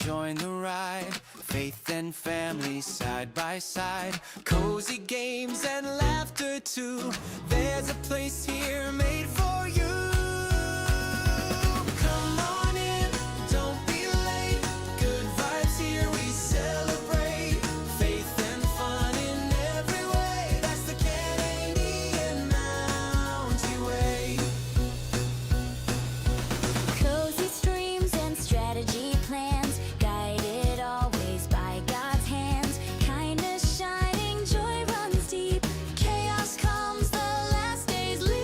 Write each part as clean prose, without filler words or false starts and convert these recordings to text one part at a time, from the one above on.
Join the ride, faith and family side by side, cozy games and laughter too. There's a place here made for you. Come on in, don't be late. Good vibes here, we celebrate. Faith and fun in every way. That's the Canadian Mountie Way. Cozy streams and strategy plans, guided always by God's hands. Kindness shining, joy runs deep. Chaos comes, the last days leave.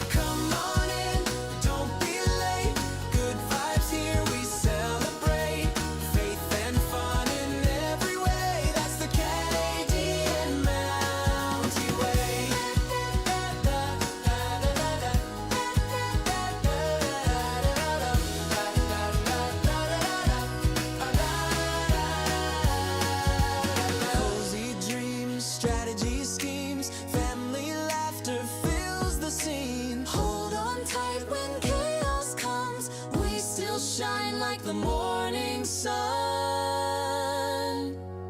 Come on in, don't be late. Good vibes here, we celebrate. Faith and fun in every way. That's the Canadian Mountie Way. Cozy dreams, strategy schemes, family laughter fills the scene. Hold on tight when chaos comes, we still shine like the morning sun.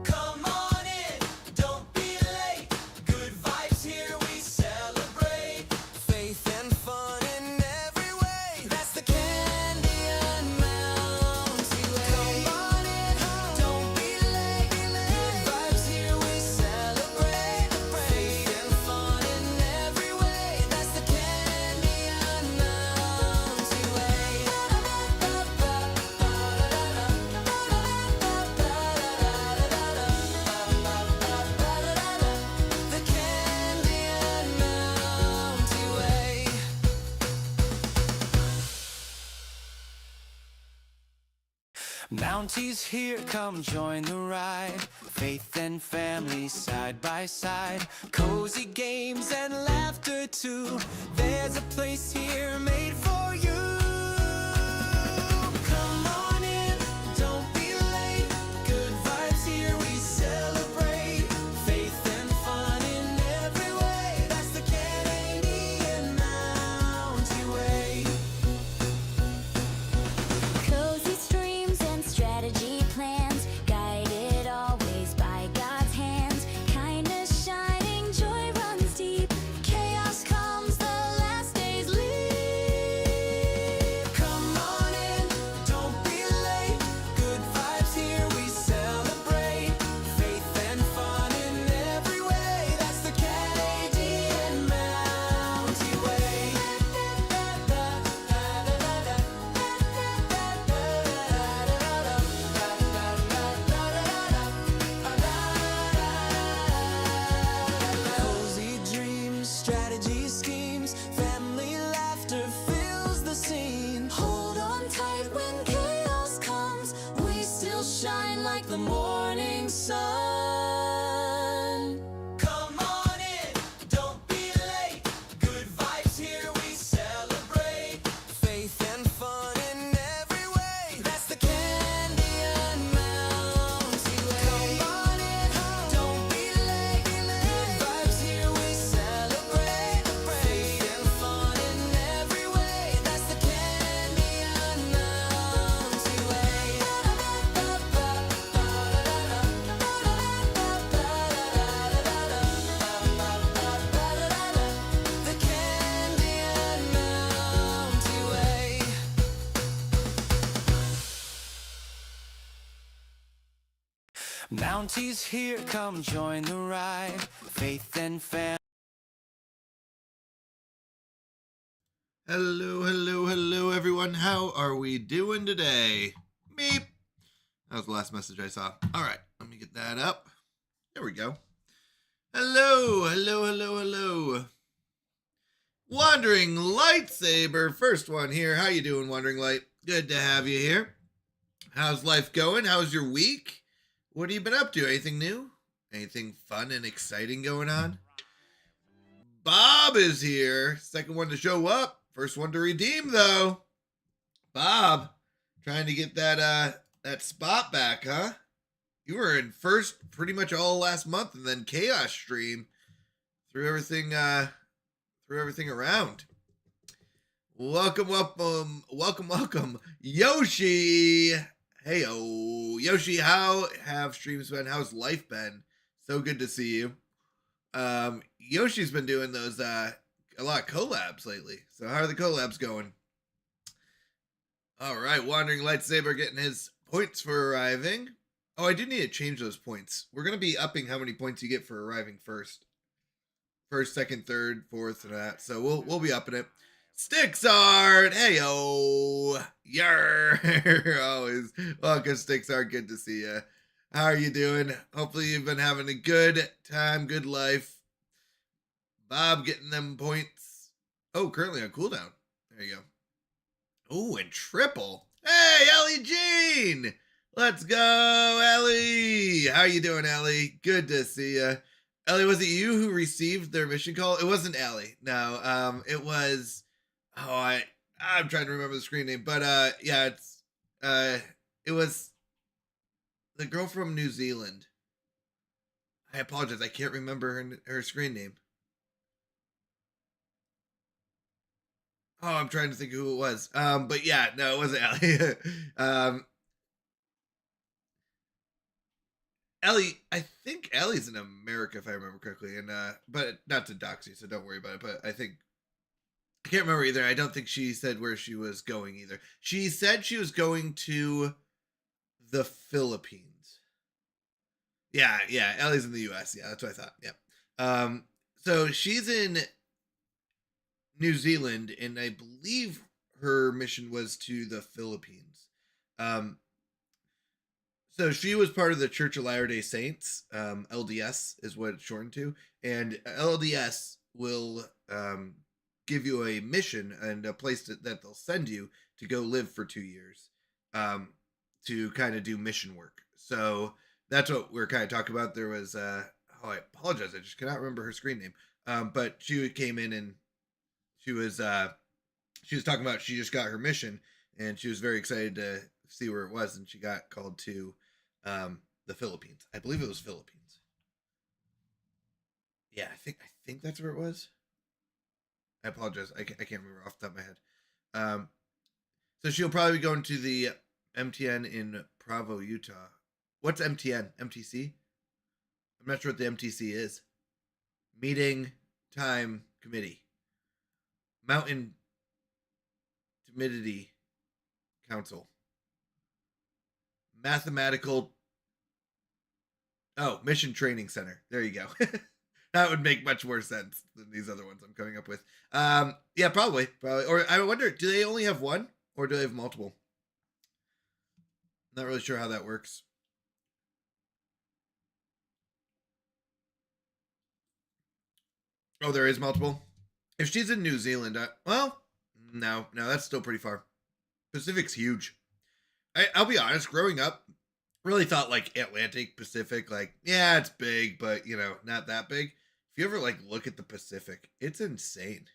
Come on in, don't be late. Good vibes here, we celebrate. Faith and fun in every way. That's the Canadian Mountie Way. Come on in, don't be late. Good vibes here, we celebrate. Faith and fun in every way. That's the Canadian Mountie Way. The Canadian Mountie Way. Mounties here, come join the ride. Faith and family side by side, cozy games and laughter too. There's a place here made for you. Come on in, don't be late. Good vibes here, we celebrate. Faith and fun in every way. That's the Canadian Mountie Way. Cozy streams and strategy plans, guided always by God's hands. Kindness shining, joy runs deep. Chaos comes, the last days leave. Come on in, don't be late. Good vibes here, we celebrate. Faith and fun in every way. That's the Canadian Mountie Way. Cozy dreams, strategy schemes, family laughter fills the scene. Hold on tight when chaos comes, we still shine like the morning sun. Come on in, don't be late. Good vibes here, we celebrate. Faith and fun in every way. That's the Canadian Mountie Way. Come on in, don't be late. Good vibes here, we celebrate. Faith and fun in every way. That's the Canadian Mountie Way. The Canadian Mountie Way. Mounties here, come join the ride. Faith and family. Hello, everyone. How are we doing today? Meep. That was the last message I saw. All right, let me get that up. There we go. Hello. Wandering Lightsaber, first one here. How you doing, Wandering Light? Good to have you here. How's life going? How's your week? What have you been up to? Anything new? Anything fun and exciting going on? Bob is here. Second one to show up. First one to redeem, though. Bob, trying to get that spot back, huh? You were in first pretty much all last month, and then Chaos Stream threw everything around. welcome, Yoshi. Hey, Yoshi, how have streams been? How's life been? So good to see you. Yoshi's been doing those a lot of collabs lately. So how are the collabs going? All right, Wandering Lightsaber getting his points for arriving. Oh, I do need to change those points. We're gonna be upping how many points you get for arriving first, second, third, fourth, and that. So we'll be upping it. Stixart, heyo, yer, always welcome, Stixart. Good to see you. How are you doing? Hopefully you've been having a good time, good life. Bob getting them points. Oh, currently on cooldown. There you go. Oh, and triple. Hey, Ellie Jean. Let's go, Ellie. How you doing, Ellie? Good to see you. Ellie, was it you who received their mission call? It wasn't Ellie. No, it was. Oh, I'm trying to remember the screen name, but yeah, it was the girl from New Zealand. I apologize, I can't remember her screen name. Oh, I'm trying to think who it was. But yeah, no, it wasn't Ellie. Ellie, I think Ellie's in America if I remember correctly, and but not to dox you, so don't worry about it. But I can't remember either. I don't think she said where she was going either. She said she was going to the Philippines. Yeah, Ellie's in the US. Yeah, that's what I thought. Yeah. So she's in New Zealand, and I believe her mission was to the Philippines. So she was part of the Church of Latter-day Saints. LDS is what it's shortened to. And LDS will give you a mission and a place that they'll send you to go live for 2 years to kind of do mission work. So that's what we're kind of talking about. There was, I apologize, I just cannot remember her screen name. But she came in and she was talking about she just got her mission and she was very excited to see where it was, and she got called to the Philippines. I believe it was Philippines. Yeah, I think that's where it was. I apologize. I can't remember off the top of my head. So she'll probably be going to the MTN in Provo, Utah. What's MTN? MTC? I'm not sure what the MTC is. Meeting Time Committee. Mountain Timidity Council. Mathematical. Oh, Mission Training Center. There you go. That would make much more sense than these other ones I'm coming up with. Yeah, probably. Or I wonder, do they only have one, or do they have multiple? Not really sure how that works. Oh, there is multiple. If she's in New Zealand, well, no, that's still pretty far. Pacific's huge. I'll be honest, growing up, really thought like Atlantic, Pacific, like, yeah, it's big, but not that big. If you ever like look at the Pacific, it's insane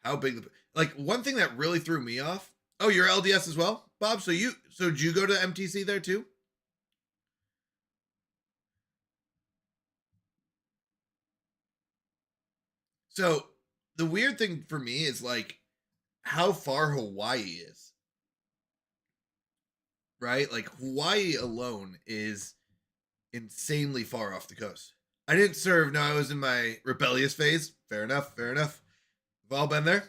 how big like one thing that really threw me off. Oh, you're LDS as well, Bob? So did you go to MTC there too? So the weird thing for me is like how far Hawaii is. Right? Like Hawaii alone is insanely far off the coast. I didn't serve. No, I was in my rebellious phase. Fair enough. We've all been there.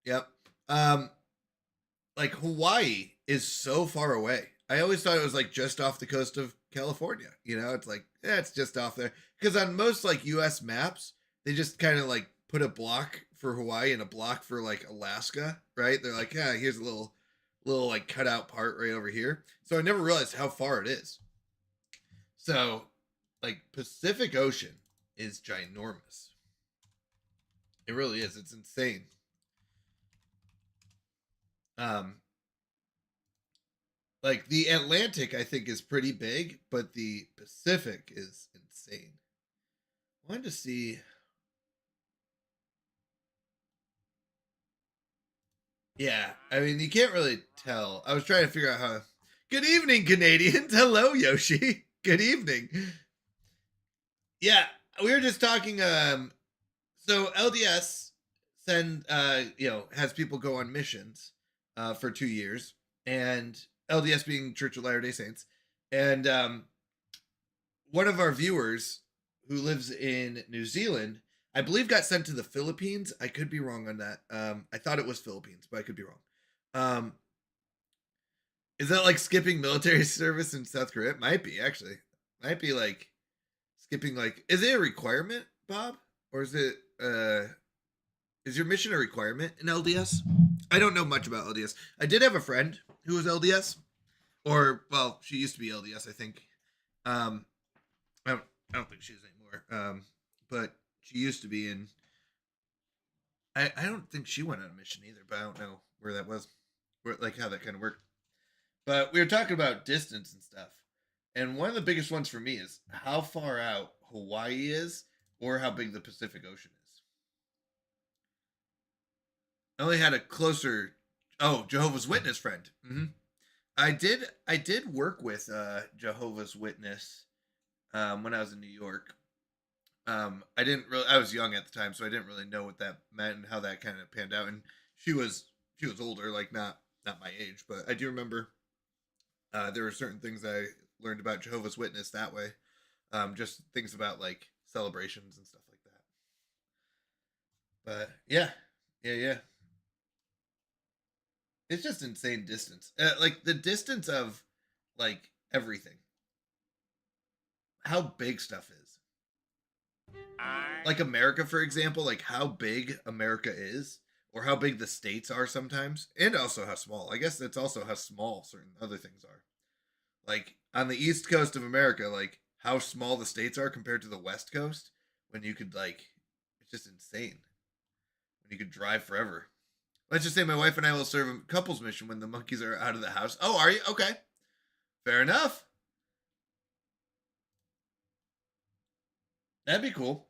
Yep. Like Hawaii is so far away. I always thought it was like just off the coast of California. It's like, yeah, it's just off there. Because on most like US maps, they just kind of like put a block for Hawaii and a block for like Alaska, right? They're like, yeah, here's a little like cutout part right over here. So I never realized how far it is. So like Pacific Ocean is ginormous. It really is. It's insane. Like the Atlantic I think is pretty big, but the Pacific is insane. I wanted to see. Yeah, I mean, you can't really tell. I was trying to figure out how. Good evening, Canadians. Hello, Yoshi. Good evening. Yeah, we were just talking. So LDS has people go on missions for 2 years, and LDS being Church of Latter Day Saints, and one of our viewers who lives in New Zealand, I believe, got sent to the Philippines. I could be wrong on that. I thought it was Philippines, but I could be wrong. Is that like skipping military service in South Korea? It might be, actually. Might be like skipping, like, is it a requirement, Bob? Or is your mission a requirement in LDS? I don't know much about LDS. I did have a friend who was LDS, or, well, she used to be LDS, I think. I don't think she is anymore. But she used to be in. I don't think she went on a mission either, but I don't know where that was, like how that kind of worked. But we were talking about distance and stuff, and one of the biggest ones for me is how far out Hawaii is, or how big the Pacific Ocean is. I only had a closer. Oh, Jehovah's Witness friend. I did work with Jehovah's Witness when I was in New York. I was young at the time, so I didn't really know what that meant and how that kind of panned out. And she was older, like not my age, but I do remember there were certain things I learned about Jehovah's Witness that way. Just things about like celebrations and stuff like that. But yeah. It's just insane distance. Like the distance of like everything. How big stuff is. Like America, for example, like how big America is, or how big the states are sometimes, and also how small. I guess it's also how small certain other things are. Like on the East Coast of America, like how small the states are compared to the West Coast, when you could like, it's just insane. When you could drive forever. Let's just say my wife and I will serve a couples mission when the monkeys are out of the house. Oh, are you? Okay. Fair enough. That'd be cool.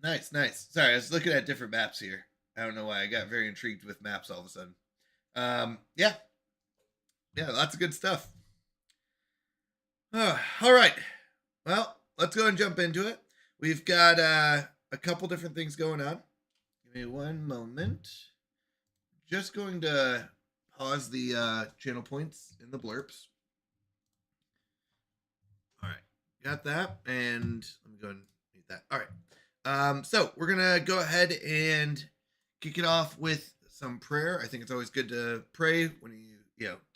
Nice. Sorry, I was looking at different maps here. I don't know why I got very intrigued with maps all of a sudden. Yeah, lots of good stuff. All right. Well, let's go and jump into it. We've got a couple different things going on. Give me one moment. Just going to pause the channel points in the blurbs. All right, got that, and let me go and mute that. All right. So we're gonna go ahead and kick it off with some prayer. I think it's always good to pray when to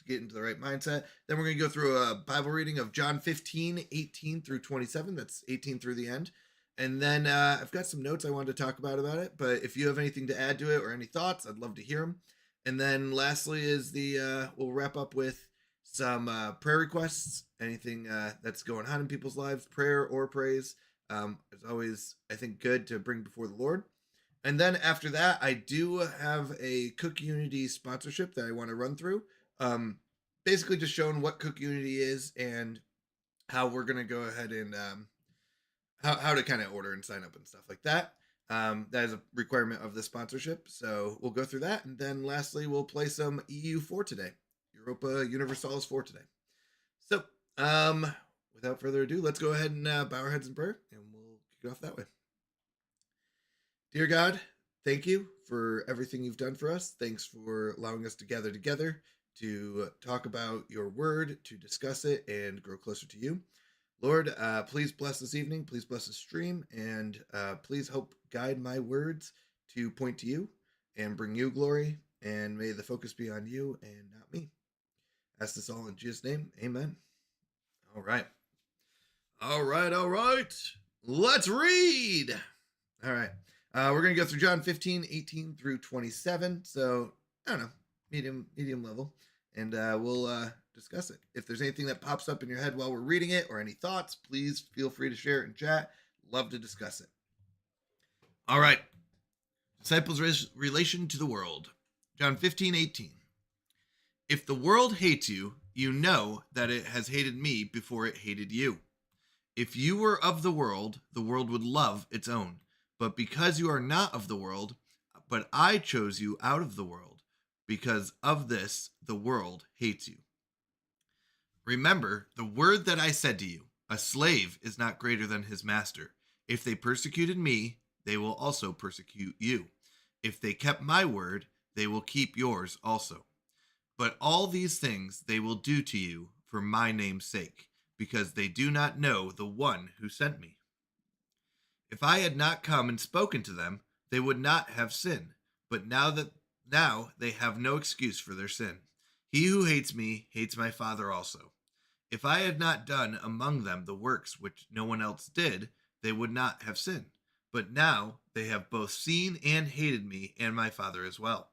get into the right mindset. Then we're gonna go through a Bible reading of John 15:18 through 27. That's 18 through the end. And then I've got some notes I wanted to talk about it. But if you have anything to add to it or any thoughts, I'd love to hear them. And then lastly is we'll wrap up with some prayer requests, anything that's going on in people's lives, prayer or praise. It's always, I think, good to bring before the Lord. And then after that, I do have a CookUnity sponsorship that I want to run through. Basically just showing what CookUnity is and how we're going to go ahead and how to kind of order and sign up and stuff like that. That is a requirement of the sponsorship. So we'll go through that. And then lastly, we'll play some EU4 today. Europa Universalis 4 today. So, without further ado, let's go ahead and bow our heads in prayer, and we'll kick it off that way. Dear God, thank you for everything you've done for us. Thanks for allowing us to gather together to talk about your word, to discuss it, and grow closer to you. Lord, please bless this evening. Please bless the stream, and please help guide my words to point to you and bring you glory, and may the focus be on you and not me. Ask this all in Jesus' name. Amen. All right. Let's read. All right. We're going to go through John 15:18 through 27. So, I don't know, medium level. And we'll discuss it. If there's anything that pops up in your head while we're reading it or any thoughts, please feel free to share it in chat. Love to discuss it. All right. Disciples' relation to the world. John 15:18. If the world hates you, you know that it has hated me before it hated you. If you were of the world would love its own. But because you are not of the world, but I chose you out of the world, because of this, the world hates you. Remember the word that I said to you, a slave is not greater than his master. If they persecuted me, they will also persecute you. If they kept my word, they will keep yours also. But all these things they will do to you for my name's sake, because they do not know the one who sent me. If I had not come and spoken to them, they would not have sin. But now they have no excuse for their sin. He who hates me hates my Father also. If I had not done among them the works which no one else did, they would not have sinned. But now they have both seen and hated me and my Father as well.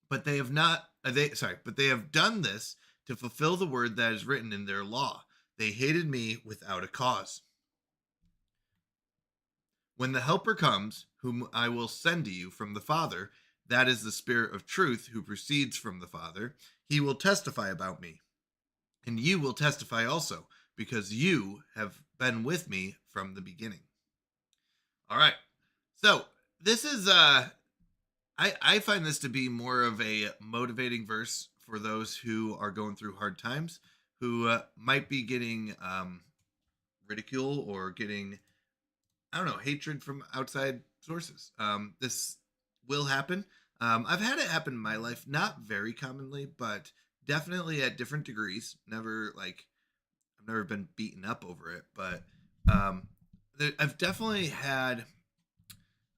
But they have not but they have done this to fulfill the word that is written in their law. They hated me without a cause. When the Helper comes, whom I will send to you from the Father, that is the Spirit of truth who proceeds from the Father, he will testify about me. And you will testify also, because you have been with me from the beginning. All right. So this is I find this to be more of a motivating verse for those who are going through hard times, who might be getting ridicule or getting, I don't know, hatred from outside sources. This will happen. I've had it happen in my life, not very commonly, but definitely at different degrees. I've never been beaten up over it, but I've definitely had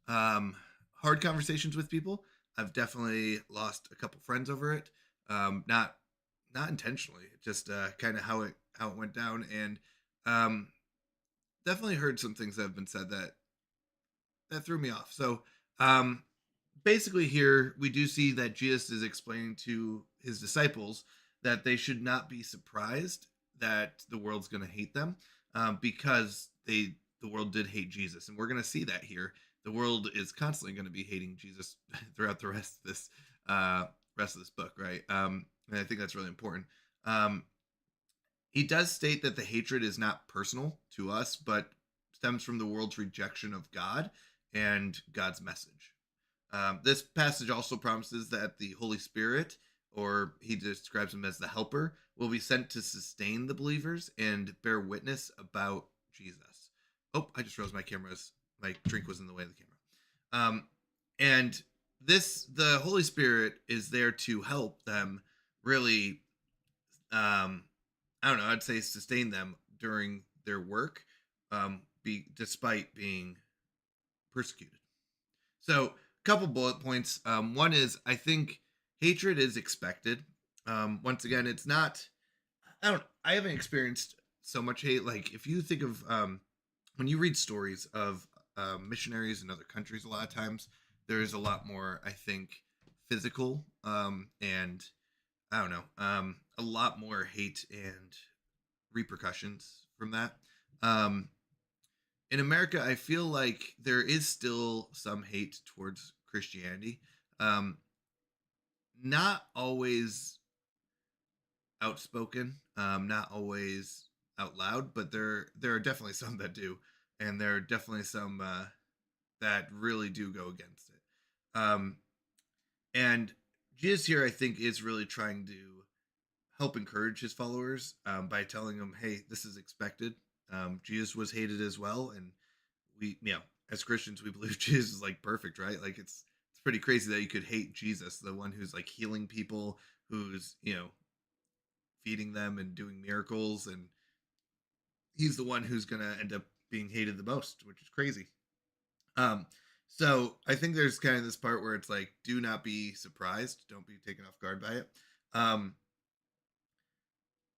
hard conversations with people. I've definitely lost a couple friends over it. Not intentionally, just kind of how it went down, and um, definitely heard some things that have been said that threw me off. So um, basically, here we do see that Jesus is explaining to his disciples that they should not be surprised that the world's going to hate them, because the world did hate Jesus, and we're going to see that here. The world is constantly going to be hating Jesus throughout the rest of this book, right? And I think that's really important. Um, he does state that the hatred is not personal to us, but stems from the world's rejection of God and God's message. This passage also promises that the Holy Spirit, or he describes him as the Helper, will be sent to sustain the believers and bear witness about Jesus. Oh, I just realized my drink was in the way of the camera. And the Holy Spirit is there to help them really, I don't know, I'd say sustain them during their work, despite being persecuted. So, a couple bullet points. One is, I think hatred is expected. Once again, it's not. I haven't experienced so much hate. Like, if you think of when you read stories of missionaries in other countries, a lot of times there's a lot more, I think, physical, and I don't know, a lot more hate and repercussions from that. Um, in America, I feel like there is still some hate towards Christianity. Um, Not always outspoken, not always out loud, but there are definitely some that do, and there are definitely some that really do go against it. And Jesus here, I think, is really trying to help encourage his followers, by telling them, "Hey, this is expected. Jesus was hated as well, and as Christians, we believe Jesus is like perfect, right? Like it's pretty crazy that you could hate Jesus, the one who's like healing people, who's feeding them and doing miracles, and he's the one who's gonna end up being hated the most, which is crazy. Um, so I think there's kind of this part where it's like, do not be surprised, don't be taken off guard by it. Um,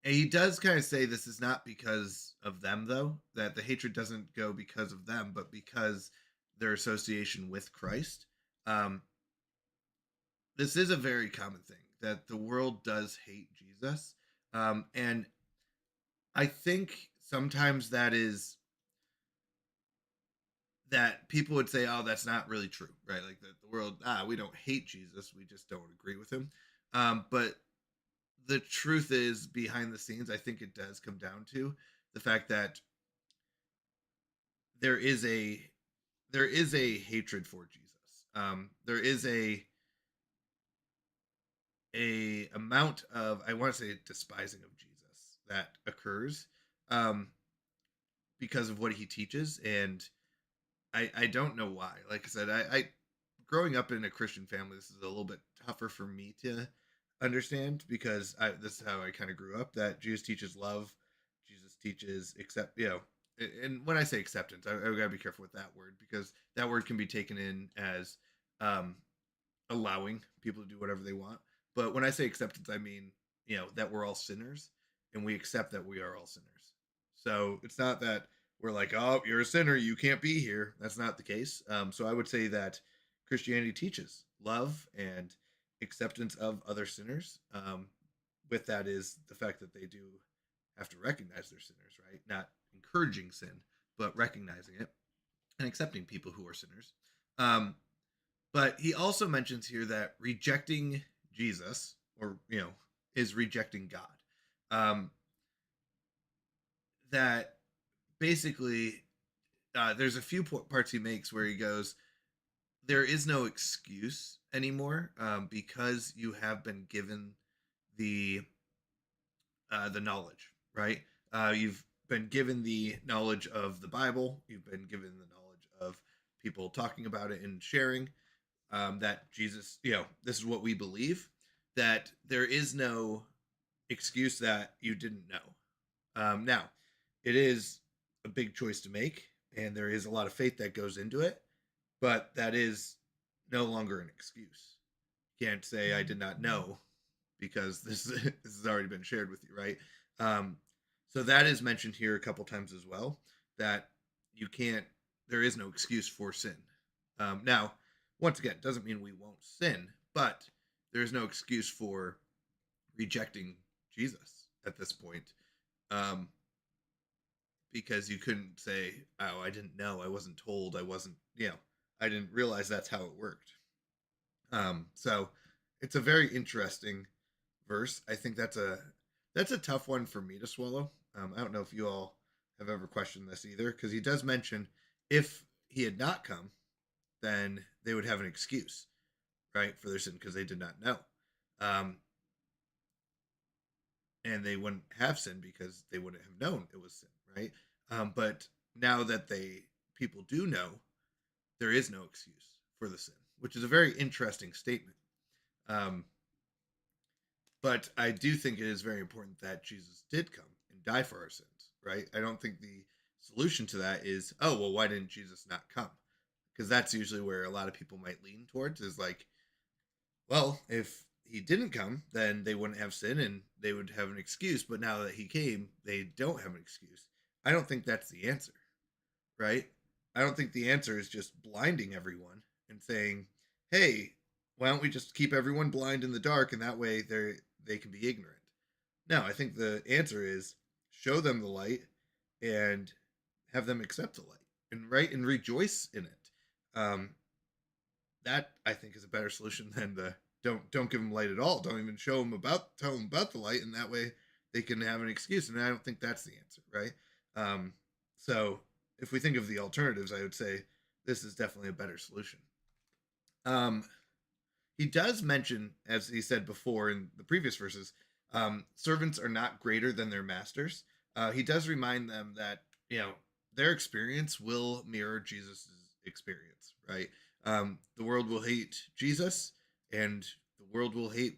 and he does kind of say this is not because of them, though, that the hatred doesn't go because of them, but because their association with Christ. Um, this is a very common thing that the world does hate Jesus. And I think sometimes that people would say, oh, that's not really true, right? Like the world, we don't hate Jesus, we just don't agree with him. But the truth is, behind the scenes, I think it does come down to the fact that there is a there is a hatred for Jesus. There is a amount of, I want to say, despising of Jesus. that occurs um, because of what he teaches, and I don't know why. Like I said, I growing up in a Christian family, this is a little bit tougher for me to understand because this is how I kind of grew up. That Jesus teaches love, Jesus teaches accept. And when I say acceptance, I gotta be careful with that word because that word can be taken in as um, allowing people to do whatever they want. But when I say acceptance, I mean that we're all sinners and we accept that we are all sinners. So it's not that we're like, oh, you're a sinner, you can't be here. That's not the case. So I would say that Christianity teaches love and acceptance of other sinners. With that is the fact that they do have to recognize they're sinners, right? Not encouraging sin, but recognizing it and accepting people who are sinners. Um, but he also mentions here that rejecting Jesus, or is rejecting God. Um, that basically, there's a few parts he makes where he goes, there is no excuse anymore because you have been given the the knowledge, right? You've been given the knowledge of the Bible. You've been given the knowledge of people talking about it and sharing that Jesus, this is what we believe. That there is no excuse that you didn't know. Now, it is a big choice to make, and there is a lot of faith that goes into it, but that is no longer an excuse. You can't say I did not know because this has already been shared with you, right? Um, so that is mentioned here a couple times as well. That you can't. There is no excuse for sin. Now, once again, doesn't mean we won't sin, but there is no excuse for rejecting Jesus at this point. Um, because you couldn't say, "Oh, I didn't know. I wasn't told. I wasn't. I didn't realize that's how it worked." So it's a very interesting verse. I think that's a tough one for me to swallow. I don't know if you all have ever questioned this either, because he does mention if he had not come, then they would have an excuse, right, for their sin because they did not know, um, and they wouldn't have sin because they wouldn't have known it was sin, right? But now that people do know, there is no excuse for the sin, which is a very interesting statement. Um, but I do think it is very important that Jesus did come and die for our sins, right? I don't think the solution to that is, oh, well, why didn't Jesus not come? Because that's usually where a lot of people might lean towards is like, well, if he didn't come, then they wouldn't have sin and they would have an excuse. But now that he came, they don't have an excuse. I don't think that's the answer, right? I don't think the answer is just blinding everyone and saying, hey, why don't we just keep everyone blind in the dark and that way they can be ignorant. No, I think the answer is show them the light and have them accept the light and rejoice in it. Um, that I think is a better solution than the don't give them light at all. Don't even tell them about the light, and that way they can have an excuse. And I don't think that's the answer, right? So if we think of the alternatives, I would say this is definitely a better solution. He does mention, as he said before in the previous verses, servants are not greater than their masters. He does remind them that their experience will mirror Jesus's experience, right? The world will hate Jesus, and the world will hate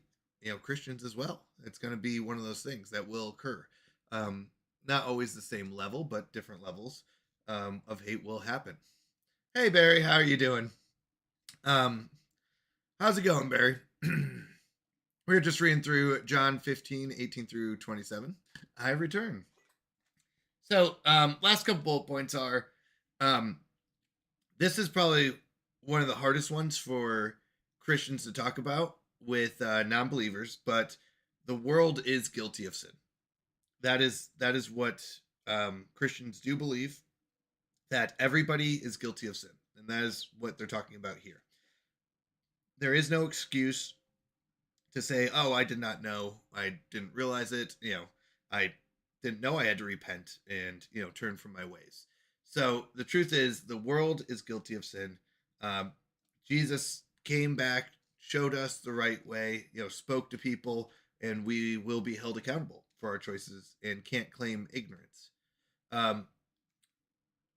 Christians as well. It's going to be one of those things that will occur. Not always the same level, but different levels of hate will happen. Hey Barry, how are you doing? How's it going, Barry? We're just reading through John 15:18 through 27. I return. So, last couple bullet points are this is probably one of the hardest ones for Christians to talk about with non-believers, but the world is guilty of sin. That is what Christians do believe, that everybody is guilty of sin, and that is what they're talking about here. There is no excuse to say, "Oh, I did not know. I didn't realize it. I didn't know I had to repent and turn from my ways." So the truth is, the world is guilty of sin. Jesus came back, showed us the right way, spoke to people, and we will be held accountable. for our choices and can't claim ignorance. Um,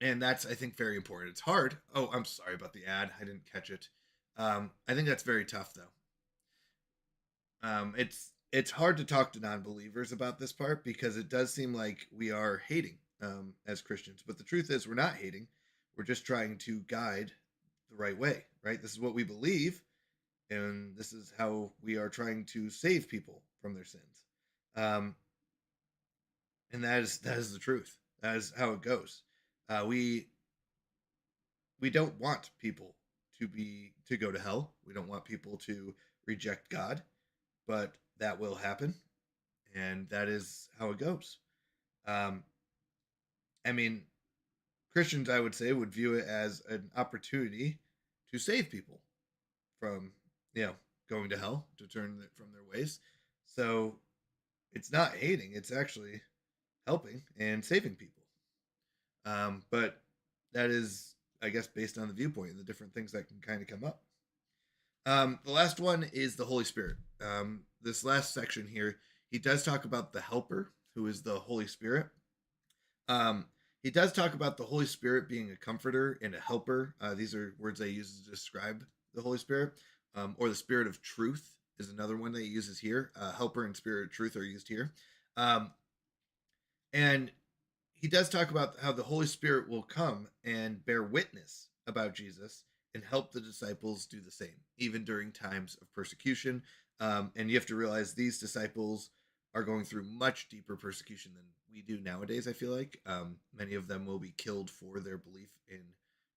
and that's, I think, very important. It's hard. Oh, I'm sorry about the ad. I didn't catch it. I think that's very tough, though. It's hard to talk to non-believers about this part because it does seem like we are hating as Christians, but the truth is we're not hating. We're just trying to guide the right way, right? This is what we believe, and this is how we are trying to save people from their sins. Um, and that is the truth. That is how it goes. We don't want people to go to hell. We don't want people to reject God, but that will happen, and that is how it goes. Um, I mean, Christians, I would say, would view it as an opportunity to save people from, you know, going to hell, to turn from their ways. So it's not hating; it's actually helping and saving people. But that is, I guess, based on the viewpoint and the different things that can kind of come up. The last one is the Holy Spirit. This last section here, he does talk about the Helper, who is the Holy Spirit. Um, he does talk about the Holy Spirit being a comforter and a helper. These are words that he uses to describe the Holy Spirit. Or the Spirit of Truth is another one that he uses here. Helper and Spirit of Truth are used here. Um, and he does talk about how the Holy Spirit will come and bear witness about Jesus and help the disciples do the same, even during times of persecution. And you have to realize these disciples are going through much deeper persecution than we do nowadays, I feel like. Many of them will be killed for their belief in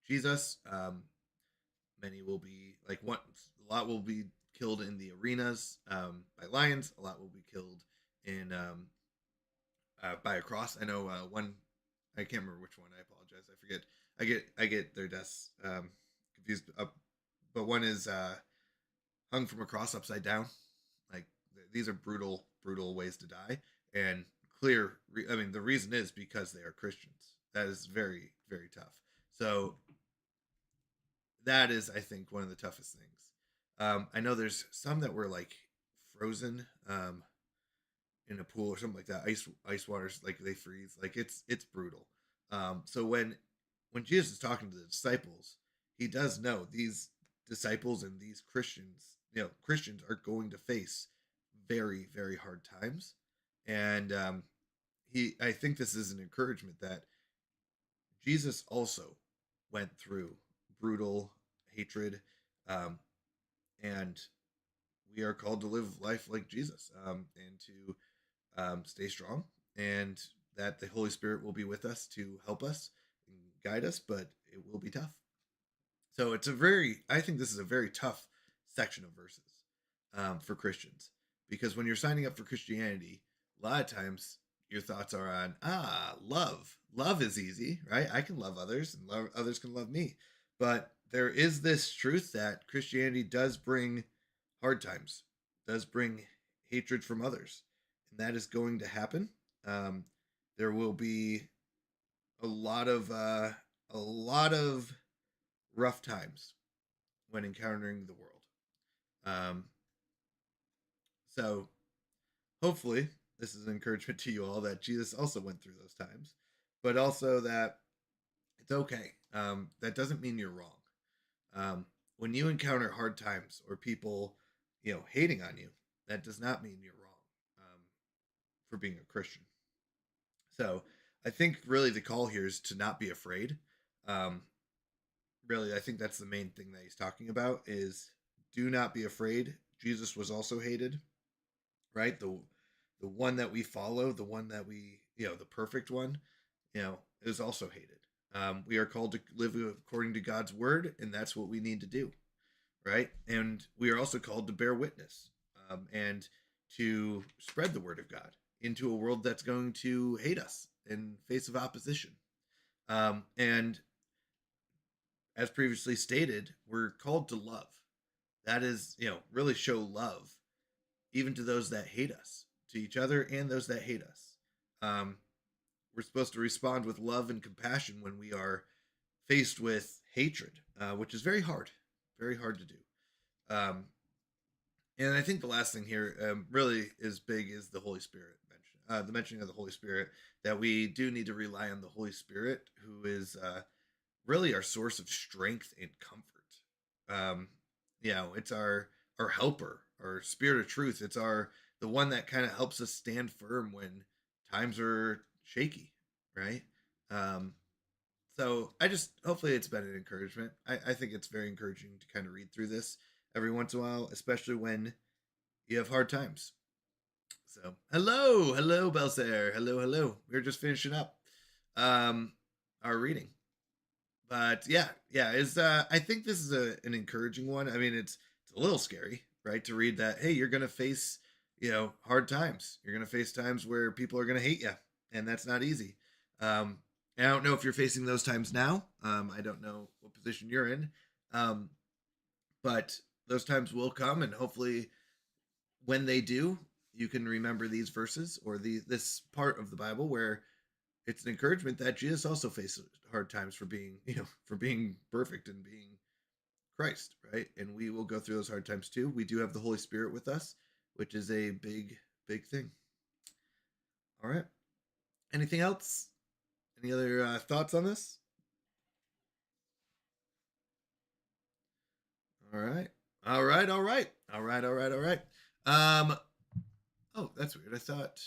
Jesus. Many will be, a lot will be killed in the arenas by lions. A lot will be killed in by a cross. I know one. I can't remember which one. I apologize. I forget. I get their deaths confused. But one is hung from a cross upside down. Like these are brutal ways to die. And I mean, the reason is because they are Christians. That is very tough. So that is, I think, one of the toughest things. I know there's some that were like frozen. In a pool or something like that. Ice waters, like they freeze. Like it's brutal. So when Jesus is talking to the disciples, he does know these disciples and these Christians, Christians are going to face very hard times, and I think this is an encouragement that Jesus also went through brutal hatred, um, and we are called to live life like Jesus, and to stay strong, and that the Holy Spirit will be with us to help us and guide us, but it will be tough. So I think this is a very tough section of verses for Christians, because when you're signing up for Christianity, a lot of times your thoughts are on, love. Love is easy, right? I can love others and others can love me. But there is this truth that Christianity does bring hard times, does bring hatred from others, and that is going to happen. There will be a lot of rough times when encountering the world. Um, so hopefully this is an encouragement to you all that Jesus also went through those times, but also that it's okay. That doesn't mean you're wrong. When you encounter hard times or people, hating on you, that does not mean you're wrong for being a Christian. So I think really the call here is to not be afraid. Um, Really, I think that's the main thing that he's talking about is do not be afraid. Jesus was also hated, right? The one that we follow, the one that the perfect one, is also hated. We are called to live according to God's word, and that's what we need to do, right? And we are also called to bear witness and to spread the word of God into a world that's going to hate us in face of opposition. And as previously stated, we're called to love. That is, really show love even to those that hate us, to each other and those that hate us. We're supposed to respond with love and compassion when we are faced with hatred, which is very hard to do. And I think the last thing here really is big is the Holy Spirit mention. the mentioning of the Holy Spirit, that we do need to rely on the Holy Spirit, who is really our source of strength and comfort. It's our helper, our spirit of truth. It's our the one that kind of helps us stand firm when times are shaky, right? Um, so I just hopefully it's been an encouragement. I think it's very encouraging to kind of read through this every once in a while, especially when you have hard times. So hello, Belsair. Hello. We are just finishing up um our reading. But yeah, is I think this is an encouraging one. I mean, it's a little scary, right, to read that. Hey, you're gonna face hard times. You're gonna face times where people are gonna hate you, and that's not easy. Um, and I don't know if you're facing those times now. I don't know what position you're in, um, but those times will come, and hopefully, when they do, you can remember these verses or this part of the Bible where it's an encouragement that Jesus also faced hard times for being, for being perfect and being Christ, right? And we will go through those hard times too. We do have the Holy Spirit with us, which is a big thing. All right. Anything else? Any other thoughts on this? All right. All right. Oh, that's weird. I thought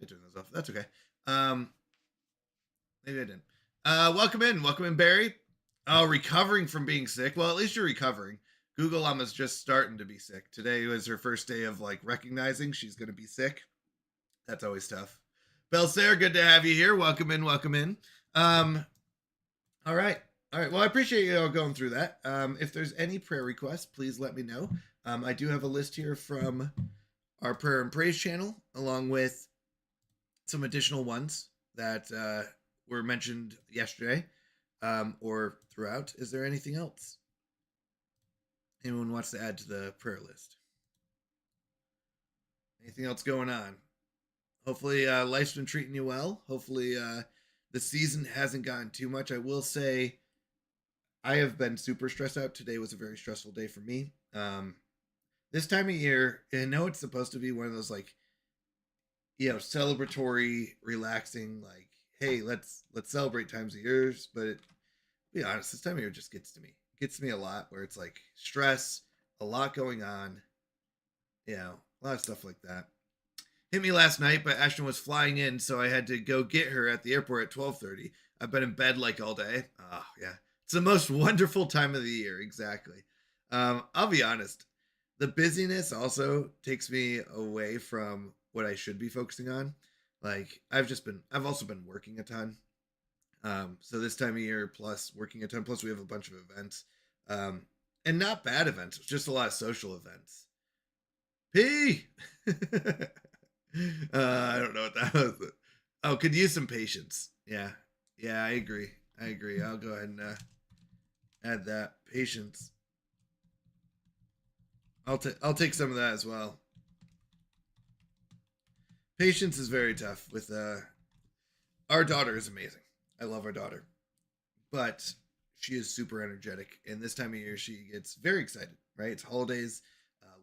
I turned those off. That's okay. Um, Maybe I didn't. Welcome in, Barry. Oh, recovering from being sick. Well, at least you're recovering. Google Llama's just starting to be sick. Today was her first day of like recognizing she's going to be sick. That's always tough. Belsair, good to have you here. Welcome in. Um, all right. Well, I appreciate you all going through that. If there's any prayer requests, please let me know. I do have a list here from our prayer and praise channel, along with some additional ones that were mentioned yesterday or throughout. Is there anything else anyone wants to add to the prayer list? Anything else going on? Hopefully, life's been treating you well. Hopefully, the season hasn't gotten too much. I will say, I have been super stressed out. Today was a very stressful day for me. This time of year, I know it's supposed to be one of those like, celebratory, relaxing, like, hey, let's celebrate times of years. But be honest, this time of year just gets to me. It gets to me a lot, where it's like stress, a lot going on, a lot of stuff like that. Hit me last night, but Ashton was flying in, so I had to go get her at the airport at 12:30. I've been in bed like all day. Oh yeah, it's the most wonderful time of the year. Exactly. I'll be honest. The busyness also takes me away from what I should be focusing on. Like I've also been working a ton. So this time of year, plus working a ton, plus we have a bunch of events, and not bad events, just a lot of social events. P. I don't know what that was. Oh, could use some patience. Yeah, I agree. I'll go ahead and add that patience. I'll take some of that as well. Patience is very tough with our daughter is amazing. I love our daughter, but she is super energetic, and this time of year she gets very excited. Right, it's holidays,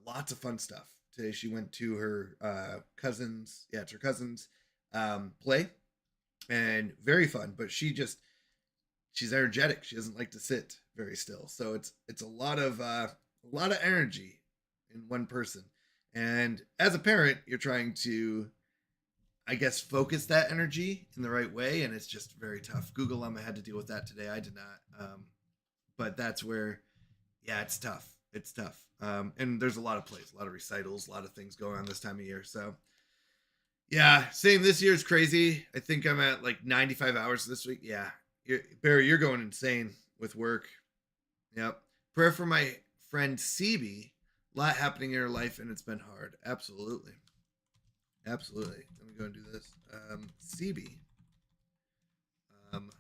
lots of fun stuff. Today she went to her cousin's. Yeah, it's her cousin's play, and very fun. But she's energetic. She doesn't like to sit very still, so it's a lot of energy in one person. And as a parent, you're trying to, I guess, focus that energy in the right way, and it's just very tough. Google Llama had to deal with that today. I did not, but that's where, yeah, it's tough. It's tough. And there's a lot of plays, a lot of recitals, a lot of things going on this time of year. So, yeah, same. This year's crazy. I think I'm at like 95 hours this week. Yeah, Barry, you're going insane with work. Yep. Prayer for my friend CB. A lot happening in her life, and it's been hard. Absolutely. Let me go and do this. CB. What happening?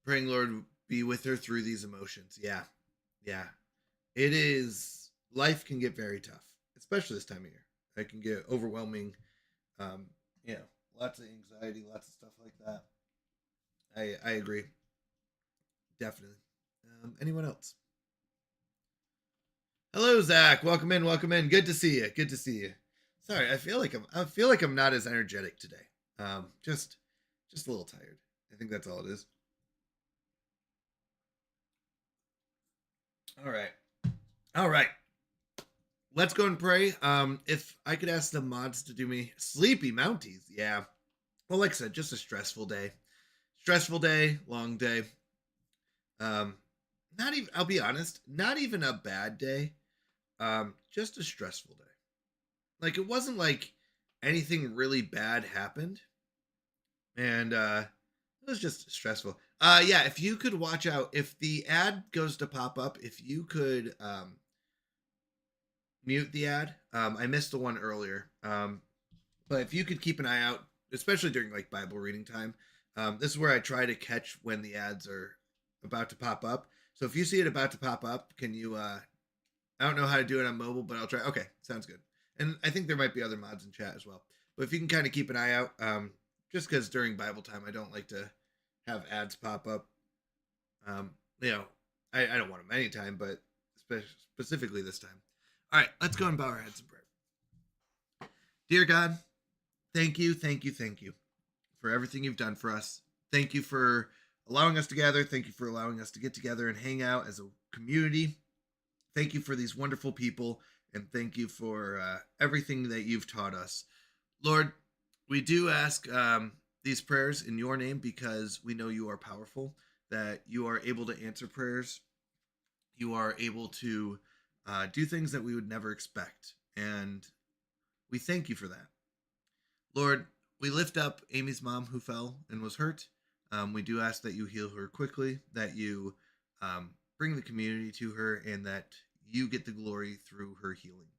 Praying Lord be with her through these emotions. Yeah. It is. Life can get very tough, especially this time of year. It can get overwhelming. Um, lots of anxiety, lots of stuff like that. I agree. Definitely. Anyone else? Hello, Zach. Welcome in. Welcome in. Good to see you. Good to see you. Sorry, I feel like I'm not as energetic today. Just a little tired. I think that's all it is. All right. All right. Let's go and pray. If I could ask the mods to do me sleepy Mounties, yeah. Well, like I said, just a stressful day, long day. Um, not even. I'll be honest, not even a bad day. Just a stressful day. Like it wasn't like anything really bad happened, and it was just stressful. Yeah. If you could watch out, if the ad goes to pop up, if you could mute the ad. I missed the one earlier. But if you could keep an eye out, especially during like Bible reading time, this is where I try to catch when the ads are about to pop up. So if you see it about to pop up, can you? I don't know how to do it on mobile, but I'll try. Okay, sounds good. And I think there might be other mods in chat as well. But if you can kind of keep an eye out, just because during Bible time I don't like to have ads pop up. Um, you know, I don't want them anytime, but specifically this time. All right, let's go and bow our heads in prayer. Dear God, thank you, thank you, thank you for everything you've done for us. Thank you for allowing us to gather. Thank you for allowing us to get together and hang out as a community. Thank you for these wonderful people, and thank you for everything that you've taught us. Lord, we do ask these prayers in your name because we know you are powerful, that you are able to answer prayers. You are able to do things that we would never expect. And we thank you for that. Lord, we lift up Amy's mom who fell and was hurt. We do ask that you heal her quickly, that you bring the community to her, and that you get the glory through her healing.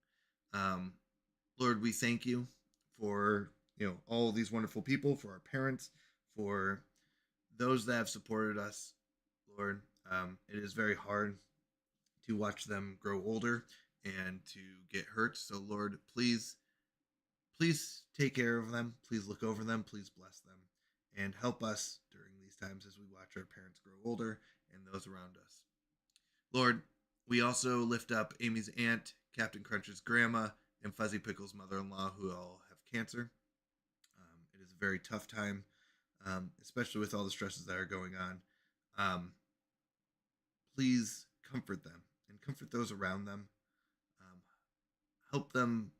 Lord, we thank you for all these wonderful people, for our parents, for those that have supported us. Lord, it is very hard to watch them grow older and to get hurt. So Lord, please take care of them. Please look over them. Please bless them and help us during these times as we watch our parents grow older and those around us. Lord, we also lift up Amy's aunt, Captain Crunch's grandma, and Fuzzy Pickle's mother-in-law who all have cancer. It is a very tough time, especially with all the stresses that are going on. Please comfort them and comfort those around them. Help them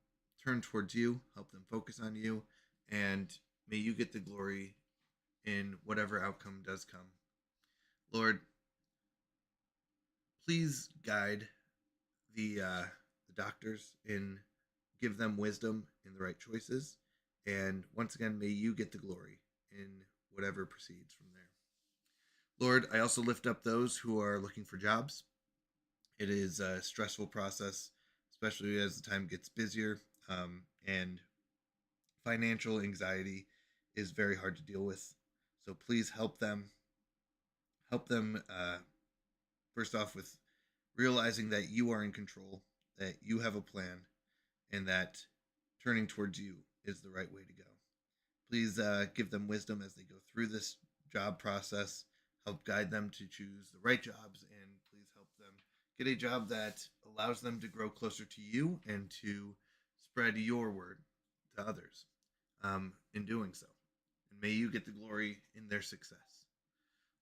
turn towards you, help them focus on you, and may you get the glory in whatever outcome does come. Lord, please guide the doctors and give them wisdom in the right choices. And once again, may you get the glory in whatever proceeds from there. Lord, I also lift up those who are looking for jobs. It is a stressful process, especially as the time gets busier, and financial anxiety is very hard to deal with. So please help them. Help them, first off, with realizing that you are in control, that you have a plan, and that turning towards you is the right way to go. Please give them wisdom as they go through this job process. Help guide them to choose the right jobs, and please help them get a job that allows them to grow closer to you and to spread your word to others in doing so. And may you get the glory in their success.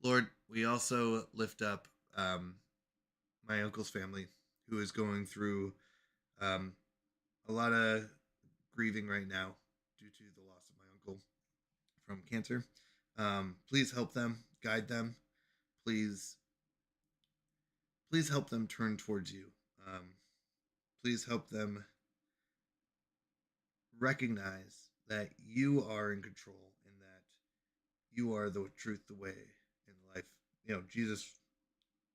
Lord, we also lift up my uncle's family, who is going through a lot of grieving right now due to the loss of my uncle from cancer. Please help them, guide them. Please help them turn towards you. Please help them recognize that you are in control and that you are the truth, the way, and the life. Jesus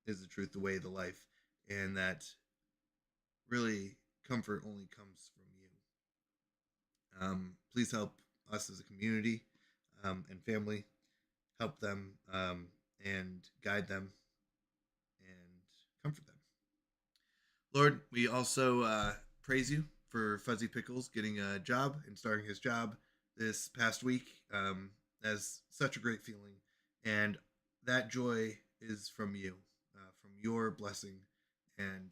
is the truth, the way, the life, and that really comfort only comes from you. Please help us as a community and family. Help them and guide them and comfort them. Lord, we also praise you for Fuzzy Pickles getting a job and starting his job this past week. That's such a great feeling. And that joy is from you, from your blessing, and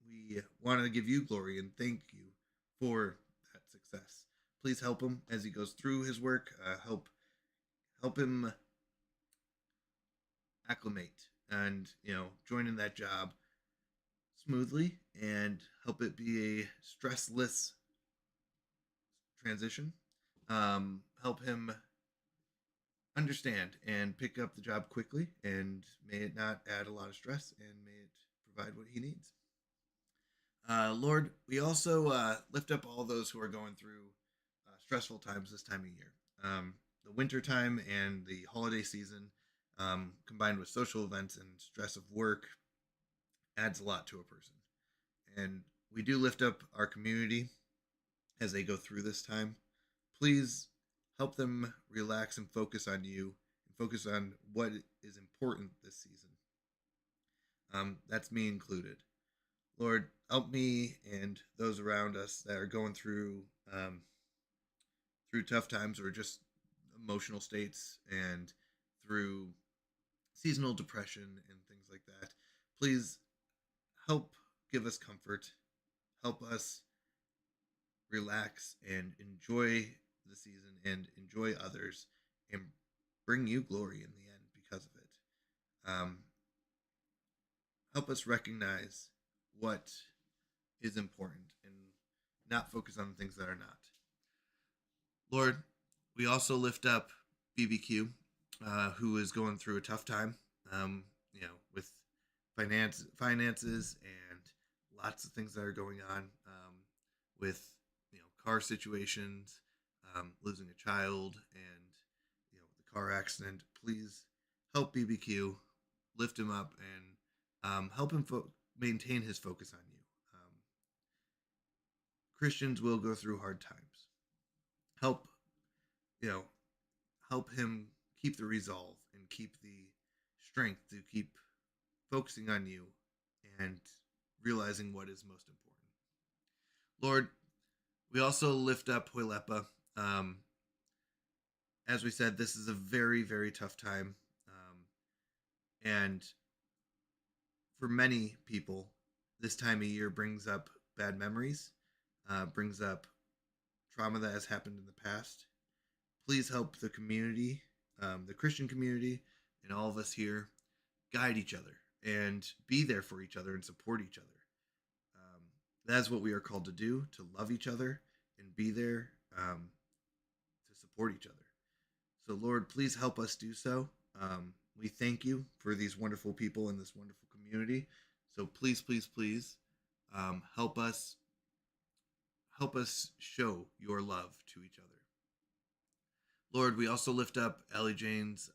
we want to give you glory and thank you for that success. Please help him as he goes through his work. Help him acclimate and join in that job smoothly, and help it be a stressless transition. Help him understand and pick up the job quickly, and may it not add a lot of stress, and may it provide what he needs. Lord, we also lift up all those who are going through stressful times this time of year. The winter time and the holiday season, combined with social events and stress of work, adds a lot to a person. And we do lift up our community as they go through this time. Please help them relax and focus on you, and focus on what is important this season. That's me included. Lord, help me and those around us that are going through tough times, or just emotional states, and through seasonal depression and things like that. Please help give us comfort. Help us relax and enjoy the season and enjoy others, and bring you glory in the end because of it. Help us recognize what is important and not focus on things that are not. Lord, we also lift up BBQ, who is going through a tough time, with finances and lots of things that are going on, with car situations, losing a child, and the car accident. Please help BBQ, lift him up, and help him maintain his focus on you. Christians will go through hard times. Help, help him keep the resolve and keep the strength to keep focusing on you and realizing what is most important. Lord, we also lift up Huilepa. As we said, this is a very, very tough time. And for many people, this time of year brings up bad memories, brings up trauma that has happened in the past. Please help the community, the Christian community, and all of us here guide each other and be there for each other and support each other. That's what we are called to do, to love each other and be there to support each other. So, Lord, please help us do so. We thank you for these wonderful people in this wonderful community. So please, please, please help us show your love to each other. Lord, we also lift up Ellie Jane's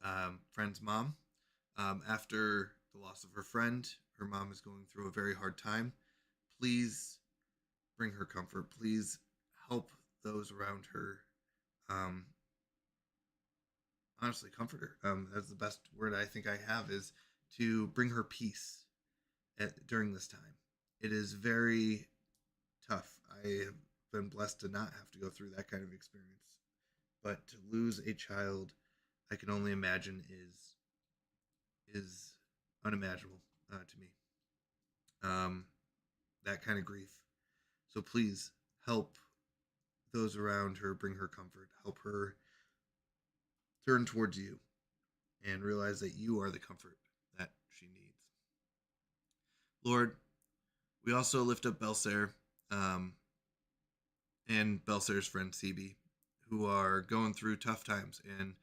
friend's mom. After the loss of her friend, her mom is going through a very hard time. Please bring her comfort. Please help those around her. Honestly, comfort her. That's the best word I think I have, is to bring her peace during this time. It is very tough. I have been blessed to not have to go through that kind of experience. But to lose a child, I can only imagine is unimaginable to me. That kind of grief. So please help those around her, bring her comfort, help her turn towards you and realize that you are the comfort that she needs. Lord, we also lift up Belsair and Belsair's friend CB, who are going through tough times. And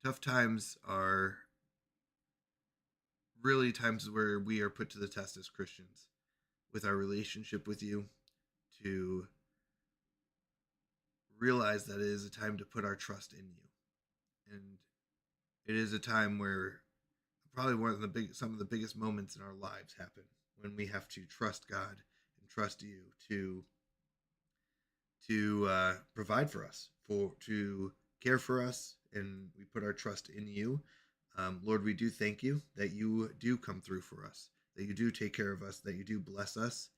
tough times are really times where we are put to the test as Christians with our relationship with you, to realize that it is a time to put our trust in you. And it is a time where probably some of the biggest moments in our lives happen, when we have to trust God and trust you to provide for us, to care for us, and we put our trust in you. Lord, we do thank you that you do come through for us, that you do take care of us, that you do bless us.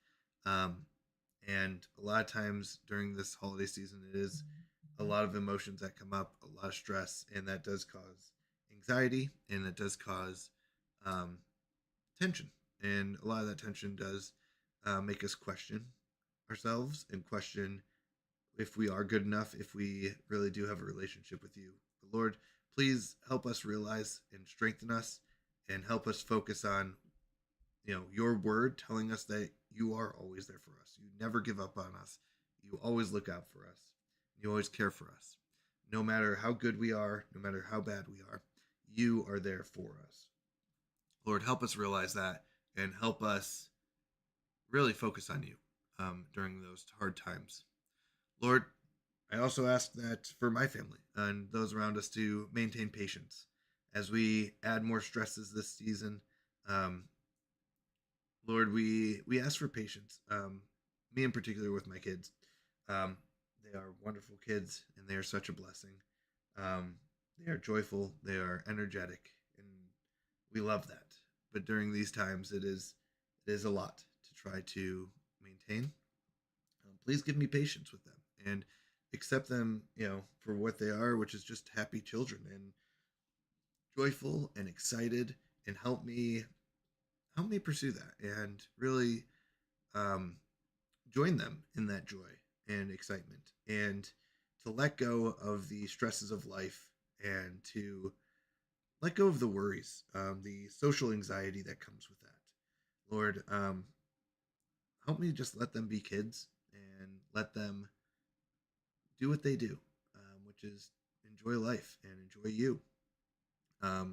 And a lot of times during this holiday season, it is a lot of emotions that come up, a lot of stress, and that does cause anxiety, and it does cause tension. And a lot of that tension does make us question ourselves and question if we are good enough, if we really do have a relationship with you. But Lord, please help us realize and strengthen us and help us focus on, your word telling us that you are always there for us. You never give up on us. You always look out for us. You always care for us. No matter how good we are, no matter how bad we are, you are there for us. Lord, help us realize that and help us really focus on you during those hard times. Lord, I also ask that for my family and those around us to maintain patience as we add more stresses this season. Lord, we ask for patience. Me in particular with my kids. They are wonderful kids, and they are such a blessing. They are joyful, they are energetic, and we love that. But during these times, it is a lot to try to maintain. Please give me patience with them and accept them, for what they are, which is just happy children and joyful and excited, and help me pursue that and really join them in that joy and excitement, and to let go of the stresses of life and to let go of the worries, the social anxiety that comes with that. Lord, help me just let them be kids and let them do what they do, which is enjoy life and enjoy you. A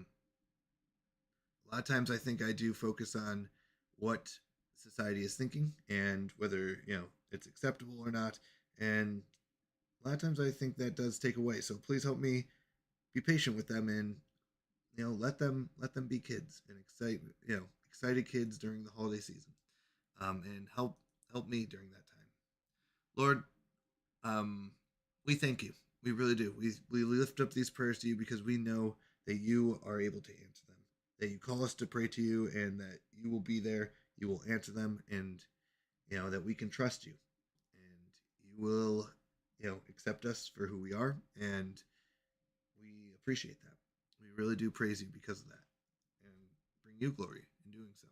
lot of times I think I do focus on what society is thinking and whether, it's acceptable or not. And a lot of times I think that does take away. So please help me be patient with them and, let them be kids and excited kids during the holiday season. And help me during that time. Lord, we thank you. We really do. We lift up these prayers to you because we know that you are able to answer them, that you call us to pray to you, and that you will be there, you will answer them, and, that we can trust you, and you will, accept us for who we are, and we appreciate that. We really do praise you because of that, and bring you glory in doing so.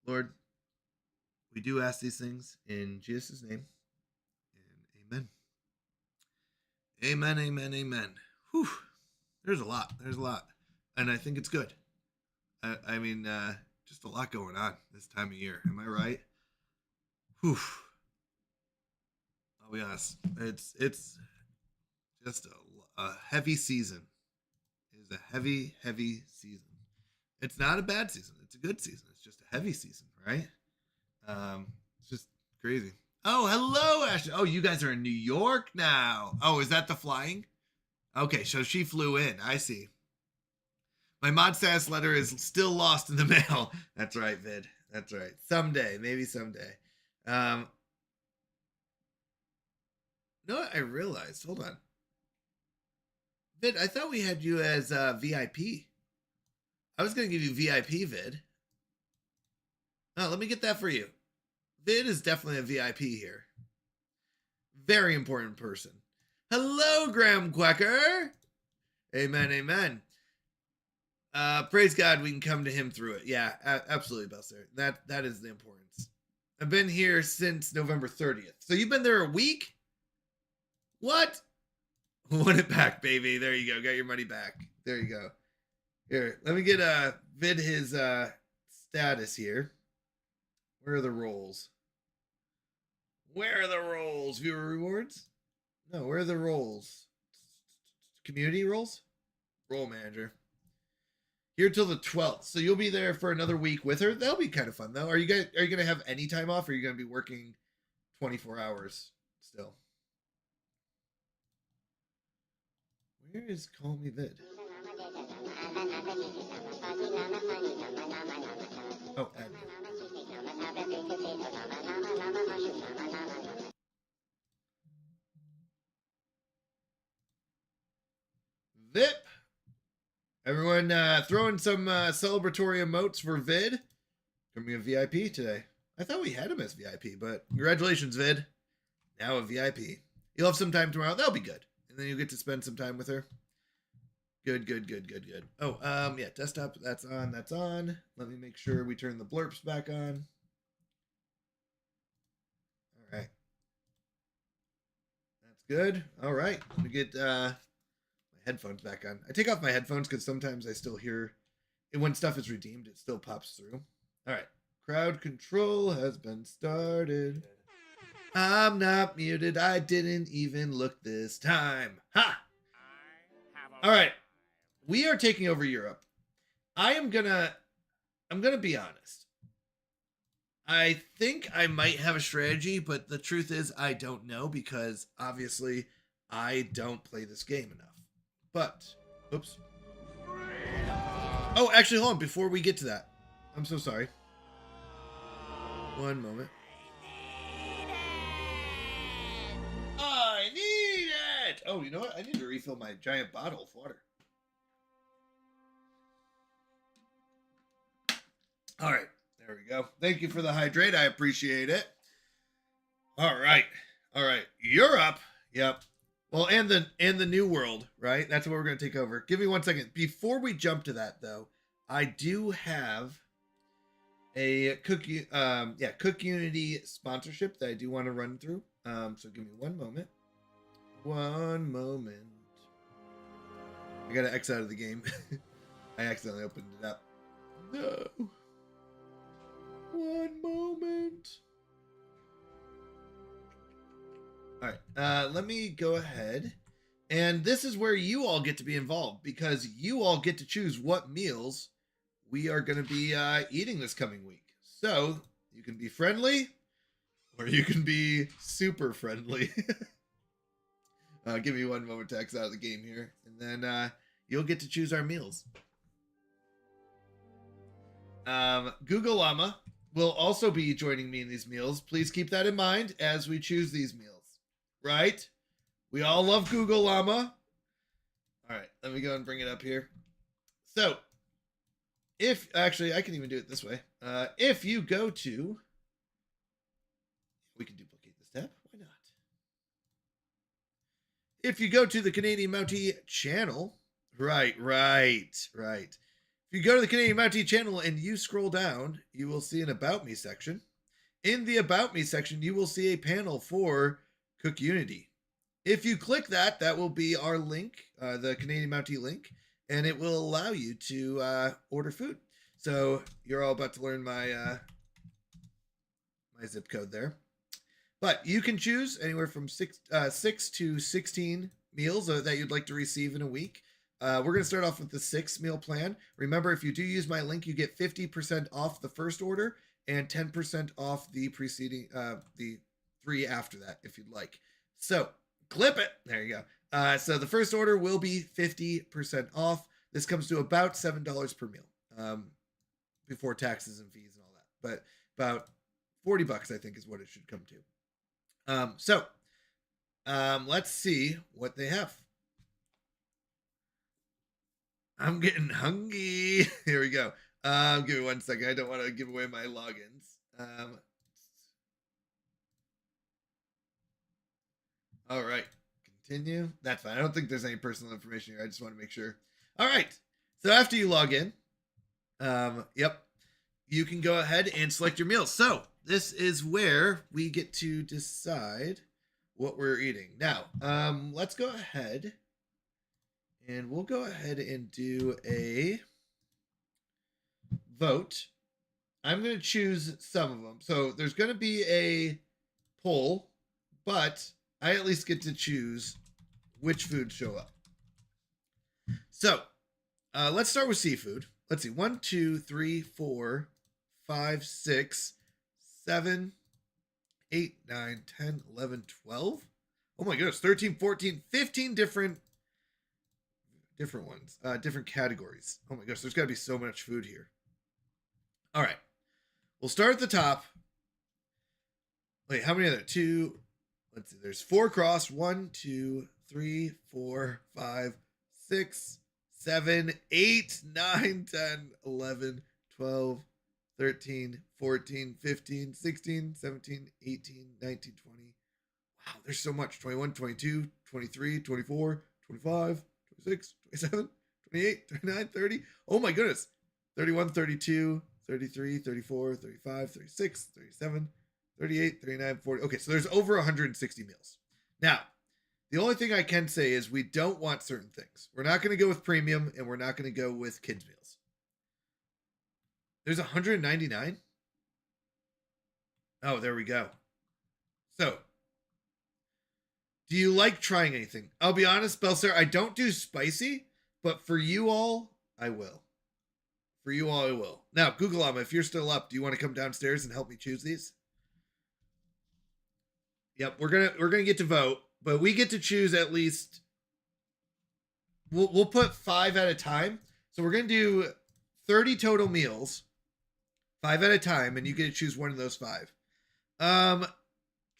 Lord, we do ask these things in Jesus' name, and amen. Amen, amen, amen. Whew. There's a lot. And I think it's good. I mean, just a lot going on this time of year. Am I right? Whew. I'll be honest. It's just a heavy season. It is a heavy, heavy season. It's not a bad season. It's a good season. It's just a heavy season, right? It's just crazy. Oh, hello, Ashley. Oh, you guys are in New York now. Oh, is that the flying? Okay, so she flew in. I see. My mod status letter is still lost in the mail. That's right, Vid. That's right. Someday, maybe someday. No, what I realized. Hold on. Vid, I thought we had you as VIP. I was going to give you VIP, Vid. Oh, let me get that for you. Vid is definitely a VIP here. Very important person. Hello, Graham Quacker. Amen, amen. Praise God, we can come to him through it. Yeah, absolutely, Buster. That is the importance. I've been here since November 30th. So you've been there a week? What? Won it back, baby. There you go. Got your money back. There you go. Here, let me get Vid his status here. Where are the roles? Where are the roles? Viewer rewards? No, where are the roles? Community roles? Role manager. Here till the 12th. So you'll be there for another week with her. That'll be kind of fun though. Are you gonna have any time off, or are you gonna be working 24 hours still? Where is Call Me Vid? Oh, admin. VIP. Everyone throwing some celebratory emotes for Vid. Becoming a VIP today. I thought we had him as VIP, but congratulations, Vid. Now a VIP. You'll have some time tomorrow. That'll be good. And then you'll get to spend some time with her. Good, good, good, good, good. Oh, yeah, desktop, that's on, that's on. Let me make sure we turn the blurps back on. All right. That's good. All right. Let me get my headphones back on. I take off my headphones because sometimes I still hear, and when stuff is redeemed, it still pops through. All right. Crowd control has been started. I'm not muted. I didn't even look this time. Ha! All right. We are taking over Europe. I'm gonna be honest. I think I might have a strategy, but the truth is I don't know because obviously I don't play this game enough. But, oops. Oh, actually, hold on. Before we get to that, I'm so sorry. One moment. I need it! Oh, you know what? I need to refill my giant bottle of water. All right. There we go. Thank you for the hydrate. I appreciate it. All right. All right. Europe. Yep. Well, and the new world, right? That's what we're going to take over. Give me 1 second. Before we jump to that, though, I do have a CookUnity sponsorship that I do want to run through. So give me 1 moment. 1 moment. I got to X out of the game. I accidentally opened it up. No. 1 moment. All right. Let me go ahead. And this is where you all get to be involved because you all get to choose what meals we are going to be eating this coming week. So you can be friendly or you can be super friendly. Give me 1 moment to X out of the game here. And then you'll get to choose our meals. Google Llama will also be joining me in these meals. Please keep that in mind as we choose these meals. Right? We all love Google Llama. All right, let me go and bring it up here. So, if actually, I can even do it this way. If you go to, we can duplicate this tab. Why not? If you go to the Canadian Mountie channel, right. If you go to the Canadian Mountie channel and you scroll down, you will see an About Me section. In the About Me section, you will see a panel for CookUnity. If you click that, that will be our link, the Canadian Mountie link, and it will allow you to order food. So you're all about to learn my my zip code there. But you can choose anywhere from 6 to 16 meals that you'd like to receive in a week. We're going to start off with the 6 meal plan. Remember, if you do use my link, you get 50% off the first order and 10% off the preceding, the 3 after that, if you'd like. So clip it. There you go. So the first order will be 50% off. This comes to about $7 per meal, before taxes and fees and all that. But about $40, I think, is what it should come to. Let's see what they have. I'm getting hungry. Here we go. Give me 1 second. I don't want to give away my logins. All right. Continue. That's fine. I don't think there's any personal information here. I just want to make sure. All right. So after you log in, yep, you can go ahead and select your meals. So this is where we get to decide what we're eating. Now, let's go ahead and we'll go ahead and do a vote. I'm going to choose some of them. So there's going to be a poll, but I at least get to choose which foods show up. So let's start with seafood. Let's see. 1, 2, 3, 4, 5, 6, 7, 8, 9, 10, 11, 12. Oh my goodness. 13, 14, 15 different ones, different categories. Oh my gosh, there's got to be so much food here. All right, we'll start at the top. Wait, how many are there? 2. Let's see. There's 4 across. 1, 2, 3, 4, 5, 6, 7, 8, 9, 10, 11, 12, 13, 14, 15, 16, 17, 18, 19, 20. Wow, there's so much. 21, 22, 23, 24, 25, 26, 27, 28, 29, 30. Oh my goodness. 31, 32, 33, 34, 35, 36, 37, 38, 39, 40. Okay, so there's over 160 meals. Now, the only thing I can say is we don't want certain things. We're not going to go with premium, and we're not going to go with kids meals. There's 199. Oh, there we go. So, do you like trying anything? I'll be honest, Belser, I don't do spicy, but for you all, I will. For you all, I will. Now, Google Llama, if you're still up, do you want to come downstairs and help me choose these? Yep, we're gonna get to vote, but we get to choose at least. We'll put 5 at a time. So we're gonna do 30 total meals, 5 at a time, and you get to choose one of those 5.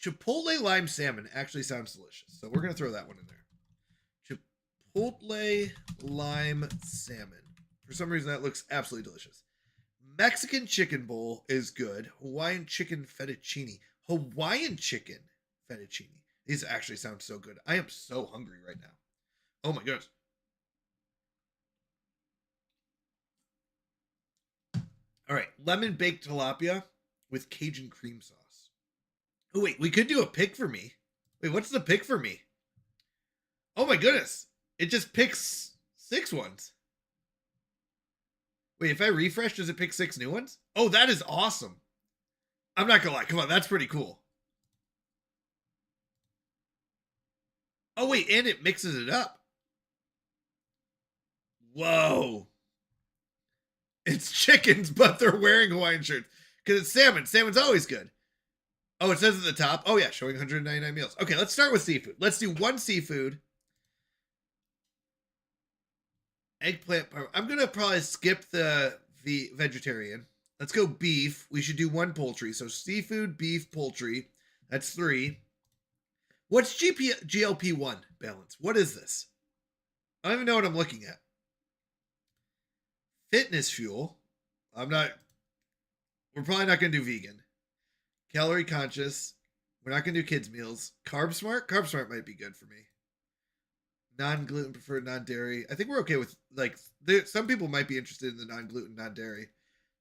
Chipotle lime salmon actually sounds delicious, so we're gonna throw that one in there. Chipotle lime salmon. For some reason, that looks absolutely delicious. Mexican chicken bowl is good. Hawaiian chicken fettuccine. Hawaiian chicken fettuccine. These actually sound so good. I am so hungry right now. Oh my goodness. All right, lemon baked tilapia with Cajun cream sauce. Oh wait, we could do a pick for me. Wait, what's the pick for me? Oh my goodness. It just picks 6 ones. Wait, if I refresh, does it pick 6 new ones? Oh, that is awesome. I'm not gonna lie. Come on, that's pretty cool. Oh wait, and it mixes it up. Whoa. It's chickens, but they're wearing Hawaiian shirts. Because it's salmon. Salmon's always good. Oh, it says at the top. Oh yeah, showing 199 meals. Okay, let's start with seafood. Let's do 1 seafood. Eggplant. I'm gonna probably skip the vegetarian. Let's go beef. We should do 1 poultry. So seafood, beef, poultry. That's 3. What's GLP-1 balance? What is this? I don't even know what I'm looking at. Fitness fuel. We're probably not gonna do vegan. Calorie conscious. We're not gonna do kids meals. Carb smart. Carb smart might be good for me. Non-gluten preferred, non-dairy. I think we're okay with, like, some people might be interested in the non-gluten, non-dairy.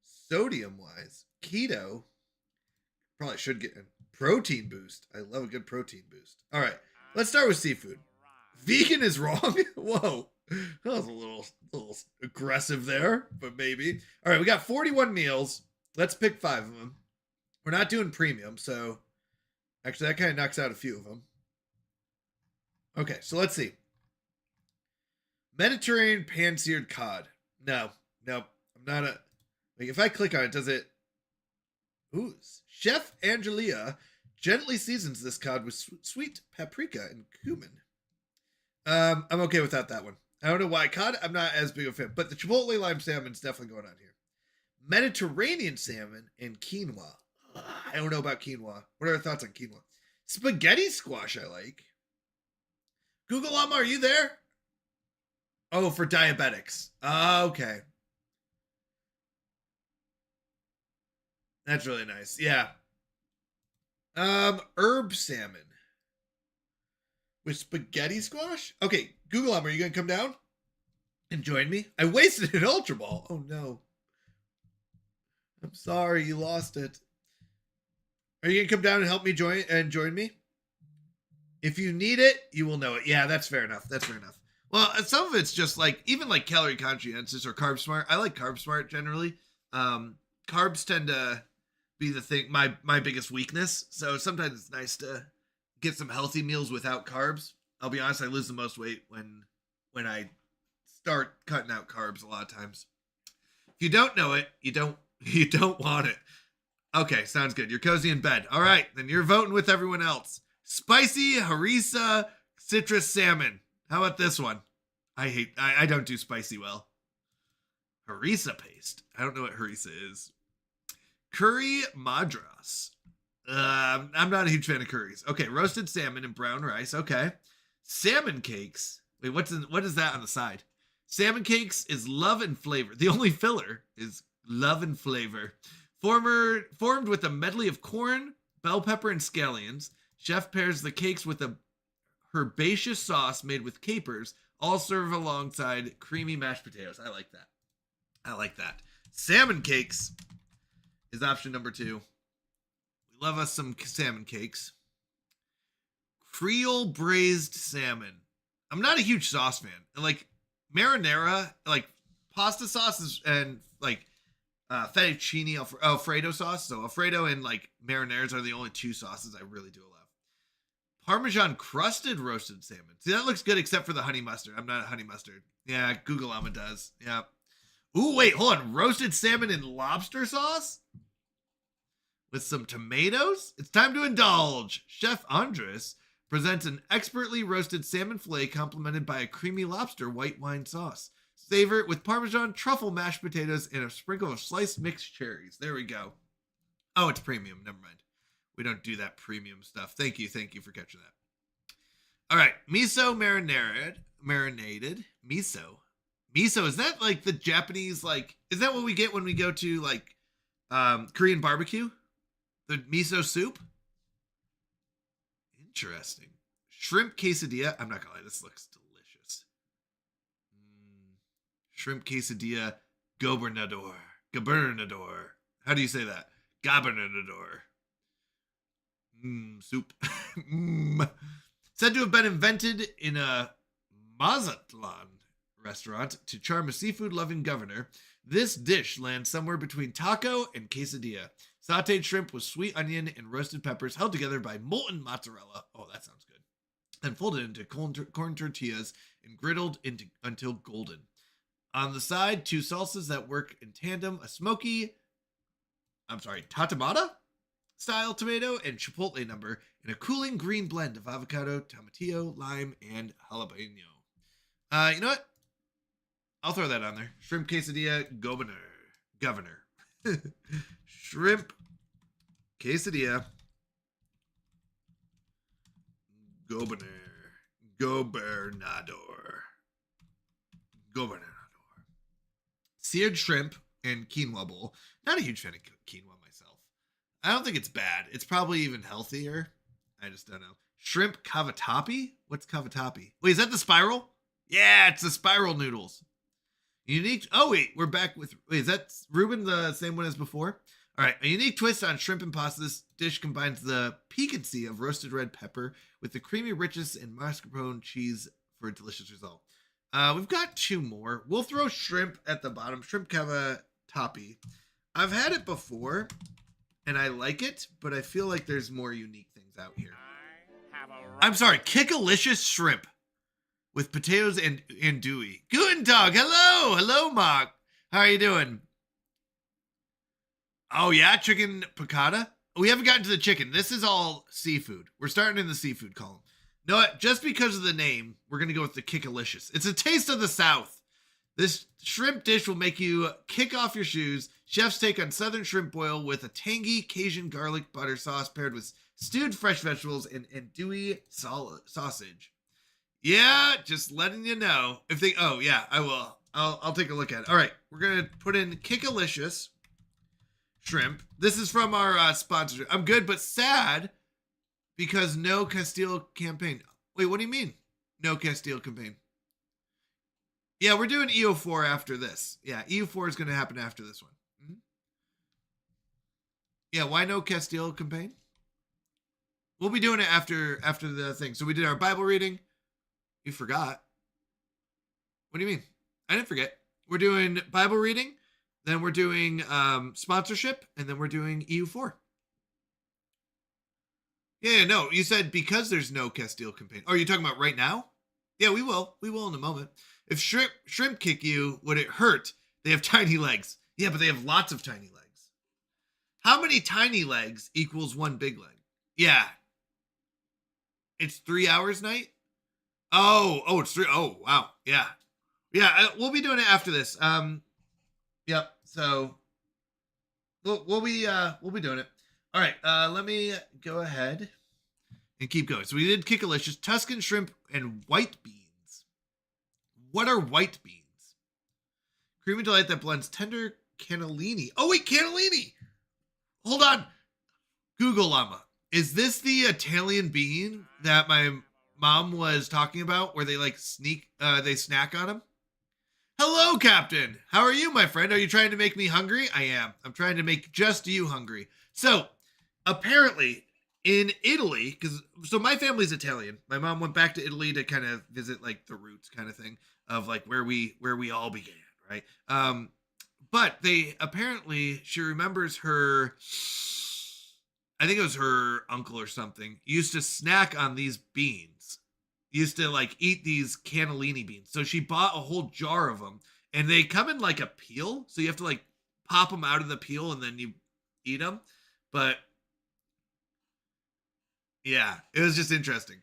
Sodium wise, keto. Probably should get a protein boost. I love a good protein boost. All right, let's start with seafood. Vegan is wrong. Whoa, that was a little aggressive there, but maybe. All right, we got 41 meals. Let's pick 5 of them. We're not doing premium, so actually that kind of knocks out a few of them. Okay, so let's see. Mediterranean pan-seared cod. No, I'm not a. Like, if I click on it, does it? Ooh, Chef Angelia gently seasons this cod with sweet paprika and cumin. I'm okay without that one. I don't know why cod. I'm not as big a fan, but the Chipotle lime salmon is definitely going on here. Mediterranean salmon and quinoa. I don't know about quinoa. What are our thoughts on quinoa? Spaghetti squash. I like. Google Llama, are you there? Oh, for diabetics. Okay. That's really nice. Yeah. Herb salmon with spaghetti squash. Okay, Google Llama, are you gonna come down and join me? I wasted an Ultra Ball. Oh no. I'm sorry, you lost it. Are you gonna come down and help me join me? If you need it, you will know it. Yeah, that's fair enough. That's fair enough. Well, some of it's just like, even like calorie conscientious or carb smart. I like carb smart generally. Carbs tend to be the thing, my biggest weakness. So sometimes it's nice to get some healthy meals without carbs. I'll be honest, I lose the most weight when I start cutting out carbs a lot of times. If you don't know it, you don't want it. Okay, sounds good. You're cozy in bed. All right, then you're voting with everyone else. Spicy harissa citrus salmon. How about this one? I don't do spicy well. Harissa paste. I don't know what harissa is. Curry madras. I'm not a huge fan of curries. Okay, roasted salmon and brown rice. Okay. Salmon cakes. Wait, what is that on the side? Salmon cakes is love and flavor. The only filler is love and flavor. Formed with a medley of corn, bell pepper, and scallions. Chef pairs the cakes with a herbaceous sauce made with capers, all served alongside creamy mashed potatoes. I like that. I like that. Salmon cakes is option number 2. We love us some salmon cakes. Creole braised salmon. I'm not a huge sauce fan. Like marinara, like pasta sauces and like fettuccine Alfredo sauce. So Alfredo and like marinaras are the only 2 sauces I really do love. Parmesan crusted roasted salmon. See, that looks good except for the honey mustard. I'm not a honey mustard. Yeah, Google Llama does. Yeah. Ooh, wait, hold on. Roasted salmon in lobster sauce? With some tomatoes? It's time to indulge. Chef Andres presents an expertly roasted salmon fillet complemented by a creamy lobster white wine sauce. Savor it with Parmesan, truffle mashed potatoes, and a sprinkle of sliced mixed cherries. There we go. Oh, it's premium. Never mind. We don't do that premium stuff. Thank you for catching that. All right, miso marinated miso. Miso, is that like the Japanese, like, is that what we get when we go to like Korean barbecue? The miso soup? Interesting. Shrimp quesadilla. I'm not gonna lie, this looks delicious. Shrimp quesadilla gobernador. How do you say that? Gobernador. Soup. Said to have been invented in a Mazatlan restaurant to charm a seafood-loving governor, this dish lands somewhere between taco and quesadilla. Sautéed shrimp with sweet onion and roasted peppers held together by molten mozzarella. Oh, that sounds good. And folded into corn tortillas and griddled until golden. On the side, 2 salsas that work in tandem, a tatamata style tomato and chipotle number, and a cooling green blend of avocado, tomatillo, lime, and jalapeno. You know what? I'll throw that on there. Shrimp quesadilla governor. Shrimp quesadilla gobernador. Seared shrimp and quinoa bowl. Not a huge fan of quinoa myself. I don't think it's bad. It's probably even healthier. I just don't know. Shrimp cavatappi? What's cavatappi? Wait, is that the spiral? Yeah, it's the spiral noodles. Unique. Oh, wait, we're back with. Wait, is that Ruben the same one as before? All right, a unique twist on shrimp and pasta. This dish combines the piquancy of roasted red pepper with the creamy richness and mascarpone cheese for a delicious result. We've got 2 more. We'll throw shrimp at the bottom. Shrimp cavatappi. I've had it before, and I like it, but I feel like there's more unique things out here. I'm sorry, Kickalicious shrimp with potatoes and andouille. Guten Tag. Hello, Mark. How are you doing? Oh yeah, chicken piccata. We haven't gotten to the chicken. This is all seafood. We're starting in the seafood column. No, just because of the name, we're gonna go with the Kickalicious. It's a taste of the South. This shrimp dish will make you kick off your shoes. Chef's take on southern shrimp boil with a tangy Cajun garlic butter sauce paired with stewed fresh vegetables and andouille sausage. Yeah, just letting you know. Oh yeah, I will. I'll take a look at it. All right, we're gonna put in Kickalicious shrimp. This is from our sponsor. I'm good but sad because no Castile campaign. Wait, what do you mean? No Castile campaign? Yeah, we're doing EU4 after this. Yeah, EU4 is going to happen after this one. Mm-hmm. Yeah, why no Castile campaign? We'll be doing it after the thing. So we did our Bible reading. You forgot. What do you mean? I didn't forget. We're doing Bible reading, then we're doing sponsorship, and then we're doing EU4. Yeah, no, you said because there's no Castile campaign. Oh, are you talking about right now? Yeah, we will. We will in a moment. If shrimp kick you, would it hurt? They have tiny legs. Yeah, but they have lots of tiny legs. How many tiny legs equals 1 big leg? Yeah. It's 3 hours night? Oh, it's 3. Oh, wow. Yeah. Yeah, we'll be doing it after this. Yep. So we'll be doing it. All right, let me go ahead and keep going. So we did Kickalicious, Tuscan shrimp, and white beans. What are white beans? Creamy delight that blends tender cannellini. Oh, wait, cannellini! Hold on. Google Llama. Is this the Italian bean that my mom was talking about, where they like they snack on them. Hello, Captain. How are you, my friend? Are you trying to make me hungry? I am. I'm trying to make just you hungry. So, apparently, in Italy, so my family's Italian. My mom went back to Italy to kind of visit like the roots kind of thing of like where we all began, right? But she remembers her, I think it was her uncle or something, used to snack on these beans. Used to like eat these cannellini beans. So she bought a whole jar of them, and they come in like a peel. So you have to like pop them out of the peel and then you eat them. But yeah, it was just interesting.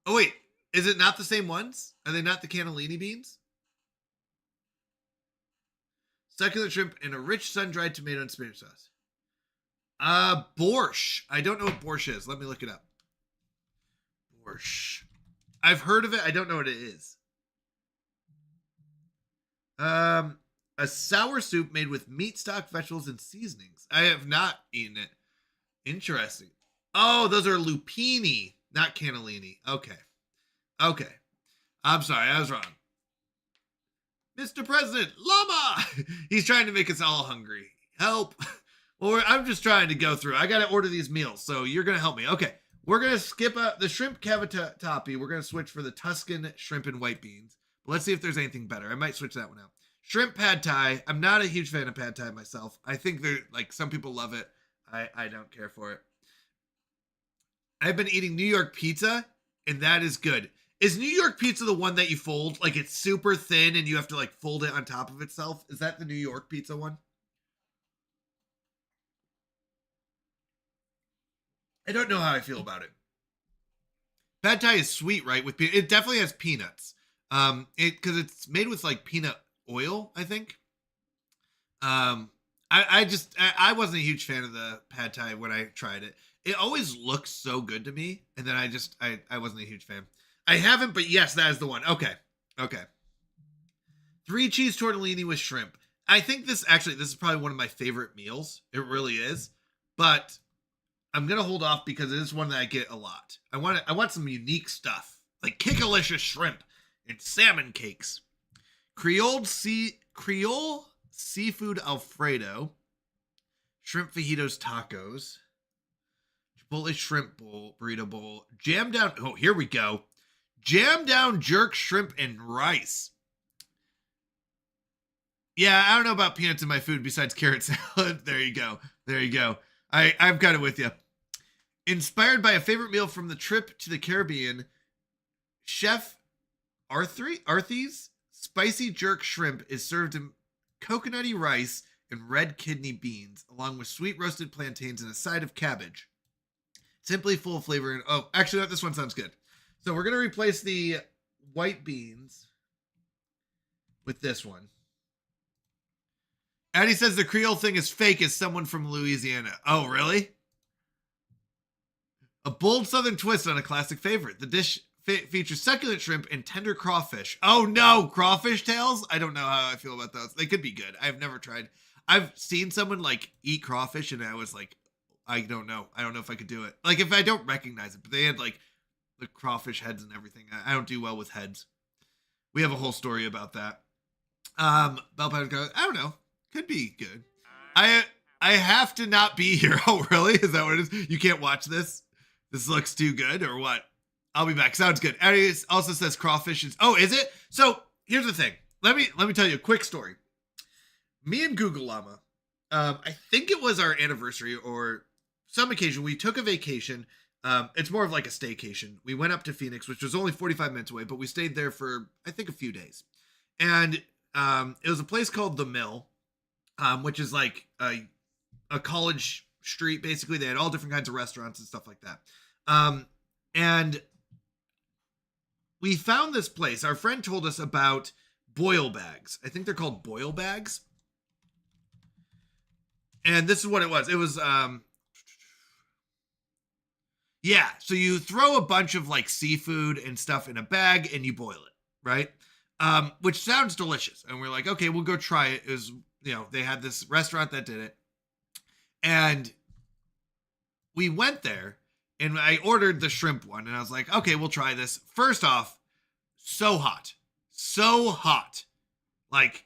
Oh wait, is it not the same ones? Are they not the cannellini beans? Succulent shrimp and a rich sun-dried tomato and spinach sauce. Borscht. I don't know what borscht is. Let me look it up. Borscht. I've heard of it. I don't know what it is. A sour soup made with meat stock, vegetables, and seasonings. I have not eaten it. Interesting. Oh, those are lupini, not cannellini. Okay. I'm sorry, I was wrong. Mr. President, llama! He's trying to make us all hungry. Help. Well, I'm just trying to go through. I got to order these meals, so you're going to help me. Okay. We're going to skip the shrimp cavatappi. We're going to switch for the Tuscan shrimp and white beans. But let's see if there's anything better. I might switch that one out. Shrimp pad thai. I'm not a huge fan of pad thai myself. I think they're like, some people love it. I don't care for it. I've been eating New York pizza, and that is good. Is New York pizza the one that you fold? Like it's super thin and you have to like fold it on top of itself? Is that the New York pizza one? I don't know how I feel about it. Pad thai is sweet, right? It definitely has peanuts. Because it's made with like peanut oil, I think. I wasn't a huge fan of the pad thai when I tried it. It always looks so good to me, and then I wasn't a huge fan. I haven't, but yes, that is the one. Okay. 3 cheese tortellini with shrimp. I think this is probably one of my favorite meals. It really is, but I'm gonna hold off because it is one that I get a lot. I want some unique stuff like Kickalicious shrimp and salmon cakes, Creole seafood Alfredo, shrimp fajitas tacos, Chipotle shrimp bowl, burrito bowl, jam down. Oh, here we go. Jam down jerk shrimp and rice. Yeah, I don't know about peanuts in my food besides carrot salad. There you go. I'm kind of with you. Inspired by a favorite meal from the trip to the Caribbean, Chef Arthy's spicy jerk shrimp is served in coconutty rice and red kidney beans, along with sweet roasted plantains and a side of cabbage. Simply full of flavor. And oh, actually, this one sounds good. So we're going to replace the white beans with this one. Addie says the Creole thing is fake as someone from Louisiana. Oh, really? A bold southern twist on a classic favorite. The dish features succulent shrimp and tender crawfish. Oh no, crawfish tails? I don't know how I feel about those. They could be good. I've never tried. I've seen someone like eat crawfish and I was like, I don't know. I don't know if I could do it. Like if I don't recognize it, but they had like the crawfish heads and everything. I don't do well with heads. We have a whole story about that. Bell Pepper goes, I don't know. Could be good. I have to not be here. Oh, really? Is that what it is? You can't watch this? This looks too good or what? I'll be back. Sounds good. Eddie also says crawfish is... Oh, is it? So, here's the thing. Let me tell you a quick story. Me and Google Llama, I think it was our anniversary or some occasion, we took a vacation. It's more of like a staycation. We went up to Phoenix, which was only 45 minutes away, but we stayed there for, I think, a few days. And it was a place called The Mill, which is like a college street, basically. They had all different kinds of restaurants and stuff like that. And we found this place. Our friend told us about boil bags. I think they're called boil bags. And this is what it was. It was, yeah. So you throw a bunch of like seafood and stuff in a bag and you boil it, right? Which sounds delicious. And we're like, okay, we'll go try it. It was, they had this restaurant that did it. And we went there And I ordered the shrimp one, and I was like, okay, we'll try this. First off, so hot. So hot. Like,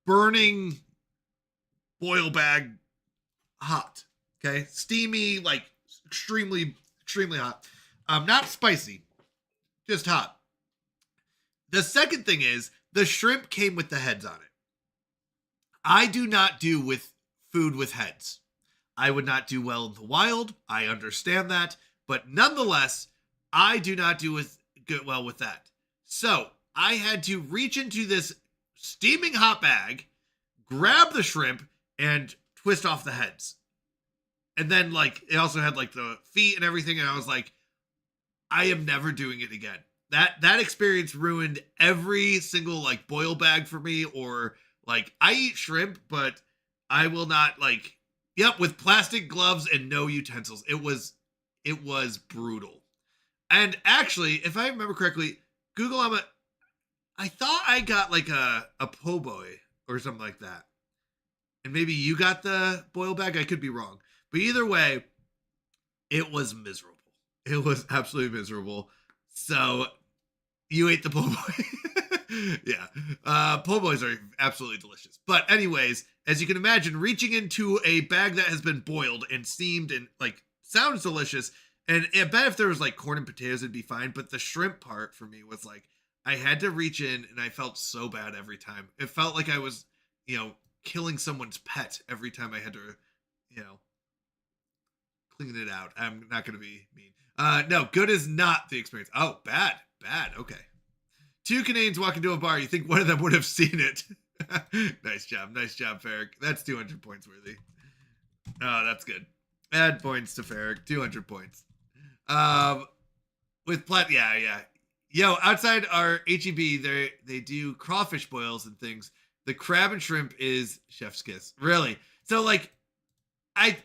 burning boil bag hot. Okay? Steamy, like, extremely, extremely hot. Not spicy. Just hot. The second thing is, the shrimp came with the heads on it. I do not do with food with heads. I would not do well in the wild. I understand that. But nonetheless, I do not do well with that. So I had to reach into this steaming hot bag, grab the shrimp, and twist off the heads. And then, like, it also had, like, the feet and everything. And I was like, I am never doing it again. That experience ruined every single, like, boil bag for me. Or, like, I eat shrimp, but I will not, like, with plastic gloves and no utensils. It was brutal. And actually, if I remember correctly, Google, I thought I got, like, a po' boy or something like that. And maybe you got the boil bag. I could be wrong. But either way, it was miserable. It was absolutely miserable. So you ate the po' boy. Yeah. Po' boys are absolutely delicious. But anyways, as you can imagine, reaching into a bag that has been boiled and steamed and, like, sounds delicious. And I bet if there was, like, corn and potatoes, it'd be fine. But the shrimp part for me was like, I had to reach in, and I felt so bad every time. It felt like I was, killing someone's pet every time I had to, clean it out. I'm not going to be mean. No, good is not the experience. Oh, bad. Okay. Two Canadians walk into a bar. You think one of them would have seen it. Nice job, Farrick. That's 200 points worthy. Oh, that's good. Add points to Farrick. 200 points. With yeah. Yo, outside our HEB, they do crawfish boils and things. The crab and shrimp is chef's kiss. Really. So, like,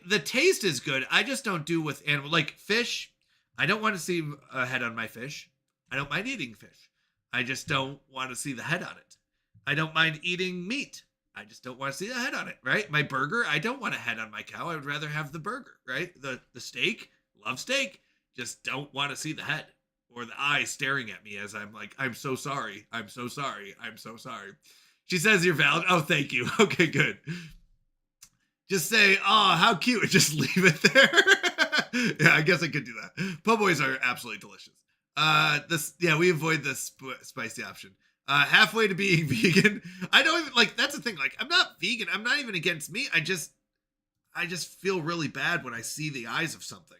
the taste is good. I just don't do with animal, like fish. I don't want to see a head on my fish. I don't mind eating fish. I just don't want to see the head on it. I don't mind eating meat. I just don't want to see the head on it, right? My burger, I don't want a head on my cow. I would rather have the burger, right? The steak, love steak. Just don't want to see the head or the eye staring at me as I'm like, I'm so sorry. I'm so sorry. I'm so sorry. She says you're valid. Oh, thank you. Okay, good. Just say, oh, how cute. Just leave it there. Yeah, I guess I could do that. Po' boys are absolutely delicious. We avoid the spicy option. Halfway to being vegan. I don't even, like, that's the thing. Like, I'm not vegan. I'm not even against meat. I just feel really bad when I see the eyes of something.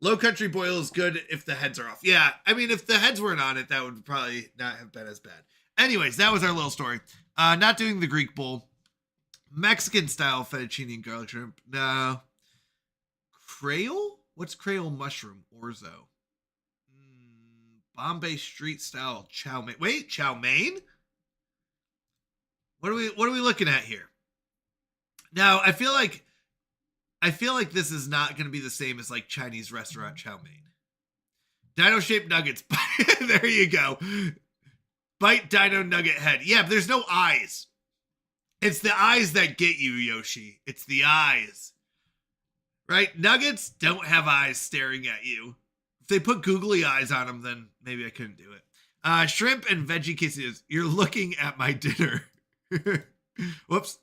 Low country boil is good if the heads are off. Yeah, I mean, if the heads weren't on it, that would probably not have been as bad. Anyways, that was our little story. Not doing the Greek bowl. Mexican style fettuccine and garlic shrimp. No. Creole? What's Creole mushroom? Orzo. Bombay street style chow mein. Wait, chow mein? What are we looking at here? Now, I feel like this is not going to be the same as, like, Chinese restaurant chow mein. Dino shaped nuggets. There you go. Bite dino nugget head. Yeah, but there's no eyes. It's the eyes that get you, Yoshi. It's the eyes. Right? Nuggets don't have eyes staring at you. If they put googly eyes on them, then maybe I couldn't do it. Shrimp and veggie quesadillas. You're looking at my dinner. Whoops.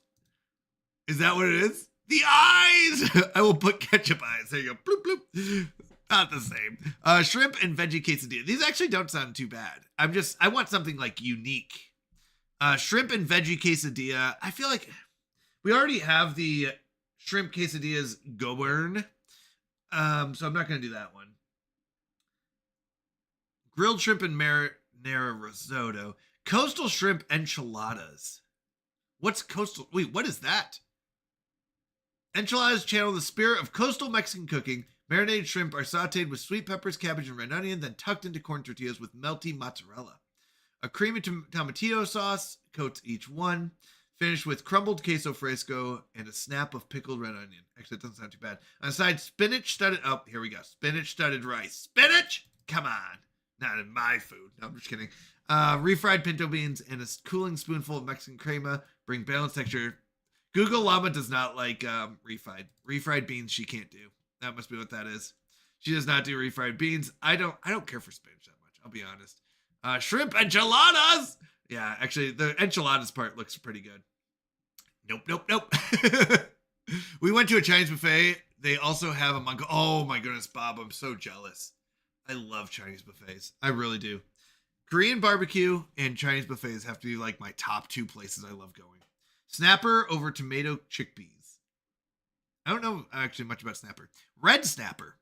Is that what it is? The eyes! I will put ketchup eyes. There you go. Bloop, bloop. Not the same. Shrimp and veggie quesadilla. These actually don't sound too bad. I want something, like, unique. Shrimp and veggie quesadilla. I feel like we already have the shrimp quesadillas Goburn. So I'm not going to do that one. Grilled shrimp and marinara risotto. Coastal shrimp enchiladas. What's coastal? Wait, what is that? Enchiladas channel the spirit of coastal Mexican cooking. Marinated shrimp are sauteed with sweet peppers, cabbage, and red onion, then tucked into corn tortillas with melty mozzarella. A creamy tomatillo sauce coats each one, finished with crumbled queso fresco and a snap of pickled red onion. Actually, it doesn't sound too bad. On the side, spinach studded... Oh, here we go. Spinach studded rice. Spinach? Come on. Not in my food. No, I'm just kidding. Refried pinto beans and a cooling spoonful of Mexican crema bring balanced texture. Google Llama does not like refried beans. She can't do. That must be what that is. She does not do refried beans. I don't care for spinach that much, I'll be honest. Shrimp enchiladas. Yeah, actually, the enchiladas part looks pretty good. Nope. We went to a Chinese buffet. They also have a Mongol. Oh my goodness, Bob, I'm so jealous. I love Chinese buffets. I really do. Korean barbecue and Chinese buffets have to be like my top 2 places I love going. Snapper over tomato chickpeas. I don't know actually much about snapper. Red snapper.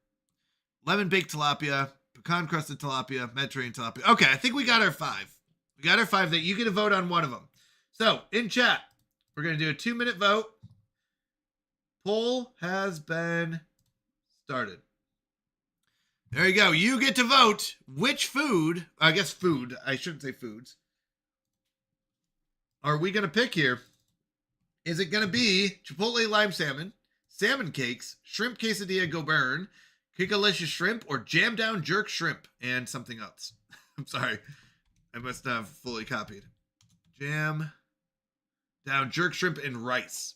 Lemon baked tilapia, pecan crusted tilapia, Mediterranean tilapia. Okay, I think we got our 5. We got our 5 that you get to vote on one of them. So in chat, we're going to do a 2-minute vote. Poll has been started. There you go. You get to vote which food, I guess food, I shouldn't say foods, are we going to pick here? Is it going to be Chipotle lime salmon cakes, shrimp quesadilla go burn, Kickalicious shrimp, or jam down jerk shrimp, and something else? I'm sorry. I must not have fully copied. Jam down jerk shrimp and rice.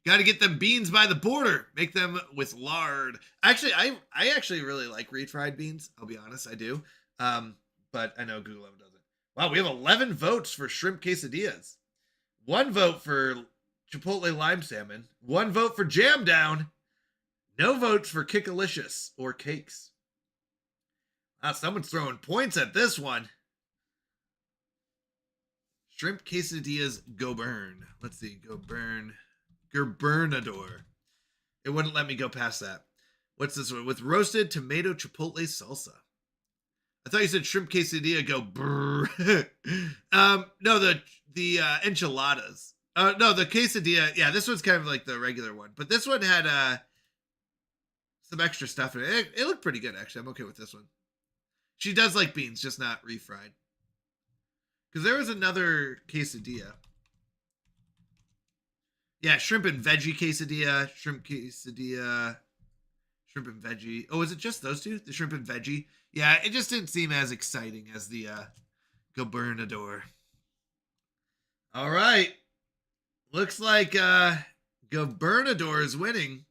Got to get them beans by the border. Make them with lard. Actually, I actually really like refried beans. I'll be honest, I do. But I know Google 11 doesn't. Wow, we have 11 votes for shrimp quesadillas. 1 vote for Chipotle lime salmon. 1 vote for jam down. No votes for Kickalicious or cakes. Wow, someone's throwing points at this one. Shrimp quesadillas go burn. Let's see, go burn. Gerbernador. It wouldn't let me go past that. What's this one? With roasted tomato chipotle salsa. I thought you said shrimp quesadilla go brrr. No, the enchiladas. No, the quesadilla. Yeah, this one's kind of like the regular one, but this one had some extra stuff in it. It looked pretty good, actually. I'm okay with this one. She does like beans, just not refried. Because there was another quesadilla. Yeah, shrimp and veggie quesadilla, shrimp quesadilla, shrimp and veggie. Oh, is it just those 2? The shrimp and veggie? Yeah, it just didn't seem as exciting as the Gobernador. All right. Looks like Gobernador is winning.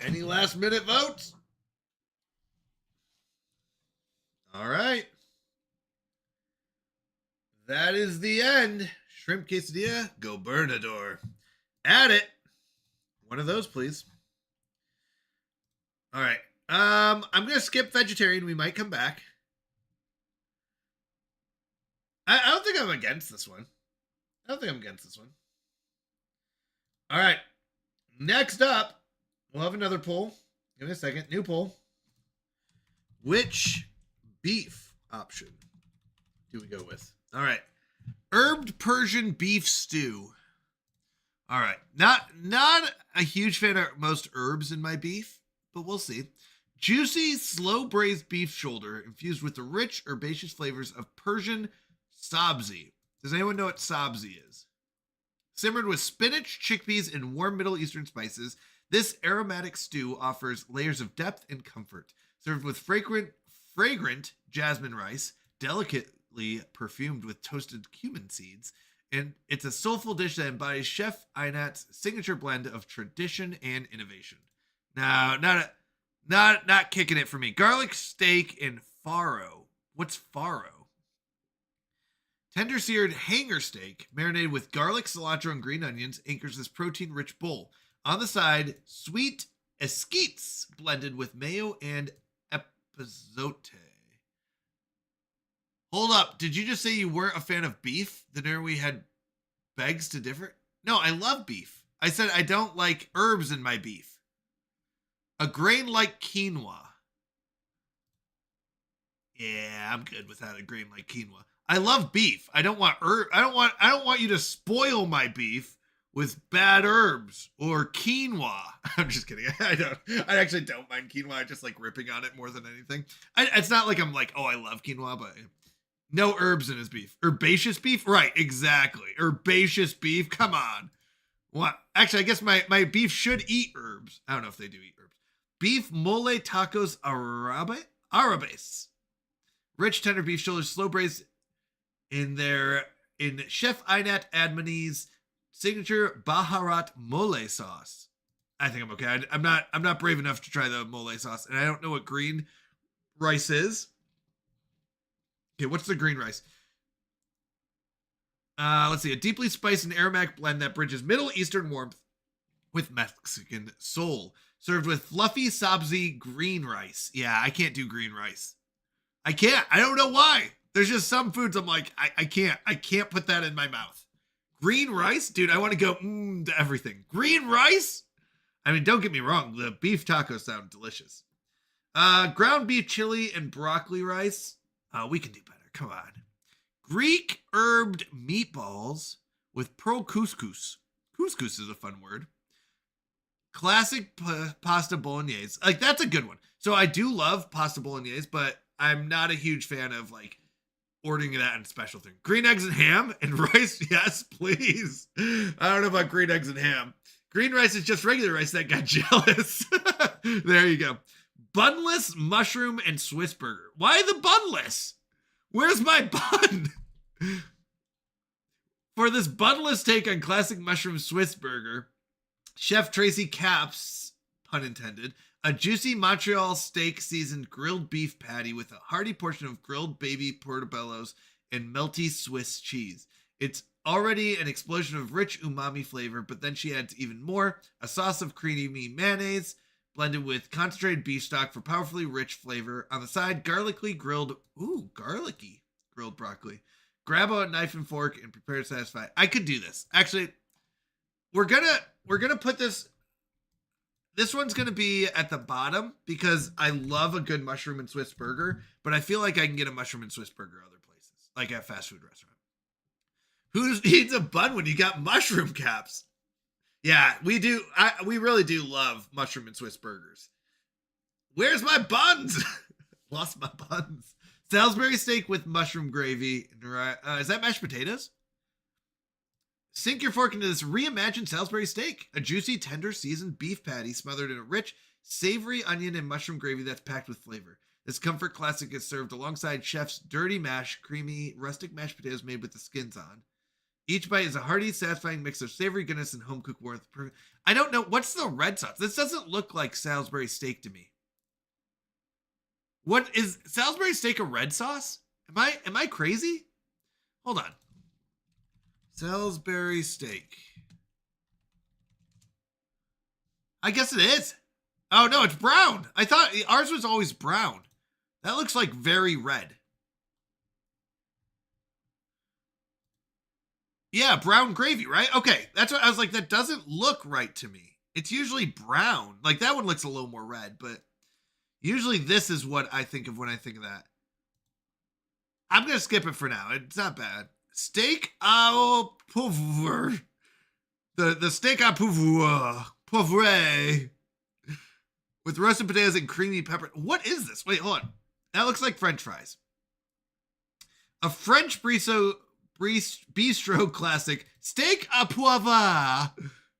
Any last minute votes? All right. That is the end. Shrimp quesadilla, Gobernador. Add it. One of those, please. All right. I'm going to skip vegetarian. We might come back. I don't think I'm against this one. All right. Next up, we'll have another poll. Give me a second. New poll. Which beef option do we go with? All right. Herbed Persian beef stew. All right. Not a huge fan of most herbs in my beef, but we'll see. Juicy, slow braised beef shoulder infused with the rich herbaceous flavors of Persian sabzi. Does anyone know what sabzi is? Simmered with spinach, chickpeas, and warm Middle Eastern spices, this aromatic stew offers layers of depth and comfort. Served with fragrant jasmine rice, delicately perfumed with toasted cumin seeds, and it's a soulful dish that embodies Chef Einat's signature blend of tradition and innovation. No, not kicking it for me. Garlic steak and farro. What's farro? Tender seared hanger steak, marinated with garlic, cilantro, and green onions, anchors this protein-rich bowl. On the side, sweet esquites blended with mayo and epazote. Hold up. Did you just say you weren't a fan of beef? Then we had begs to differ? No, I love beef. I said I don't like herbs in my beef. A grain like quinoa. Yeah, I'm good without a grain like quinoa. I love beef. I don't want you to spoil my beef with bad herbs or quinoa. I'm just kidding. I actually don't mind quinoa. I just like ripping on it more than anything. It's not like I'm like, oh, I love quinoa, but no herbs in his beef. Herbaceous beef? Right, exactly. Herbaceous beef? Come on. What? Actually, I guess my beef should eat herbs. I don't know if they do eat herbs. Beef mole tacos arabes. Rich, tender beef shoulders, slow braised in their in Chef Einat Admoni's signature Baharat mole sauce. I think I'm okay. I'm not brave enough to try the mole sauce, and I don't know what green rice is. Okay, what's the green rice? Let's see. A deeply spiced and aromatic blend that bridges Middle Eastern warmth with Mexican soul. Served with fluffy sabzi green rice. Yeah, I can't do green rice. I can't. I don't know why. There's just some foods I'm like, I can't. I can't put that in my mouth. Green rice? Dude, I want to go to everything. Green rice? I mean, don't get me wrong. The beef tacos sound delicious. Ground beef chili and broccoli rice. We can do better. Come on. Greek herbed meatballs with pearl couscous. Couscous is a fun word. Classic pasta bolognese. Like, that's a good one. So I do love pasta bolognese, but I'm not a huge fan of, like, ordering that in special thing. Green eggs and ham and rice. Yes, please. I don't know about green eggs and ham. Green rice is just regular rice that got jealous. There you go. Bunless mushroom and Swiss burger. Why the bunless? Where's my bun? For this bunless take on classic mushroom Swiss burger, Chef Tracy caps, pun intended, a juicy Montreal steak seasoned grilled beef patty with a hearty portion of grilled baby portobellos and melty Swiss cheese. It's already an explosion of rich umami flavor, but then she adds even more, a sauce of creamy mayonnaise blended with concentrated beef stock for powerfully rich flavor. On the side, garlicky grilled broccoli. Grab a knife and fork and prepare to satisfy. I could do this. Actually, we're gonna put this one's gonna be at the bottom because I love a good mushroom and Swiss burger, but I feel like I can get a mushroom and Swiss burger other places, like at fast food restaurant. Who eats a bun when you got mushroom caps? Yeah, we do. We really do love mushroom and Swiss burgers. Where's my buns? Lost my buns. Salisbury steak with mushroom gravy. Is that mashed potatoes? Sink your fork into this reimagined Salisbury steak. A juicy, tender, seasoned beef patty smothered in a rich, savory onion and mushroom gravy that's packed with flavor. This comfort classic is served alongside Chef's dirty mash, creamy, rustic mashed potatoes made with the skins on. Each bite is a hearty, satisfying mix of savory goodness and home-cooked warmth. I don't know. What's the red sauce? This doesn't look like Salisbury steak to me. What is Salisbury steak a red sauce? Am I crazy? Hold on. Salisbury steak. I guess it is. Oh no, it's brown. I thought ours was always brown. That looks like very red. Yeah, brown gravy, right? Okay, that's what I was like. That doesn't look right to me. It's usually brown. Like that one looks a little more red, but usually this is what I think of when I think of that. I'm going to skip it for now. It's not bad. Steak au pauvre. The steak au pauvre. With roasted potatoes and creamy pepper. What is this? Wait, hold on. That looks like French fries. A French bistro classic. Steak au poivre.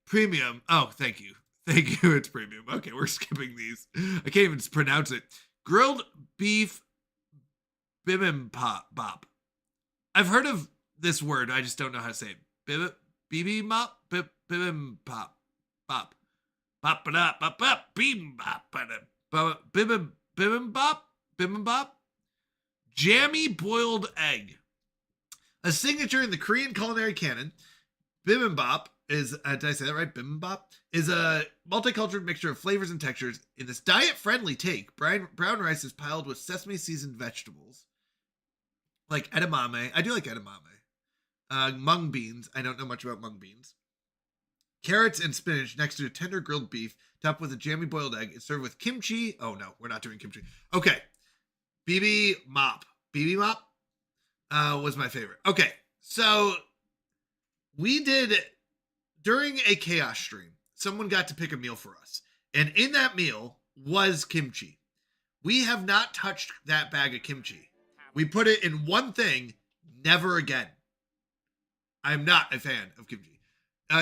Premium. Oh, thank you. Thank you. It's premium. Okay, we're skipping these. I can't even pronounce it. Grilled beef bibimbap. I've heard of this word. I just don't know how to say it. Bibimbap. Bibimbap. Bop. Bop bop bop bop. Bibimbap. Bibimbap. Jammy boiled egg. A signature in the Korean culinary canon. Bibimbap is, did I say that right? Bibimbap is a multicultural mixture of flavors and textures. In this diet-friendly take, brown rice is piled with sesame-seasoned vegetables. Like edamame. I do like edamame. Mung beans. I don't know much about mung beans. Carrots and spinach next to a tender grilled beef, topped with a jammy boiled egg. It's served with kimchi. Oh, no. We're not doing kimchi. Okay. Bibimbap. Bibimbap was my favorite. Okay. So we did, during a chaos stream, someone got to pick a meal for us. And in that meal was kimchi. We have not touched that bag of kimchi. We put it in one thing, never again. I'm not a fan of kimchi.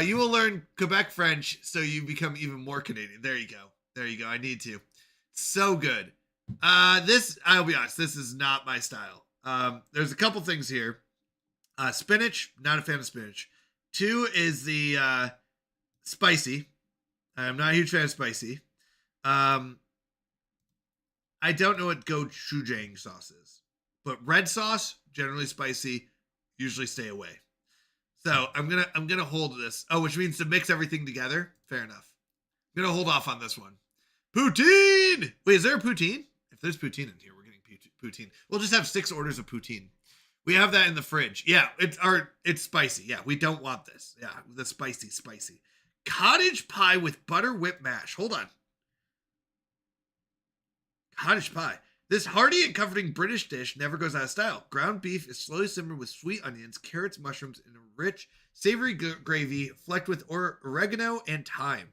You will learn Quebec French so you become even more Canadian. There you go. There you go. I need to. So good. I'll be honest, this is not my style. There's a couple things here. Spinach, not a fan of spinach. 2 is the spicy. I'm not a huge fan of spicy. I don't know what gochujang sauce is, but red sauce, generally spicy, usually stay away. So I'm gonna hold this. Oh, which means to mix everything together. Fair enough. I'm gonna hold off on this one. Poutine. Wait, is there a poutine? If there's poutine in here, we're getting poutine. We'll just have 6 orders of poutine. We have that in the fridge. Yeah, it's spicy. Yeah, we don't want this. Yeah, the spicy. Cottage pie with butter whip mash. Hold on. Cottage pie. This hearty and comforting British dish never goes out of style. Ground beef is slowly simmered with sweet onions, carrots, mushrooms, and a rich, savory gravy flecked with oregano and thyme.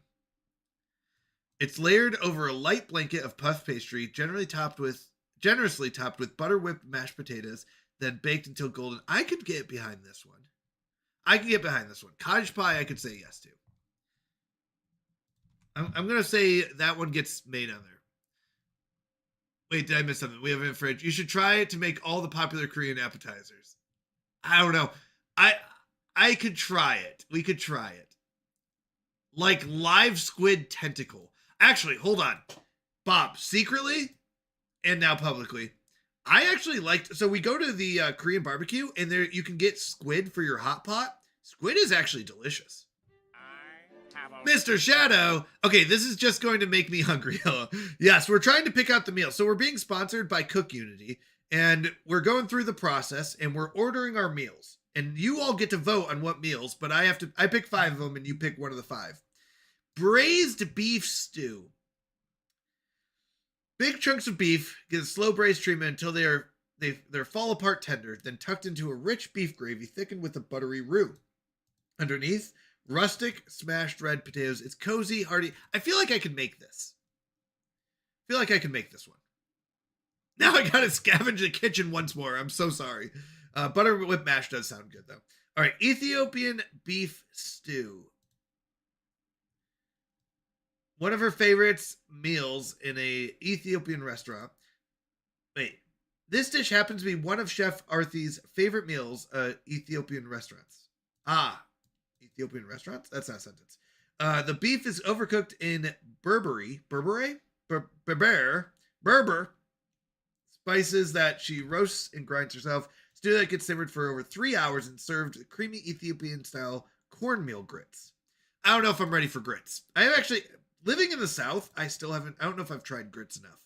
It's layered over a light blanket of puff pastry, generously topped with butter whipped mashed potatoes, then baked until golden. I could get behind this one. Cottage pie, I could say yes to. I'm going to say that one gets made on there. Wait, did I miss something? We have it in the fridge. You should try it to make all the popular Korean appetizers. I don't know. I could try it. We could try it. Like live squid tentacle. Actually, hold on. Bob, secretly and now publicly, I actually liked, so we go to the Korean barbecue and there you can get squid for your hot pot. Squid is actually delicious. Mr. Shadow. Okay, this is just going to make me hungry. Yes, we're trying to pick out the meal. So we're being sponsored by CookUnity and we're going through the process and we're ordering our meals. And you all get to vote on what meals, but I pick 5 of them and you pick one of the 5. Braised beef stew. Big chunks of beef get a slow braised treatment until they're fall apart tender, then tucked into a rich beef gravy thickened with a buttery roux. Underneath, rustic smashed red potatoes. It's cozy, hearty. I feel like I can make this. One. Now I gotta scavenge the kitchen once more. I'm so sorry. Butter whip mash does sound good though. All right, Ethiopian beef stew. One of her favorites meals in a Ethiopian restaurant. Wait, this dish happens to be one of Chef Arthi's favorite meals at Ethiopian restaurants. Ethiopian restaurants? That's not a sentence. The beef is overcooked in Berber spices that she roasts and grinds herself. Stew that gets simmered for over 3 hours and served with creamy Ethiopian style cornmeal grits. I don't know if I'm ready for grits. I have actually, living in the South, I don't know if I've tried grits enough.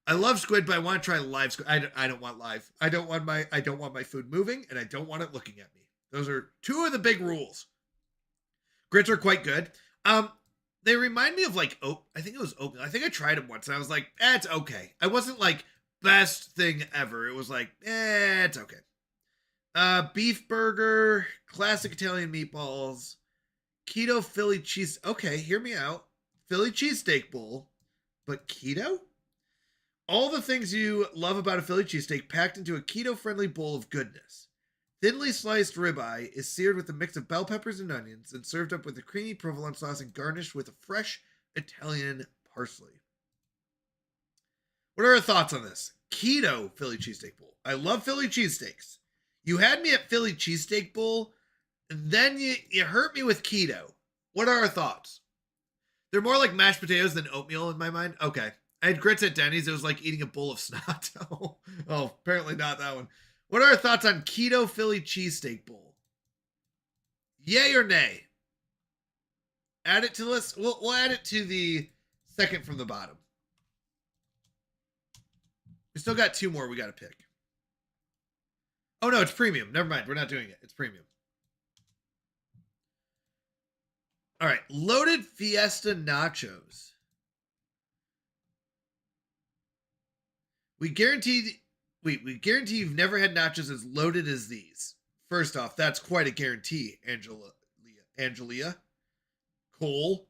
I love squid, but I want to try live squid. I don't want live. I don't want my food moving, and I don't want it looking at me. Those are 2 of the big rules. Grits are quite good. They remind me of like I think it was oatmeal. I think I tried them once and I was like, it's okay. I wasn't like best thing ever. It was like, it's okay. Beef burger, classic Italian meatballs, keto Philly cheese. Okay, hear me out. Philly cheesesteak bowl, but keto? All the things you love about a Philly cheesesteak packed into a keto-friendly bowl of goodness. Thinly sliced ribeye is seared with a mix of bell peppers and onions and served up with a creamy provolone sauce and garnished with a fresh Italian parsley. What are our thoughts on this? Keto Philly cheesesteak bowl. I love Philly cheesesteaks. You had me at Philly cheesesteak bowl, and then you hurt me with keto. What are our thoughts? They're more like mashed potatoes than oatmeal in my mind. Okay. I had grits at Denny's. It was like eating a bowl of snot. Oh, apparently not that one. What are our thoughts on keto Philly cheesesteak bowl? Yay or nay? Add it to the list. We'll add it to the second from the bottom. We still got 2 more we got to pick. Oh no, it's premium. Never mind. We're not doing it. It's premium. All right. Loaded Fiesta nachos. We guarantee you've never had nachos as loaded as these. First off, that's quite a guarantee, Angelia. Cole.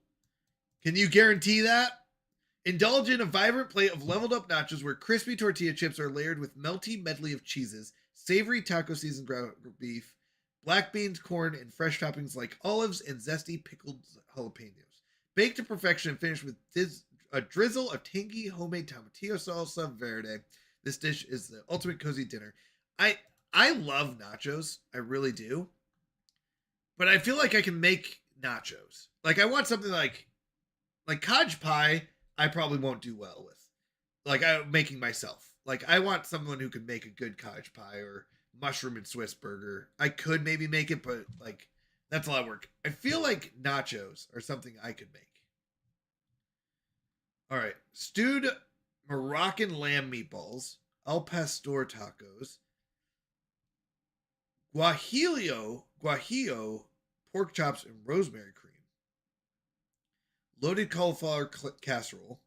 Can you guarantee that? Indulge in a vibrant plate of leveled up nachos where crispy tortilla chips are layered with melty medley of cheeses, savory taco seasoned ground beef, black beans, corn, and fresh toppings like olives and zesty pickled jalapenos. Baked to perfection and finished with a drizzle of tangy homemade tomatillo salsa verde. This dish is the ultimate cozy dinner. I I love nachos. I really do. But I feel like I can make nachos. Like I want something like codge pie, I probably won't do well with. Like I'm making myself. Like I want someone who can make a good codge pie or mushroom and Swiss burger. I could maybe make it, but like that's a lot of work. I feel like nachos are something I could make. All right. Stewed Moroccan lamb meatballs, al pastor tacos, guajillo pork chops and rosemary cream, loaded cauliflower casserole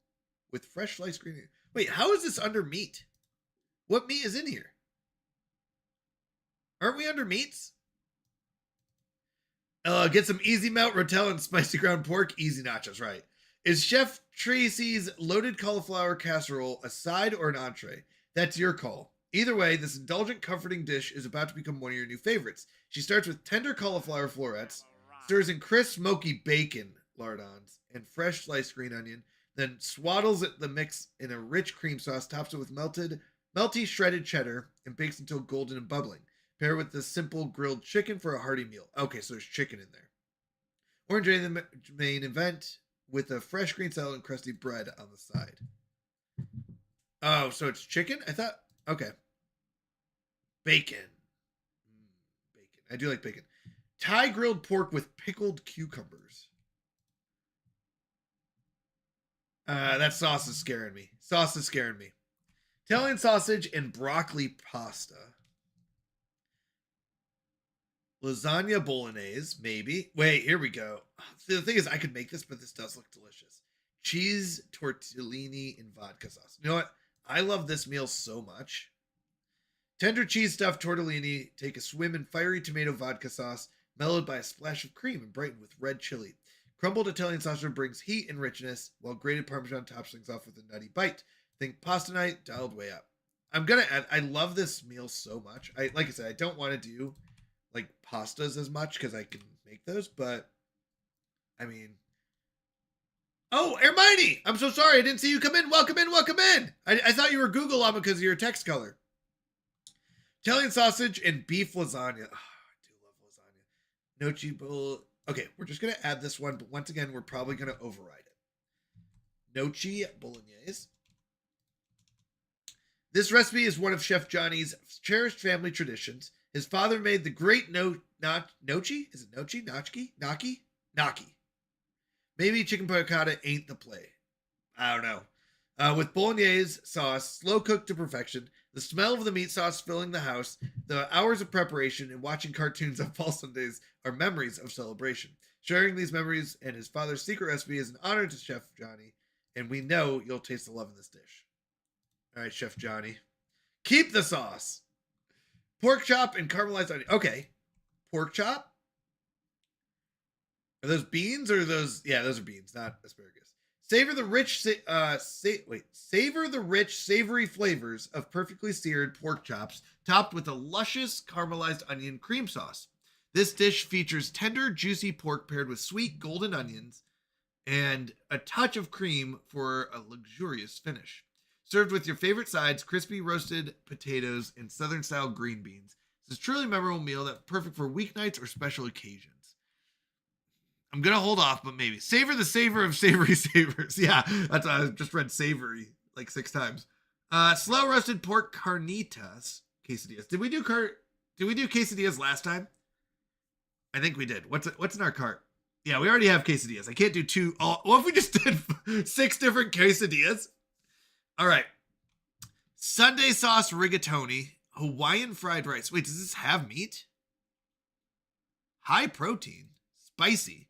with fresh sliced green. Wait, how is this under meat? What meat is in here? Aren't we under meats? Get some easy melt rotel and spicy ground pork, easy nachos, right? Is Chef Tracy's loaded cauliflower casserole a side or an entree? That's your call. Either way, this indulgent, comforting dish is about to become one of your new favorites. She starts with tender cauliflower florets, stirs in crisp, smoky bacon lardons, and fresh sliced green onion, then swaddles the mix in a rich cream sauce, tops it with melty shredded cheddar, and bakes until golden and bubbling. Pair with the simple grilled chicken for a hearty meal. Okay, so there's chicken in there. Or enjoy the main event with a fresh green salad and crusty bread on the side. Oh, so it's chicken? I thought, okay. Bacon. Bacon. I do like bacon. Thai grilled pork with pickled cucumbers. That sauce is scaring me. Italian sausage and broccoli pasta. Lasagna bolognese, maybe. Wait, here we go. See, the thing is, I could make this, but this does look delicious. Cheese tortellini and vodka sauce. You know what? I love this meal so much. Tender cheese stuffed tortellini. Take a swim in fiery tomato vodka sauce, mellowed by a splash of cream and brightened with red chili. Crumbled Italian sausage brings heat and richness, while grated Parmesan tops things off with a nutty bite. Think pasta night, dialed way up. I'm gonna add. I love this meal so much. Like I said, I don't want to do like pastas as much because I can make those, but I mean, oh, Hermione, I'm so sorry I didn't see you come in. Welcome in. I thought you were Google Llama because of your text color. Italian sausage and beef lasagna. Oh, I do love lasagna. Noci bowl. Okay, we're just gonna add this one, but once again, we're probably gonna override it. Noci bolognese. This recipe is one of Chef Johnny's cherished family traditions. His father made the great gnocchi? Is it gnocchi? Gnocchi. Maybe chicken piccata ain't the play. I don't know. With bolognese sauce, slow cooked to perfection, the smell of the meat sauce filling the house, the hours of preparation, and watching cartoons on fall Sundays are memories of celebration. Sharing these memories and his father's secret recipe is an honor to Chef Johnny, and we know you'll taste the love in this dish. All right, Chef Johnny. Keep the sauce. Pork chop and caramelized onion. Okay. Pork chop? Are those beans or are those? Yeah, those are beans, not asparagus. Savor the rich, savory flavors of perfectly seared pork chops topped with a luscious caramelized onion cream sauce. This dish features tender, juicy pork paired with sweet golden onions and a touch of cream for a luxurious finish. Served with your favorite sides, crispy roasted potatoes and Southern-style green beans. This is a truly memorable meal that's perfect for weeknights or special occasions. I'm going to hold off, but maybe. Savor the savor of savory savors. Yeah, that's I just read savory like 6 times. Slow roasted pork carnitas quesadillas. Did we do quesadillas last time? I think we did. What's in our cart? Yeah, we already have quesadillas. I can't do 2. What if we just did 6 different quesadillas? All right. Sunday sauce rigatoni, Hawaiian fried rice. Wait, does this have meat? High protein, spicy.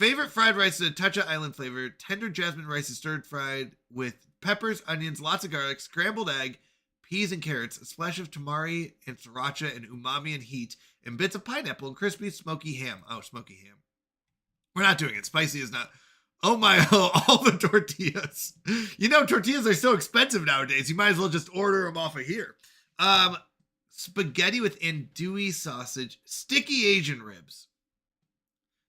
Favorite fried rice is a touch of island flavor. Tender jasmine rice is stirred fried with peppers, onions, lots of garlic, scrambled egg, peas and carrots, a splash of tamari and sriracha and umami and heat, and bits of pineapple and crispy smoky ham. Oh, smoky ham. We're not doing it. Spicy is not. Oh my, all the tortillas. You know, tortillas are so expensive nowadays. You might as well just order them off of here. Spaghetti with andouille sausage, sticky Asian ribs.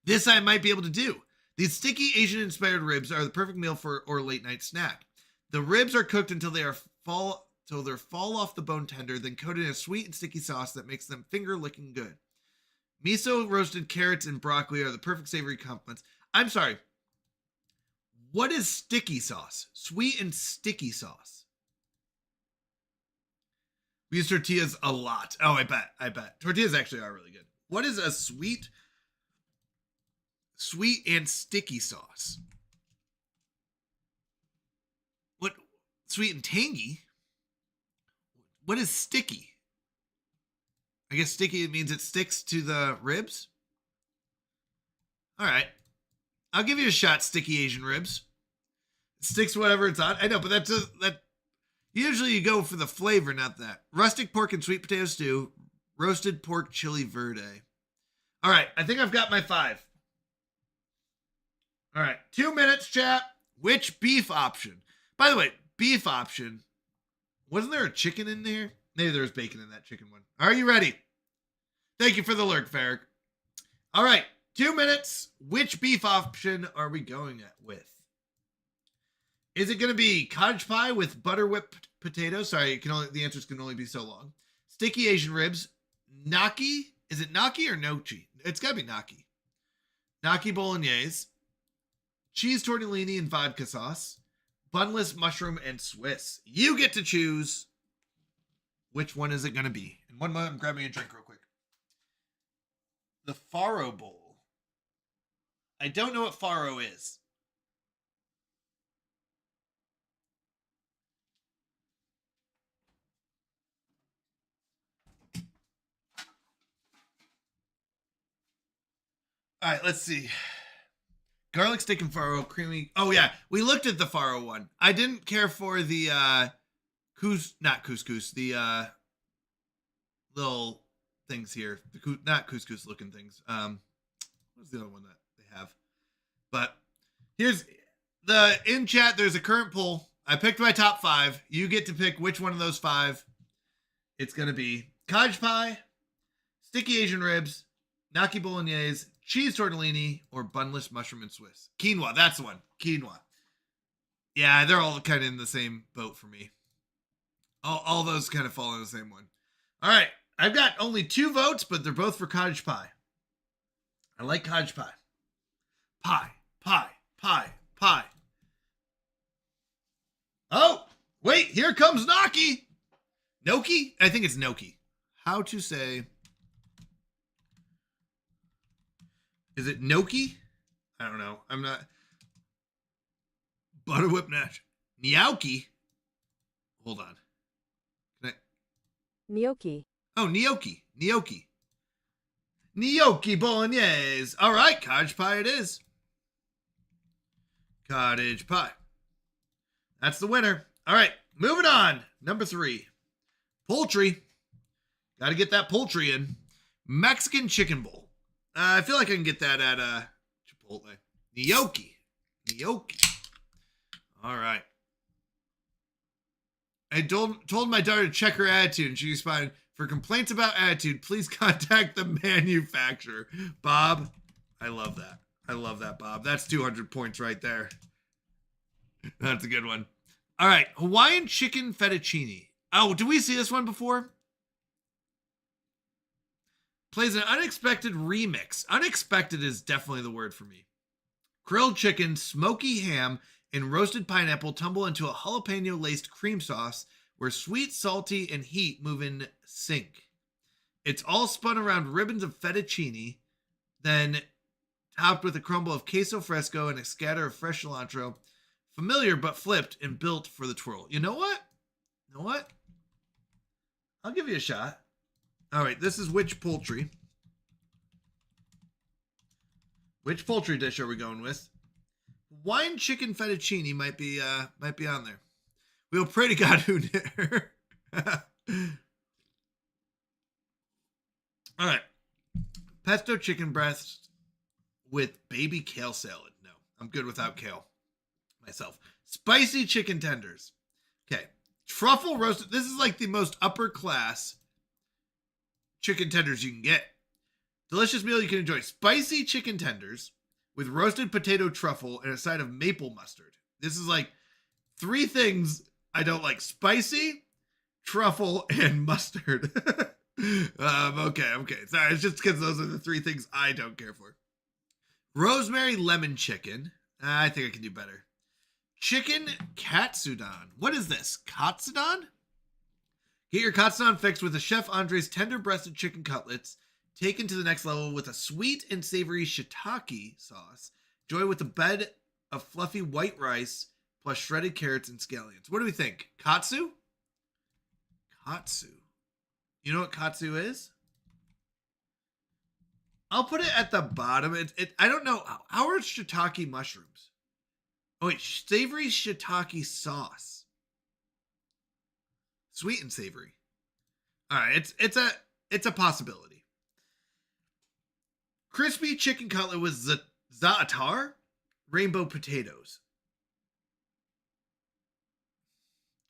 This I might be able to do. These sticky Asian-inspired ribs are the perfect meal for or late-night snack. The ribs are cooked until they are fall till they're fall off the bone tender, then coated in a sweet and sticky sauce that makes them finger licking good. Miso, roasted carrots, and broccoli are the perfect savory complements. I'm sorry. What is sticky sauce? Sweet and sticky sauce. We use tortillas a lot. Oh, I bet. Tortillas actually are really good. What is a sweet and sticky sauce? What? Sweet and tangy? What is sticky? I guess sticky means it sticks to the ribs. All right. I'll give you a shot, sticky Asian ribs. It sticks whatever it's on. I know, but that usually you go for the flavor, not that. Rustic pork and sweet potato stew. Roasted pork chili verde. All right, I think I've got my 5. All right, 2 minutes, chat. Which beef option? By the way, beef option. Wasn't there a chicken in there? Maybe there was bacon in that chicken one. Are you ready? Thank you for the lurk, Farrick. All right, 2 minutes. Which beef option are we going with? Is it going to be cottage pie with butter whipped potatoes? Sorry, the answers can only be so long. Sticky Asian ribs. Gnocchi. Is it gnocchi or nochi? It's got to be gnocchi. Gnocchi bolognese. Cheese tortellini and vodka sauce. Bunless mushroom and Swiss. You get to choose. Which one is it going to be? In one moment, I'm grabbing a drink real quick. The farro bowl. I don't know what farro is. All right, let's see. Garlic steak and farro, creamy. Oh, yeah. We looked at the farro one. I didn't care for the not couscous, the little things here. Not couscous looking things. What's the other one that they have? But here's in chat, there's a current poll. I picked my top 5. You get to pick which one of those 5 it's going to be. Cottage pie, sticky Asian ribs, gnocchi bolognese, cheese tortellini, or bunless mushroom and Swiss. Quinoa, that's the one. Quinoa. Yeah, they're all kind of in the same boat for me. All those kind of fall in the same one. All right, I've got only 2 votes, but they're both for cottage pie. I like cottage pie. Pie. Oh, wait, here comes gnocchi. Gnocchi? I think it's gnocchi. How to say... Is it gnocchi? I don't know. I'm not. Butter whip nash. Gnocchi? Hold on. Gnocchi. Oh, gnocchi. Gnocchi bolognese. All right, cottage pie it is. Cottage pie. That's the winner. All right, moving on. Number 3. Poultry. Got to get that poultry in. Mexican chicken bowl. I feel like I can get that at Chipotle. Gnocchi. All right. I told my daughter to check her attitude, and she responded, "For complaints about attitude, please contact the manufacturer." Bob, I love that, Bob. That's 200 points right there. That's a good one. All right. Hawaiian chicken fettuccine. Oh, did we see this one before? Plays an unexpected remix. Unexpected is definitely the word for me. Grilled chicken, smoky ham, and roasted pineapple tumble into a jalapeno-laced cream sauce where sweet, salty, and heat move in sync. It's all spun around ribbons of fettuccine, then topped with a crumble of queso fresco and a scatter of fresh cilantro. Familiar but flipped and built for the twirl. You know what? I'll give you a shot. All right, this is which poultry? Which poultry dish are we going with? Hawaiian chicken fettuccine might be on there. We'll pray to God who dare. All right, pesto chicken breast with baby kale salad. No, I'm good without kale myself. Spicy chicken tenders. Okay, truffle roasted. This is like the most upper class chicken tenders you can get. Delicious meal you can enjoy. Spicy chicken tenders with roasted potato truffle and a side of maple mustard. This is like 3 things I don't like. Spicy, truffle, and mustard. Okay. Sorry, it's just because those are the three things I don't care for. Rosemary lemon chicken. I think I can do better. Chicken katsudon. What is this? Katsudon? Get your katsudon fixed with a Chef Andre's tender-breasted chicken cutlets, taken to the next level with a sweet and savory shiitake sauce. Enjoy with a bed of fluffy white rice plus shredded carrots and scallions. What do we think? Katsu? Katsu. You know what katsu is? I'll put it at the bottom. I don't know. How are shiitake mushrooms? Oh wait, savory shiitake sauce. Sweet and savory. All right, it's a possibility. Crispy chicken cutlet with za'atar, rainbow potatoes.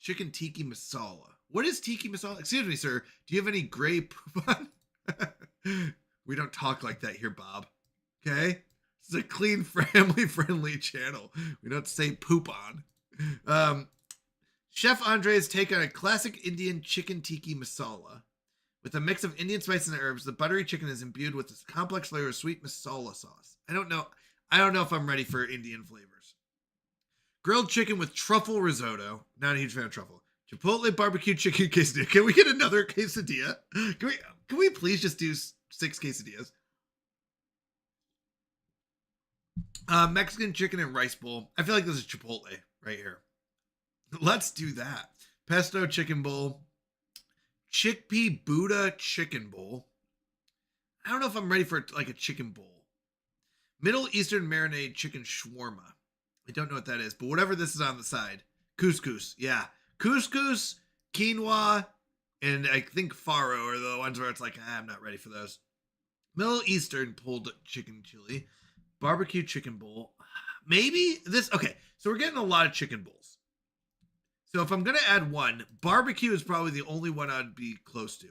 Chicken tiki masala. What is tiki masala? Excuse me, sir. Do you have any gray poop on? We don't talk like that here, Bob. Okay? This is a clean, family-friendly channel. We don't say poop on. Chef Andre's take on a classic Indian chicken tiki masala. With a mix of Indian spices and herbs, the buttery chicken is imbued with this complex flavor of sweet masala sauce. I don't know if I'm ready for Indian flavors. Grilled chicken with truffle risotto. Not a huge fan of truffle. Chipotle barbecue chicken quesadilla. Can we get another quesadilla? Can we please just do 6 quesadillas? Mexican chicken and rice bowl. I feel like this is Chipotle right here. Let's do that. Pesto chicken bowl. Chickpea Buddha chicken bowl. I don't know if I'm ready for like a chicken bowl. Middle Eastern marinade chicken shawarma. I don't know what that is, but whatever this is on the side. Couscous. Yeah. Couscous, quinoa, and I think farro are the ones where it's like, I'm not ready for those. Middle Eastern pulled chicken chili. Barbecue chicken bowl. Maybe this. Okay, so we're getting a lot of chicken bowls. So if I'm going to add one, barbecue is probably the only one I'd be close to.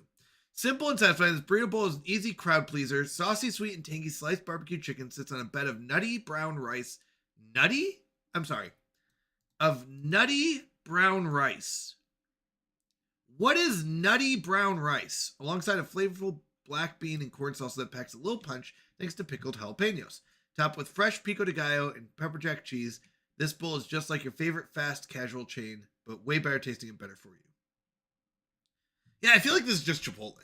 Simple and satisfying, this burrito bowl is an easy crowd pleaser. Saucy, sweet, and tangy sliced barbecue chicken sits on a bed of nutty brown rice. Of nutty brown rice. What is nutty brown rice? Alongside a flavorful black bean and corn salsa that packs a little punch thanks to pickled jalapenos. Topped with fresh pico de gallo and pepper jack cheese, this bowl is just like your favorite fast casual chain, but way better tasting and better for you. Yeah, I feel like this is just Chipotle.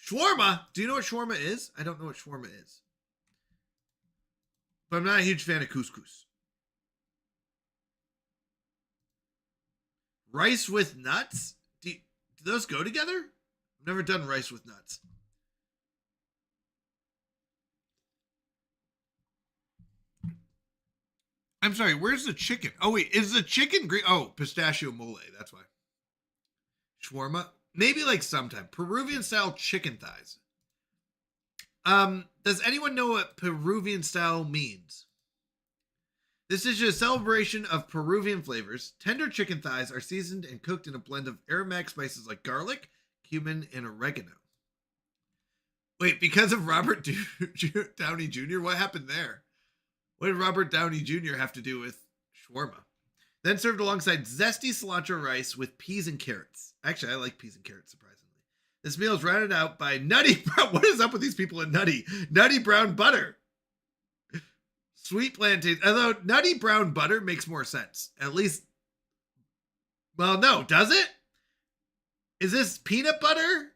Shawarma. Do you know what shawarma is? I don't know what shawarma is. But I'm not a huge fan of couscous. Rice with nuts? Do those go together? I've never done rice with nuts. I'm sorry, where's the chicken? Oh, wait, is the chicken green? Oh, pistachio mole, that's why. Shawarma? Maybe like sometime. Peruvian style chicken thighs. Does anyone know what Peruvian style means? This is a celebration of Peruvian flavors. Tender chicken thighs are seasoned and cooked in a blend of aromatic spices like garlic, cumin, and oregano. Wait, because of Robert Downey Jr.? What happened there? What did Robert Downey Jr. have to do with shawarma? Then served alongside zesty cilantro rice with peas and carrots. Actually, I like peas and carrots, surprisingly. This meal is rounded out by nutty brown... What is up with these people in nutty? Nutty brown butter. Sweet plantains. Although nutty brown butter makes more sense. At least... Well, no. Does it? Is this peanut butter?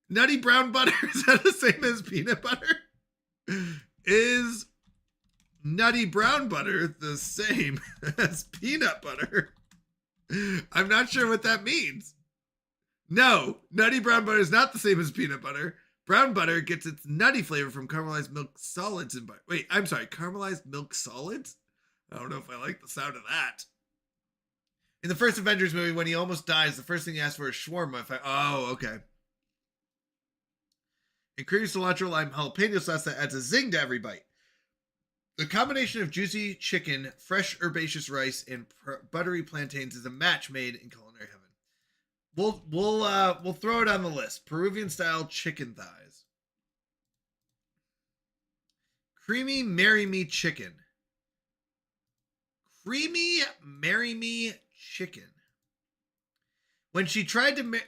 Nutty brown butter? Is that the same as peanut butter? Is... nutty brown butter the same as peanut butter? I'm not sure what that means. No, nutty brown butter is not the same as peanut butter. Brown butter gets its nutty flavor from caramelized milk solids and butter. Wait, I'm sorry, caramelized milk solids? I don't know if I like the sound of that. In the first Avengers movie, when he almost dies, the first thing he asks for is shawarma. Oh, okay. And creamy cilantro lime jalapeno sauce that adds a zing to every bite. The combination of juicy chicken, fresh herbaceous rice, and buttery plantains is a match made in culinary heaven. We'll throw it on the list. Peruvian style chicken thighs. Creamy marry me chicken. Creamy marry me chicken. When she tried to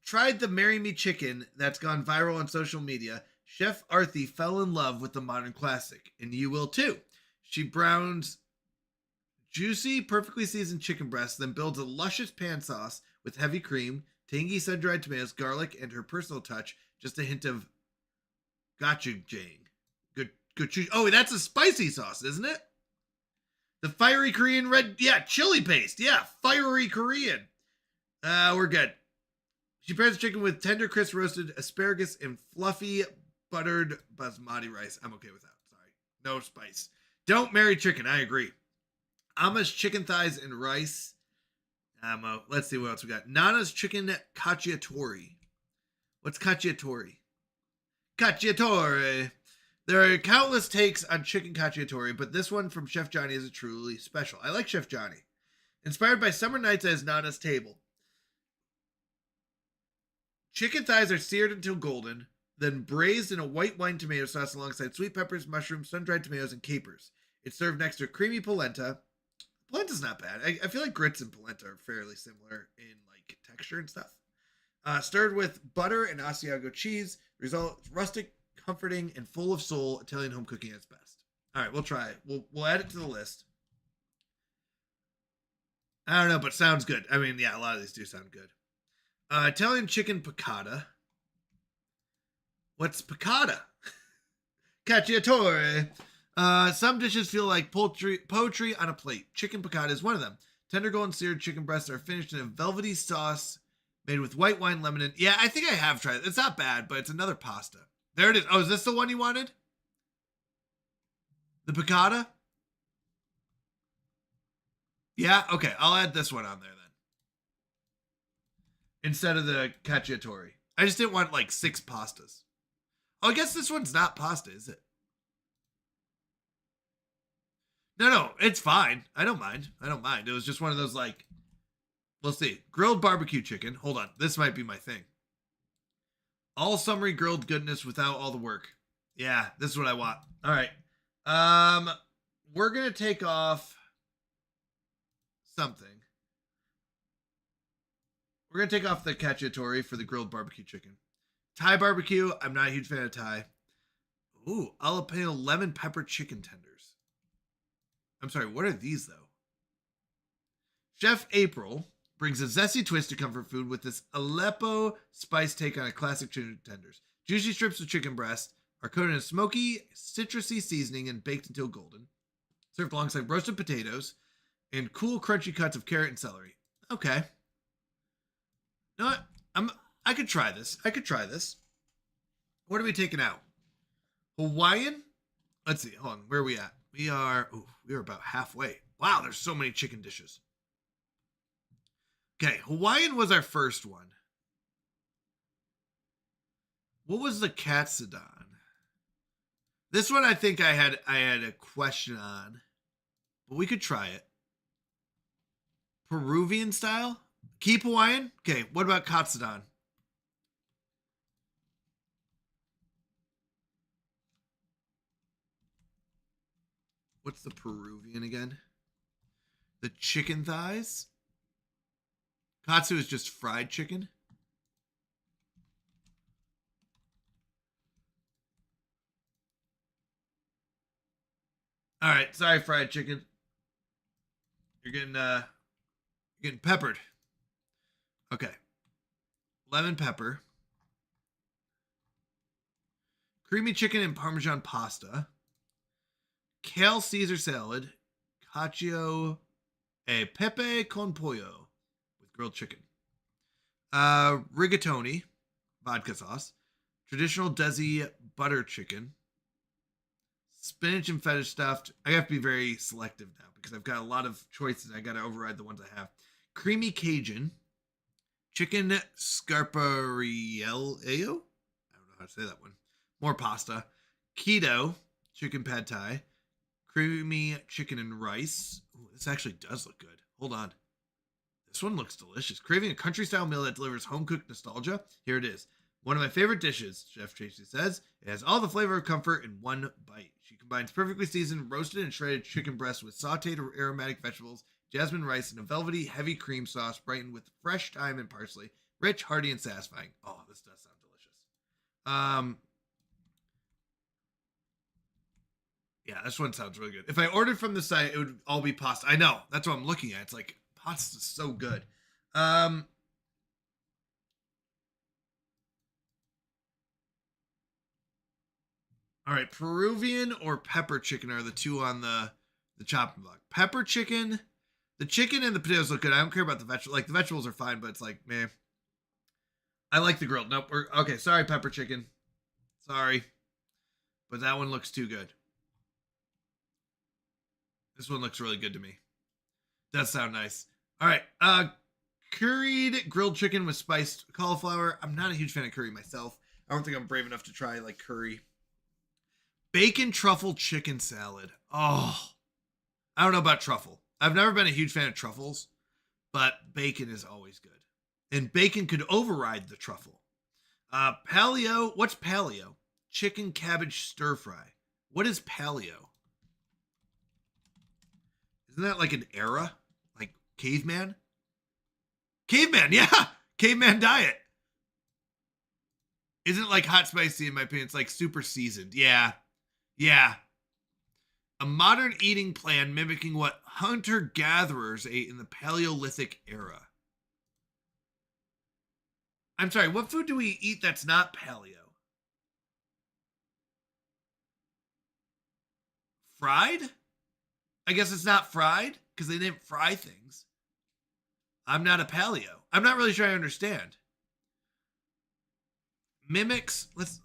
tried the Marry Me chicken that's gone viral on social media, Chef Arthi fell in love with the modern classic, and you will too. She browns juicy, perfectly seasoned chicken breasts, then builds a luscious pan sauce with heavy cream, tangy sun-dried tomatoes, garlic, and her personal touch, just a hint of gochujang. Good. Oh, that's a spicy sauce, isn't it? The fiery Korean red, chili paste. Yeah, fiery Korean. We're good. She pairs the chicken with tender, crisp roasted asparagus and fluffy buttered basmati rice. I'm okay with that. Sorry. No spice. Don't marry chicken. I agree. Ama's chicken thighs and rice. Let's see what else we got. Nana's chicken cacciatore. What's cacciatore? Cacciatore. There are countless takes on chicken cacciatore, but this one from Chef Johnny is a truly special. I like Chef Johnny. Inspired by summer nights as Nana's table. Chicken thighs are seared until golden, then braised in a white wine tomato sauce alongside sweet peppers, mushrooms, sun-dried tomatoes, and capers. It's served next to creamy polenta. Polenta's not bad. I feel like grits and polenta are fairly similar in like texture and stuff. Stirred with butter and Asiago cheese. Result is rustic, comforting, and full of soul. Italian home cooking at its best. All right, we'll try it. We'll add it to the list. I don't know, but sounds good. I mean, yeah, a lot of these do sound good. Italian chicken piccata. What's piccata? Cacciatore. Some dishes feel like poetry on a plate. Chicken piccata is one of them. Tender golden seared chicken breasts are finished in a velvety sauce made with white wine, lemon, and... Yeah, I think I have tried it. It's not bad, but it's another pasta. There it is. Oh, is this the one you wanted? The piccata? Yeah? Okay, I'll add this one on there then. Instead of the cacciatore. I just didn't want like 6 pastas. Oh, I guess this one's not pasta, is it? No, it's fine. I don't mind. It was just one of those like, we'll see. Grilled barbecue chicken. Hold on. This might be my thing. All summery grilled goodness without all the work. Yeah, this is what I want. All right. We're going to take off something. We're going to take off the cacciatore for the grilled barbecue chicken. Thai barbecue. I'm not a huge fan of Thai. Ooh, jalapeno lemon pepper chicken tenders. I'm sorry, what are these though? Chef April brings a zesty twist to comfort food with this Aleppo spice take on a classic chicken tenders. Juicy strips of chicken breast are coated in a smoky, citrusy seasoning and baked until golden. Served alongside roasted potatoes and cool, crunchy cuts of carrot and celery. Okay. You know what? I could try this. What are we taking out? Hawaiian? Let's see. Hold on. Where are we at? We are about halfway. Wow, there's so many chicken dishes. Okay, Hawaiian was our first one. What was the katsudan? This one I think I had a question on, but we could try it. Peruvian style? Keep Hawaiian? Okay, what about katsudan? What's the Peruvian again? The chicken thighs? Katsu is just fried chicken. All right, sorry, fried chicken. You're getting peppered. Okay. Lemon pepper. Creamy chicken and Parmesan pasta. Kale Caesar salad. Cacio e pepe con pollo with grilled chicken. Rigatoni, vodka sauce. Traditional Desi butter chicken. Spinach and feta stuffed. I have to be very selective now because I've got a lot of choices. I got to override the ones I have. Creamy Cajun. Chicken scarpariello. I don't know how to say that one. More pasta. Keto. Chicken pad thai. Creamy chicken and rice. Ooh, this actually does look good. Hold on. This one looks delicious. Craving a country-style meal that delivers home-cooked nostalgia? Here it is. One of my favorite dishes, Chef Tracy says. It has all the flavor of comfort in one bite. She combines perfectly seasoned, roasted, and shredded chicken breast with sauteed aromatic vegetables, jasmine rice, and a velvety, heavy cream sauce brightened with fresh thyme and parsley. Rich, hearty, and satisfying. Oh, this does sound delicious. Yeah, this one sounds really good. If I ordered from the site, it would all be pasta. I know. That's what I'm looking at. It's like pasta's so good. All right, Peruvian or pepper chicken are the two on the chopping block. Pepper chicken, the chicken and the potatoes look good. I don't care about the vegetables. Like the vegetables are fine, but it's like, man, I like the grilled. Nope. Okay. Sorry, pepper chicken. Sorry, but that one looks too good. This one looks really good to me. Does sound nice. All right. Curried grilled chicken with spiced cauliflower. I'm not a huge fan of curry myself. I don't think I'm brave enough to try like curry. Bacon truffle chicken salad. Oh, I don't know about truffle. I've never been a huge fan of truffles, but bacon is always good. And bacon could override the truffle. Paleo. What's paleo? Chicken cabbage stir fry. What is paleo? Isn't that like an era? Like caveman? Caveman, yeah! Caveman diet. Isn't it like hot spicy in my opinion? It's like super seasoned. Yeah. Yeah. A modern eating plan mimicking what hunter-gatherers ate in the Paleolithic era. I'm sorry, what food do we eat that's not paleo? Fried? I guess it's not fried because they didn't fry things. I'm not a paleo. I'm not really sure I understand. Mimics. Let's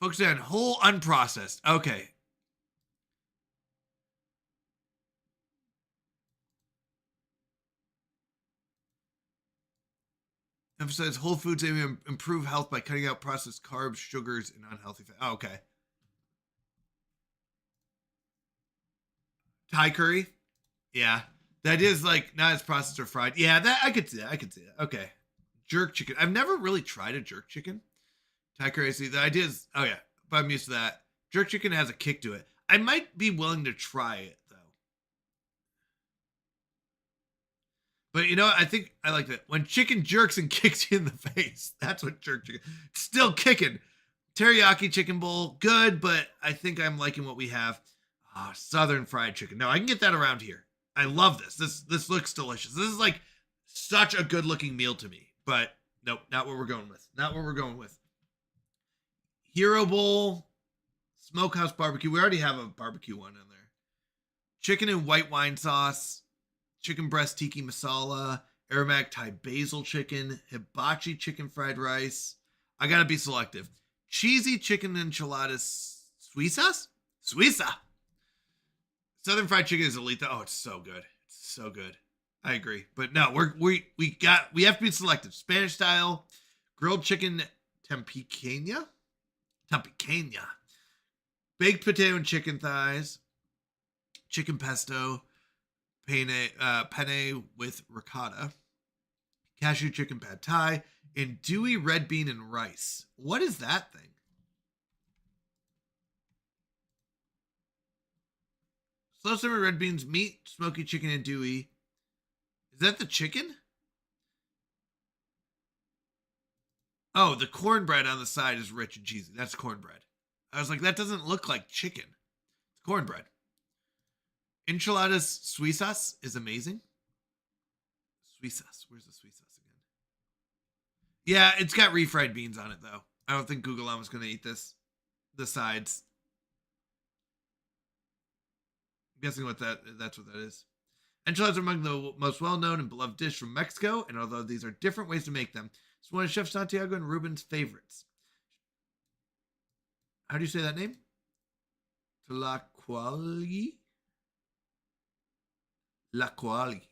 focus on whole unprocessed. Okay. Emphasize whole foods aiming to improve health by cutting out processed carbs, sugars, and unhealthy fat. Oh, okay. Thai curry. Yeah. That is like not as processed or fried. Yeah, that I could see that. I could see that. Okay. Jerk chicken. I've never really tried a jerk chicken. Thai curry. See, the idea is, oh yeah, but I'm used to that. Jerk chicken has a kick to it. I might be willing to try it though. But you know what? I think I like that. When chicken jerks and kicks you in the face. That's what jerk chicken. Still kicking. Teriyaki chicken bowl. Good, but I think I'm liking what we have. Southern fried chicken. No, I can get that around here. I love this. This looks delicious. This is like such a good looking meal to me. But nope, not what we're going with. Not what we're going with. Hero bowl, smokehouse barbecue. We already have a barbecue one in there. Chicken and white wine sauce, chicken breast tiki masala, aromatic Thai basil chicken, hibachi chicken fried rice. I gotta be selective. Cheesy chicken enchiladas, Suizas? Suiza. Southern fried chicken is elite. Oh, it's so good. It's so good. I agree. But no, we have to be selective. Spanish style, grilled chicken tempranillo. Baked potato and chicken thighs, chicken pesto, penne with ricotta, cashew chicken pad thai, and dewy red bean and rice. What is that thing? Slow simmer red beans, meat, smoky chicken, and dewy. Is that the chicken? Oh, the cornbread on the side is rich and cheesy. That's cornbread. I was like, that doesn't look like chicken. It's cornbread. Enchiladas Suizas is amazing. Suizas. Where's the Suizas again? Yeah, it's got refried beans on it, though. I don't think Google Llama's going to eat this. The sides. I'm guessing that's what that is. Enchiladas are among the most well-known and beloved dish from Mexico, and although these are different ways to make them, it's one of Chef Santiago and Ruben's favorites. How do you say that name? Tlacuali? Laquali.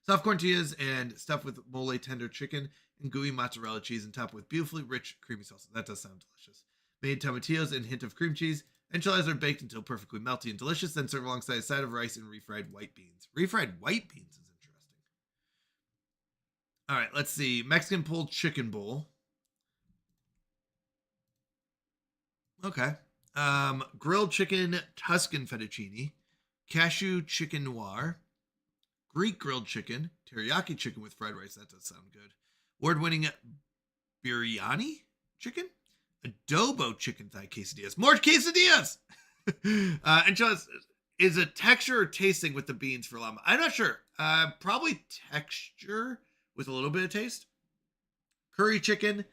Soft corn tortillas and stuffed with mole tender chicken and gooey mozzarella cheese and topped with beautifully rich creamy salsa. That does sound delicious. Made tomatillos and a hint of cream cheese. Enchiladas are baked until perfectly melty and delicious, then served alongside a side of rice and refried white beans. Refried white beans is interesting. All right, let's see. Mexican pulled chicken bowl. Okay. Grilled chicken Tuscan fettuccine. Cashew chicken noir. Greek grilled chicken, teriyaki chicken with fried rice. That does sound good. Award-winning biryani chicken, adobo chicken thigh quesadillas. More quesadillas! Enchiladas is a texture or tasting with the beans for llama. I'm not sure. Probably texture with a little bit of taste. Curry chicken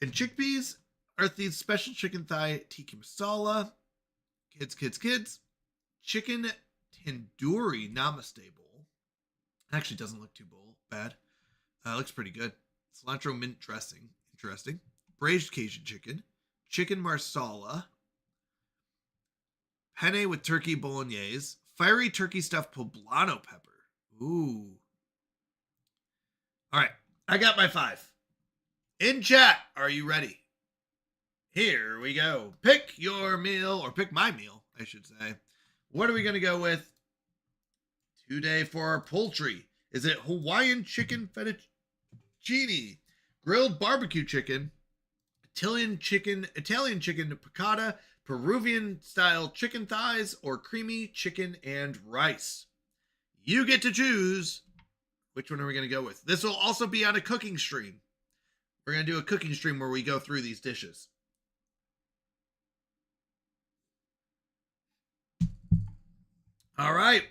and chickpeas are these special chicken thigh tikka masala. Kids. Chicken tandoori namaste bowl. Actually doesn't look too bad. Looks pretty good. Cilantro mint dressing. Interesting. Braised Cajun chicken. Chicken marsala. Penne with turkey bolognese. Fiery turkey stuffed poblano pepper. Ooh. All right. I got my 5. In chat, are you ready? Here we go. Pick your meal, or pick my meal, I should say. What are we going to go with today for our poultry? Is it Hawaiian chicken fettuccine, grilled barbecue chicken, Italian chicken piccata, Peruvian style chicken thighs, or creamy chicken and rice? You get to choose. Which one are we going to go with? This will also be on a cooking stream. We're going to do a cooking stream where we go through these dishes. All right.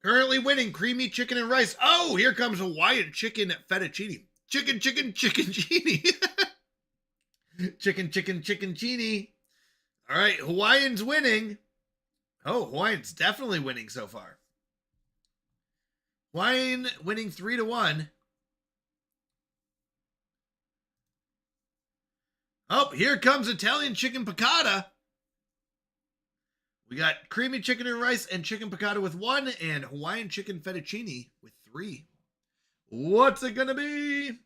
Currently winning creamy chicken and rice. Oh, here comes Hawaiian chicken fettuccine. Chicken genie. chicken genie. All right. Hawaiian's winning. Oh, Hawaiian's definitely winning so far. Hawaiian winning 3-1. Oh, here comes Italian chicken piccata. We got creamy chicken and rice and chicken piccata with 1 and Hawaiian chicken fettuccine with 3. What's it going to be? You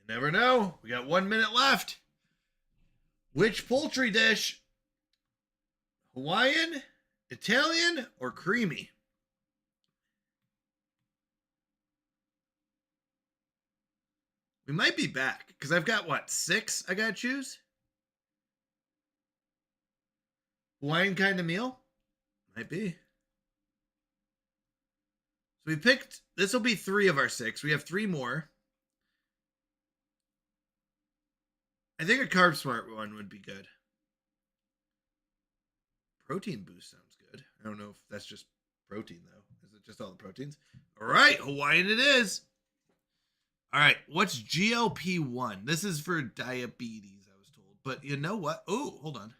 never know. We got 1 minute left. Which poultry dish? Hawaiian, Italian, or creamy? We might be back because I've got what, 6 I gotta choose? Hawaiian kind of meal? Might be. So we picked, this will be 3 of our 6. We have 3 more. I think a Carb Smart one would be good. Protein Boost sounds good. I don't know if that's just protein though. Is it just all the proteins? All right, Hawaiian it is. All right, what's GLP-1? This is for diabetes, I was told. But you know what? Oh, hold on.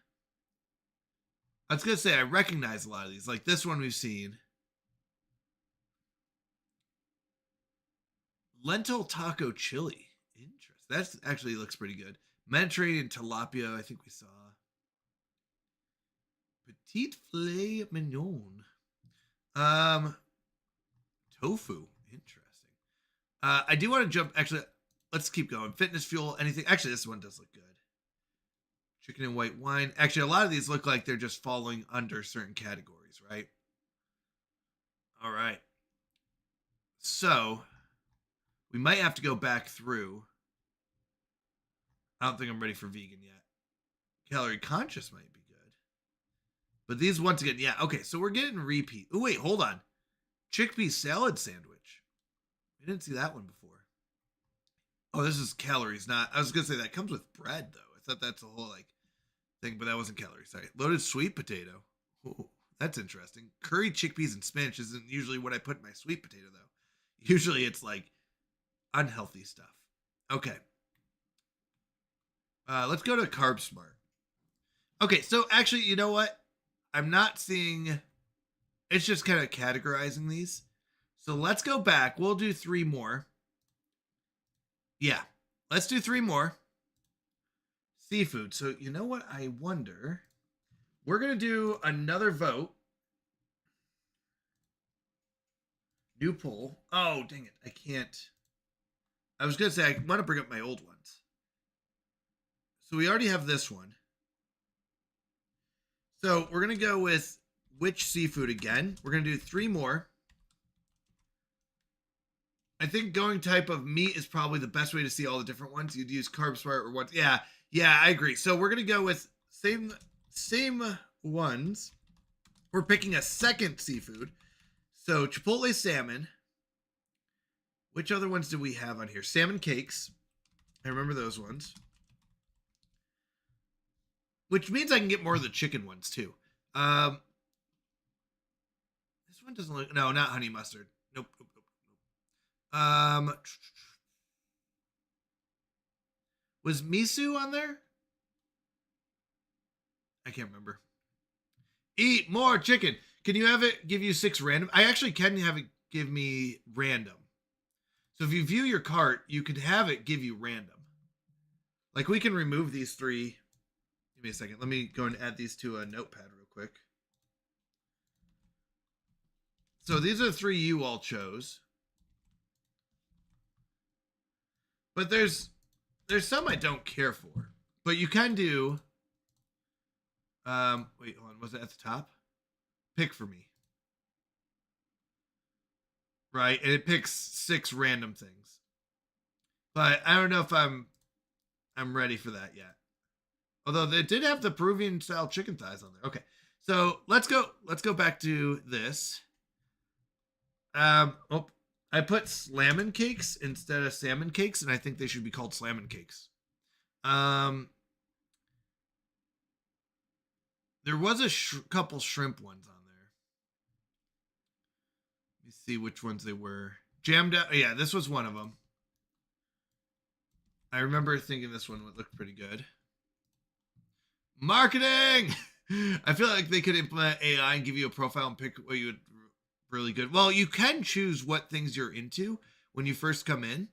I was going to say, I recognize a lot of these. Like this one we've seen. Lentil taco chili. Interesting. That actually looks pretty good. Mediterranean tilapia, I think we saw. Petite filet mignon. Tofu. Interesting. I do want to jump. Actually, let's keep going. Fitness fuel, anything. Actually, this one does look good. Chicken and white wine. Actually, a lot of these look like they're just falling under certain categories, right? All right. So, we might have to go back through. I don't think I'm ready for vegan yet. Calorie conscious might be good. But these, once again, yeah. Okay, so we're getting repeat. Oh, wait, hold on. Chickpea salad sandwich. I didn't see that one before. Oh, this is calories, not. I was gonna say that comes with bread though. I thought that's a whole like thing, but that wasn't calories. Sorry. Loaded sweet potato. Ooh, that's interesting. Curry chickpeas and spinach isn't usually what I put in my sweet potato though. Usually it's like unhealthy stuff. Okay. Let's go to Carb Smart. Okay, so actually, you know what? I'm not seeing. It's just kind of categorizing these. So let's go back. We'll do 3 more. Yeah, let's do 3 more. Seafood. So you know what? I wonder. We're going to do another vote. New poll. Oh, dang it. I can't. I was going to say I want to bring up my old ones. So we already have this one. So we're going to go with which seafood again. We're going to do 3 more. I think going type of meat is probably the best way to see all the different ones. You'd use Carb Smart or what? Yeah, I agree. So we're gonna go with same ones. We're picking a second seafood. So Chipotle salmon. Which other ones do we have on here? Salmon cakes. I remember those ones. Which means I can get more of the chicken ones too. This one doesn't look. No, not honey mustard. Nope. Was miso on there? I can't remember. Eat more chicken. Can you have it give you 6 random? I actually can have it give me random. So if you view your cart, you can have it give you random. Like we can remove these 3. Give me a second. Let me go and add these to a notepad real quick. So these are the 3 you all chose. But there's some I don't care for. But you can do wait, hold on, was it at the top? Pick for me. Right, and it picks 6 random things. But I don't know if I'm ready for that yet. Although they did have the Peruvian style chicken thighs on there. Okay. So let's go back to this. I put slammin cakes instead of salmon cakes, and I think they should be called slammin cakes. There was a couple shrimp ones on there. Let me see which ones they were. Jammed out. Yeah, this was one of them. I remember thinking this one would look pretty good. Marketing! I feel like they could implement AI and give you a profile and pick what you would really good. Well, you can choose what things you're into when you first come in,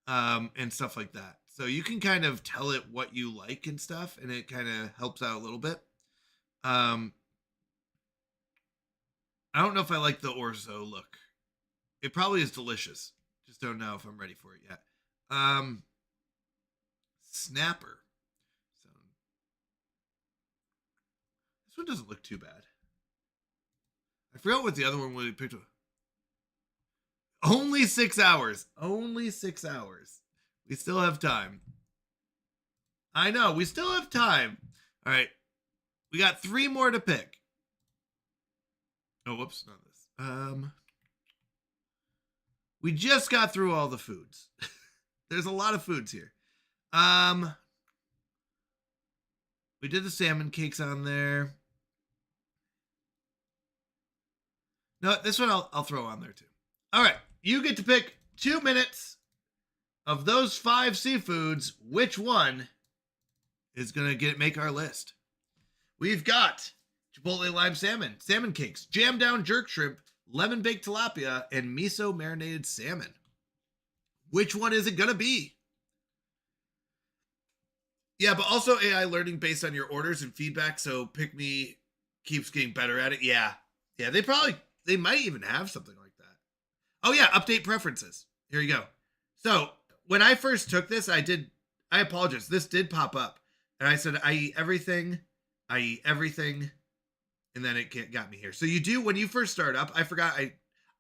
and stuff like that. So you can kind of tell it what you like and stuff, and it kind of helps out a little bit. I don't know if I like the orzo look. It probably is delicious. Just don't know if I'm ready for it yet. Snapper. So this one doesn't look too bad. I forgot what the other one we picked. Only 6 hours. Only 6 hours. We still have time. I know. We still have time. All right. We got 3 more to pick. Oh, whoops. Not this. We just got through all the foods. There's a lot of foods here. We did the salmon cakes on there. No, this one I'll throw on there too. All right, you get to pick 2 minutes of those 5 seafoods. Which one is gonna make our list? We've got Chipotle lime salmon, salmon cakes, jam down jerk shrimp, lemon baked tilapia, and miso marinated salmon. Which one is it gonna be? Yeah, but also AI learning based on your orders and feedback. So Pick Me keeps getting better at it. Yeah, they might even have something like that. Oh yeah, update preferences. Here you go. So when I first took this, I apologize. This did pop up, and I said I eat everything, and then it got me here. So you do when you first start up. I forgot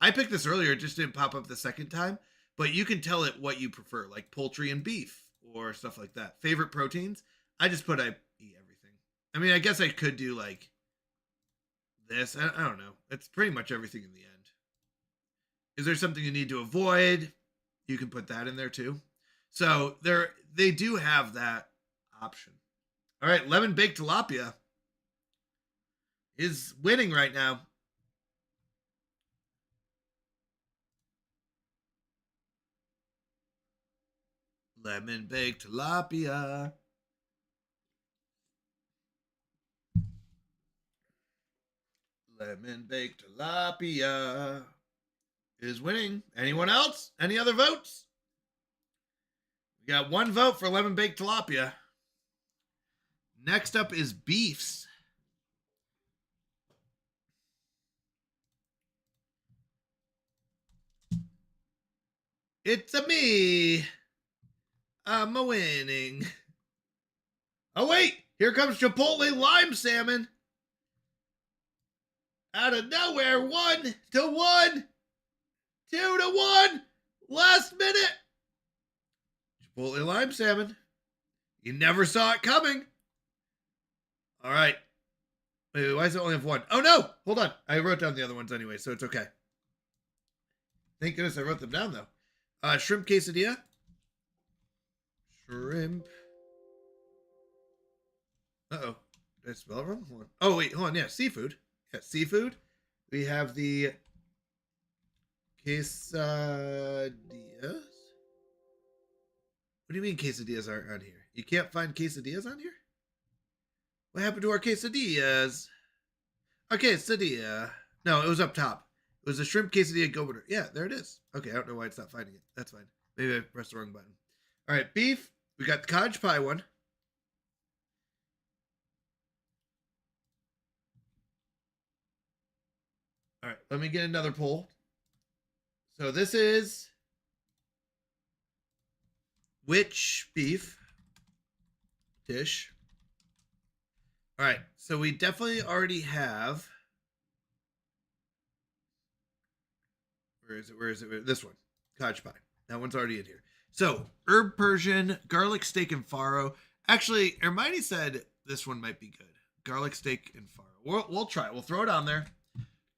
I picked this earlier. It just didn't pop up the second time. But you can tell it what you prefer, like poultry and beef or stuff like that. Favorite proteins. I just put I eat everything. I mean, I guess I could do like this. I don't know. It's pretty much everything in the end. Is there something you need to avoid? You can put that in there too. So they do have that option. All right, lemon baked tilapia is winning right now. Lemon baked tilapia. Lemon baked tilapia is winning. Anyone else? Any other votes? We got 1 vote for lemon baked tilapia. Next up is beefs. It's a me. I'm a winning. Oh wait, here comes Chipotle lime salmon. Out of nowhere, 1-1, 2-1. Last minute. Chipotle lime salmon. You never saw it coming. All right. Wait, why does it only have one? Oh, no. Hold on. I wrote down the other ones anyway, so it's okay. Thank goodness I wrote them down, though. Shrimp quesadilla. Shrimp. Uh-oh. Did I spell it wrong? Hold on. Oh, wait. Hold on. Yeah, seafood. Yeah, seafood. We have the quesadillas. What do you mean quesadillas aren't on here? You can't find quesadillas on here? What happened to our quesadillas? Our quesadilla. No, it was up top. It was a shrimp quesadilla go-butter. Yeah, there it is. Okay, I don't know why it's not finding it. That's fine. Maybe I pressed the wrong button. All right, beef. We got the cottage pie one. All right, let me get another poll. So this is which beef dish? All right, so we definitely already have. Where is it? Where is it? This one, cottage pie. That one's already in here. So herb Persian, garlic steak and farro. Actually, Hermione said this one might be good. Garlic steak and farro. We'll try it. We'll throw it on there.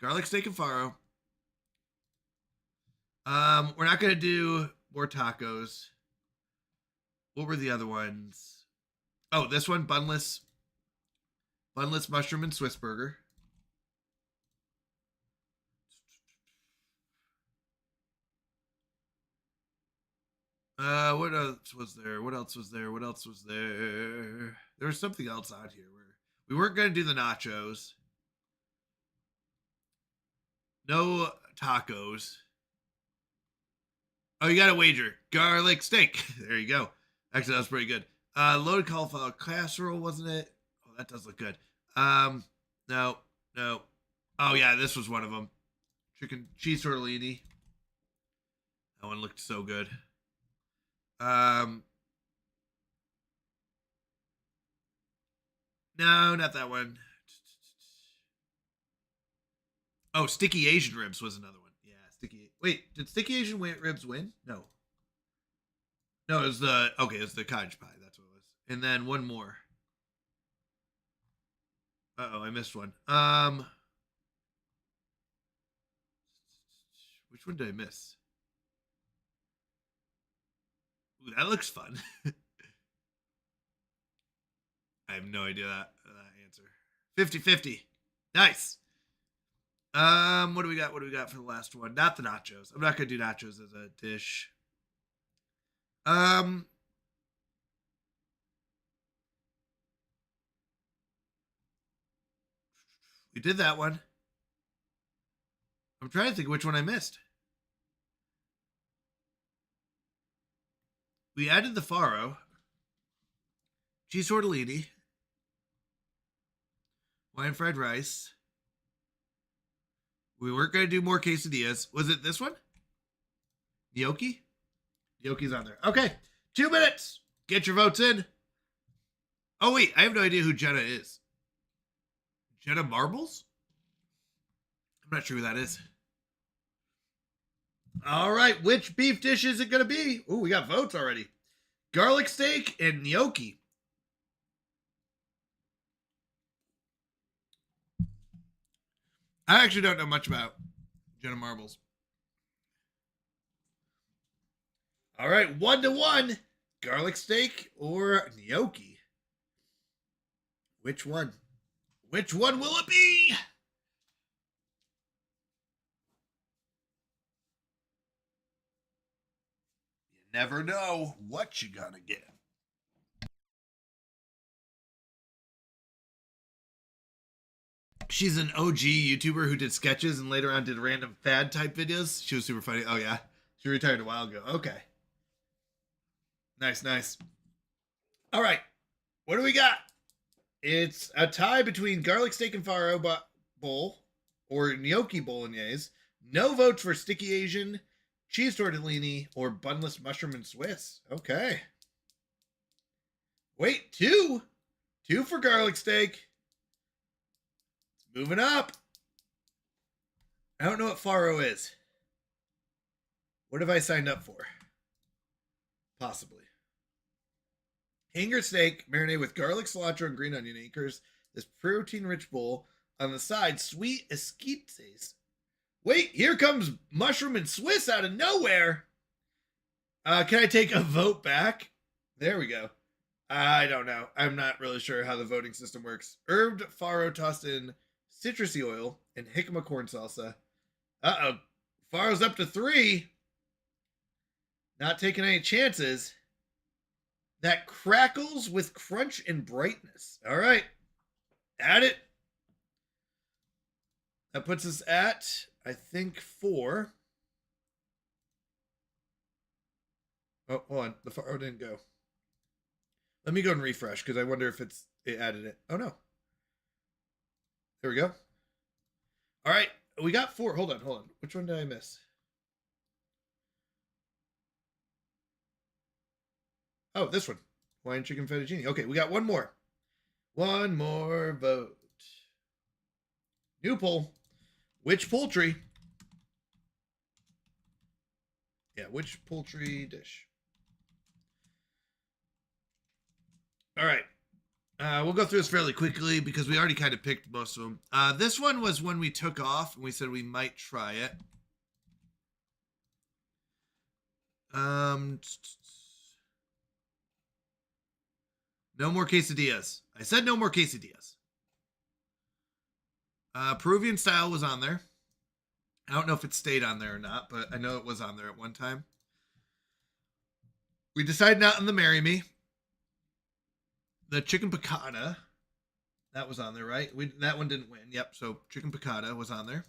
Garlic steak and farro. We're not gonna do more tacos. What were the other ones? Oh, this one, bunless mushroom and Swiss burger. What else was there? What else was there? What else was there? There was something else out here where we weren't gonna do the nachos. No tacos. Oh, you got a wager. Garlic steak. There you go. Actually, that was pretty good. Loaded cauliflower casserole, wasn't it? Oh, that does look good. No. Oh, yeah, this was one of them. Chicken cheese tortellini. That one looked so good. No, not that one. Oh, sticky Asian ribs was another one. Yeah, sticky. Wait, did sticky Asian ribs win? No. No, it was the it was the cottage pie. That's what it was. And then one more. Uh-oh, I missed one. Which one did I miss? Ooh, that looks fun. I have no idea that answer. 50-50. Nice. What do we got? What do we got for the last one? Not the nachos. I'm not gonna do nachos as a dish. We did that one. I'm trying to think which one I missed. We added the farro, cheese tortellini, wine fried rice. We weren't going to do more quesadillas. Was it this one? Gnocchi? Gnocchi's on there. Okay, 2 minutes. Get your votes in. Oh, wait, I have no idea who Jenna is. Jenna Marbles? I'm not sure who that is. All right, which beef dish is it going to be? Oh, we got votes already. Garlic steak and gnocchi. I actually don't know much about Jenna Marbles. All right, 1-1. Garlic steak or gnocchi? Which one? Which one will it be? You never know what you're gonna get. She's an OG YouTuber who did sketches and later on did random fad type videos. She was super funny. Oh, yeah. She retired a while ago. Okay. Nice. All right. What do we got? It's a tie between garlic steak and farro bowl or gnocchi bolognese. No votes for sticky Asian, cheese tortellini, or bunless mushroom and Swiss. Okay. Wait, 2? 2 for garlic steak. Moving up. I don't know what farro is. What have I signed up for? Possibly. Hanger steak, marinade with garlic, cilantro, and green onion. Anchors this protein-rich bowl. On the side, sweet esquites. Wait, here comes mushroom and Swiss out of nowhere. Can I take a vote back? There we go. I don't know. I'm not really sure how the voting system works. Herbed farro tossed in citrusy oil and jicama corn salsa. Uh-oh. Farro's up to 3. Not taking any chances. That crackles with crunch and brightness. All right. Add it. That puts us at, I think, 4. Oh, hold on. The Farro didn't go. Let me go and refresh because I wonder if it added it. Oh, no. There we go. All right. We got 4. Hold on. Which one did I miss? Oh, this one. Hawaiian chicken fettuccine. Okay, we got one more. One more vote. New poll. Which poultry? Yeah, which poultry dish? All right. We'll go through this fairly quickly because we already kind of picked most of them. This one was when we took off and we said we might try it. No more quesadillas. I said no more quesadillas. Peruvian style was on there. I don't know if it stayed on there or not, but I know it was on there at one time. We decided not on the Marry Me. The chicken piccata, that was on there, right? That one didn't win. Yep, so chicken piccata was on there.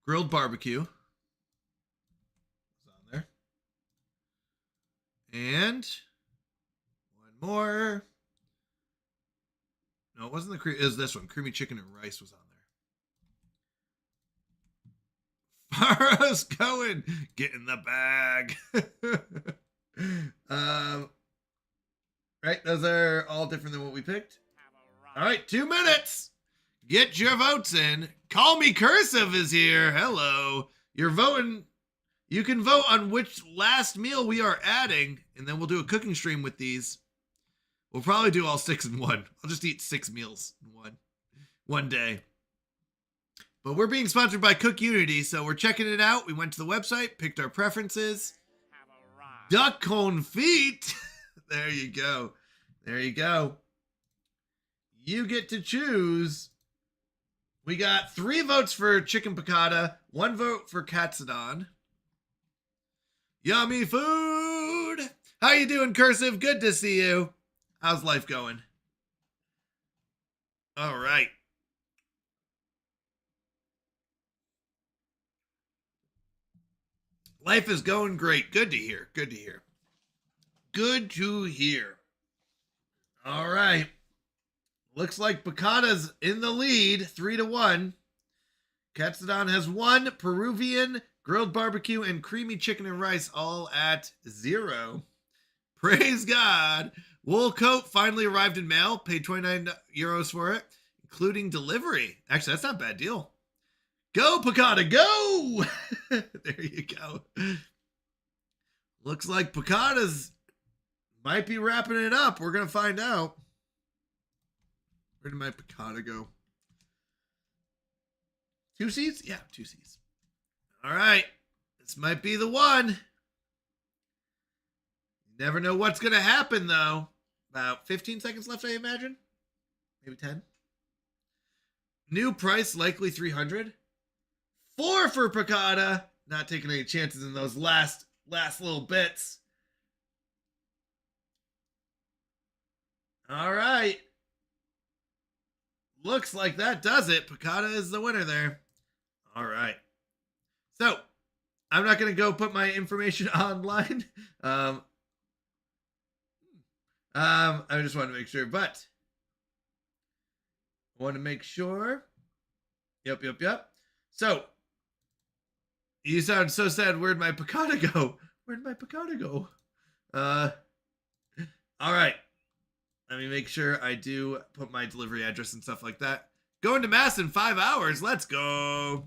Grilled barbecue was on there. And one more. No, it wasn't it was this one. Creamy chicken and rice was on there. Farrah's going. Get in the bag. Right, those are all different than what we picked. All right, 2 minutes. Get your votes in. Call Me Cursive is here. Hello. You're voting. You can vote on which last meal we are adding, and then we'll do a cooking stream with these. We'll probably do all 6 in one. I'll just eat 6 meals in one day. But we're being sponsored by CookUnity, so we're checking it out. We went to the website, picked our preferences. Duck confit. There you go. There you go. You get to choose. We got 3 votes for chicken piccata, 1 vote for katsudon. Yummy food. How you doing, Cursive? Good to see you. How's life going? All right. Life is going great. Good to hear. Good to hear. Good to hear. All right. Looks like piccata's in the lead, 3-1. Katsudon has 1. Peruvian, grilled barbecue, and creamy chicken and rice all at 0. Praise God. Wool coat finally arrived in mail. Paid 29 euros for it, including delivery. Actually, that's not a bad deal. Go, piccata, go! There you go. Looks like piccata's might be wrapping it up. We're going to find out. Where did my piccata go? 2 C's? Yeah, 2 C's. All right. This might be the one. You never know what's going to happen, though. About 15 seconds left, I imagine. Maybe 10. New price, likely 300. 4 for piccata. Not taking any chances in those last little bits. All right. Looks like that does it. Piccata is the winner there. All right. So, I'm not going to go put my information online. I just want to make sure, but I want to make sure. Yep. So, you sound so sad. Where'd my piccata go? Where'd my piccata go? All right. Let me make sure I do put my delivery address and stuff like that. Going to mass in 5 hours. Let's go.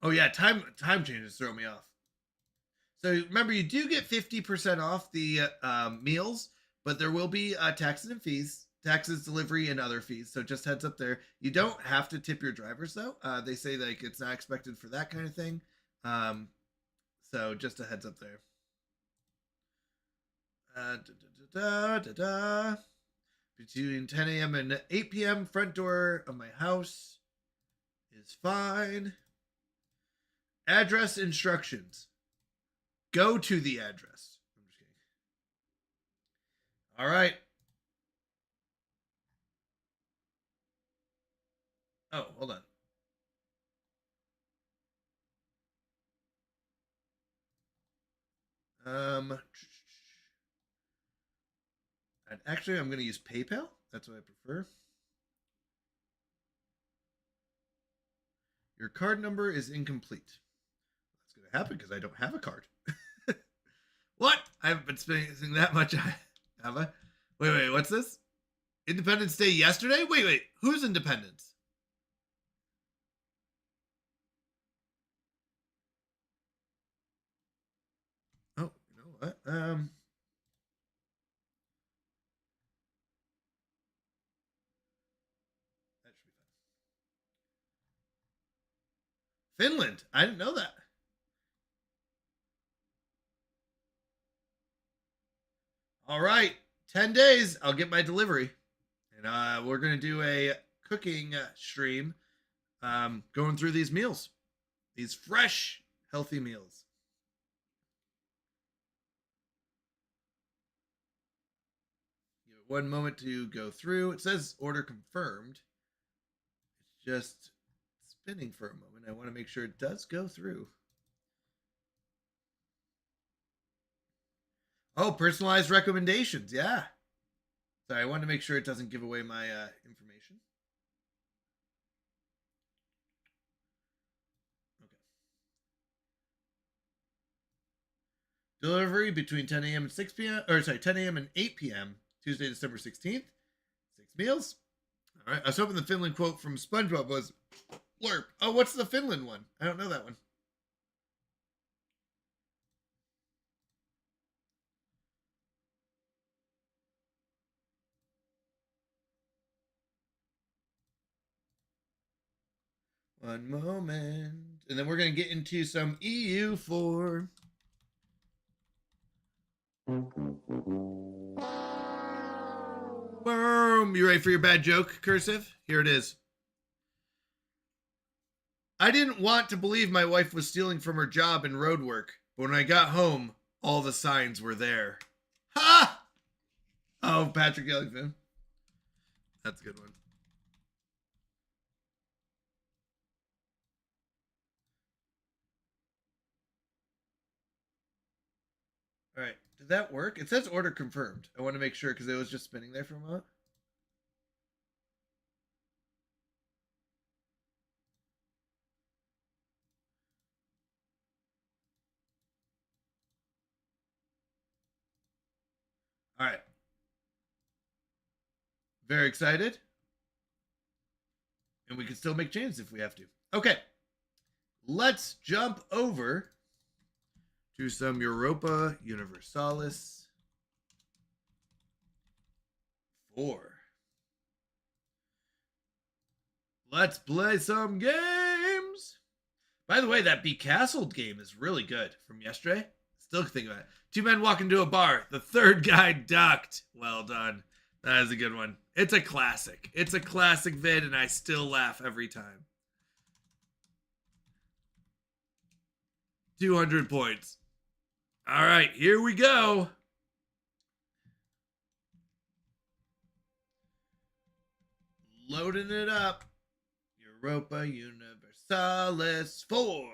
Oh yeah, time changes throw me off. So remember, you do get 50% off the meals, but there will be taxes and fees, taxes, delivery, and other fees. So just heads up there. You don't have to tip your drivers though. They say like it's not expected for that kind of thing. So just a heads up there. Between 10 a.m. and 8 p.m., front door of my house is fine. Address instructions. Go to the address. I'm just kidding. All right. Oh, hold on. And actually, I'm going to use PayPal. That's what I prefer. Your card number is incomplete. That's going to happen because I don't have a card. What? I haven't been spending that much, have I? Wait, what's this? Independence Day yesterday? Wait, who's Independence? Oh, you know what? That should be fun. Finland. I didn't know that. All right, 10 days. I'll get my delivery. And we're going to do a cooking stream going through these meals. These fresh, healthy meals. Give it 1 moment to go through. It says order confirmed. It's just spinning for a moment. I want to make sure it does go through. Oh, personalized recommendations. Yeah. Sorry, I wanted to make sure it doesn't give away my information. Okay. Delivery between 10 a.m. and 6 p.m. Or sorry, 10 a.m. and 8 p.m. Tuesday, December 16th. 6 meals. All right. I was hoping the Finland quote from SpongeBob was blurb. Oh, what's the Finland one? I don't know that one. One moment. And then we're going to get into some EU4. Boom. You ready for your bad joke, Cursive? Here it is. I didn't want to believe my wife was stealing from her job in road work, but when I got home, all the signs were there. Ha! Oh, Patrick Ellington. That's a good one. All right. Did that work? It says order confirmed. I want to make sure because it was just spinning there for a moment. All right. Very excited. And we can still make changes if we have to. Okay. Let's jump over to some Europa Universalis 4. Let's play some games. By the way, that Be Castled game is really good from yesterday. Still think about it. 2 men walk into a bar. The third guy ducked. Well done. That is a good one. It's a classic. It's a classic vid, and I still laugh every time. 200 points. All right, here we go. Loading it up. Europa Universalis 4.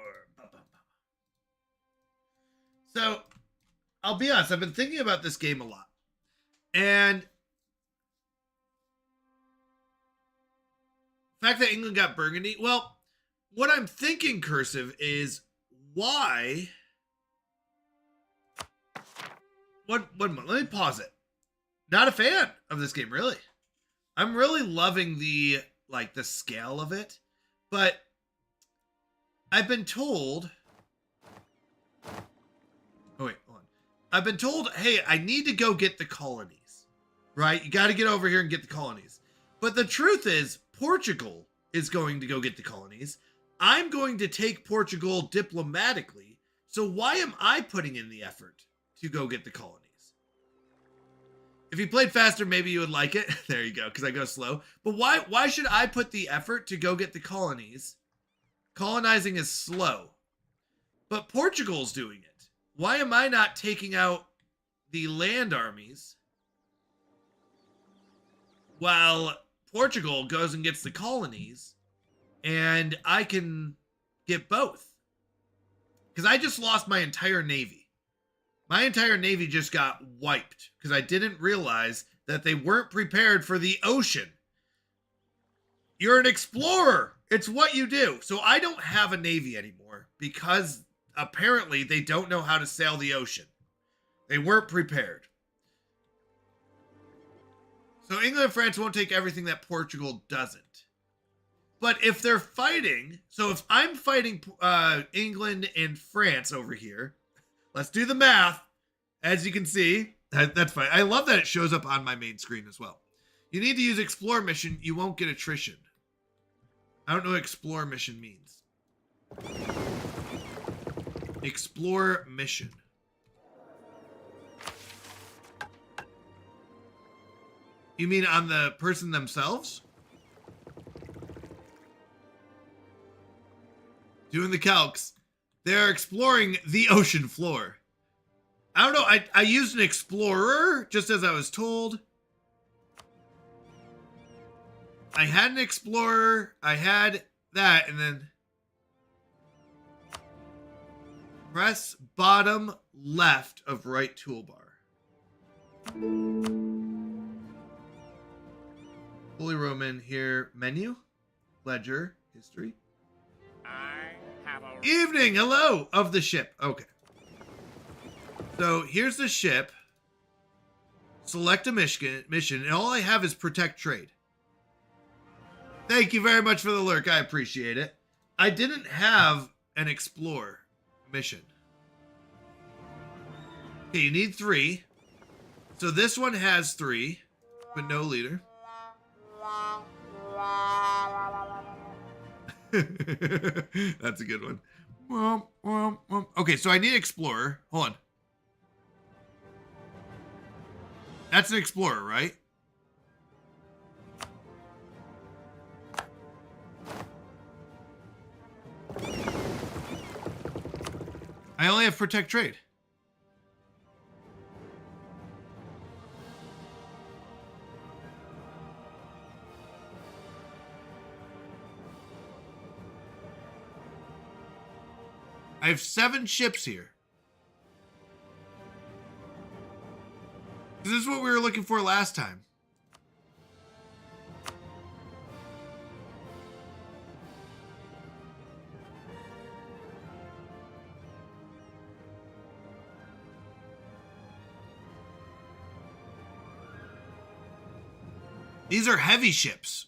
So, I'll be honest, I've been thinking about this game a lot. And the fact that England got Burgundy, well, what I'm thinking, Cursive, is why... One moment, let me pause it. Not a fan of this game, really. I'm really loving the scale of it, but I've been told. Oh wait, hold on. I've been told, hey, I need to go get the colonies, right? You got to get over here and get the colonies. But the truth is, Portugal is going to go get the colonies. I'm going to take Portugal diplomatically. So why am I putting in the effort to go get the colonies? If you played faster, maybe you would like it. There you go, because I go slow. But why should I put the effort to go get the colonies? Colonizing is slow. But Portugal's doing it. Why am I not taking out the land armies while Portugal goes and gets the colonies and I can get both? Because I just lost my entire navy. My entire navy just got wiped because I didn't realize that they weren't prepared for the ocean. You're an explorer. It's what you do. So I don't have a navy anymore because apparently they don't know how to sail the ocean. They weren't prepared. So England and France won't take everything that Portugal doesn't. But if they're fighting, so if I'm fighting England and France over here, let's do the math. As you can see, that's fine. I love that it shows up on my main screen as well. You need to use explore mission. You won't get attrition. I don't know what explore mission means. Explore mission. You mean on the person themselves? Doing the calcs. They're exploring the ocean floor. I don't know. I used an explorer just as I was told. I had an explorer. I had that, and then press bottom left of right toolbar. Holy Roman here. Menu. Ledger. History. Evening. Hello. Of the ship. Okay. So here's the ship. Select a mission. And all I have is protect trade. Thank you very much for the lurk. I appreciate it. I didn't have an explore mission. Okay, you need 3. So this one has 3, but no leader. That's a good one. Okay, so I need explorer. Hold on. That's an explorer, right? I only have protect trade. I have 7 ships here. This is what we were looking for last time. These are heavy ships.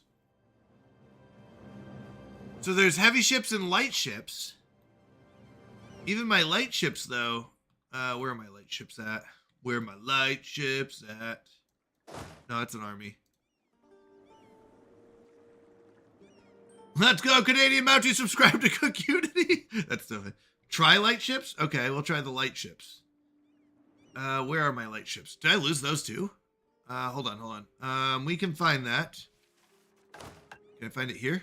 So there's heavy ships and light ships. Even my light ships, though. Where are my light ships at? Where are my light ships at? No, that's an army. Let's go, Canadian Mountie. Subscribe to CookUnity. That's the try light ships. Okay, we'll try the light ships. Where are my light ships? Did I lose those two? Hold on. We can find that. Can I find it here?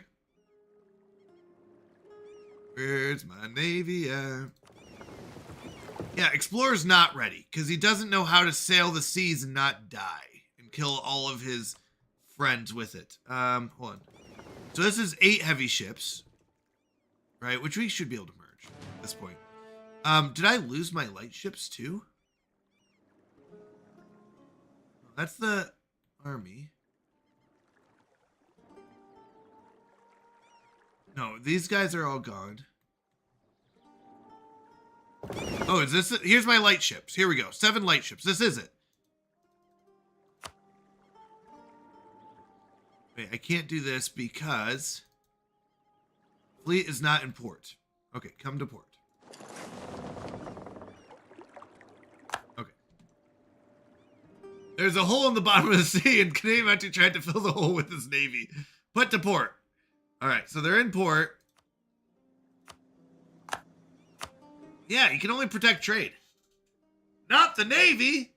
Where's my navy at? Yeah, Explorer's not ready because he doesn't know how to sail the seas and not die and kill all of his friends with it. Hold on. So this is 8 heavy ships, right? Which we should be able to merge at this point. Did I lose my light ships too? That's the army. No, these guys are all gone. Oh, is this it? Here's my light ships. Here we go. 7 light ships. This is it. Wait, I can't do this because fleet is not in port. Okay, come to port. Okay. There's a hole in the bottom of the sea, and Canadian actually tried to fill the hole with his navy. Put to port. All right, so they're in port. Yeah, you can only protect trade. Not the navy.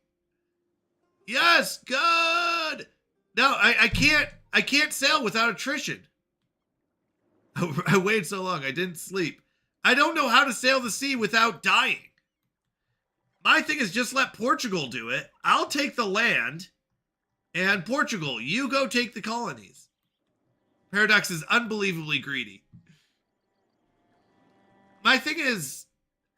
Yes, good. No, I can't sail without attrition. I waited so long. I didn't sleep. I don't know how to sail the sea without dying. My thing is just let Portugal do it. I'll take the land. And Portugal, you go take the colonies. Paradox is unbelievably greedy. My thing is,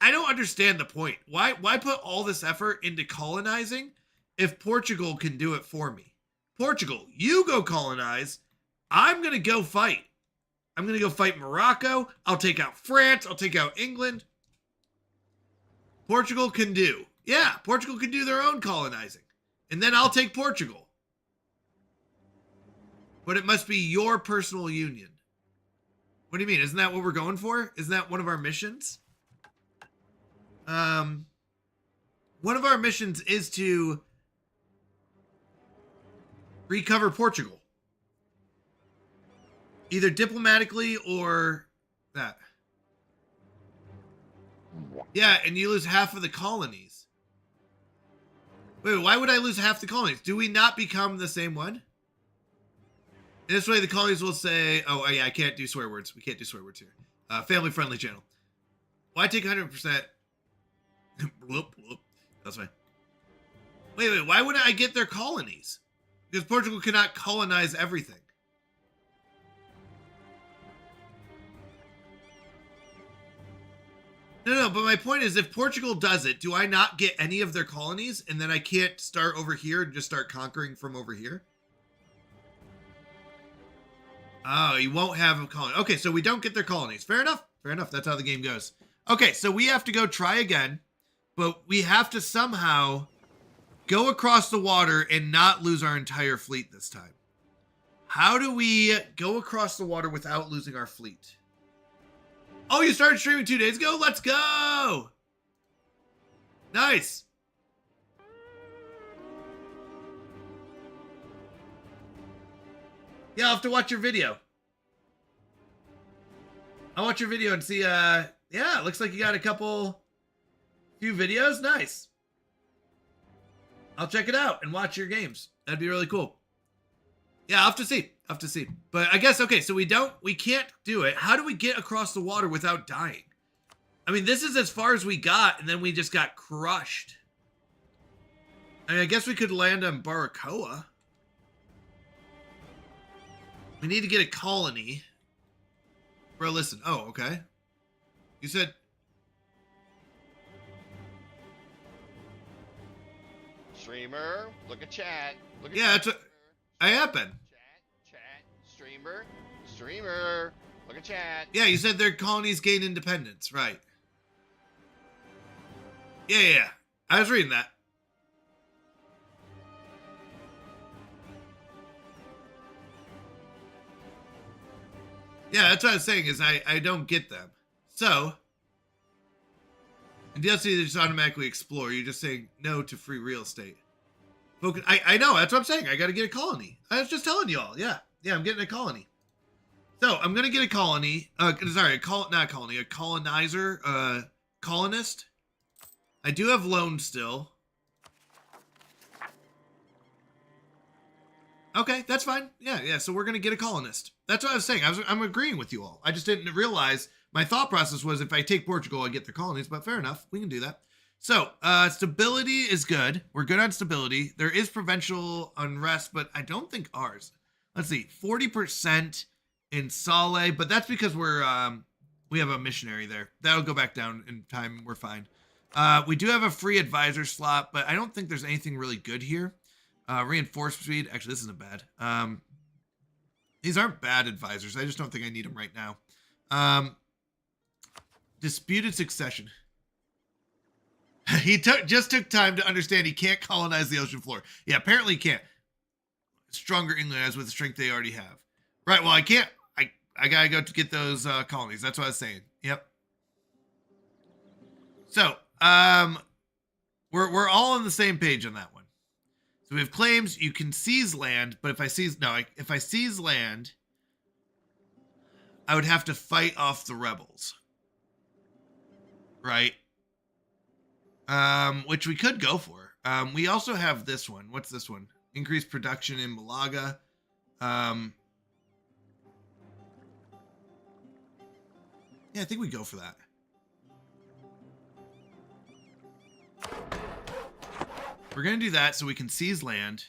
I don't understand the point. Why put all this effort into colonizing if Portugal can do it for me? Portugal, you go colonize. I'm going to go fight. I'm going to go fight Morocco. I'll take out France. I'll take out England. Portugal can do. Yeah, Portugal can do their own colonizing. And then I'll take Portugal. But it must be your personal union. What do you mean? Isn't that what we're going for? Isn't that one of our missions? One of our missions is to recover Portugal. Either diplomatically or that. Yeah, and you lose half of the colonies. Wait, why would I lose half the colonies? Do we not become the same one? And this way the colonies will say, oh yeah, I can't do swear words. We can't do swear words here. Family friendly channel. Why take 100%? That's fine. Wait, why wouldn't I get their colonies? Because Portugal cannot colonize everything. No, but my point is, if Portugal does it, do I not get any of their colonies? And then I can't start over here and just start conquering from over here? Oh, you won't have a colony. Okay, so we don't get their colonies. Fair enough. Fair enough. That's how the game goes. Okay, so we have to go try again. But we have to somehow go across the water and not lose our entire fleet this time. How do we go across the water without losing our fleet? Oh, you started streaming 2 days ago? Let's go! Nice. Yeah, I'll have to watch your video. I'll watch your video and see, yeah, it looks like you got few videos. Nice. I'll check it out and watch your games. That'd be really cool. Yeah, I'll have to see. But I guess, okay, so we can't do it. How do we get across the water without dying? I mean, this is as far as we got, and then we just got crushed. I mean, I guess we could land on Baracoa. We need to get a colony. Bro, listen. Oh, okay. You said... Streamer, look at chat. Look at yeah, that's what I have been. Chat, streamer, look at chat. Yeah, you said their colonies gain independence, right? Yeah. I was reading that. Yeah, that's what I was saying is I don't get them. So, in DLC, they just automatically explore. You're just saying no to free real estate. Focus. I know, that's what I'm saying. I got to get a colony. I was just telling y'all. Yeah, I'm getting a colony. So, I'm going to get a colony. Sorry, not a colony, a colonizer, colonist. I do have loans still. Okay, that's fine. Yeah, so we're going to get a colonist. That's what I was saying. I'm agreeing with you all. I just didn't realize my thought process was if I take Portugal, I get the colonies, but fair enough. We can do that. So, stability is good. We're good on stability. There is provincial unrest, but I don't think ours. Let's see, 40% in Sale, but that's because we have a missionary there. That'll go back down in time. We're fine. We do have a free advisor slot, but I don't think there's anything really good here. Reinforced speed. Actually, this isn't bad. These aren't bad advisors. I just don't think I need them right now. Disputed succession. He just took time to understand he can't colonize the ocean floor. Yeah, apparently he can't. stronger England has with the strength they already have. Right. Well, I can't. I gotta go to get those colonies. That's what I was saying. Yep. So, we're all on the same page on that one. So we have claims. You can seize land, but if I seize land, I would have to fight off the rebels. Right. Which we could go for. We also have this one. What's this one? Increased production in Malaga. Yeah, I think we go for that. We're going to do that so we can seize land.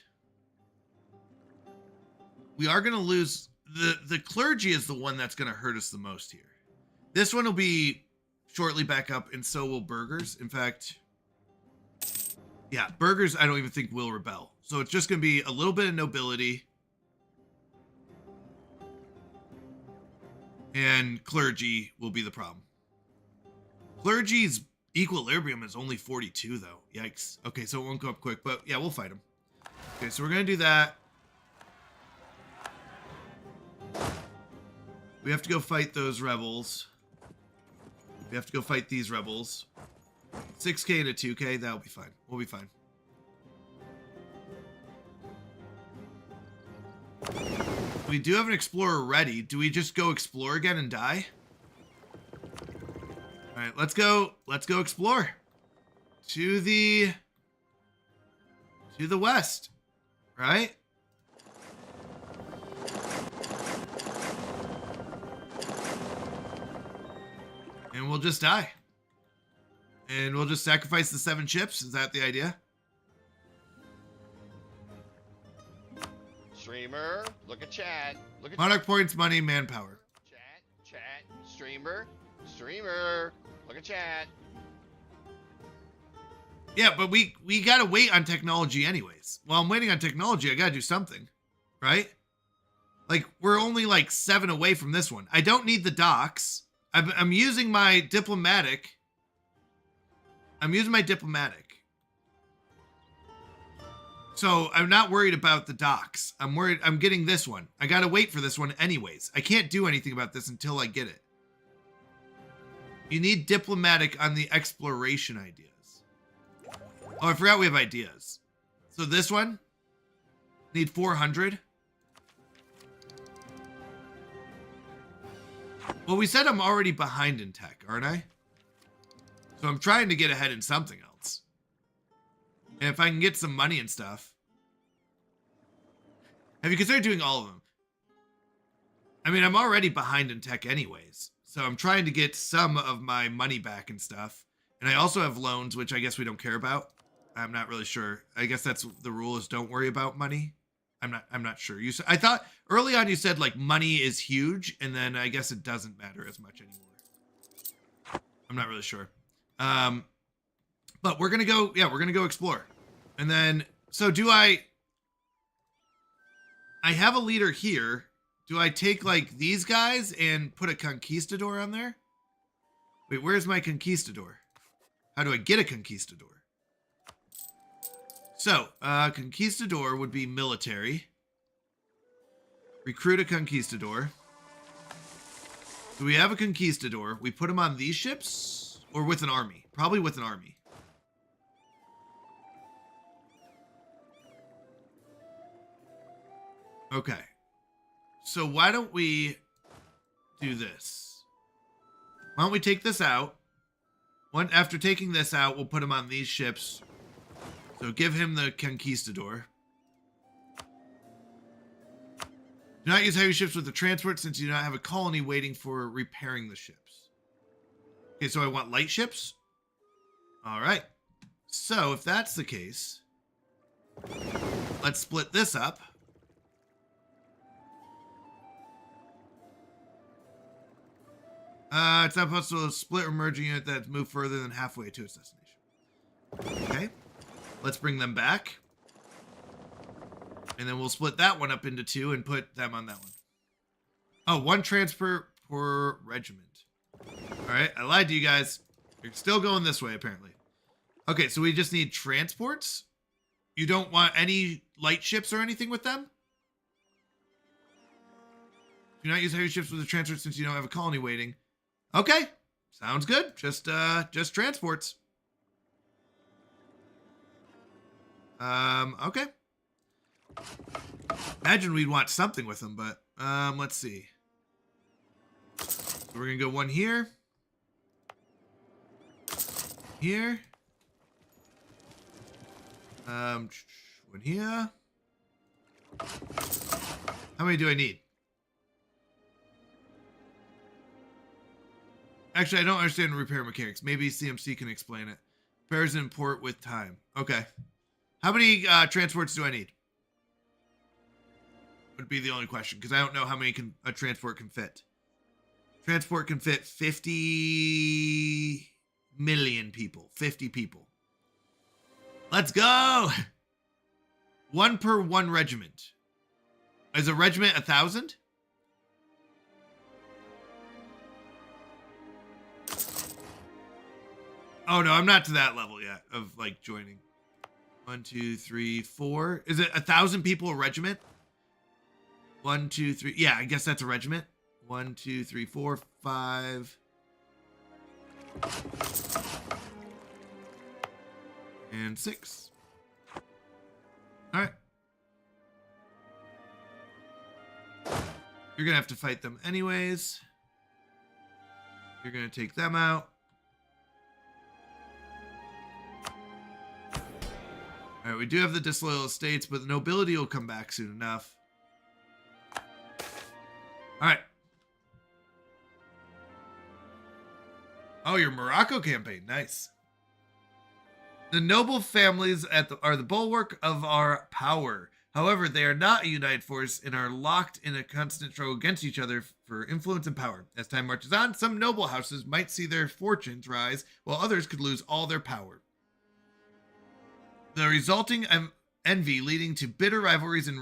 We are going to lose... The clergy is the one that's going to hurt us the most here. This one will be shortly back up, and so will burghers. In fact... Yeah, burghers I don't even think will rebel. So it's just going to be a little bit of nobility. And clergy will be the problem. Clergy's equilibrium is only 42, though. Yikes. Okay, so it won't go up quick, but yeah, we'll fight him. Okay, so we're going to do that. We have to go fight those rebels. We have to go fight these rebels. 6k and a 2k, that'll be fine. We'll be fine. We do have an explorer ready. Do we just go explore again and die? All right, let's go explore to the west, right? And we'll just die. And we'll just sacrifice the 7 ships. Is that the idea? Streamer, look at chat. Look at Monarch points, money, manpower. chat. Streamer, look at chat. Yeah, but we gotta wait on technology anyways. While I'm waiting on technology, I gotta do something, right? Like, we're only like 7 away from this one. I don't need the docks. I'm using my diplomatic. So I'm not worried about the docks. I'm getting this one. I gotta wait for this one anyways. I can't do anything about this until I get it. You need diplomatic on the exploration ideas. Oh, I forgot we have ideas. So this one, need 400. Well, we said I'm already behind in tech, aren't I? So I'm trying to get ahead in something else. And if I can get some money and stuff. Have you considered doing all of them? I mean, I'm already behind in tech anyways. So I'm trying to get some of my money back and stuff. And I also have loans, which I guess we don't care about. I'm not really sure. I guess that's the rule, is don't worry about money. I'm not sure. I thought early on you said like money is huge, and then I guess it doesn't matter as much anymore. I'm not really sure. But we're gonna go, yeah, we're gonna go explore. And then, so do I have a leader here. Do I take like these guys and put a conquistador on there? Wait, where's my conquistador? How do I get a conquistador? So, conquistador would be military. Recruit a conquistador. Do we have a conquistador? We put him on these ships or with an army? Probably with an army. Okay. So why don't we do this? Why don't we take this out? After taking this out, we'll put him on these ships. So give him the conquistador. Do not use heavy ships with the transport since you do not have a colony waiting for repairing the ships. Okay, so I want light ships. All right. So if that's the case, let's split this up. It's not possible to split or merge a unit that move further than halfway to its destination. Okay. Let's bring them back. And then we'll split that one up into 2 and put them on that one. Oh, 1 transfer per regiment. All right, I lied to you guys. You're still going this way, apparently. Okay, so we just need transports. You don't want any light ships or anything with them? Do not use heavy ships with the transport since you don't have a colony waiting. Okay, sounds good. Just transports. Okay. Imagine we'd want something with them, but let's see. So we're gonna go one here. Here. One here. How many do I need? Actually, I don't understand repair mechanics. Maybe CMC can explain it. Repairs and import with time. Okay. How many transports do I need? Would be the only question, because I don't know how many a transport can fit. Transport can fit 50 million people. 50 people. Let's go! 1 per 1 regiment. Is a regiment 1,000? Oh no, I'm not to that level yet of like joining. 1, 2, 3, 4. Is it 1,000 people a regiment? 1, 2, 3. Yeah, I guess that's a regiment. 1, 2, 3, 4, 5. And 6. All right. You're gonna have to fight them anyways. You're gonna take them out. All right, we do have the disloyal estates, but the nobility will come back soon enough. All right. Oh, your Morocco campaign. Nice. The noble families are the bulwark of our power. However, they are not a united force and are locked in a constant struggle against each other for influence and power. As time marches on, some noble houses might see their fortunes rise, while others could lose all their power. The resulting envy leading to bitter rivalries and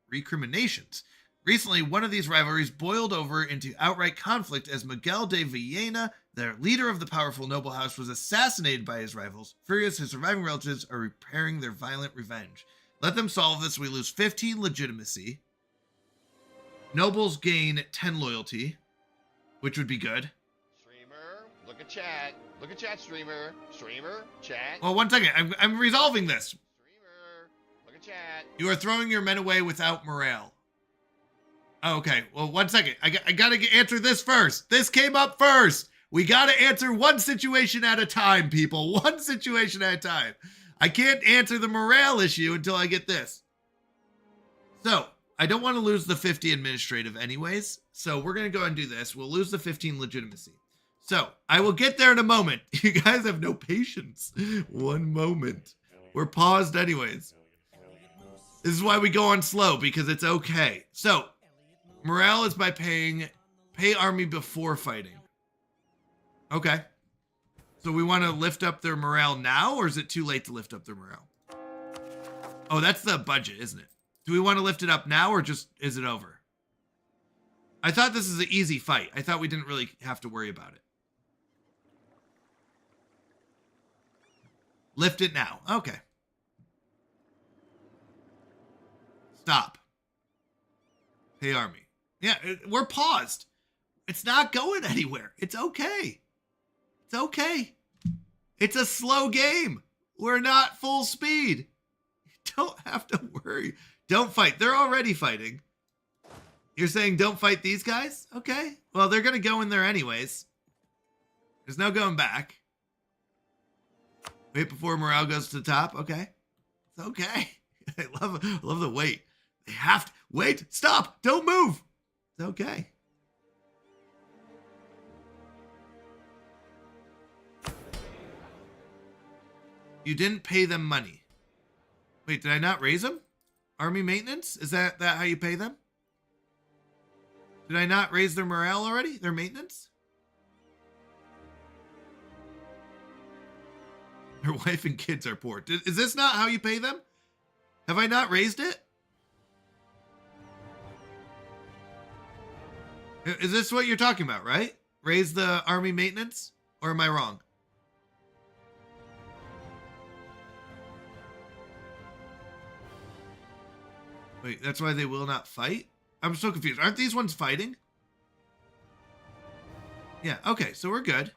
recriminations. Recently, one of these rivalries boiled over into outright conflict as Miguel de Villena, the leader of the powerful noble house, was assassinated by his rivals. Furious, his surviving relatives are repairing their violent revenge. Let them solve this. We lose 15 legitimacy. Nobles gain 10 loyalty, which would be good. Streamer, look at chat. Look at chat, streamer. Streamer, chat. Well, one second. I'm resolving this. Streamer, look at chat. You are throwing your men away without morale. Oh, okay. Well, one second. I gotta answer this first. This came up first. We gotta answer one situation at a time, people. One situation at a time. I can't answer the morale issue until I get this. So, I don't want to lose the 50 administrative anyways. So, we're going to go ahead and do this. We'll lose the 15 legitimacy. So, I will get there in a moment. You guys have no patience. One moment. We're paused anyways. This is why we go on slow, because it's okay. So, morale is by pay army before fighting. Okay. So we want to lift up their morale now, or is it too late to lift up their morale? Oh, that's the budget, isn't it? Do we want to lift it up now, or just is it over? I thought this is an easy fight. I thought we didn't really have to worry about it. Lift it now. Okay. Stop. Pay army. Yeah, we're paused. It's not going anywhere. It's okay. It's okay. It's a slow game. We're not full speed. You don't have to worry. Don't fight. They're already fighting. You're saying don't fight these guys? Okay. Well, they're going to go in there anyways. There's no going back. Wait before morale goes to the top. Okay. It's okay. I love the wait. They have to wait. Stop. Don't move. It's okay. You didn't pay them money. Wait, did I not raise them? Army maintenance? Is that how you pay them? Did I not raise their morale already? Their maintenance? Their wife and kids are poor. Is this not how you pay them? Have I not raised it? Is this what you're talking about, right? Raise the army maintenance? Or am I wrong? Wait, that's why they will not fight? I'm so confused. Aren't these ones fighting? Yeah, okay, so we're good.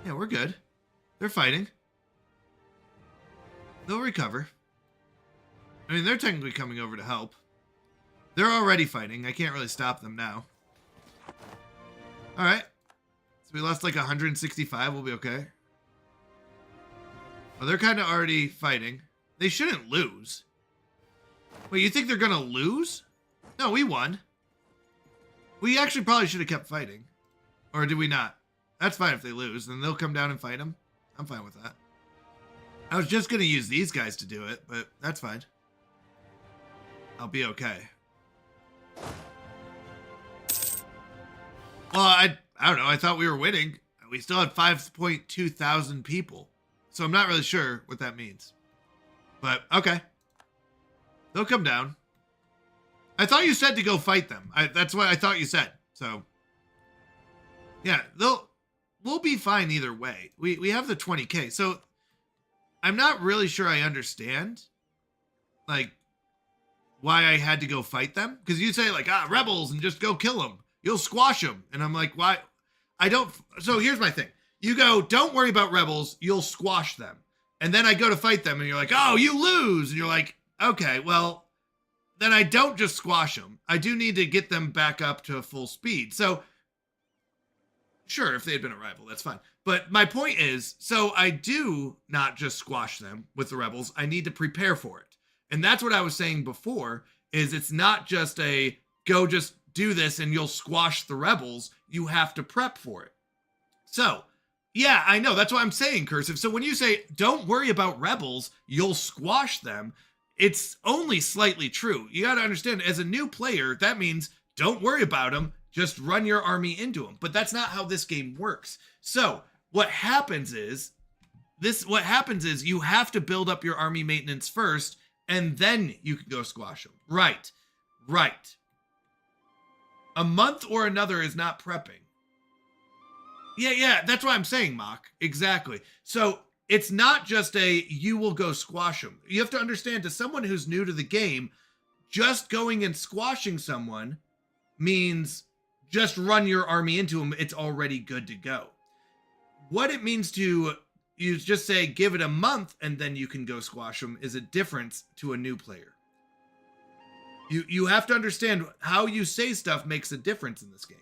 Yeah, we're good. They're fighting. They'll recover. I mean, they're technically coming over to help. They're already fighting. I can't really stop them now. All right. So we lost like 165. We'll be okay. Oh, they're kind of already fighting. They shouldn't lose. Wait, you think they're going to lose? No, we won. We actually probably should have kept fighting. Or did we not? That's fine if they lose. Then they'll come down and fight them. I'm fine with that. I was just going to use these guys to do it, but that's fine. I'll be okay. Well, I don't know. I thought we were winning. We still had 5.2 thousand people. So I'm not really sure what that means. But, okay. They'll come down. I thought you said to go fight them. That's what I thought you said. So, yeah, we'll be fine either way. We have the 20K. So, I'm not really sure I understand, like, why I had to go fight them. Because you say, like, rebels and just go kill them. You'll squash them. And I'm like, why? I don't. So, here's my thing. You go, don't worry about rebels. You'll squash them. And then I go to fight them and you're like, oh, you lose. And you're like, okay, well, then I don't just squash them. I do need to get them back up to full speed. So, sure, if they had been a rival, that's fine. But my point is, so I do not just squash them with the rebels. I need to prepare for it. And that's what I was saying before, is it's not just a go just do this and you'll squash the rebels. You have to prep for it. So, yeah, I know. That's what I'm saying, Cursive. So when you say, don't worry about rebels, you'll squash them, it's only slightly true. You got to understand, as a new player, that means don't worry about them. Just run your army into them. But that's not how this game works. So what happens is you have to build up your army maintenance first, and then you can go squash them. Right. A month or another is not prepping. Yeah, that's what I'm saying, Mock. Exactly. So it's not just you will go squash them. You have to understand, to someone who's new to the game, just going and squashing someone means just run your army into them. It's already good to go. What it means to you just say, give it a month and then you can go squash them, is a difference to a new player. You have to understand how you say stuff makes a difference in this game.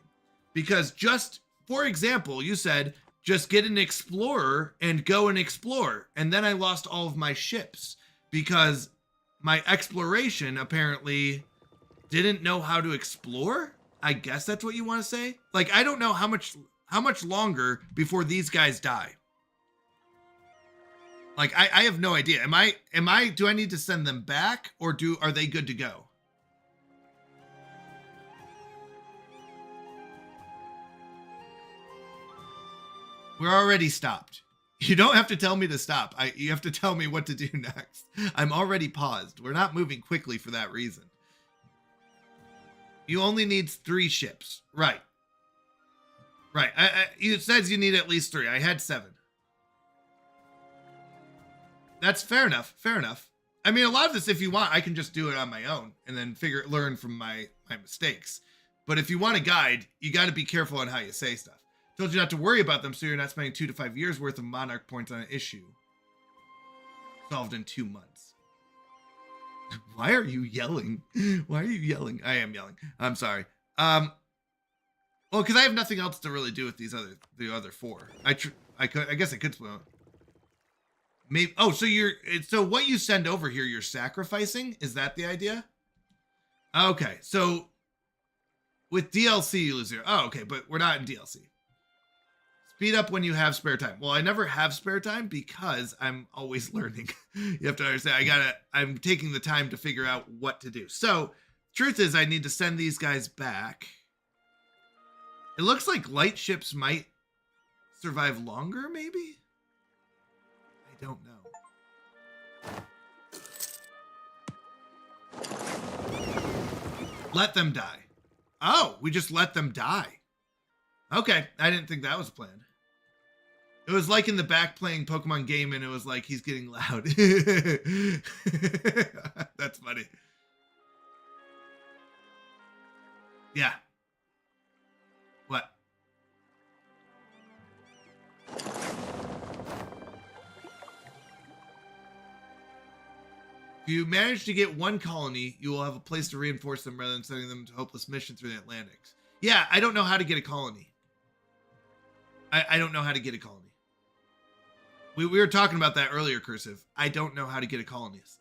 Because just, for example, you said, just get an explorer and go and explore. And then I lost all of my ships because my exploration apparently didn't know how to explore. I guess that's what you want to say. Like, I don't know how much longer before these guys die. Like, I have no idea. Do I need to send them back, or are they good to go? We're already stopped. You don't have to tell me to stop. You have to tell me what to do next. I'm already paused. We're not moving quickly for that reason. You only need 3 ships. Right. It says you need at least 3. I had 7. That's fair enough. I mean, a lot of this, if you want, I can just do it on my own and then learn from my mistakes. But if you want a guide, you got to be careful on how you say stuff. Told you not to worry about them, so you're not spending 2 to 5 years worth of monarch points on an issue. Solved in 2 months. Why are you yelling? I am yelling. I'm sorry. Well, because I have nothing else to really do with the other 4. I guess I could split them. Maybe. Oh, so what you send over here, you're sacrificing? Is that the idea? Okay, so with DLC you lose 0. Oh, okay, but we're not in DLC. Speed up when you have spare time. Well, I never have spare time because I'm always learning. You have to understand, I'm taking the time to figure out what to do. So, truth is, I need to send these guys back. It looks like light ships might survive longer, maybe? I don't know. Let them die. Oh, we just let them die. Okay, I didn't think that was planned. It was like in the back playing Pokemon game, and it was like he's getting loud. That's funny. Yeah. What? If you manage to get one colony, you will have a place to reinforce them rather than sending them to hopeless mission through the Atlantics. Yeah, I don't know how to get a colony. I don't know how to get a colony. We were talking about that earlier, Cursive. I don't know how to get a colonist.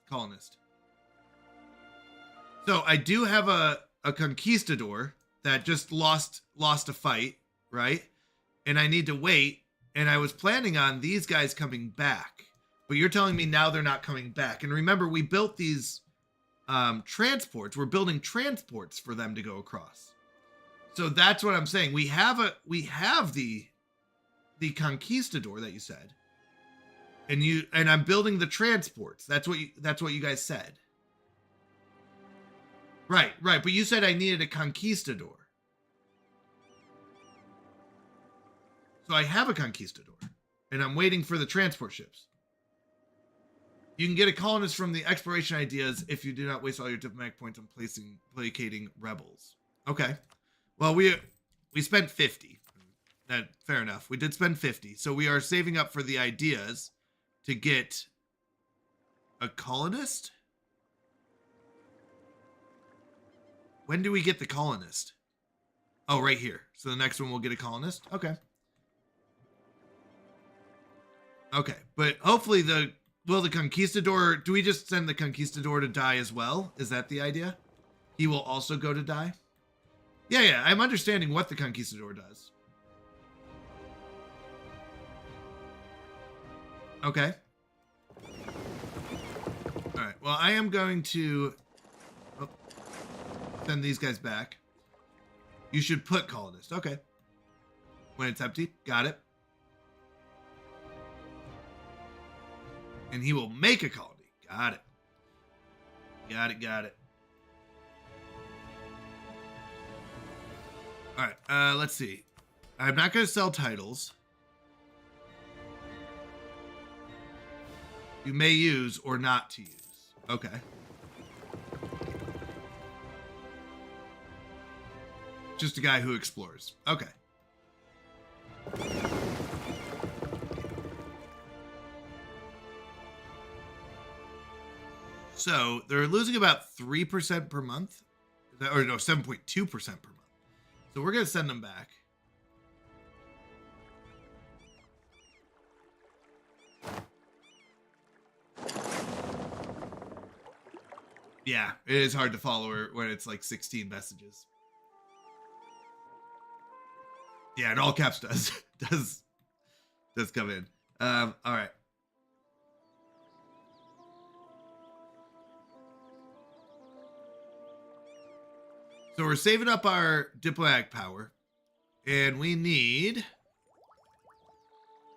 So I do have a conquistador that just lost a fight, right? And I need to wait. And I was planning on these guys coming back. But you're telling me now they're not coming back. And remember, we built these transports. We're building transports for them to go across. So that's what I'm saying. We have the conquistador that you said. And I'm building the transports. That's what you guys said. Right. But you said I needed a conquistador. So I have a conquistador. And I'm waiting for the transport ships. You can get a colonist from the exploration ideas if you do not waste all your diplomatic points on placating rebels. Okay. Well, we spent 50. Fair enough. We did spend 50. So we are saving up for the ideas to get a colonist. When do we get the colonist? Oh, right here. So the next one we'll get a colonist. Okay. Okay. But hopefully the conquistador, do we just send the conquistador to die as well? Is that the idea? He will also go to die? Yeah, I'm understanding what the conquistador does. Okay. All right. Well, I am going to send these guys back. You should put colonist. Okay. When it's empty. Got it. And he will make a colony. Got it. Got it. All right. Let's see. I'm not going to sell titles. You may use or not to use. Okay. Just a guy who explores. Okay. So they're losing about 3% per month. Or no, 7.2% per month. So we're going to send them back. Yeah, it is hard to follow her when it's like 16 messages. Yeah, and all caps does come in. All right. So we're saving up our diplomatic power, and we need,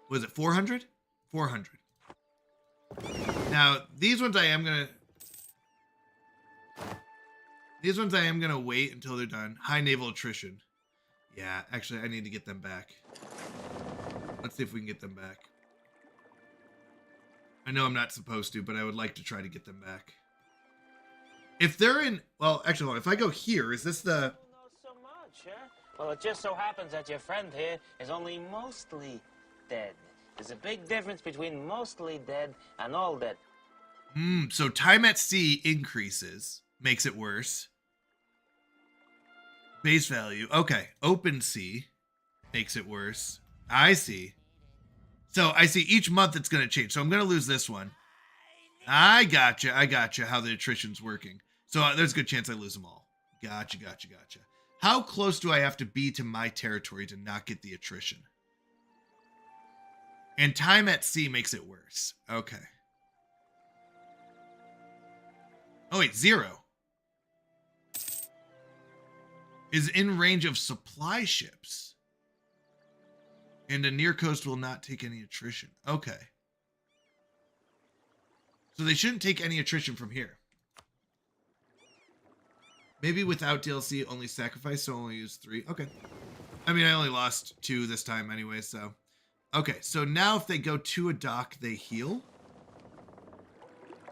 was it 400? 400. Now, these ones I am going to wait until they're done. High naval attrition. Yeah, actually, I need to get them back. Let's see if we can get them back. I know I'm not supposed to, but I would like to try to get them back. If they're in, well, actually, if I go here, is this the... Know so much, huh? Well, it just so happens that your friend here is only mostly dead. There's a big difference between mostly dead and all dead. So time at sea increases, makes it worse. Base value. Okay. Open sea makes it worse. I see. So I see each month it's going to change. So I'm going to lose this one. I gotcha how the attrition's working. So there's a good chance I lose them all. Gotcha. How close do I have to be to my territory to not get the attrition? And time at sea makes it worse. Okay. Oh, wait, 0. Is in range of supply ships. And a near coast will not take any attrition. Okay. So they shouldn't take any attrition from here. Maybe without DLC, only sacrifice, so only use 3. Okay. I mean, I only lost 2 this time anyway, so Okay, so now if they go to a dock, they heal.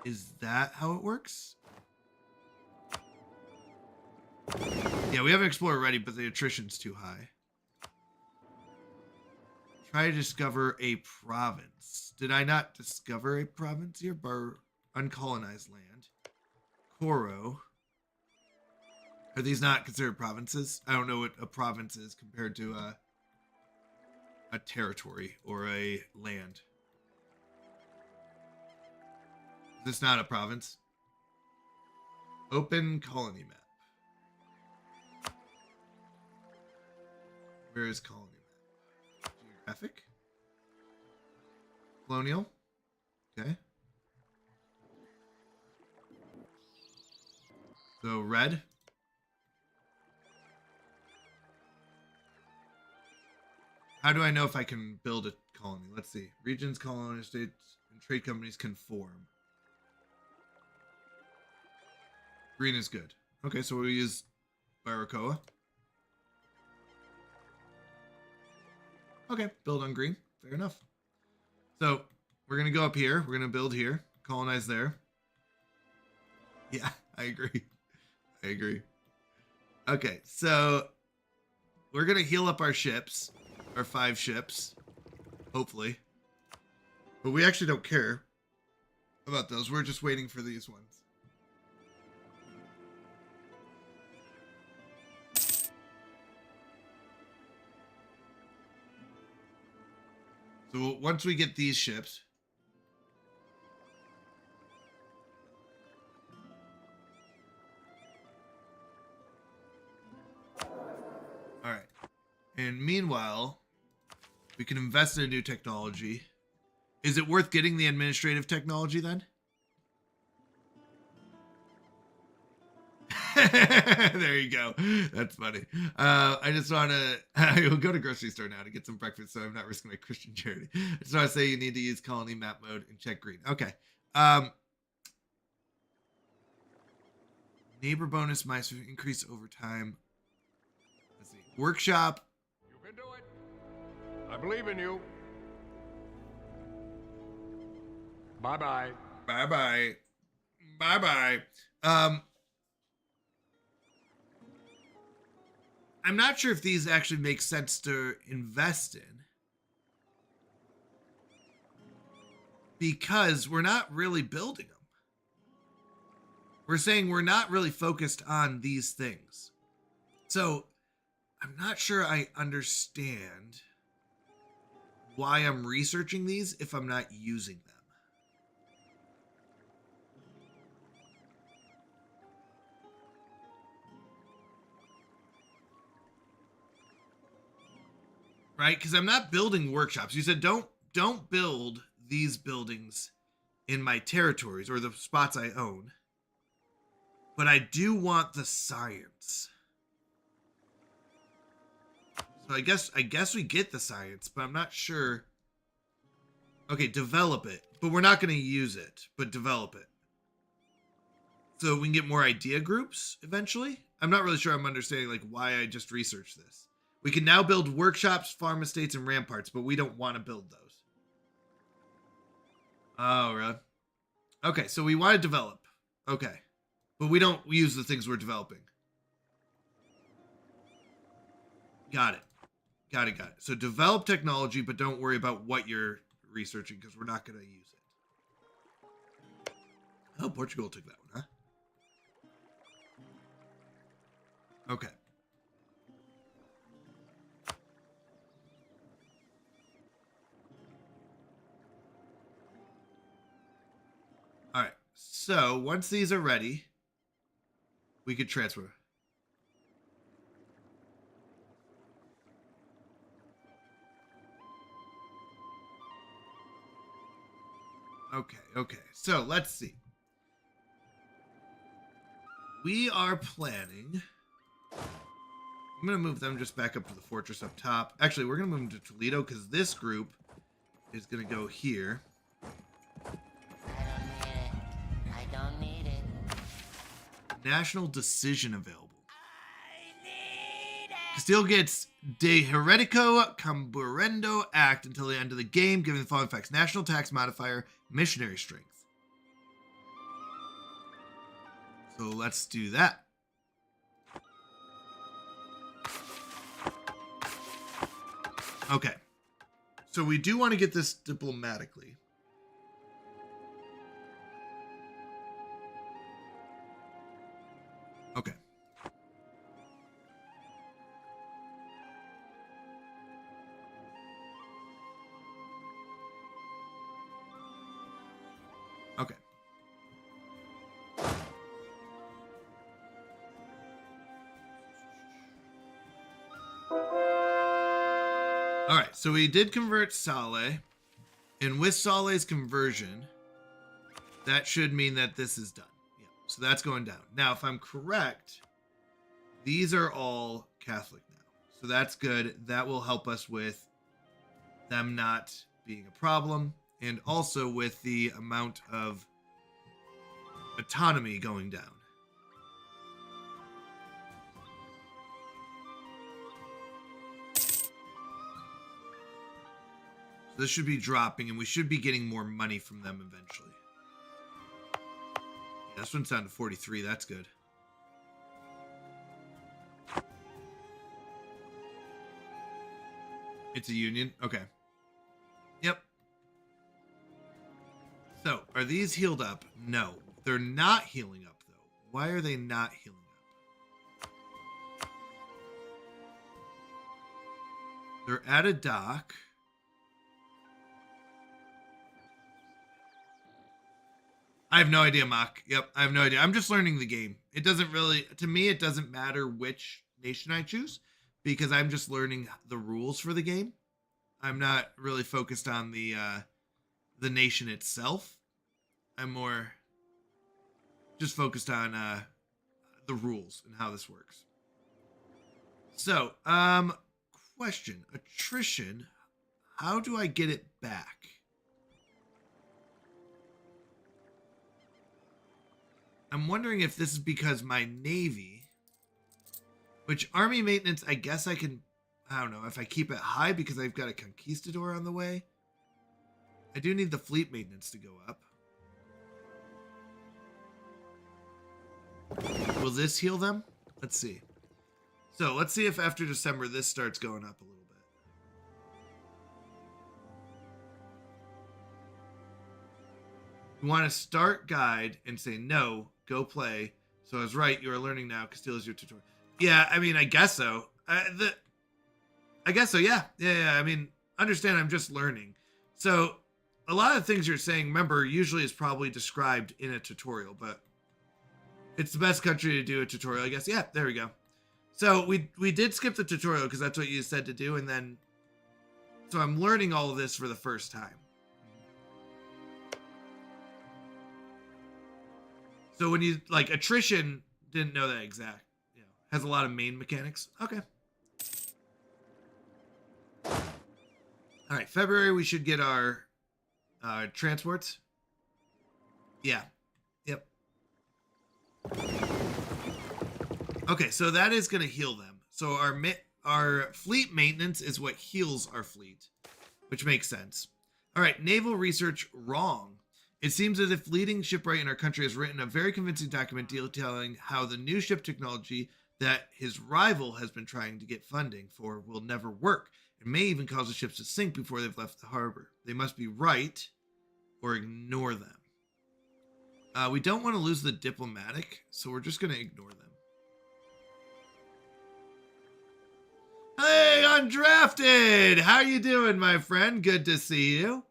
Is that how it works? Yeah, we have an explorer ready, but the attrition's too high. Try to discover a province. Did I not discover a province here? Uncolonized land. Koro. Are these not considered provinces? I don't know what a province is compared to a territory or a land. Is this not a province? Open colony map. Where is colony map? Geographic? Colonial? Okay. So red. How do I know if I can build a colony? Let's see. Regions, colonial states, and trade companies can form. Green is good. Okay, so we'll use Baracoa. Okay, build on green. Fair enough. So we're going to go up here. We're going to build here. Colonize there. Yeah, I agree. I agree. Okay, so we're going to heal up our ships. Our 5 ships. Hopefully. But we actually don't care about those. We're just waiting for these ones. So once we get these ships, all right. And meanwhile, we can invest in a new technology. Is it worth getting the administrative technology then? There you go. That's funny. I just want to I'll go to grocery store now to get some breakfast, so I'm not risking my Christian charity. I just want to say you need to use colony map mode and check green. Okay. Neighbor bonus mice increase over time. Let's see. Workshop. You can do it. I believe in you. Bye-bye. Bye-bye. Bye-bye. I'm not sure if these actually make sense to invest in. Because we're not really building them. We're saying we're not really focused on these things. So, I'm not sure I understand why I'm researching these if I'm not using them. Right? Because I'm not building workshops. You said don't build these buildings in my territories or the spots I own. But I do want the science. So I guess we get the science, but I'm not sure. Okay, develop it. But we're not going to use it, but develop it. So we can get more idea groups eventually. I'm not really sure I'm understanding like why I just researched this. We can now build workshops, farm estates, and ramparts, but we don't want to build those. Oh, really? Okay, so we want to develop. Okay. But we don't use the things we're developing. Got it. Got it. So develop technology, but don't worry about what you're researching because we're not going to use it. Oh, Portugal took that one, huh? Okay. All right. So once these are ready, we could transfer. Okay. So let's see. We are planning. I'm going to move them just back up to the fortress up top. Actually, we're going to move them to Toledo because this group is going to go here. I don't need it. National decision available. Castile gets de heretico comburendo act until the end of the game, giving the following facts: national tax modifier, missionary strength. So let's do that. Okay. So we do want to get this diplomatically. Okay. Okay. All right, so we did convert Saleh, and with Saleh's conversion, that should mean that this is done. Yeah, so that's going down. Now, if I'm correct, these are all Catholic now. So that's good. That will help us with them not being a problem, and also with the amount of autonomy going down. So this should be dropping, and we should be getting more money from them eventually. Yeah, this one's down to 43. That's good. It's a union? Okay. Yep. So, are these healed up? No. They're not healing up, though. Why are they not healing up? They're at a dock. I have no idea, Mock. Yep, I have no idea. I'm just learning the game. It doesn't really, to me, it doesn't matter which nation I choose because I'm just learning the rules for the game. I'm not really focused on the nation itself. I'm more just focused on the rules and how this works. So, question. Attrition. How do I get it back? I'm wondering if this is because my Navy, which Army maintenance, I guess I can, I don't know, if I keep it high because I've got a Conquistador on the way. I do need the fleet maintenance to go up. Will this heal them? Let's see. So let's see if after December this starts going up a little bit. You want to start guide and say no. Go play. So I was right. You are learning now. Castile is your tutorial. Yeah, I mean, I guess so. I guess so. Yeah. I mean, understand. I'm just learning. So a lot of things you're saying, remember, usually is probably described in a tutorial, but it's the best country to do a tutorial, I guess. Yeah, there we go. So we did skip the tutorial because that's what you said to do, and then so I'm learning all of this for the first time. So when you, like, attrition, didn't know that exact, you know, has a lot of main mechanics. Okay. All right, February, we should get our transports. Yeah. Yep. Okay, so that is going to heal them. So our fleet maintenance is what heals our fleet, which makes sense. All right, naval research wrong. It seems as if leading shipwright in our country has written a very convincing document detailing how the new ship technology that his rival has been trying to get funding for will never work. It may even cause the ships to sink before they've left the harbor. They must be right or ignore them. We don't want to lose the diplomatic, so we're just going to ignore them. Hey, Undrafted! How you doing, my friend? Good to see you.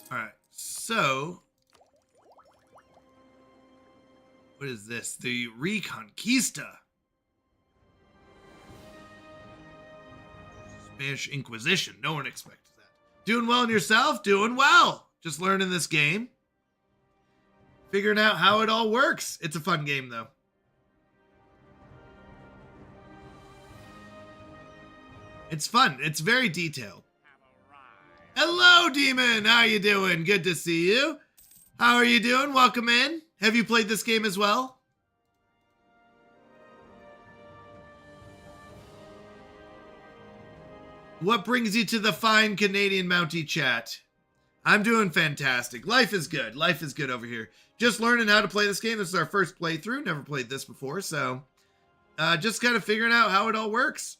All right, so what is this? The Reconquista. Spanish Inquisition. No one expected that. Doing well in yourself? Doing well. Just learning this game. Figuring out how it all works. It's a fun game, though. It's fun. It's very detailed. Hello, Demon. How you doing? Good to see you. How are you doing? Welcome in. Have you played this game as well? What brings you to the fine Canadian Mountie chat? I'm doing fantastic. Life is good. Life is good over here. Just learning how to play this game. This is our first playthrough. Never played this before, so just kind of figuring out how it all works.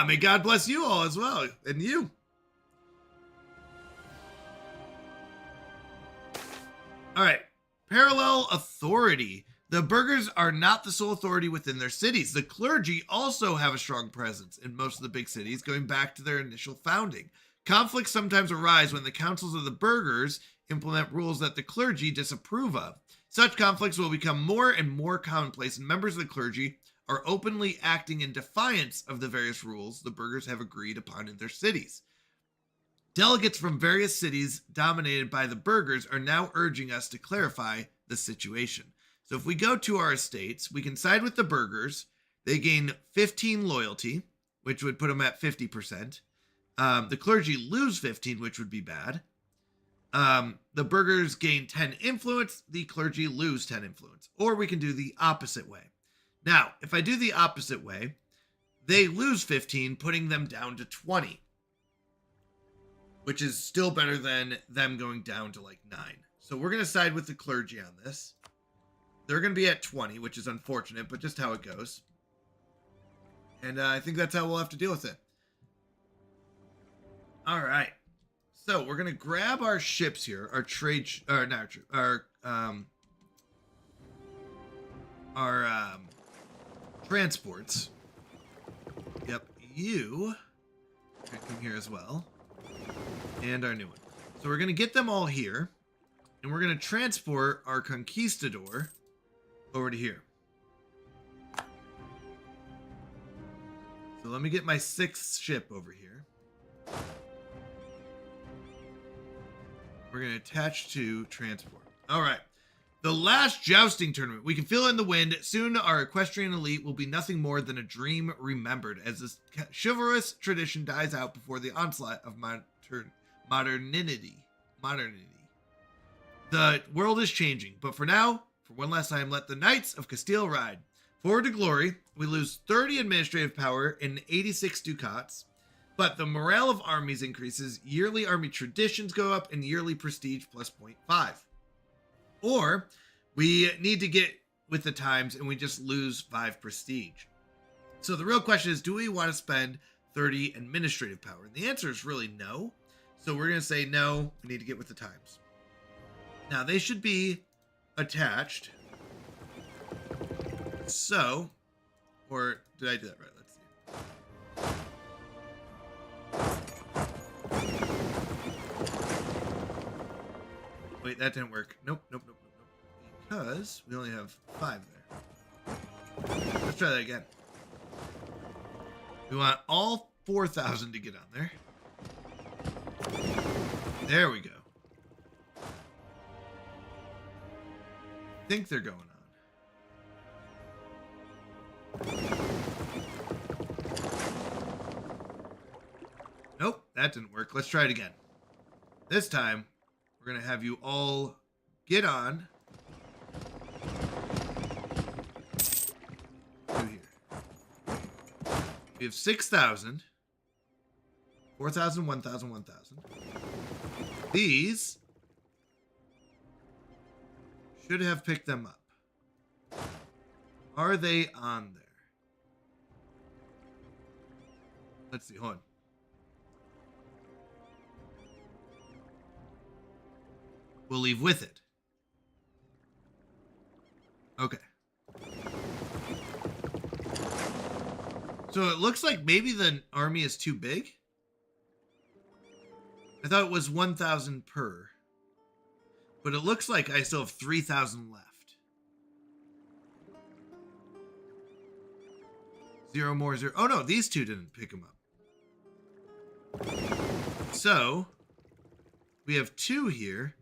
May God bless you all as well, and you. All right, parallel authority. The burghers are not the sole authority within their cities. The clergy also have a strong presence in most of the big cities, going back to their initial founding. Conflicts sometimes arise when the councils of the burghers implement rules that the clergy disapprove of. Such conflicts will become more and more commonplace, and members of the clergy are openly acting in defiance of the various rules the burghers have agreed upon in their cities. Delegates from various cities dominated by the burghers are now urging us to clarify the situation. So if we go to our estates, we can side with the burghers. They gain 15 loyalty, which would put them at 50%. The clergy lose 15, which would be bad. The burghers gain 10 influence. The clergy lose 10 influence. Or we can do the opposite way. Now, if I do the opposite way, they lose 15, putting them down to 20. Which is still better than them going down to like 9. So we're going to side with the clergy on this. They're going to be at 20, which is unfortunate, but just how it goes. And I think that's how we'll have to deal with it. All right. So we're going to grab our ships here, our trade, or not our transports. Yep, you can come here as well. And our new one. So we're going to get them all here. And we're going to transport our conquistador over to here. So let me get my 6th ship over here. We're going to attach to transport. All right. The last jousting tournament. We can feel it in the wind. Soon our equestrian elite will be nothing more than a dream remembered as this chivalrous tradition dies out before the onslaught of modernity. The world is changing, but for now, for one last time, let the Knights of Castile ride. Forward to glory, we lose 30 administrative power and 86 ducats, but the morale of armies increases, yearly army traditions go up, and yearly prestige plus 0.5. Or we need to get with the times and we just lose 5 prestige. So the real question is, do we want to spend 30 administrative power? And the answer is really no. So we're going to say no, we need to get with the times. Now they should be attached. So, or did I do that right? Let's see. Wait, that didn't work. Nope. Because we only have 5 there. Let's try that again. We want all 4,000 to get on there. There we go. I think they're going on. Nope, that didn't work. Let's try it again. This time, we're going to have you all get on. Through here. We have 6,000. 4,000, 1,000, 1,000. These should have picked them up. Are they on there? Let's see. Hold on. We'll leave with it. Okay. So it looks like maybe the army is too big. I thought it was 1,000 per. But it looks like I still have 3,000 left. 0 more 0. Oh no, these two didn't pick them up. So we have 2 here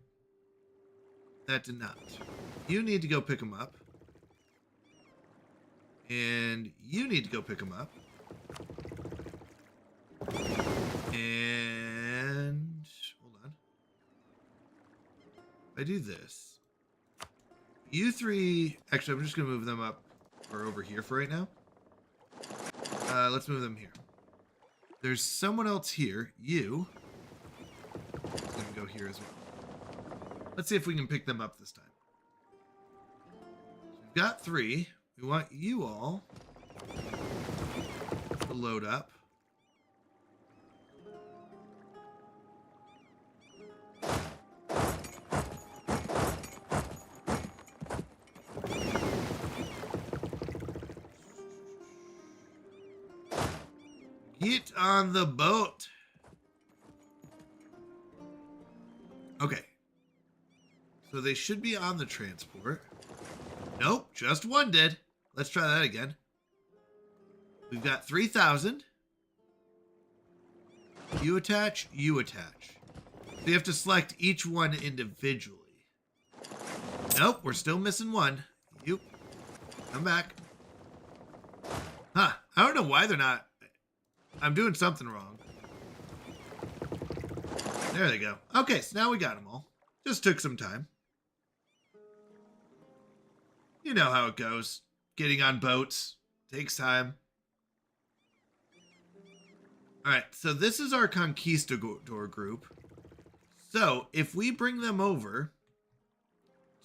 that did not. You need to go pick them up. And you need to go pick them up. And hold on. If I do this, you 3, actually I'm just gonna move them up or over here for right now. Let's move them here. There's someone else here. You. It's going to go here as well. Let's see if we can pick them up this time. We've got 3. We want you all to load up. Get on the boat. Okay. So they should be on the transport. Nope, just one did. Let's try that again. We've got 3,000. You attach, you attach. So you have to select each one individually. Nope, we're still missing one. You. Come back. Huh, I don't know why they're not. I'm doing something wrong. There they go. Okay, so now we got them all. Just took some time. You know how it goes. Getting on boats takes time. All right, so this is our conquistador group. So if we bring them over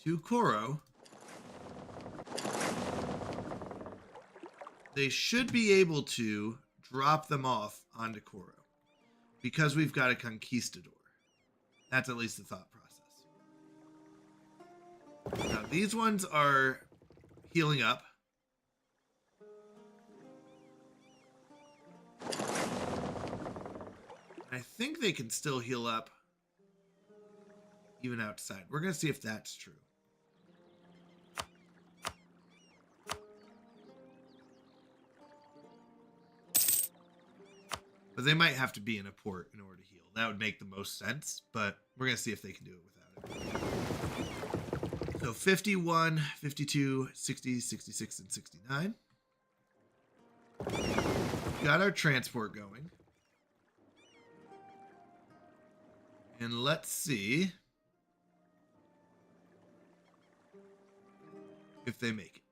to Coro, they should be able to drop them off onto Coro because we've got a conquistador. That's at least the thought process. Now, these ones are healing up. I think they can still heal up even outside. We're going to see if that's true. But they might have to be in a port in order to heal. That would make the most sense, but we're going to see if they can do it without it. So 51, 52, 60, 66, and 69. Got our transport going. And let's see if they make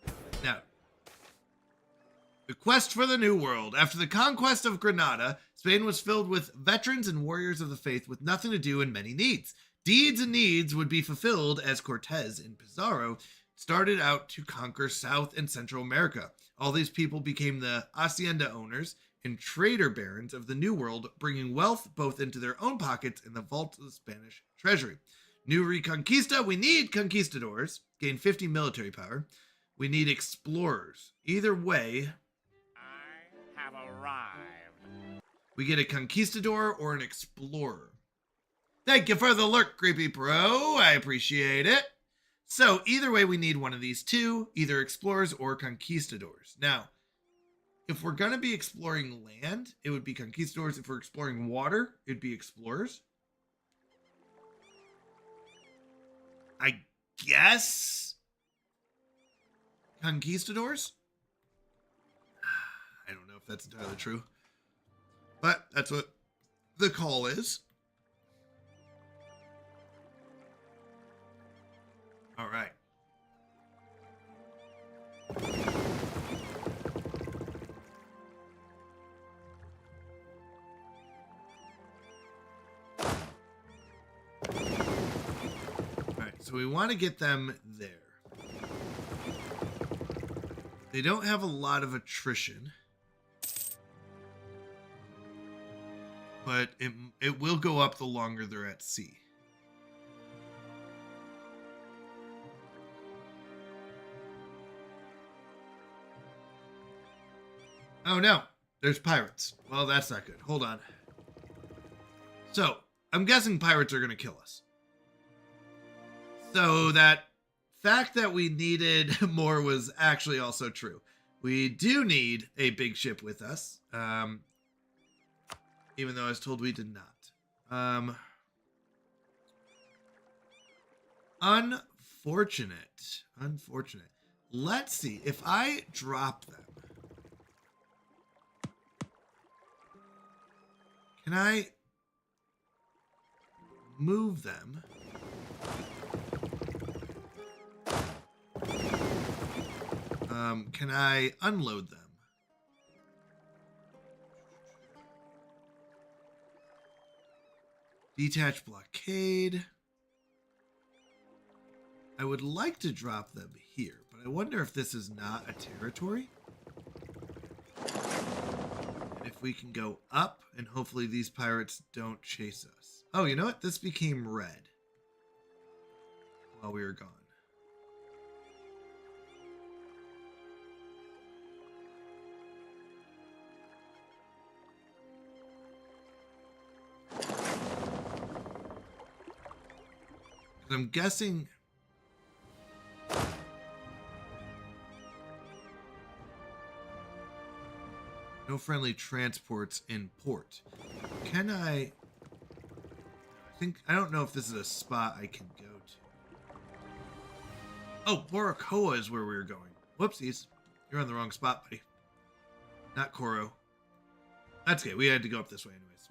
it. Now, the quest for the New World. After the conquest of Granada, Spain was filled with veterans and warriors of the faith with nothing to do and many needs. Deeds and needs would be fulfilled as Cortez and Pizarro started out to conquer South and Central America. All these people became the hacienda owners and trader barons of the New World, bringing wealth both into their own pockets and the vaults of the Spanish treasury. New Reconquista, we need conquistadors. Gain 50 military power. We need explorers. Either way, I have arrived. we get a conquistador or an explorer. Thank you for the lurk, Creepy Pro. I appreciate it. So either way, we need one of these two, either explorers or conquistadors. Now, if we're going to be exploring land, it would be conquistadors. If we're exploring water, it'd be explorers. I guess conquistadors? I don't know if that's entirely true, but that's what the call is. All right. So we want to get them there. They don't have a lot of attrition, but it will go up the longer they're at sea. Oh no, there's pirates. Well, that's not good. Hold on. So, I'm guessing pirates are going to kill us. So that fact that we needed more was actually also true. We do need a big ship with us, even though I was told we did not. Unfortunate. Let's see. If I drop them, can I move them? Can I unload them? Detached blockade. I would like to drop them here, but I wonder if this is not a territory. And if we can go up, and hopefully these pirates don't chase us. Oh, you know what? This became red while we were gone. I'm guessing no friendly transports in port. Can I think I don't know if this is a spot I can go to. Oh, Borokoa is where we were going. Whoopsies. You're on the wrong spot, buddy. Not Koro. That's okay. We had to go up this way anyways.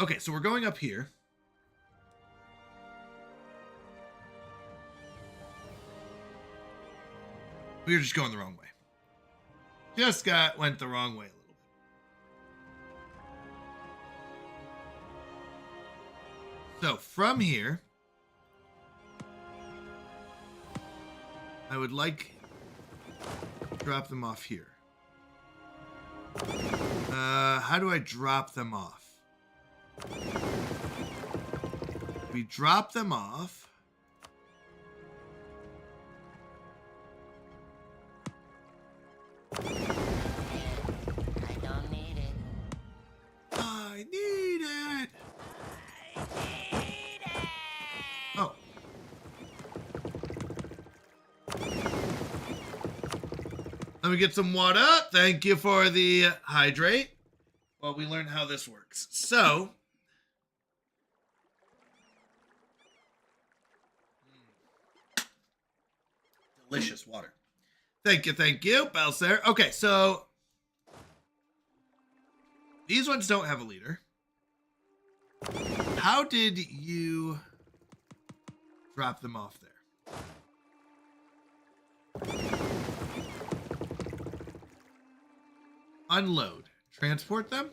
Okay, so we're going up here. We were just going the wrong way. Went the wrong way a little bit. So from here, I would like to drop them off here. How do I drop them off? We drop them off. I don't need it. I need it. Oh. Let me get some water. Thank you for the hydrate. Well, we learned how this works. So, delicious water. Thank you, Belser. Okay, so these ones don't have a leader. How did you drop them off there? Unload. Transport them?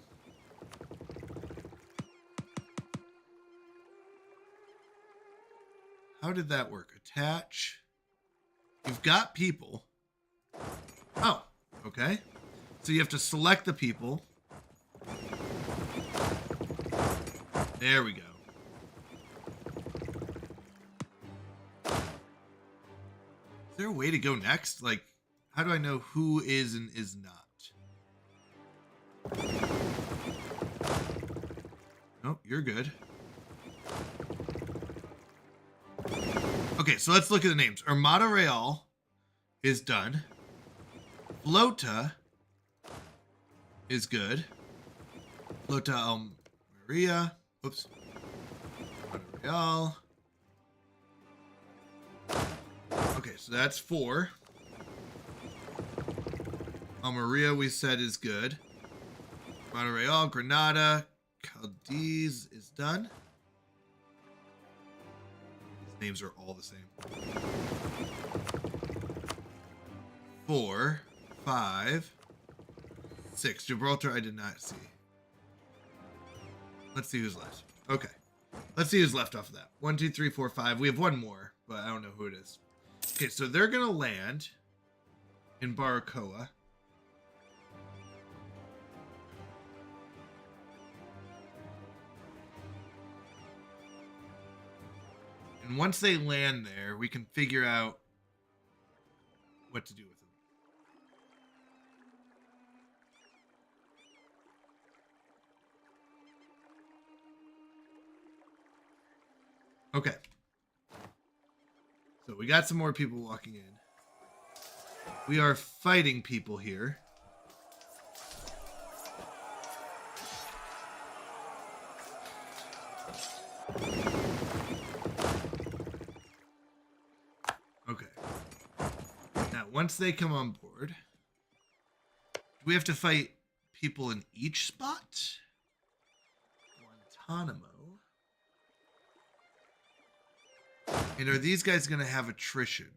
How did that work? Attach. You've got people. Oh, okay. So you have to select the people. There we go. Is there a way to go next? Like, how do I know who is and is not? Nope, you're good. Okay, so let's look at the names. Armada Real is done. Flota is good. Flota Almeria. Oops. Armada Real. Okay, so that's 4. Almeria we said is good. Armada Real, Granada, Cadiz is done. These names are all the same. 4, 5, 6. Gibraltar I did not see. Let's see who's left. Okay. Let's see who's left off of that. 1, 2, 3, 4, 5. We have one more, but I don't know who it is. Okay, so they're going to land in Baracoa. And once they land there, we can figure out what to do with them. Okay. So we got some more people walking in. We are fighting people here. Okay. Now, once they come on board, do we have to fight people in each spot? Guantanamo. And are these guys going to have attrition?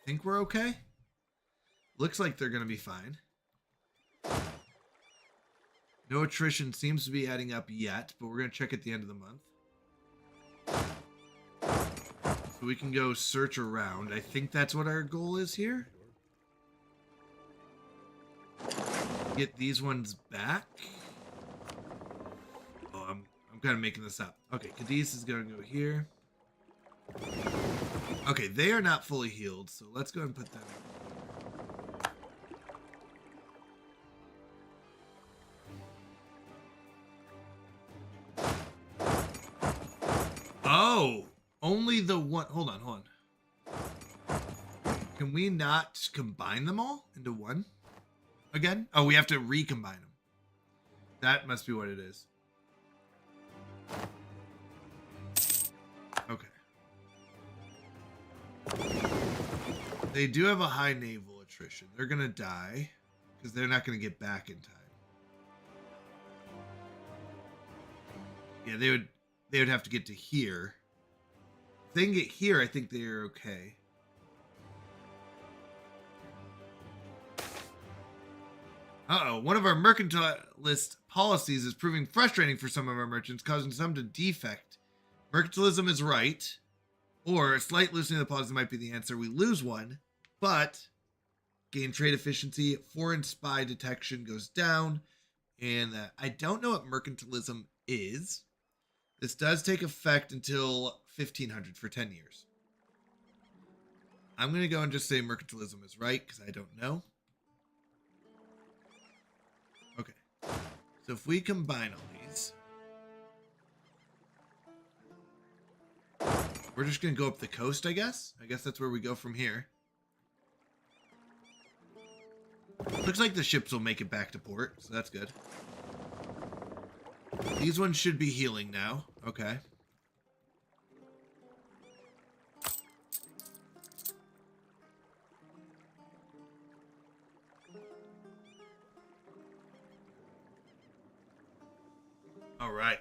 think we're okay. Looks like they're going to be fine. No attrition seems to be adding up yet, but we're going to check at the end of the month. So we can go search around. I think that's what our goal is here. Get these ones back. Oh, I'm kind of making this up. Okay, Cadiz is going to go here. Okay, they are not fully healed, so let's go ahead and put them. Oh, only the one. Hold on. Can we not combine them all into one again? Oh, we have to recombine them. That must be what it is. Okay. They do have a high naval attrition. They're going to die because they're not going to get back in time. Yeah, they would have to get to here. If they can get here, I think they're okay. Uh-oh, one of our mercantilist policies is proving frustrating for some of our merchants, causing some to defect. Mercantilism is right, or a slight loosening of the policy might be the answer. We lose one, but gain trade efficiency, foreign spy detection goes down, and I don't know what mercantilism is. This does take effect until 1500 for 10 years. I'm going to go and just say mercantilism is right because I don't know. Okay. So if we combine all these, we're just going to go up the coast, I guess. I guess that's where we go from here. Looks like the ships will make it back to port, so that's good. These ones should be healing now. Okay. All right. Are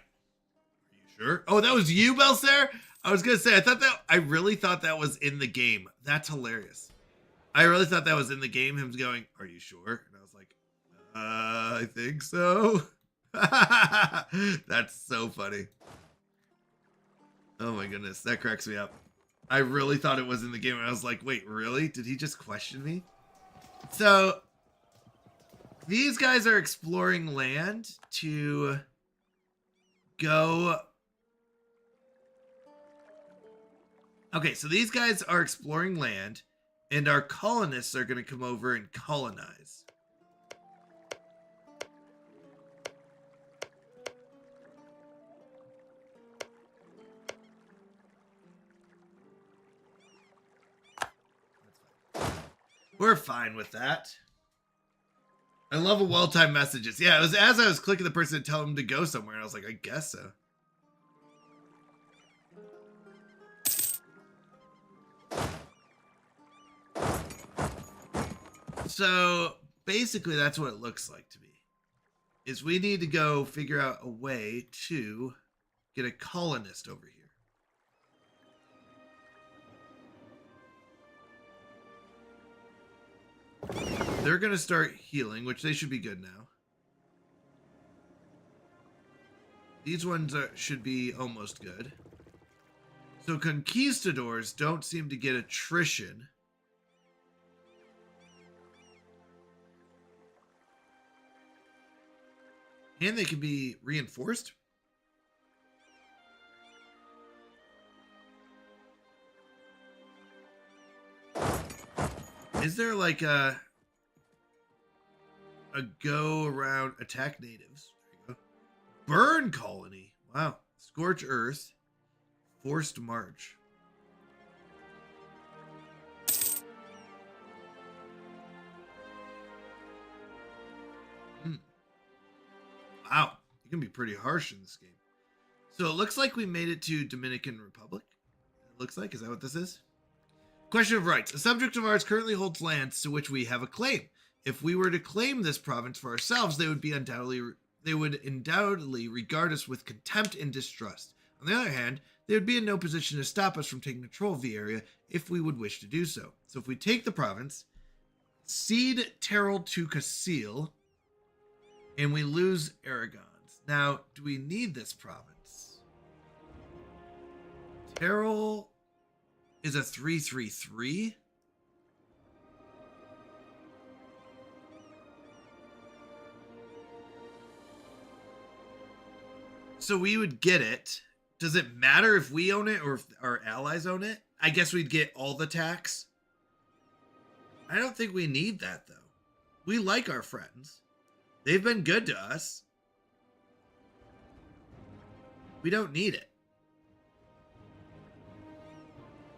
you sure? Oh, that was you, Belsair? I was going to say, I really thought that was in the game. That's hilarious. I really thought that was in the game. Him going, are you sure? And I was like, I think so. That's so funny. Oh my goodness, that cracks me up. I really thought it was in the game, and I was like, wait, really? Did he just question me? So, these guys are exploring land to go... Okay, so these guys are exploring land, and our colonists are going to come over and colonize. We're fine with that. I love a well-timed messages. Yeah, it was as I was clicking the person to tell him to go somewhere, and I was like, I guess so. So basically that's what it looks like to me. Is we need to go figure out a way to get a colonist over here. They're going to start healing, which they should be good now. These ones should be almost good. So conquistadors don't seem to get attrition. And they can be reinforced. Is there like a go around attack natives? There you go. Burn colony. Wow. Scorch earth. Forced march. Wow. You can be pretty harsh in this game. So it looks like we made it to Dominican Republic. It looks like. Is that what this is? Question of rights. A subject of ours currently holds lands to which we have a claim. If we were to claim this province for ourselves, they would undoubtedly regard us with contempt and distrust. On the other hand, they would be in no position to stop us from taking control of the area if we would wish to do so. So if we take the province, cede Terrell to Castile, and we lose Aragons. Now, do we need this province? Terrell is a 3-3-3. So we would get it. Does it matter if we own it or if our allies own it? I guess we'd get all the tax. I don't think we need that, though. We like our friends. They've been good to us. We don't need it.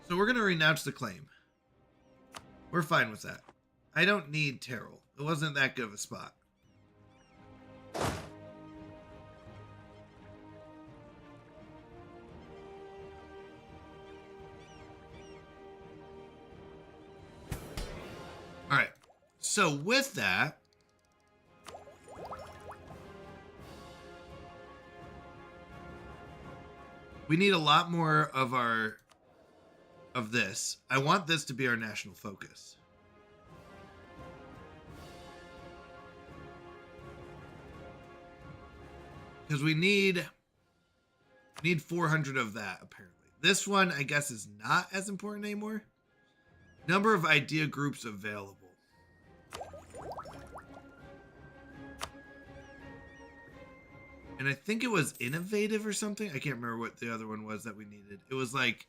So we're going to renounce the claim. We're fine with that. I don't need Terrell. It wasn't that good of a spot. All right. So with that, we need a lot more of this. I want this to be our national focus. Because we need 400 of that, apparently. This one, I guess, is not as important anymore. Number of idea groups available. And I think it was innovative or something. I can't remember what the other one was that we needed. It was like...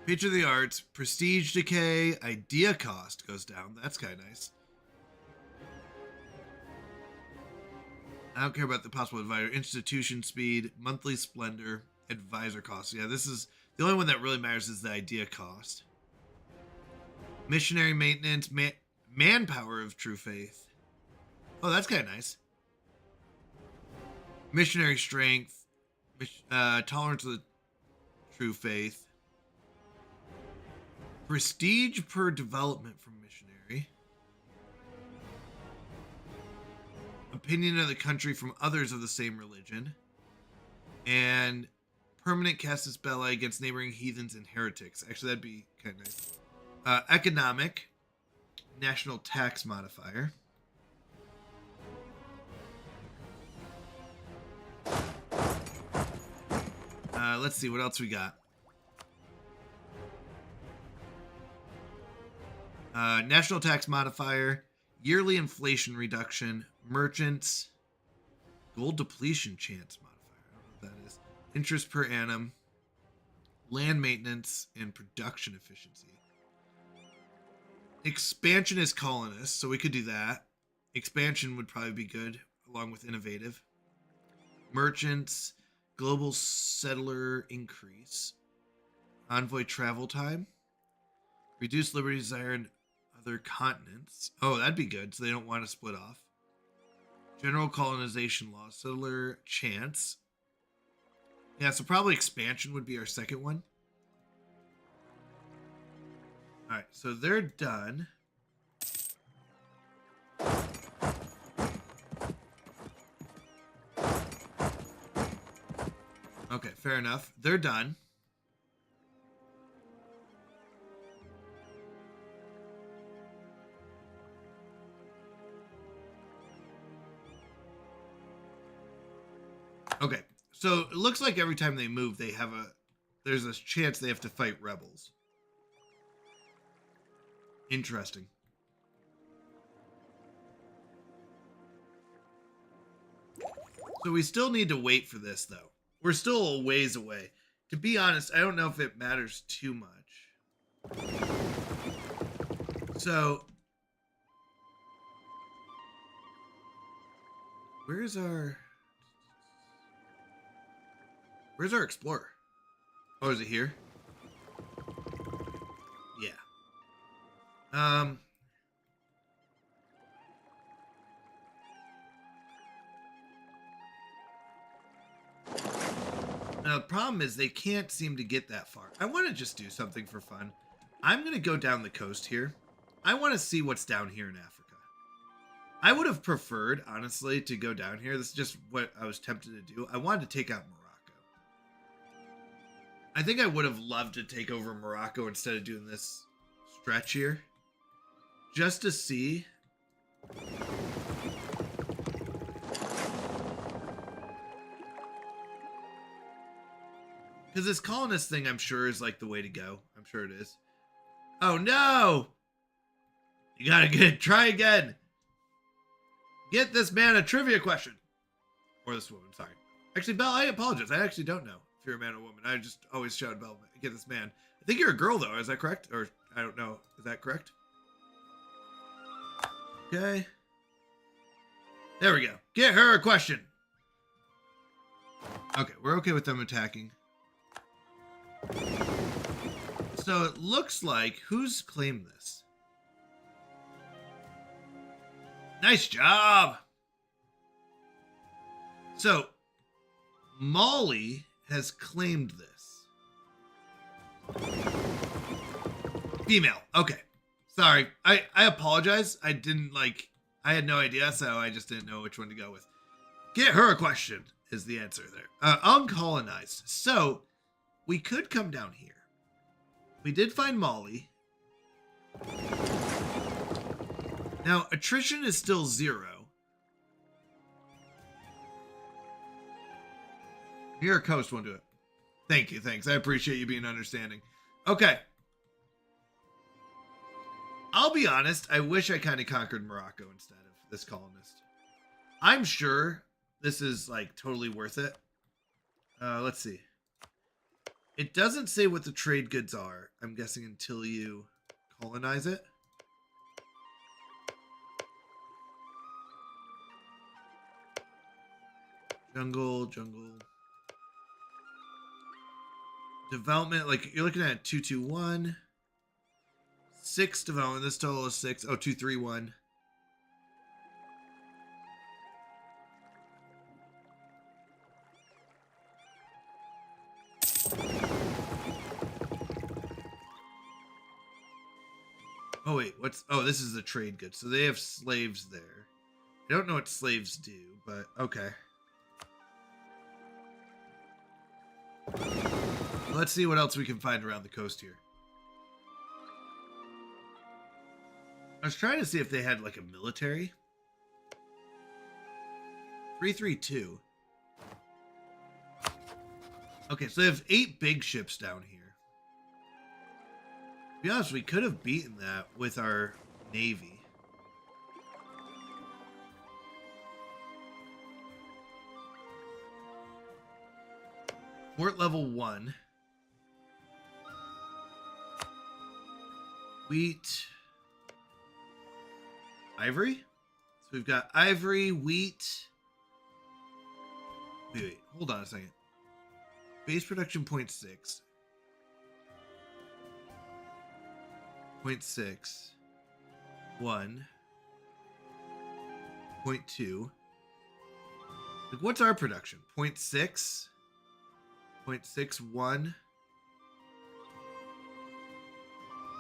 Feature the arts, prestige decay, idea cost goes down. That's kind of nice. I don't care about the possible advisor. Institution speed, monthly splendor, advisor cost. Yeah, this is the only one that really matters is the idea cost. Missionary maintenance, manpower of true faith. Oh, that's kind of nice. Missionary strength, tolerance of the true faith. Prestige per development from missionary. Opinion of the country from others of the same religion. And permanent casus belli against neighboring heathens and heretics. Actually, that'd be kind of nice. Economic. National tax modifier. Let's see what else we got. National tax modifier, yearly inflation reduction, merchants, gold depletion chance modifier. I don't know what that is. Interest per annum, land maintenance, and production efficiency. Expansion is colonists, so we could do that. Expansion would probably be good, along with innovative. Merchants, global settler increase, envoy travel time, reduce liberty desire in other continents. Oh, that'd be good, so they don't want to split off. General colonization law, settler chance. Yeah, so probably expansion would be our second one. All right, so they're done. Okay, fair enough. They're done. Okay, so it looks like every time they move, there's a chance they have to fight rebels. Interesting. So we still need to wait for this, though. We're still a ways away. To be honest, I don't know if it matters too much. So, where's our explorer? Oh, is it here? Yeah. Now, the problem is they can't seem to get that far. I want to just do something for fun. I'm going to go down the coast here. I want to see what's down here in Africa. I would have preferred, honestly, to go down here. This is just what I was tempted to do. I wanted to take out Morocco. I think I would have loved to take over Morocco instead of doing this stretch here. Just to see. Because this colonist thing, I'm sure, is like the way to go. I'm sure it is. Oh, no! You gotta try again. Get this man a trivia question. Or this woman, sorry. Actually, Belle, I apologize. I actually don't know if you're a man or woman. I just always shout Belle, get this man. I think you're a girl, though. Is that correct? Or, I don't know. Is that correct? Okay. There we go. Get her a question. Okay, we're okay with them attacking. So it looks like, who's claimed this? Nice job. So Molly has claimed this. Female. Okay. Sorry. I apologize. I had no idea, so I just didn't know which one to go with. Get her a question is the answer there. Uncolonized. So we could come down here. We did find Molly. Now, attrition is still 0. Here, Coast won't do it. Thank you, thanks. I appreciate you being understanding. Okay. I'll be honest, I wish I kind of conquered Morocco instead of this colonist. I'm sure this is, like, totally worth it. Let's see. It doesn't say what the trade goods are, I'm guessing, until you colonize it. Jungle. Development, like, you're looking at 221. 6 development. This total is 6. Oh, 231. Oh, wait. Oh, this is the trade goods. So they have slaves there. I don't know what slaves do, but okay. Let's see what else we can find around the coast here. I was trying to see if they had like a military. 332. Okay, so they have 8 big ships down here. To be honest, we could have beaten that with our navy. Port level 1. Wheat. Ivory? So we've got ivory, wheat. Wait, hold on a second. Base production 0.6. 0.6. 1. 0.2. Like, what's our production? 0.6? 0.61.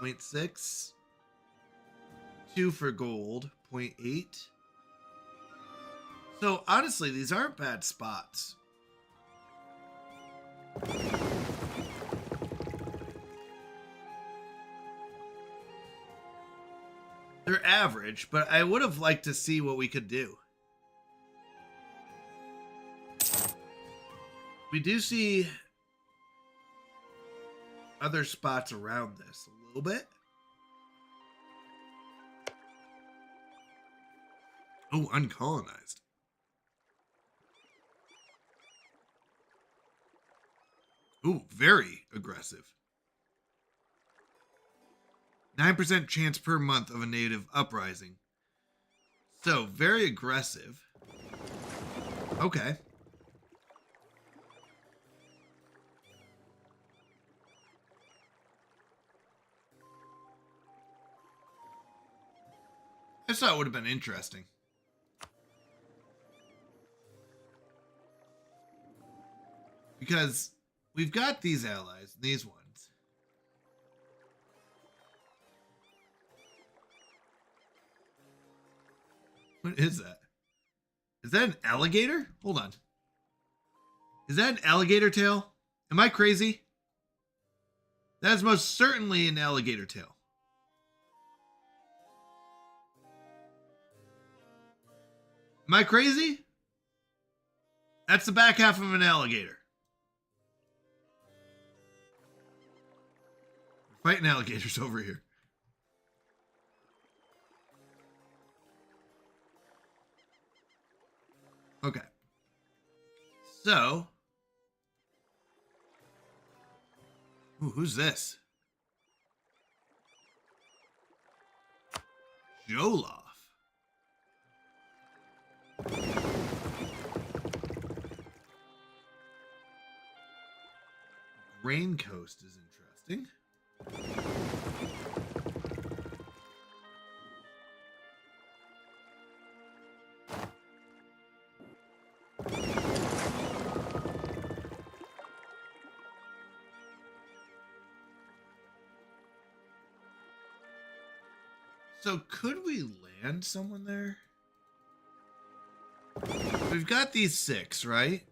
0.6. 2 for gold. 0.8. So honestly, these aren't bad spots. They're average, but I would have liked to see what we could do. We do see other spots around this a little bit. Oh, uncolonized. Ooh, very aggressive. 9% chance per month of a native uprising. So, very aggressive. Okay. I just thought it would have been interesting. Because we've got these allies, these ones. What is that? Is that an alligator? Hold on. Is that an alligator tail? Am I crazy? That is most certainly an alligator tail. Am I crazy? That's the back half of an alligator. We're fighting alligators over here. Okay. So. Ooh, who's this? Joloff. Grain Coast is interesting. So could we land someone there? We've got these 6, right?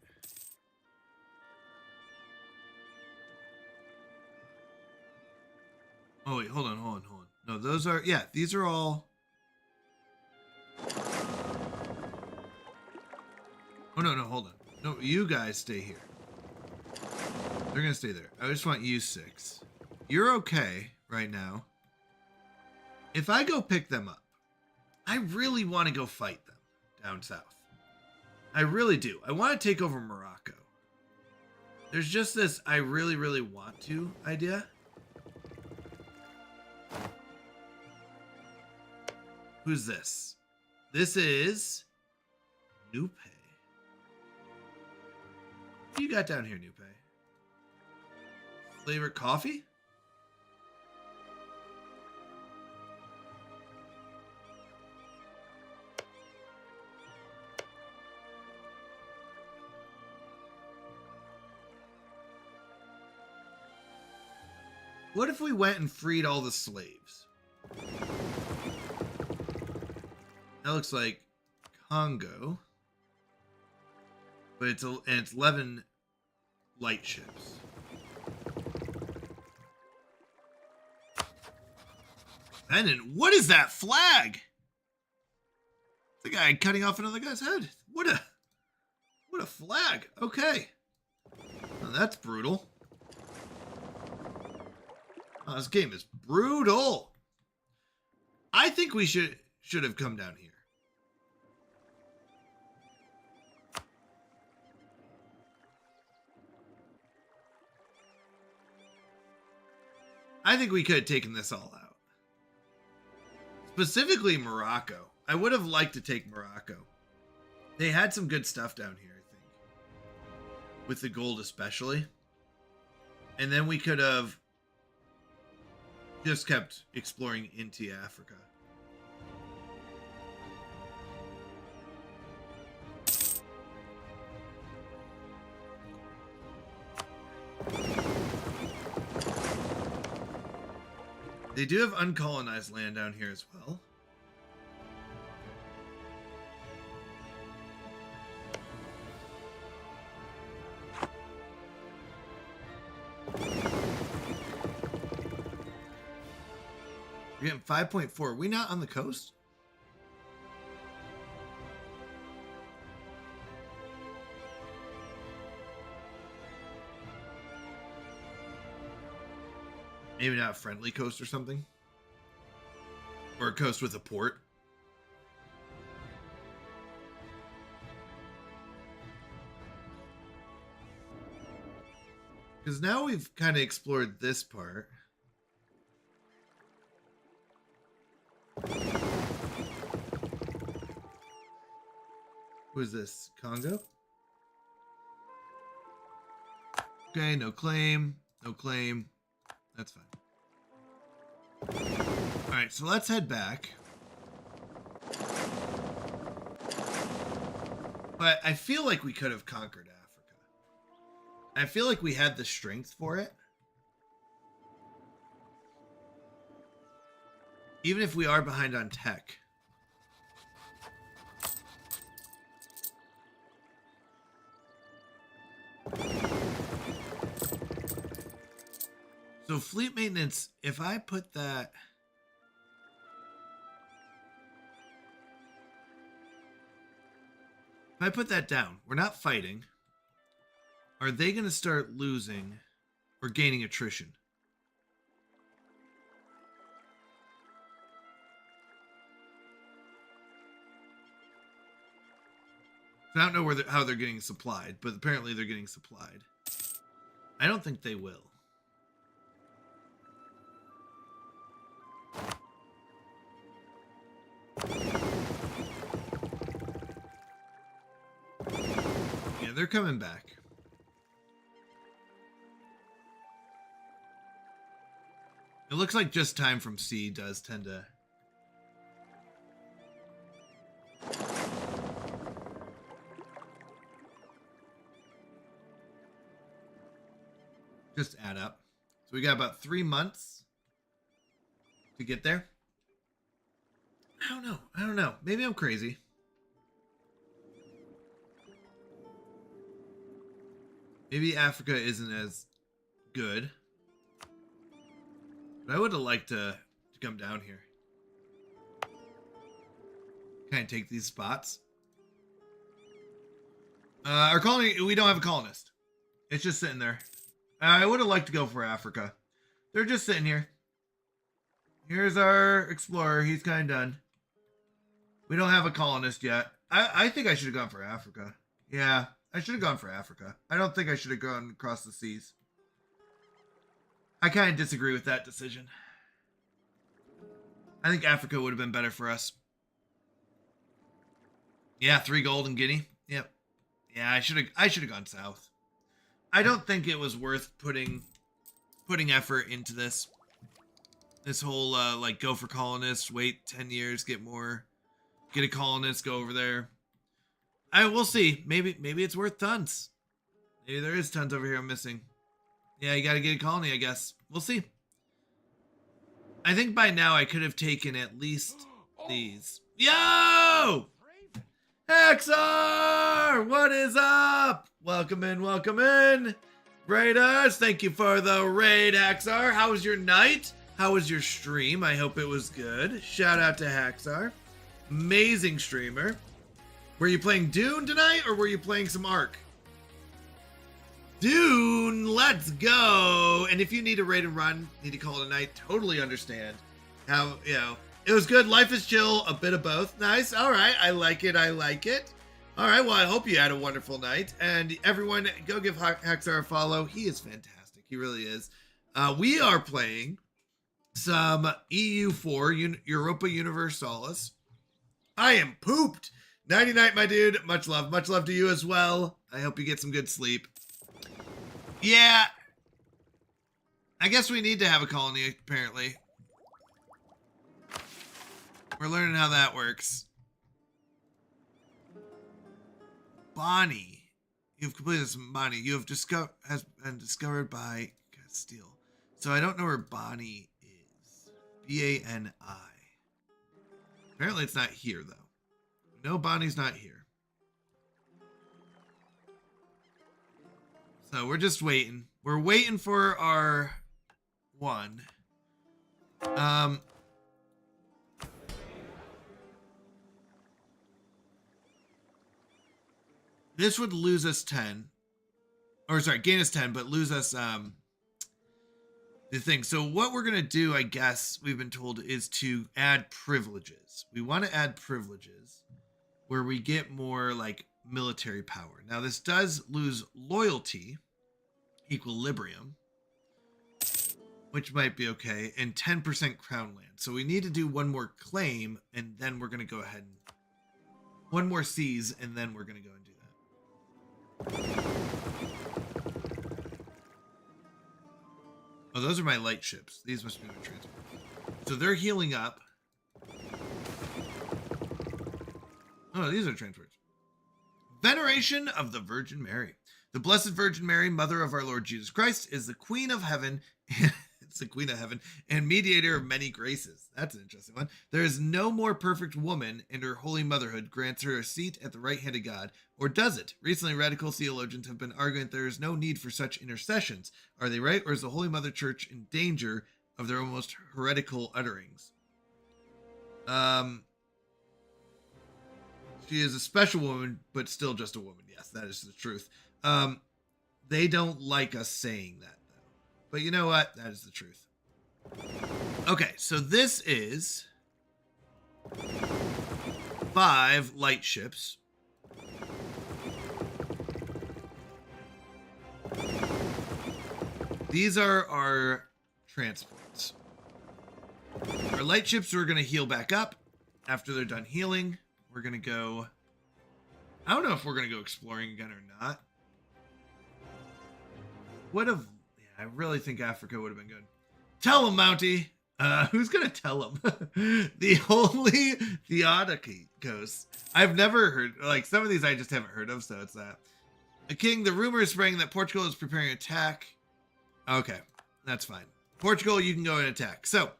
Oh wait, hold on. No, those are, yeah, these are all. Oh no, hold on. No, you guys stay here. They're gonna stay there. I just want you 6. You're okay right now. If I go pick them up, I really want to go fight them down south. I really do. I want to take over Morocco. There's just this I really, really want to idea. Who's this? This is Nupe. What you got down here, Nupe? Flavor coffee? What if we went and freed all the slaves? That looks like Congo. But it's 11 light ships. And then what is that flag? The guy cutting off another guy's head. What a flag. Okay. Well, that's brutal. Oh, this game is brutal. I think we should have come down here. I think we could have taken this all out. Specifically Morocco. I would have liked to take Morocco. They had some good stuff down here, I think. With the gold especially. And then we could have just kept exploring into Africa. They do have uncolonized land down here as well. We're getting 5.4. Are we not on the coast? Maybe not a friendly coast or something? Or a coast with a port? Because now we've kind of explored this part. Who is this? Congo? Okay, no claim. No claim. That's fine. Alright, so let's head back. But I feel like we could have conquered Africa. I feel like we had the strength for it. Even if we are behind on tech. So fleet maintenance, if I put that... If I put that down, we're not fighting. Are they going to start losing or gaining attrition? I don't know how they're getting supplied, but apparently they're getting supplied. I don't think they will. Yeah, they're coming back. It looks like just time from sea does tend to... just add up. So we got about 3 months to get there. I don't know. Maybe I'm crazy. Maybe Africa isn't as good. But I would have liked to come down here. Kind of take these spots. Our colony, we don't have a colonist. It's just sitting there. I would have liked to go for Africa. They're just sitting here. Here's our explorer. He's kind of done. We don't have a colonist yet. I think I should have gone for Africa. Yeah, I should have gone for Africa. I don't think I should have gone across the seas. I kind of disagree with that decision. I think Africa would have been better for us. Yeah, 3 gold in Guinea. Yep. Yeah, I should have gone south. I don't think it was worth putting effort into this. This whole like go for colonists, wait 10 years, get a colonist, go over there. We'll see. Maybe it's worth tons. Maybe there is tons over here I'm missing. Yeah, you got to get a colony, I guess. We'll see. I think by now I could have taken at least these. Yo! Hexar! What is up? Welcome in, welcome in. Raiders, thank you for the raid, Haxar. How was your night? How was your stream? I hope it was good. Shout out to Haxar. Amazing streamer. Were you playing Dune tonight or were you playing some Ark? Dune, let's go. And if you need a raid and run, need to call it a night, totally understand. How, it was good. Life is chill, a bit of both. Nice. All right. I like it. I like it. All right. Well, I hope you had a wonderful night. And everyone, go give Haxar a follow. He is fantastic. He really is. We are playing some EU4, Europa Universalis. I am pooped. Nighty night, my dude. Much love. Much love to you as well. I hope you get some good sleep. Yeah. I guess we need to have a colony, apparently. We're learning how that works. Bonnie. You've completed some Bonnie. You have has been discovered by Castile. So I don't know where Bonnie is. Bani. Apparently it's not here, though. No, Bonnie's not here. So we're just waiting. We're waiting for our one. This would lose us 10. Or sorry, gain us 10, but lose us the thing. So what we're gonna do, I guess, we've been told, is to add privileges. We want to add privileges where we get more like military power. Now this does lose loyalty, equilibrium, which might be okay, and 10% crown land. So we need to do one more claim, and then we're gonna go ahead and one more seas, and then we're gonna go and do that. Oh, those are my light ships. These must be my transport. So they're healing up. Oh, these are transports. Veneration of the Virgin Mary. The Blessed Virgin Mary, Mother of our Lord Jesus Christ, is the Queen of Heaven and It's the queen of heaven and mediator of many graces. That's an interesting one. There is no more perfect woman, and her holy motherhood grants her a seat at the right hand of God. Or does it? Recently, radical theologians have been arguing that there is no need for such intercessions. Are they right, or is the Holy Mother Church in danger of their almost heretical utterings? She is a special woman, but still just a woman. Yes, that is the truth. They don't like us saying that, though. But you know what? That is the truth. Okay, so this is 5 light ships. These are our transports. Our light ships are going to heal back up. After they're done healing, we're going to go... I don't know if we're going to go exploring again or not. Yeah, I really think Africa would have been good. Tell him, Mountie. Who's going to tell him? The Holy Theotokos. I've never heard... Like, some of these I just haven't heard of, so it's that. A king, the rumor is spreading that Portugal is preparing an attack. Okay, that's fine. Portugal, you can go and attack. So,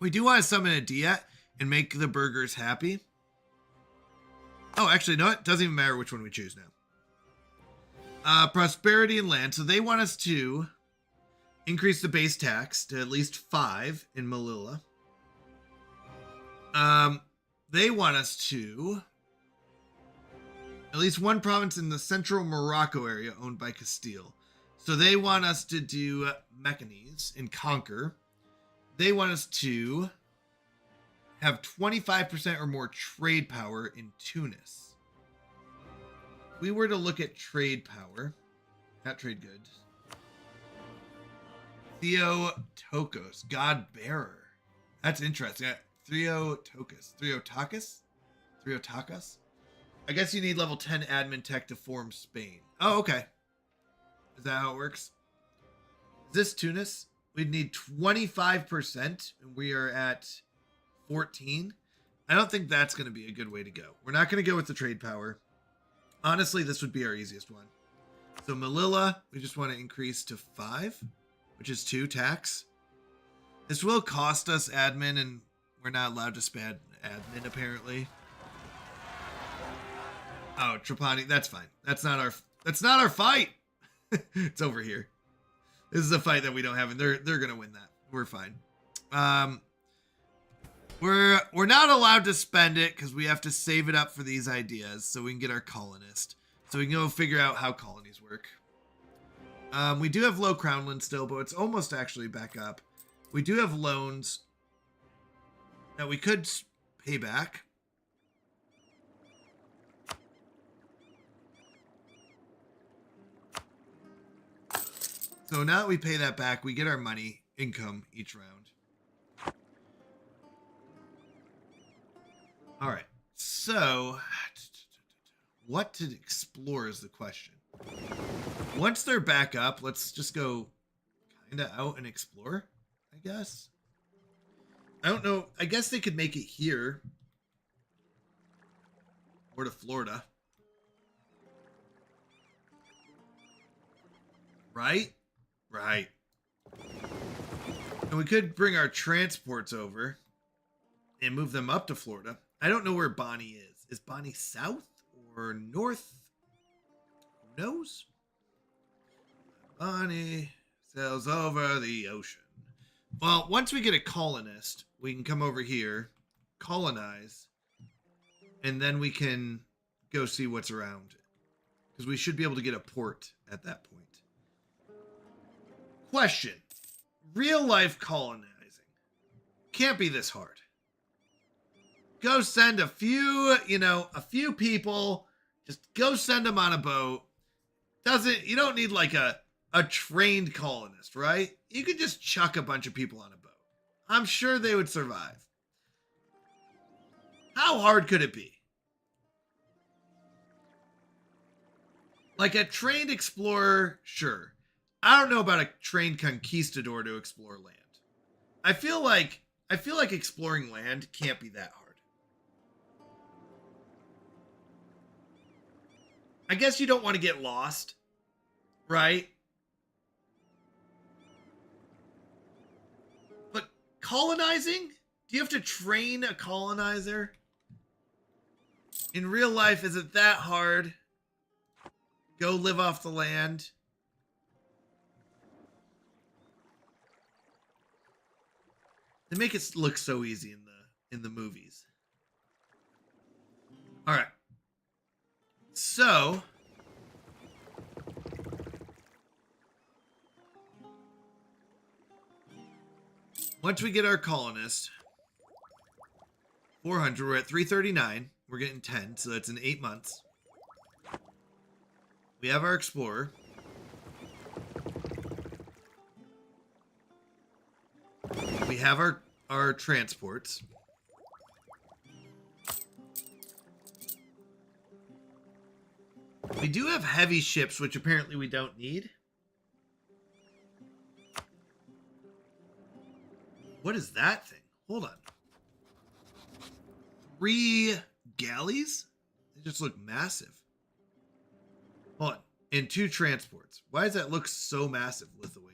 we do want to summon a Diet and make the burgers happy. Oh, actually, no, it doesn't even matter which one we choose now. Prosperity and land. So they want us to increase the base tax to at least 5 in Melilla. They want us to at least 1 province in the central Morocco area owned by Castile. So they want us to do Mechanes and conquer. They want us to have 25% or more trade power in Tunis. If we were to look at trade power, not trade goods. Theotokos, God bearer. That's interesting. Theotokos. I guess you need level 10 admin tech to form Spain. Oh, okay. Is that how it works? Is this Tunis? We'd need 25%, and we are at 14. I don't think that's going to be a good way to go. We're not going to go with the trade power. Honestly, this would be our easiest one. So Melilla, we just want to increase to 5, which is 2 tax. This will cost us admin, and we're not allowed to spend admin, apparently. Oh, Trapani, that's fine. That's not our fight. It's over here. This is a fight that we don't have, and they're gonna win that. We're fine. We're not allowed to spend it because we have to save it up for these ideas so we can get our colonist. So we can go figure out how colonies work. We do have low crownland still, but it's almost actually back up. We do have loans that we could pay back. So now that we pay that back, we get our money income each round. All right. So what to explore is the question. Once they're back up, let's just go kind of out and explore, I guess. I don't know. I guess they could make it here. Or to Florida. Right? Right. And we could bring our transports over and move them up to Florida. I don't know where Bonnie is. Is Bonnie south or north? Who knows? Bonnie sails over the ocean. Well, once we get a colonist, we can come over here, colonize, and then we can go see what's around. Because we should be able to get a port at that point. Question. Real life colonizing. Can't be this hard. Go send a few people. Just go send them on a boat. You don't need like a trained colonist, right? You could just chuck a bunch of people on a boat. I'm sure they would survive. How hard could it be? Like a trained explorer, sure. I don't know about a trained conquistador to explore land. I feel like exploring land can't be that hard. I guess you don't want to get lost, right? colonizing? Do you have to train a colonizer? In real life, is it that hard? Go live off the land. They make it look so easy in the movies. All right. So once we get our colonist, 400, we're at 339. We're getting 10, so that's in 8 months. We have our explorer. We have our transports. We do have heavy ships, which apparently we don't need. What is that thing? Hold on. 3 galleys? They just look massive. Hold on. And 2 transports. Why does that look so massive, Lithuania?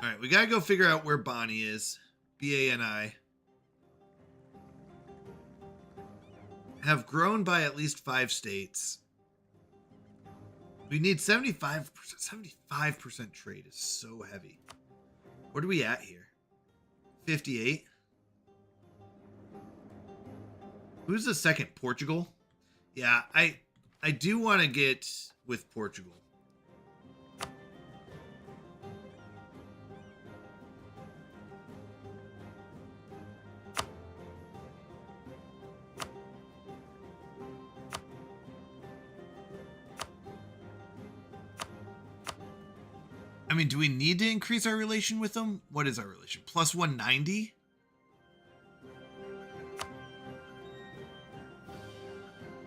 All right, we gotta go figure out where Bonnie is. B-A-N-I. Have grown by at least 5 states. We need 75%. 75% trade is so heavy. What are we at here? 58. Who's the second? Portugal? Yeah, I do want to get with Portugal. I mean, do we need to increase our relation with them? What is our relation? Plus 190?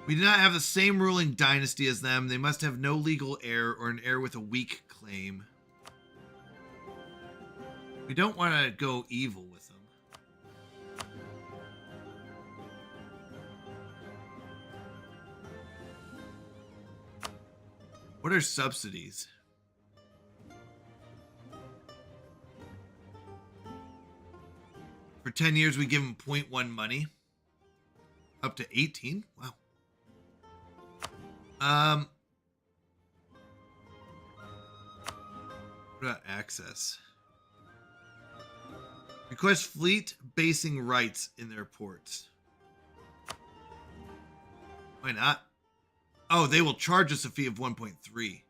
We do not have the same ruling dynasty as them. They must have no legal heir or an heir with a weak claim. We don't want to go evil with them. What are subsidies? For 10 years, we give them 0.1 money. Up to 18? Wow. What about access? Request fleet basing rights in their ports. Why not? Oh, they will charge us a fee of 1.3.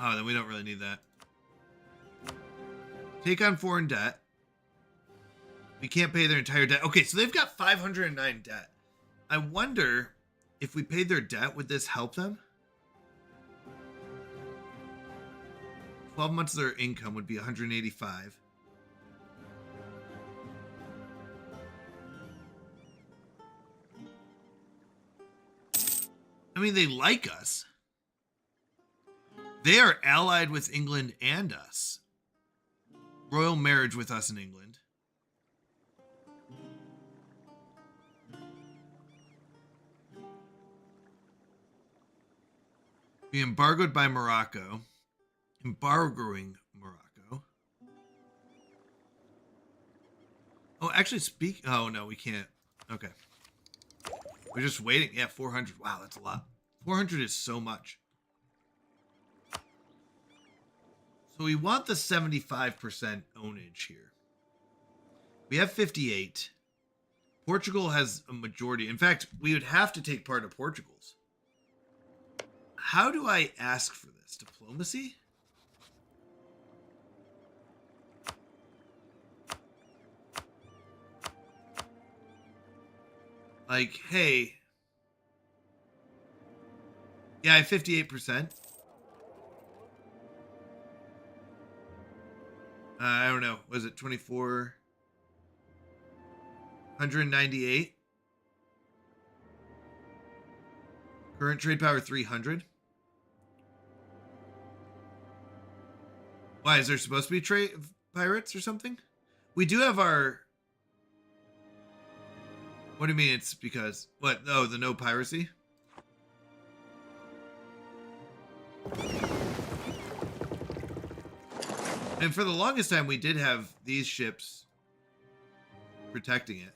Oh, then we don't really need that. Take on foreign debt. We can't pay their entire debt. Okay, so they've got 509 debt. I wonder if we paid their debt, would this help them? 12 months of their income would be 185. I mean, they like us. They are allied with England and us. Royal marriage with us in England. Be embargoed by Morocco. Embargoing Morocco. Oh, actually speak. Oh, no, we can't. Okay. We're just waiting. Yeah, 400. Wow, that's a lot. 400 is so much. So we want the 75% ownage here. We have 58. Portugal has a majority. In fact, we would have to take part of Portugal's. How do I ask for this? Diplomacy? Like, hey. Yeah, I have 58%. I don't know. Was it 24? 198? Current trade power 300. Why, is there supposed to be trade pirates or something? We do have our... What do you mean it's because... What? Oh, the no piracy? And for the longest time, we did have these ships protecting it.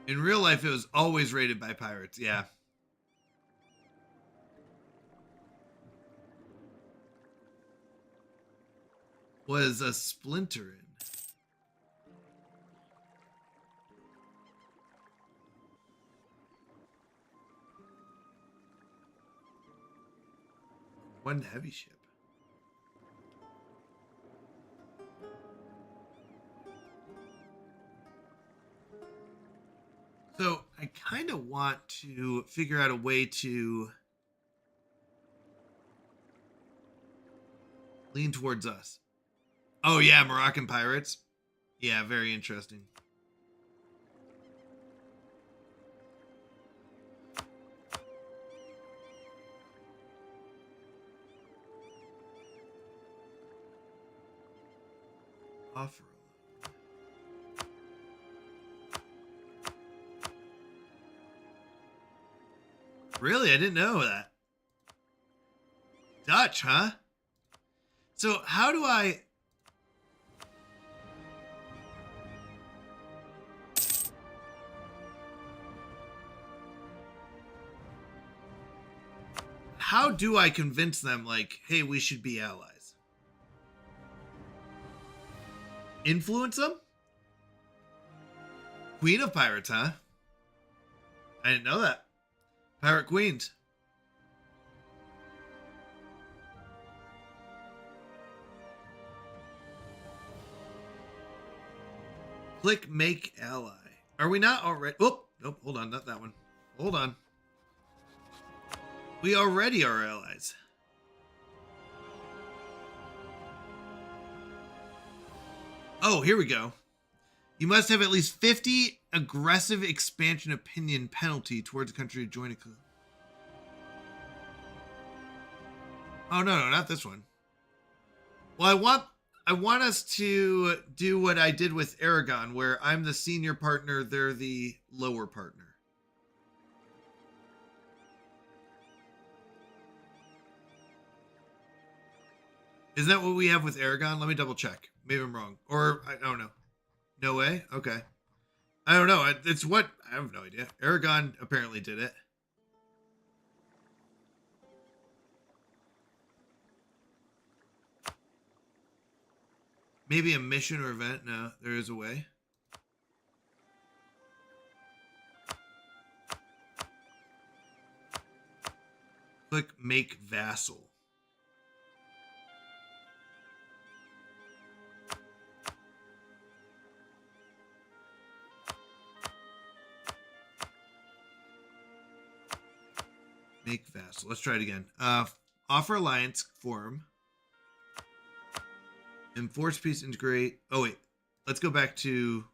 In real life, it was always raided by pirates. Yeah. Was a splinter in? One heavy ship. So I kind of want to figure out a way to lean towards us. Oh yeah, Moroccan pirates. Yeah, very interesting. Offer. Really? I didn't know that. Dutch, huh? So how do I... How do I convince them, like, hey, we should be allies? Influence them? Queen of Pirates, huh? I didn't know that. Pirate Queens. Click Make Ally. Are we not already? Oh, nope, hold on, not that one. Hold on. We already are allies. Oh, here we go. You must have at least 50 aggressive expansion opinion penalty towards a country to join a club. Oh no, not this one. Well, I want us to do what I did with Aragon, where I'm the senior partner, they're the lower partner. Isn't that what we have with Aragon? Let me double check. Maybe I'm wrong. Or, I don't know. No way? Okay. I don't know. It's what... I have no idea. Aragon apparently did it. Maybe a mission or event? No, there is a way. Click Make Vassal. Make vassal. Let's try it again. Offer alliance form. Enforce peace, integrate. Oh wait, let's go back to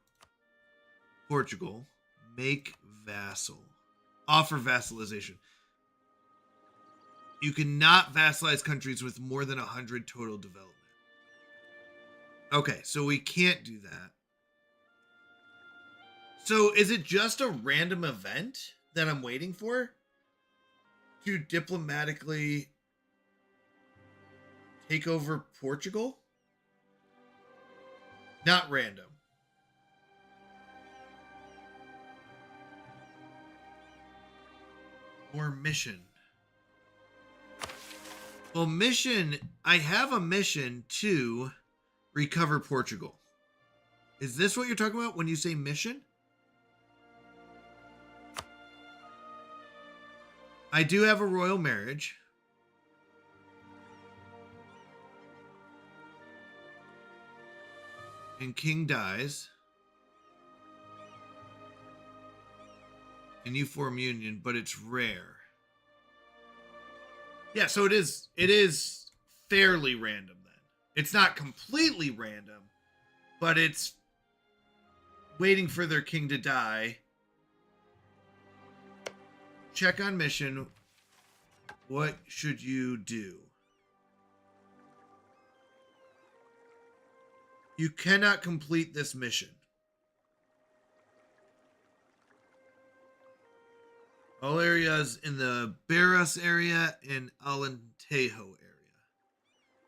Portugal. Make vassal. Offer vassalization. You cannot vassalize countries with more than 100 total development. Okay, so we can't do that. So is it just a random event that I'm waiting for to diplomatically take over Portugal? Not random. Or mission. Well, mission, I have a mission to recover Portugal. Is this what you're talking about when you say mission? I do have a royal marriage. And king dies. And you form union, but it's rare. Yeah, so it is fairly random then. It's not completely random, but it's waiting for their king to die. Check on mission. What should you do? You cannot complete this mission. All areas in the Barras area and Alentejo area.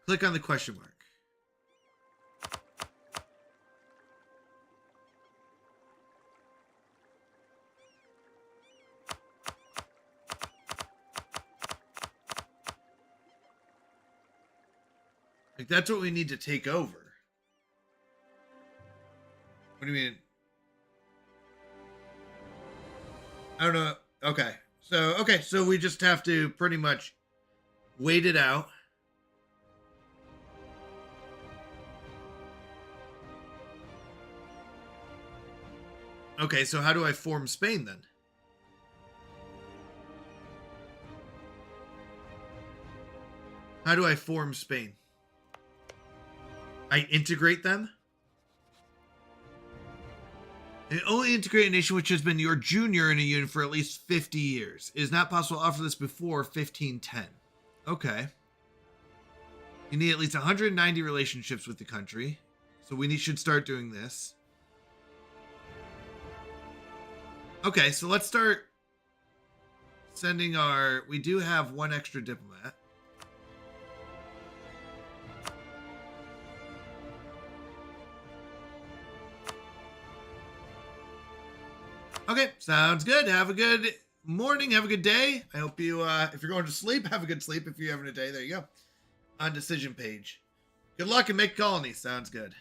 Click on the question mark. Like, that's what we need to take over. What do you mean? I don't know. Okay. So we just have to pretty much wait it out. Okay, so how do I form Spain then? How do I form Spain? I integrate them? And only integrate a nation which has been your junior in a unit for at least 50 years. It is not possible to offer this before 1510. Okay. You need at least 190 relationships with the country. So we should start doing this. Okay, so let's start sending our... We do have one extra diplomat. Okay, sounds good. Have a good morning. Have a good day. I hope you, if you're going to sleep, have a good sleep. If you're having a day, there you go. On decision page. Good luck and make colonies. Sounds good.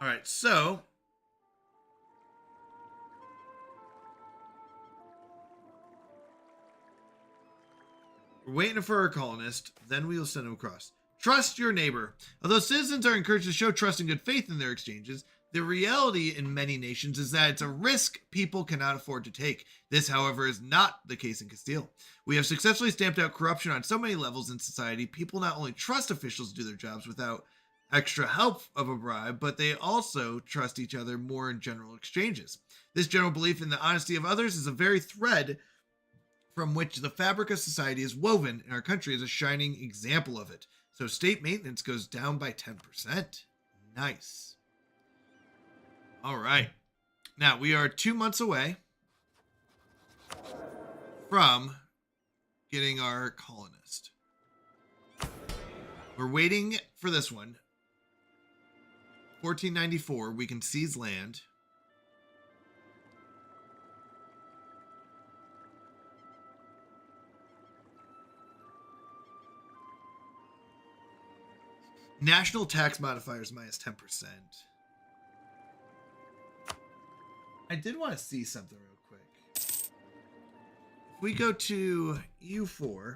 All right, so we're waiting for our colonist. Then we will send him across. Trust your neighbor. Although citizens are encouraged to show trust and good faith in their exchanges, the reality in many nations is that it's a risk people cannot afford to take. This, however, is not the case in Castile. We have successfully stamped out corruption on so many levels in society. People not only trust officials to do their jobs without extra help of a bribe, but they also trust each other more in general exchanges. This general belief in the honesty of others is a very thread from which the fabric of society is woven, and our country is a shining example of it. So state maintenance goes down by 10%. Nice. All right. Now, we are 2 months away from getting our colonist. We're waiting for this one. 1494, we can seize land. National tax modifiers minus 10%. I did want to see something real quick. If we go to EU4,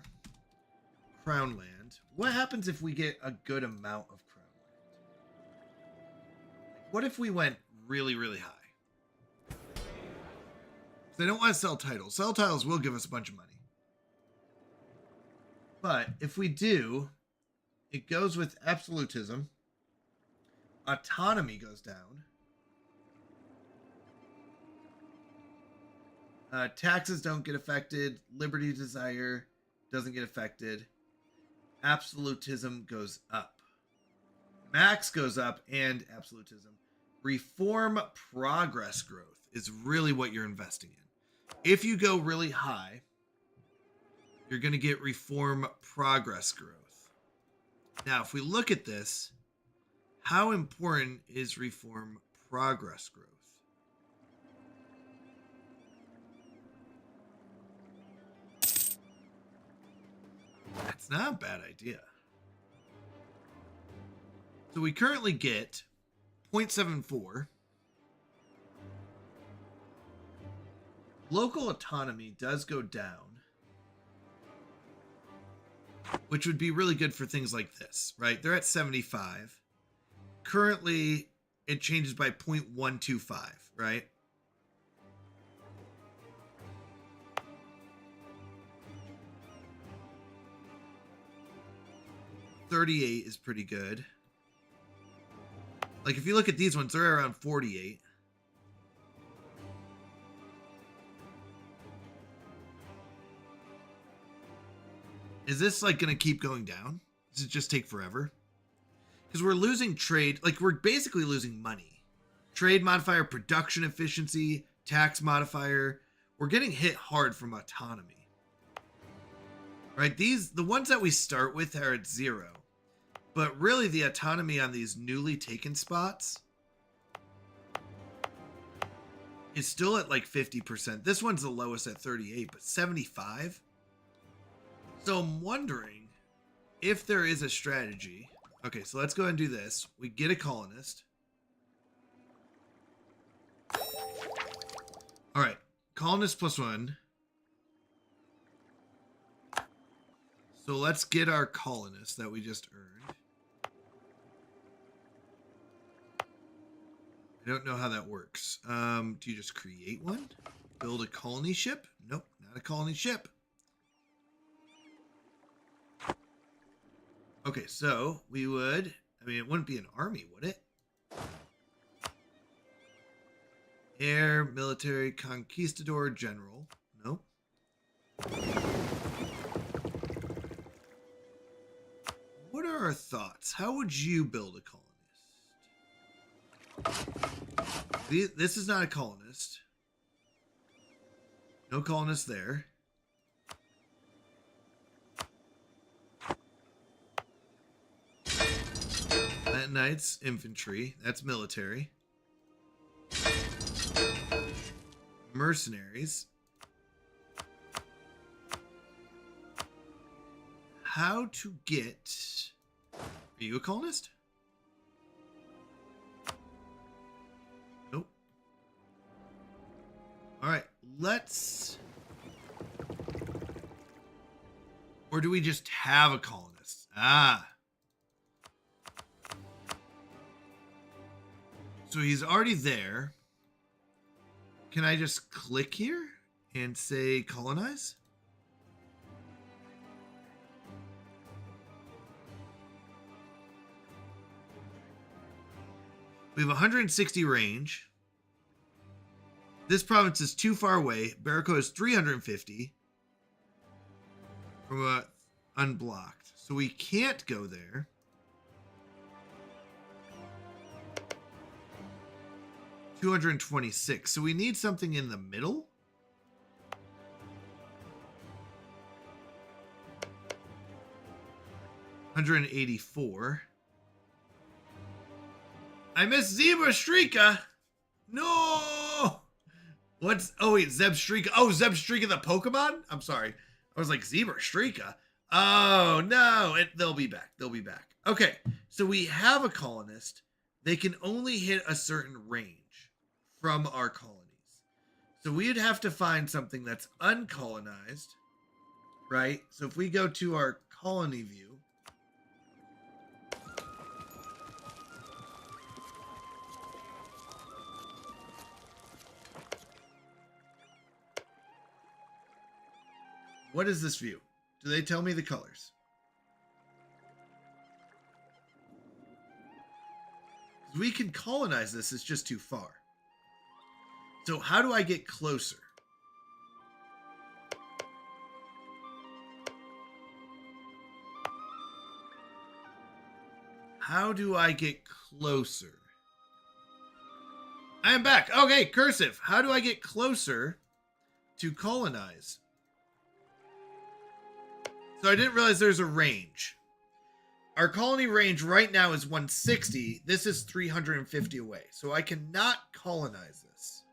Crown Land, what happens if we get a good amount of Crown Land? What if we went really, really high? They don't want to sell titles. Sell titles will give us a bunch of money. But if we do, it goes with absolutism. Autonomy goes down. Taxes don't get affected. Liberty desire doesn't get affected. Absolutism goes up. Max goes up and absolutism. Reform progress growth is really what you're investing in. If you go really high, you're going to get reform progress growth. Now, if we look at this, how important is reform progress growth? That's not a bad idea. So we currently get 0.74. Local autonomy does go down, which would be really good for things like this, right? They're at 75. Currently, it changes by 0.125, right? 38 is pretty good. Like, if you look at these ones, they're around 48. Is this, like, going to keep going down? Does it just take forever? Because we're losing trade. Like, we're basically losing money. Trade modifier, production efficiency, tax modifier. We're getting hit hard from autonomy. Right? The ones that we start with are at 0. But really, the autonomy on these newly taken spots is still at like 50%. This one's the lowest at 38, but 75? So I'm wondering if there is a strategy. Okay, so let's go ahead and do this. We get a colonist. All right, colonist +1. So let's get our colonist that we just earned. I don't know how that works. Do you just create one? Build a colony ship? Nope, not a colony ship. Okay, so we would... I mean, it wouldn't be an army, would it? Air, military, conquistador, general. Nope. What are our thoughts? How would you build a colonist? This is not a colonist. No colonist there. That knight's infantry. That's military. Mercenaries. How to get... Are you a colonist? Nope. Alright, let's... Or do we just have a colonist? Ah. So he's already there. Can I just click here and say colonize? We have 160 range. This province is too far away. Barraco is 350 from unblocked. So we can't go there. $226. So we need something in the middle. $184. I miss Zebra Streaka. No. What's... Oh, wait. Zeb Streaka. Oh, Zeb Streaka the Pokemon? I'm sorry. I was like, Zebra Streaka? Oh, no. They'll be back. They'll be back. Okay. So we have a colonist. They can only hit a certain range from our colonies. So we'd have to find something that's uncolonized, right? So if we go to our colony view, what is this view? Do they tell me the colors? We can colonize this, it's just too far. So how do I get closer? How do I get closer? I am back. Okay, cursive. How do I get closer to colonize? So I didn't realize there's a range. Our colony range right now is 160. This is 350 away. So I cannot colonize this.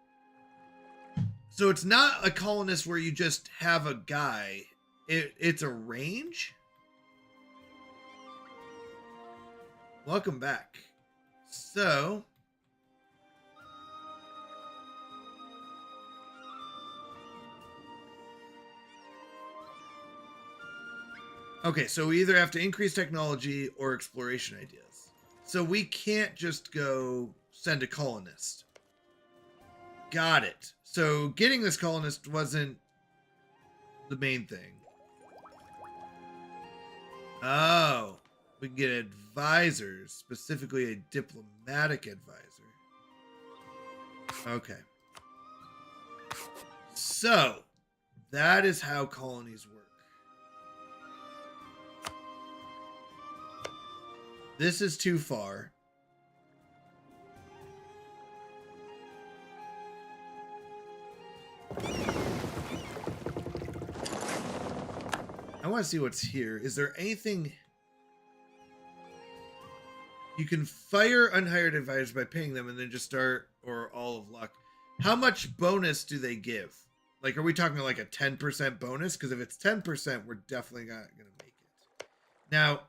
So it's not a colonist where you just have a guy. It's a range. Welcome back. So... Okay, so we either have to increase technology or exploration ideas. So we can't just go send a colonist. Got it. So getting this colonist wasn't the main thing. Oh. We can get advisors, specifically a diplomatic advisor. Okay. So, that is how colonies work. This is too far. I want to see what's here. Is there anything... You can fire unhired advisors by paying them and then just start, or all of luck. How much bonus do they give? Like, are we talking like a 10% bonus? Because if it's 10%, we're definitely not going to make it. Now,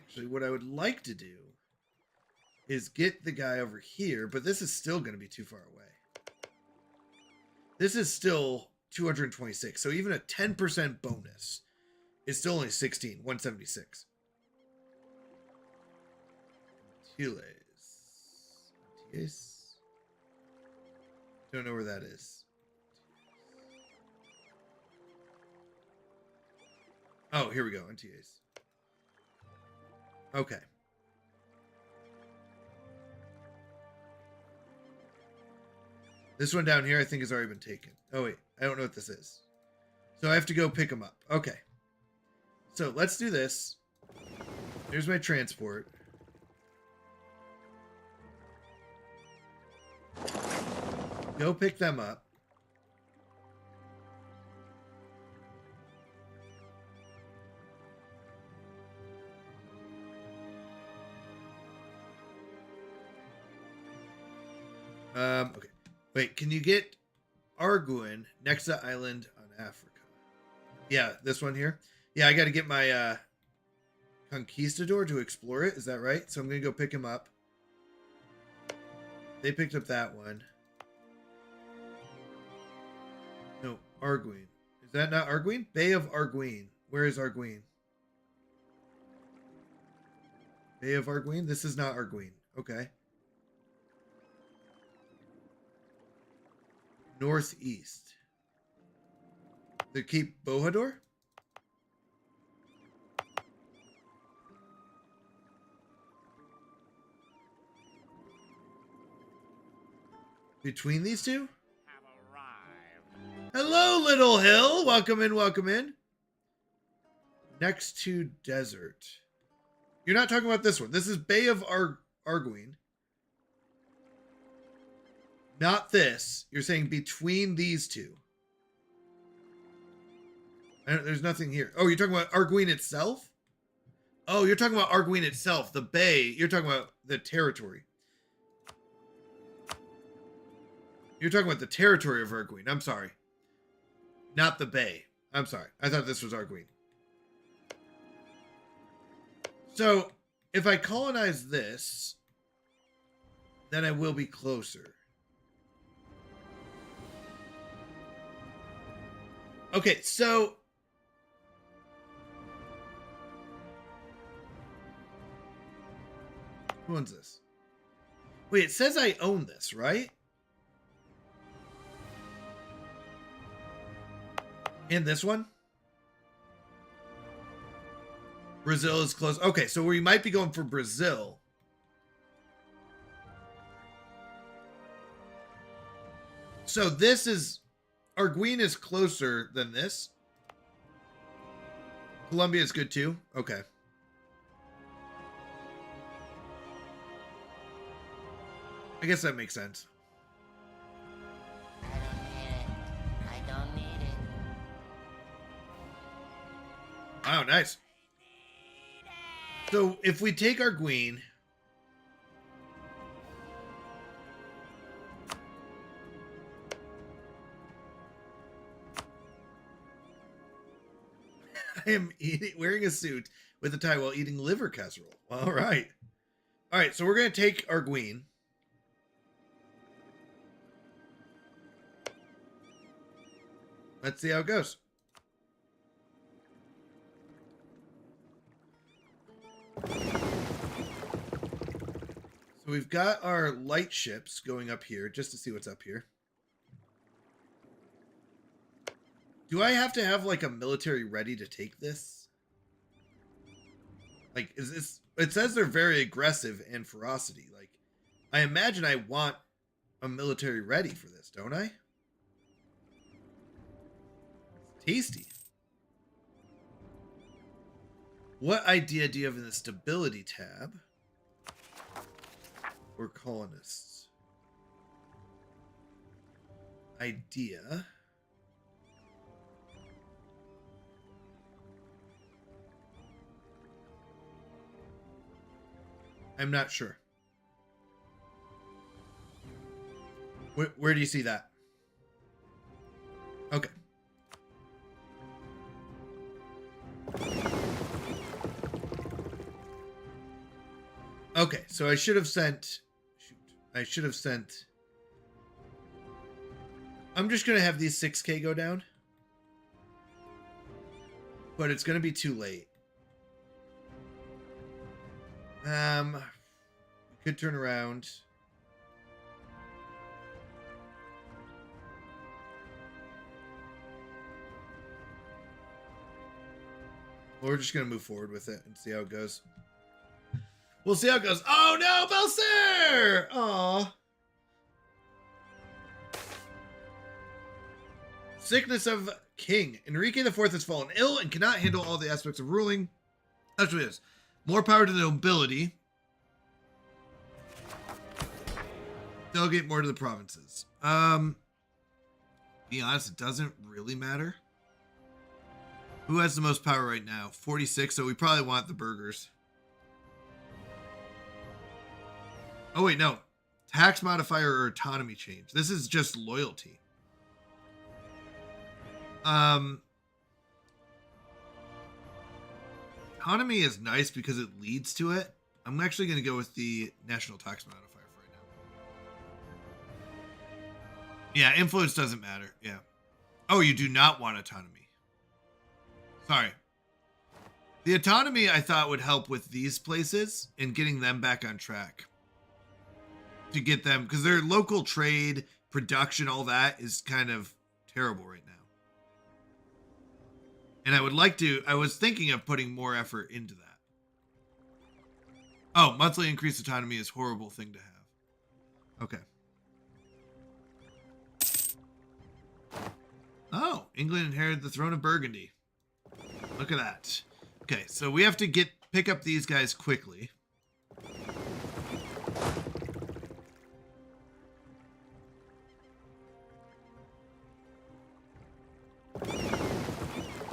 actually, what I would like to do is get the guy over here, but this is still going to be too far away. This is still 226. So even a 10% bonus is still only 16, 176. Antilles. Don't know where that is. Oh, here we go. Antilles. Okay. This one down here I think has already been taken. Oh wait, I don't know what this is. So I have to go pick them up. Okay. So let's do this. Here's my transport. Go pick them up. Okay. Wait, can you get Arguin next to island on Africa? Yeah, this one here. Yeah, I got to get my conquistador to explore it. Is that right? So I'm going to go pick him up. They picked up that one. No, Arguin. Is that not Arguin? Bay of Arguin. Where is Arguin? Bay of Arguin? This is not Arguin. Okay. Northeast. The Cape Bohador? Between these two? Have arrived. Hello, Little Hill. Welcome in, welcome in. Next to desert. You're not talking about this one. This is Bay of Arguin. Not this. You're saying between these two. There's nothing here. Oh, you're talking about Arguin itself? Oh, you're talking about Arguin itself. The bay. You're talking about the territory. You're talking about the territory of Arguin. I'm sorry. Not the bay. I'm sorry. I thought this was Arguin. So, if I colonize this, then I will be closer. Okay, so... Who owns this? Wait, it says I own this, right? And this one? Brazil is close. Okay, so we might be going for Brazil. So this is... Arguin is closer than this. Colombia is good too. Okay. I guess that makes sense. I don't need it. Oh, nice. So if we take Arguin, I am wearing a suit with a tie while eating liver casserole. All right. All right, so we're going to take Arguin. Let's see how it goes. So we've got our light ships going up here just to see what's up here. Do I have to have like a military ready to take this? Like, is this? It says they're very aggressive and ferocity. Like, I imagine I want a military ready for this, don't I? It's tasty. What idea do you have in the stability tab? Or colonists? Idea. I'm not sure. Where do you see that? Okay. Okay, so I should have sent... Shoot. I should have sent... I'm just going to have these 6K go down. But it's going to be too late. We could turn around. We're just going to move forward with it and see how it goes. We'll see how it goes. Oh no, Belser! Aw. Sickness of King. Enrique IV has fallen ill and cannot handle all the aspects of ruling. That's what it is. More power to the nobility. Delegate more to the provinces. Be honest, it doesn't really matter. Who has the most power right now? 46, so we probably want the burghers. Oh wait, no. Tax modifier or autonomy change. This is just loyalty. Autonomy is nice because it leads to it. I'm actually going to go with the national tax modifier for right now. Yeah, influence doesn't matter. Yeah. Oh, you do not want autonomy. Sorry. The autonomy I thought would help with these places and getting them back on track. To get them, because their local trade, production, all that is kind of terrible right now. And I was thinking of putting more effort into that. Oh, monthly increased autonomy is a horrible thing to have. Okay. Oh, England inherited the throne of Burgundy. Look at that. Okay, so we have to pick up these guys quickly.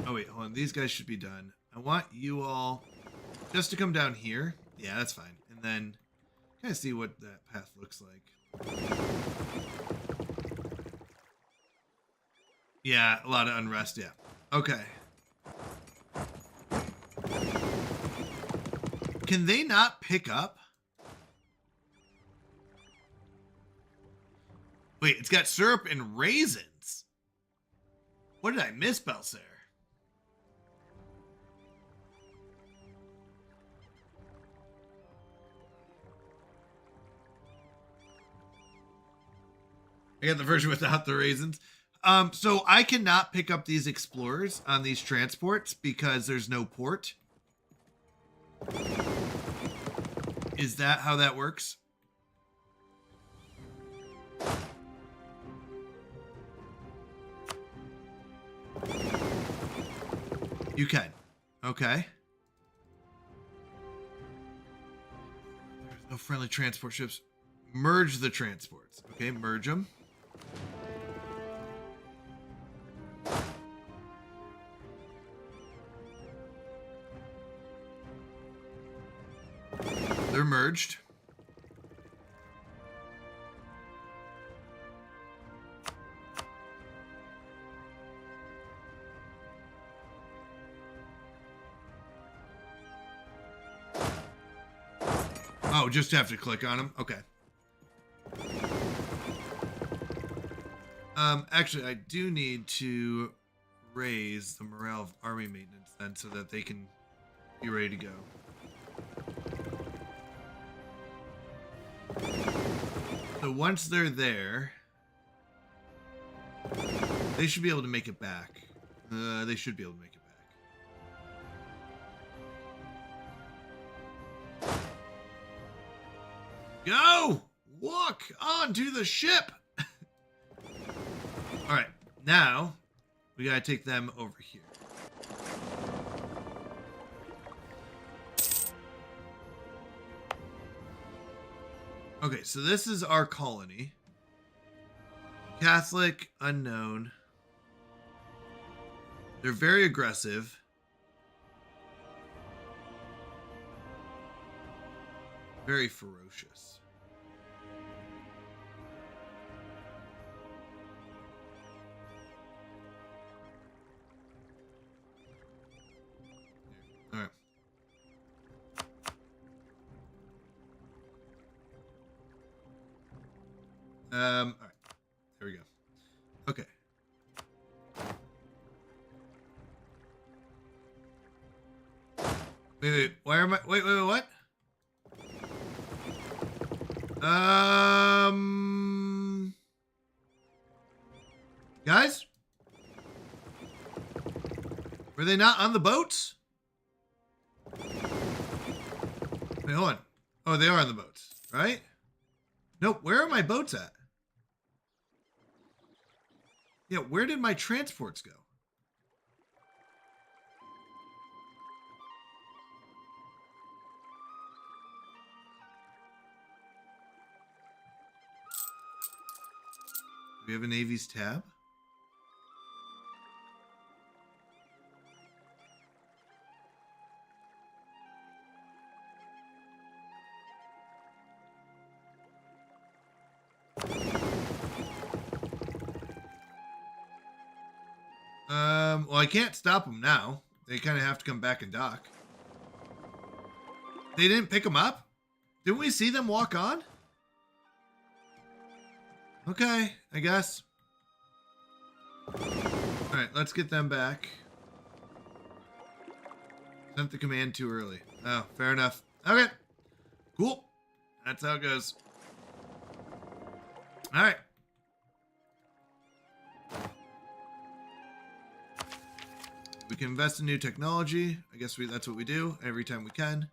Oh wait, hold on. These guys should be done. I want you all just to come down here. Yeah, that's fine. And then kind of see what that path looks like. Yeah, a lot of unrest. Yeah. Okay. Can they not pick up? Wait, it's got syrup and raisins. What did I miss, Belser? I got the version without the raisins. So I cannot pick up these explorers on these transports because there's no port. Is that how that works? You can. Okay. There's no friendly transport ships. Merge the transports. Okay, merge them. They're merged. Oh, just have to click on them. Okay. Actually, I do need to raise the morale of army maintenance then so that they can be ready to go. So once they're there, they should be able to make it back. They should be able to make it Go! Walk onto the ship! All right, now we gotta take them over here. Okay, so this is our colony. Catholic, unknown. They're very aggressive. Very ferocious. All right. All right. There we go. Okay. Wait. Why am I? Wait. What? Guys? Were they not on the boats? Wait, hold on. Oh, they are on the boats, right? Nope. Where are my boats at? Yeah, where did my transports go? Do we have a Navy's tab? Well, I can't stop them now. They kind of have to come back and dock. They didn't pick them up? Didn't we see them walk on? Okay, I guess. Alright, let's get them back. Sent the command too early. Oh, fair enough. Okay. Cool. That's how it goes. Alright. We can invest in new technology. I guess that's what we do every time we can.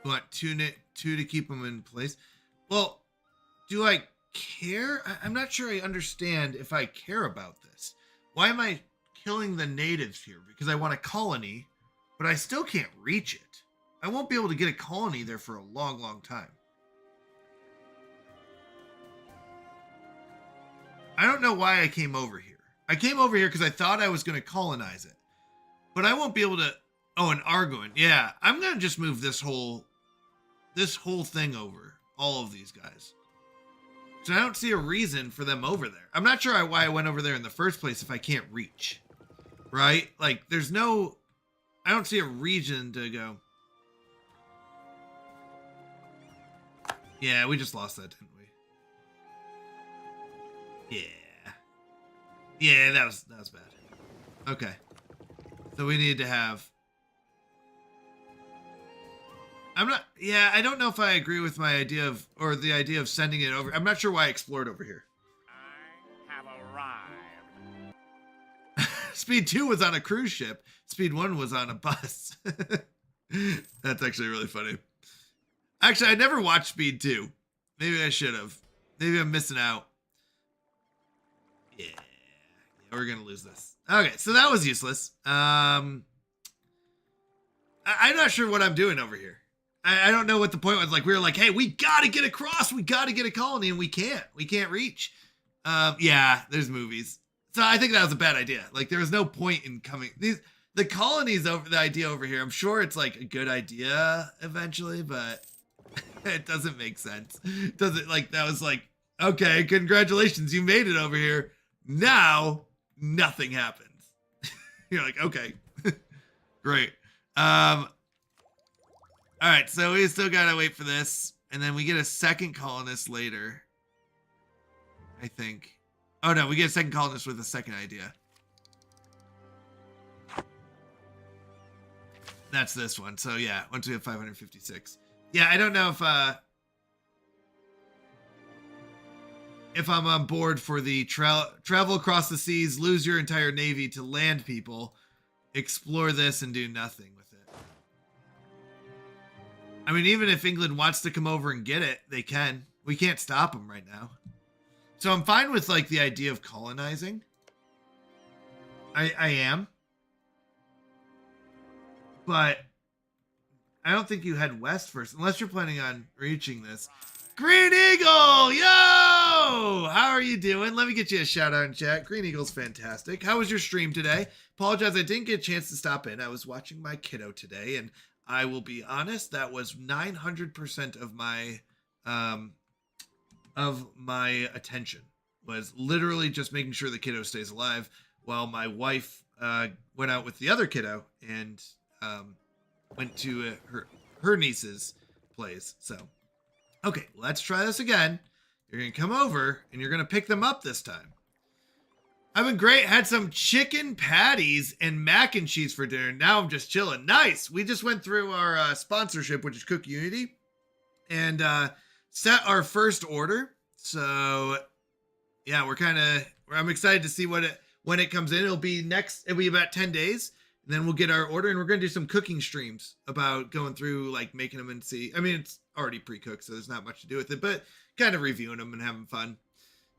We want two to keep them in place. Well, do I care? I'm not sure I understand if I care about this. Why am I killing the natives here? Because I want a colony, but I still can't reach it. I won't be able to get a colony there for a long, long time. I don't know why I came over here. I came over here because I thought I was going to colonize it. But I won't be able to... Oh, an Arguin. Yeah, I'm going to just move this whole thing over. All of these guys. So I don't see a reason for them over there. I'm not sure why I went over there in the first place if I can't reach. Right? Like, there's no... I don't see a reason to go... Yeah, we just lost that, didn't we? Yeah, that was bad. Okay. So we need to have... I don't know if I agree with my idea of, or the idea of sending it over. I'm not sure why I explored over here. I have arrived. Speed 2 was on a cruise ship. Speed 1 was on a bus. That's actually really funny. Actually, I never watched Speed 2. Maybe I should have. Maybe I'm missing out. Yeah, we're gonna lose this. Okay, so that was useless. I'm not sure what I'm doing over here. I don't know what the point was. Like, we were like, hey, we gotta get across. We gotta get a colony, and we can't. We can't reach. Yeah, there's movies. So I think that was a bad idea. Like, there was no point in coming. The colonies over the idea over here. I'm sure it's like a good idea eventually, but it doesn't make sense. Doesn't, like, that was like, okay, congratulations, you made it over here. Now nothing happens. You're like, okay, great. All right, so we still gotta wait for this, and then we get a second colonist later, I think. Oh no, we get a second colonist with a second idea. That's this one. So yeah, once we have 556. Yeah, I don't know if I'm on board for the travel across the seas, lose your entire navy to land people, explore this, and do nothing with it. I mean, even if England wants to come over and get it, they can. We can't stop them right now. So I'm fine with like the idea of colonizing. I am. But I don't think you head west first, unless you're planning on reaching this. Green Eagle, yo! How are you doing? Let me get you a shout out in chat. Green Eagle's fantastic. How was your stream today? Apologize, I didn't get a chance to stop in. I was watching my kiddo today, and I will be honest, that was 900% of my attention. Was literally just making sure the kiddo stays alive while my wife went out with the other kiddo and went to her niece's place. So, okay, let's try this again. You're going to come over and you're going to pick them up this time. I've been great. Had some chicken patties and mac and cheese for dinner. Now I'm just chilling. Nice. We just went through our sponsorship, which is CookUnity, and set our first order. So, yeah, I'm excited to see when it comes in. It'll be about 10 days. And then we'll get our order, and we're going to do some cooking streams about going through, like, making them and see. I mean, it's already pre-cooked, so there's not much to do with it, but kind of reviewing them and having fun.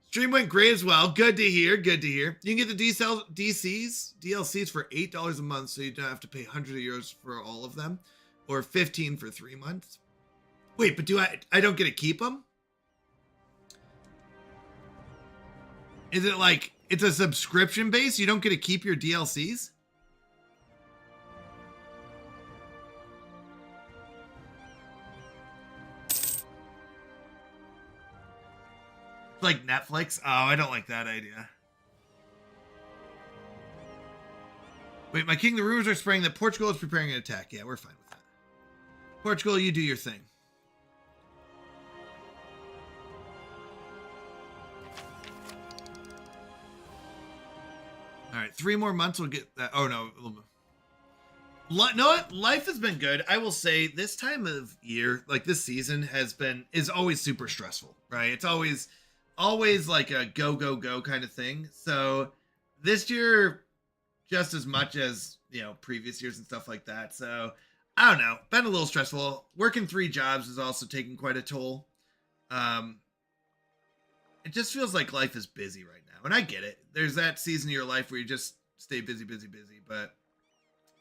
Stream went great as well. Good to hear. Good to hear. You can get the DLCs for $8 a month, so you don't have to pay hundreds of euros for all of them, or 15 for 3 months. Wait, but I don't get to keep them? Is it like it's a subscription base? You don't get to keep your DLCs? Like Netflix? Oh, I don't like that idea. Wait, my king, the rumors are spreading that Portugal is preparing an attack. Yeah, we're fine with that. Portugal, you do your thing. All right, 3 more months we'll get that. Oh, no. No, what? Life has been good. I will say this time of year, like this season is always super stressful, right? It's always like a go, go, go kind of thing. So this year, just as much as, previous years and stuff like that. So I don't know, been a little stressful. Working 3 jobs is also taking quite a toll. It just feels like life is busy right now. And I get it. There's that season of your life where you just stay busy, busy, busy. But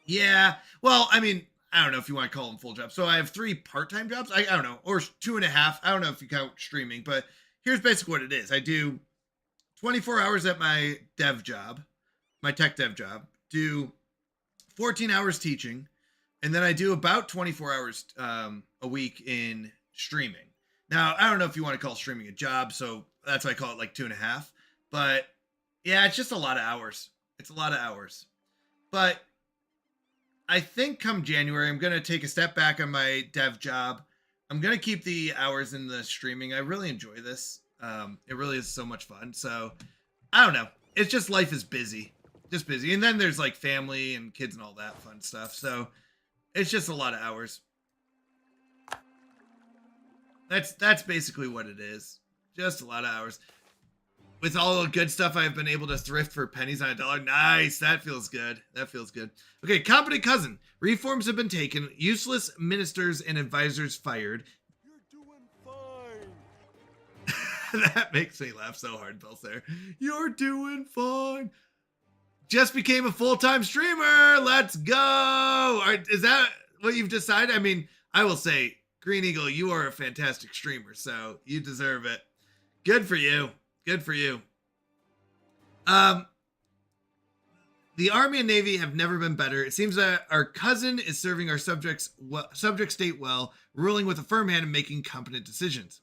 yeah, well, I mean, I don't know if you want to call them full jobs. So I have 3 part-time jobs. I don't know, or 2.5. I don't know if you count streaming, but here's basically what it is. I do 24 hours at my dev job, my tech dev job, do 14 hours teaching, and then I do about 24 hours a week in streaming. Now, I don't know if you want to call streaming a job, so that's why I call it like 2.5. But yeah, it's just a lot of hours. It's a lot of hours. But I think come January, I'm going to take a step back on my dev job. I'm going to keep the hours in the streaming. I really enjoy this. It really is so much fun. So I don't know. It's just life is busy. Just busy. And then there's like family and kids and all that fun stuff. So it's just a lot of hours. That's basically what it is. Just a lot of hours. With all the good stuff I've been able to thrift for pennies on a dollar. Nice. That feels good. That feels good. Okay, competent cousin. Reforms have been taken. Useless ministers and advisors fired. You're doing fine. That makes me laugh so hard, Belsair. You're doing fine. Just became a full-time streamer. Let's go. All right, is that what you've decided? I mean, I will say, Green Eagle, you are a fantastic streamer, so you deserve it. Good for you. Good for you. The Army and Navy have never been better. It seems that our cousin is serving our subject state well, ruling with a firm hand and making competent decisions.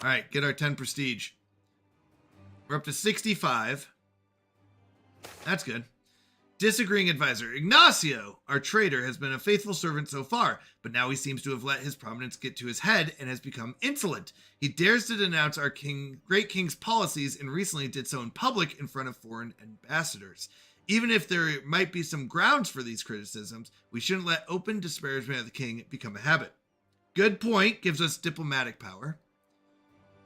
All right, get our 10 prestige. We're up to 65. That's good. Disagreeing advisor. Ignacio, our traitor, has been a faithful servant so far, but now he seems to have let his prominence get to his head and has become insolent. He dares to denounce our great king's policies and recently did so in public in front of foreign ambassadors. Even if there might be some grounds for these criticisms, we shouldn't let open disparagement of the king become a habit. Good point. Gives us diplomatic power.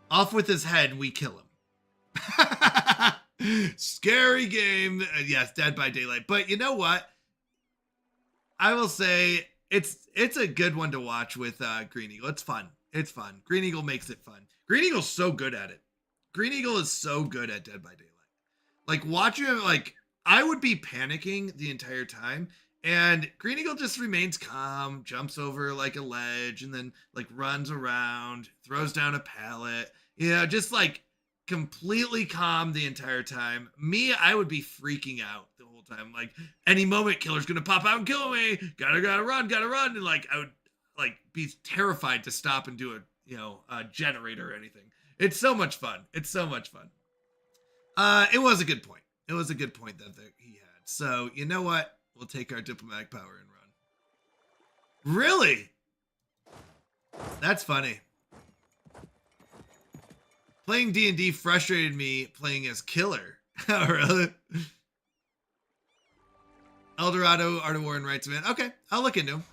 Off with his head, we kill him. Scary game. Yes, Dead by Daylight. But you know what? I will say it's a good one to watch with Green Eagle. It's fun. It's fun. Green Eagle makes it fun. Green Eagle's so good at it. Green Eagle is so good at Dead by Daylight. Like watching him, like I would be panicking the entire time, and Green Eagle just remains calm, jumps over like a ledge, and then like runs around, throws down a pallet. Yeah, just like completely calm the entire time. Me, I would be freaking out the whole time. Like any moment, killer's gonna pop out and kill me. Gotta run, and like I would like be terrified to stop and do a generator or anything. It's so much fun. It's so much fun. It was a good point. It was a good point that he had. So you know what? We'll take our diplomatic power and run. Really? That's funny. Playing D&D frustrated me playing as killer. Oh, really? Eldorado, Art of War, and Rights of Man. Okay, I'll look into him.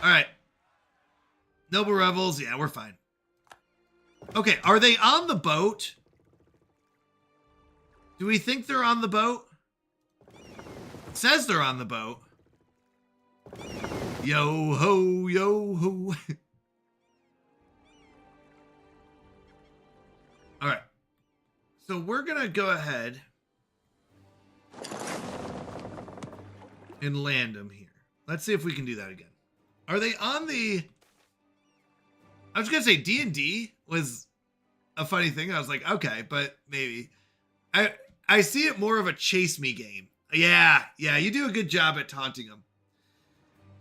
All right. Noble Rebels. Yeah, we're fine. Okay, are they on the boat? Do we think they're on the boat? It says they're on the boat. Yo ho, yo ho. All right. So we're going to go ahead and land them here. Let's see if we can do that again. Are they on the... I was going to say D&D was a funny thing. I was like, okay, but maybe. I see it more of a chase me game. Yeah, you do a good job at taunting them.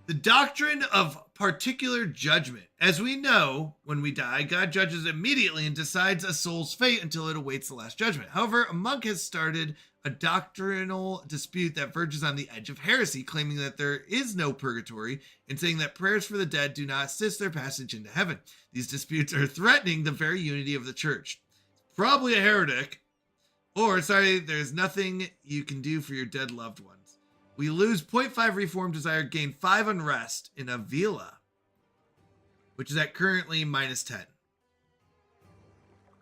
The doctrine of particular judgment. As we know, when we die, God judges immediately and decides a soul's fate until it awaits the last judgment. However, a monk has started a doctrinal dispute that verges on the edge of heresy, claiming that there is no purgatory and saying that prayers for the dead do not assist their passage into heaven. These disputes are threatening the very unity of the church. Probably a heretic. Or, sorry, there's nothing you can do for your dead loved ones. We lose 0.5 reform desire, gain 5 unrest in Avila, which is at currently -10.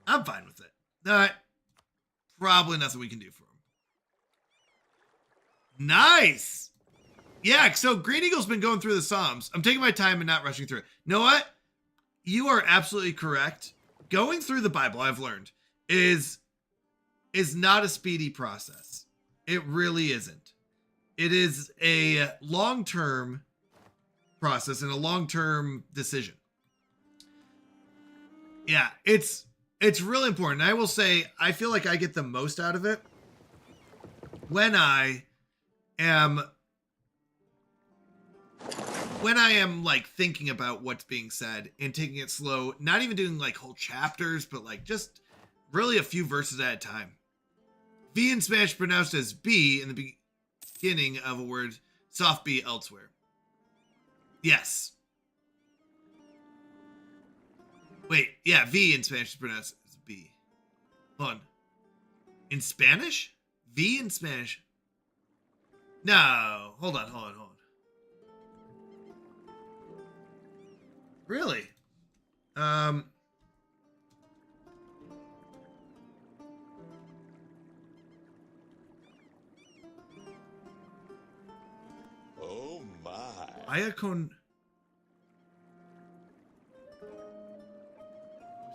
I'm fine with it. Probably nothing we can do for him. Nice! Yeah, so Green Eagle's been going through the Psalms. I'm taking my time and not rushing through it. You know what? You are absolutely correct. Going through the Bible, I've learned, is not a speedy process. It really isn't. It is a long-term process and a long-term decision. Yeah, it's really important. I will say, I feel like I get the most out of it when I am like thinking about what's being said and taking it slow, not even doing like whole chapters, but like just really a few verses at a time. V in Spanish pronounced as B in the beginning of a word, soft B elsewhere. Yes. Wait, yeah, V in Spanish is pronounced as B. Hold on. In Spanish? V in Spanish? No. Hold on. Really? Oh my. Vaya con...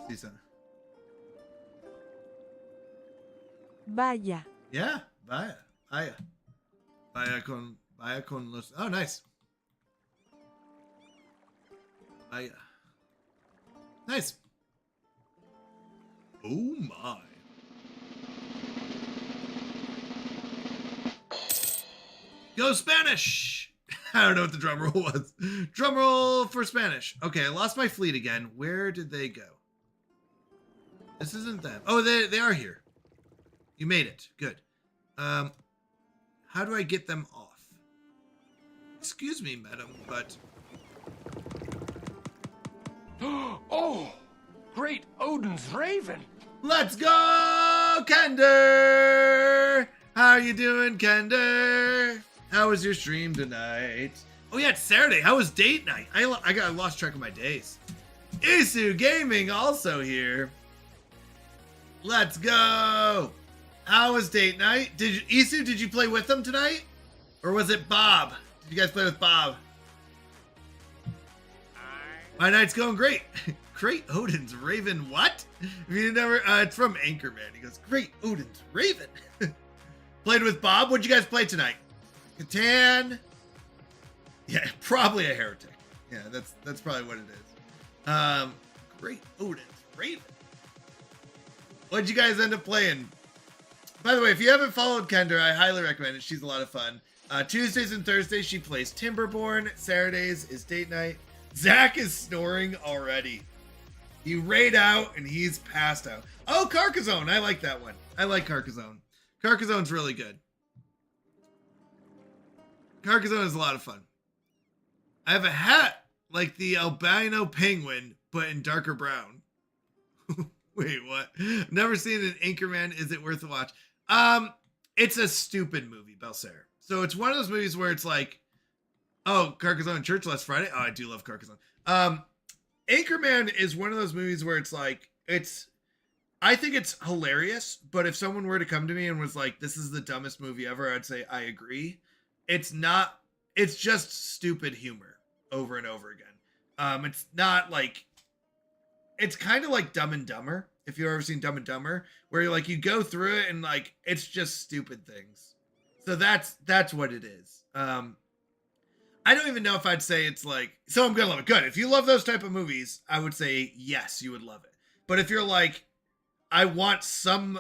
See something. Vaya. Yeah, vaya. Vaya con los... Oh, nice. Vaya. Nice. Oh my. Go Spanish! I don't know what the drum roll was. Drum roll for Spanish. Okay, I lost my fleet again. Where did they go? This isn't them. Oh, they are here. You made it. Good. How do I get them off? Excuse me, madam, but... Oh, great Odin's raven. Let's go, Kender! How are you doing, Kender? How was your stream tonight? Oh yeah, it's Saturday. How was date night? I lost track of my days. Isu Gaming also here. Let's go. How was date night? Did you play with them tonight? Or was it Bob? Did you guys play with Bob? My night's going great. Great Odin's Raven. What? If you never, it's from Anchorman. He goes, Great Odin's Raven. Played with Bob. What'd you guys play tonight? Catan. Yeah, probably a heretic. Yeah, that's probably what it is. Great Odin's Raven. What'd you guys end up playing? By the way, if you haven't followed Kendra, I highly recommend it. She's a lot of fun. Tuesdays and Thursdays, she plays Timberborn. Saturdays is date night. Zach is snoring already. He rayed out and he's passed out. Oh, Carcassonne. I like that one. I like Carcassonne. Carcassonne's really good. Carcassonne is a lot of fun. I have a hat like the albino penguin, but in darker brown. Wait, what? Never seen an Anchorman. Is it worth a watch? It's a stupid movie, Belsair. So it's one of those movies where it's like, oh, Carcassonne Church last Friday. Oh, I do love Carcassonne. Anchorman is one of those movies where it's like, I think it's hilarious, but if someone were to come to me and was like, this is the dumbest movie ever, I'd say, I agree. It's not, it's just stupid humor over and over again. It's not like, it's kind of like Dumb and Dumber. If you've ever seen Dumb and Dumber, where you're like, you go through it and like, it's just stupid things. So that's what it is. I don't even know if I'd say it's like, so I'm gonna love it. Good. If you love those type of movies, I would say yes, you would love it. But if you're like, I want some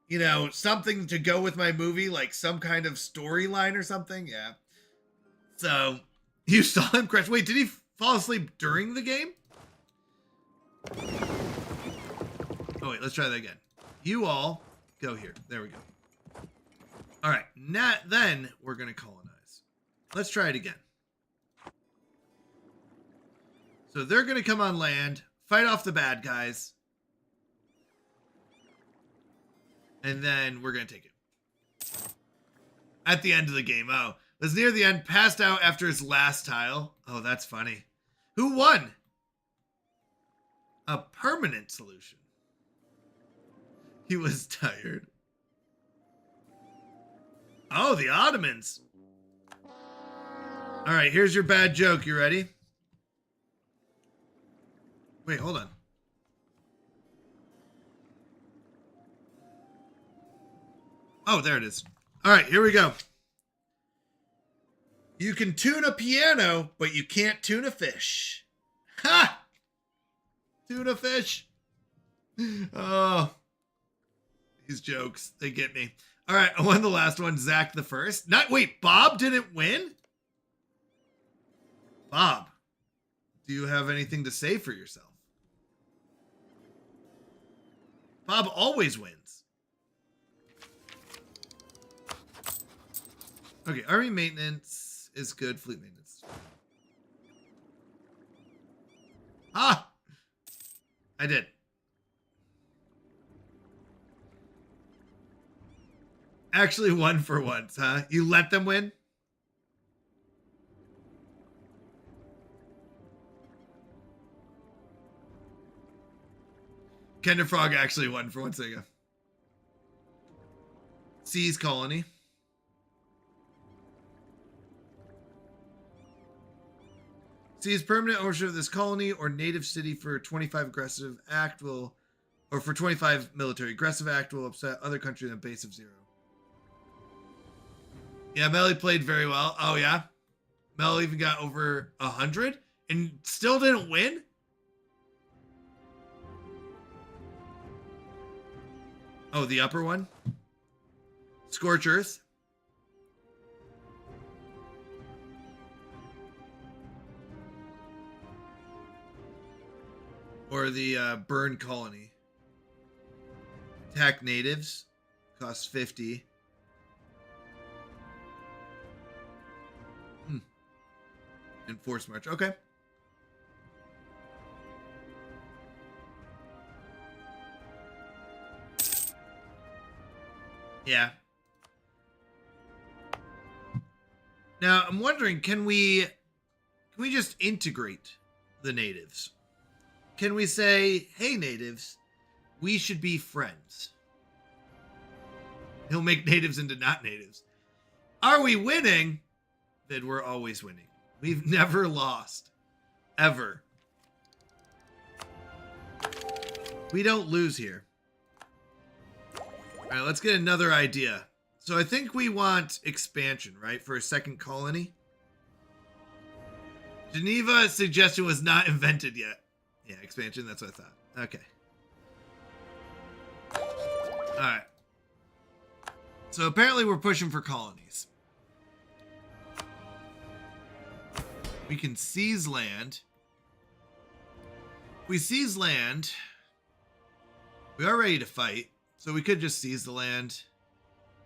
you know, something to go with my movie, like some kind of storyline or something, yeah. So you saw him crash. Wait, did he fall asleep during the game? Oh wait, let's try that again. You all go here. There we go. All right, now then we're gonna colonize. Let's try it again. So they're gonna come on land, fight off the bad guys, and then we're gonna take it. At the end of the game, oh, was near the end, passed out after his last tile. Oh, that's funny. Who won? A permanent solution. He was tired. Oh, the Ottomans. All right, here's your bad joke. You ready? Wait, hold on. Oh, there it is. All right, here we go. You can tune a piano, but you can't tune a fish. Ha! Tune a fish. Oh, these jokes, they get me. All right, I won the last one. Zach the first. Wait, Bob didn't win? Bob, do you have anything to say for yourself? Bob always wins. Okay, army maintenance is good. Fleet maintenance. Ah! I did. Actually won for once, huh? You let them win? Kender Frog actually won for once. There you go. Seize colony. Seize permanent ownership of this colony or native city for 25 aggressive act will, or for 25 military aggressive act will upset other country at a base of 0. Yeah, Melly played very well. Oh yeah, Mel even got over 100 and still didn't win. Oh, the upper one? Scorch Earth. Or the Burn Colony. Attack natives. Costs 50. Enforce march. Okay. Yeah. Now, I'm wondering, can we just integrate the natives? Can we say, hey, natives, we should be friends? He'll make natives into not natives. Are we winning? Then we're always winning. We've never lost. Ever. We don't lose here. All right, let's get another idea. So I think we want expansion, right? For a second colony. Geneva's suggestion was not invented yet. Yeah, expansion, that's what I thought. Okay. All right. So apparently we're pushing for colonies. We can seize land. If we seize land, we are ready to fight. So we could just seize the land.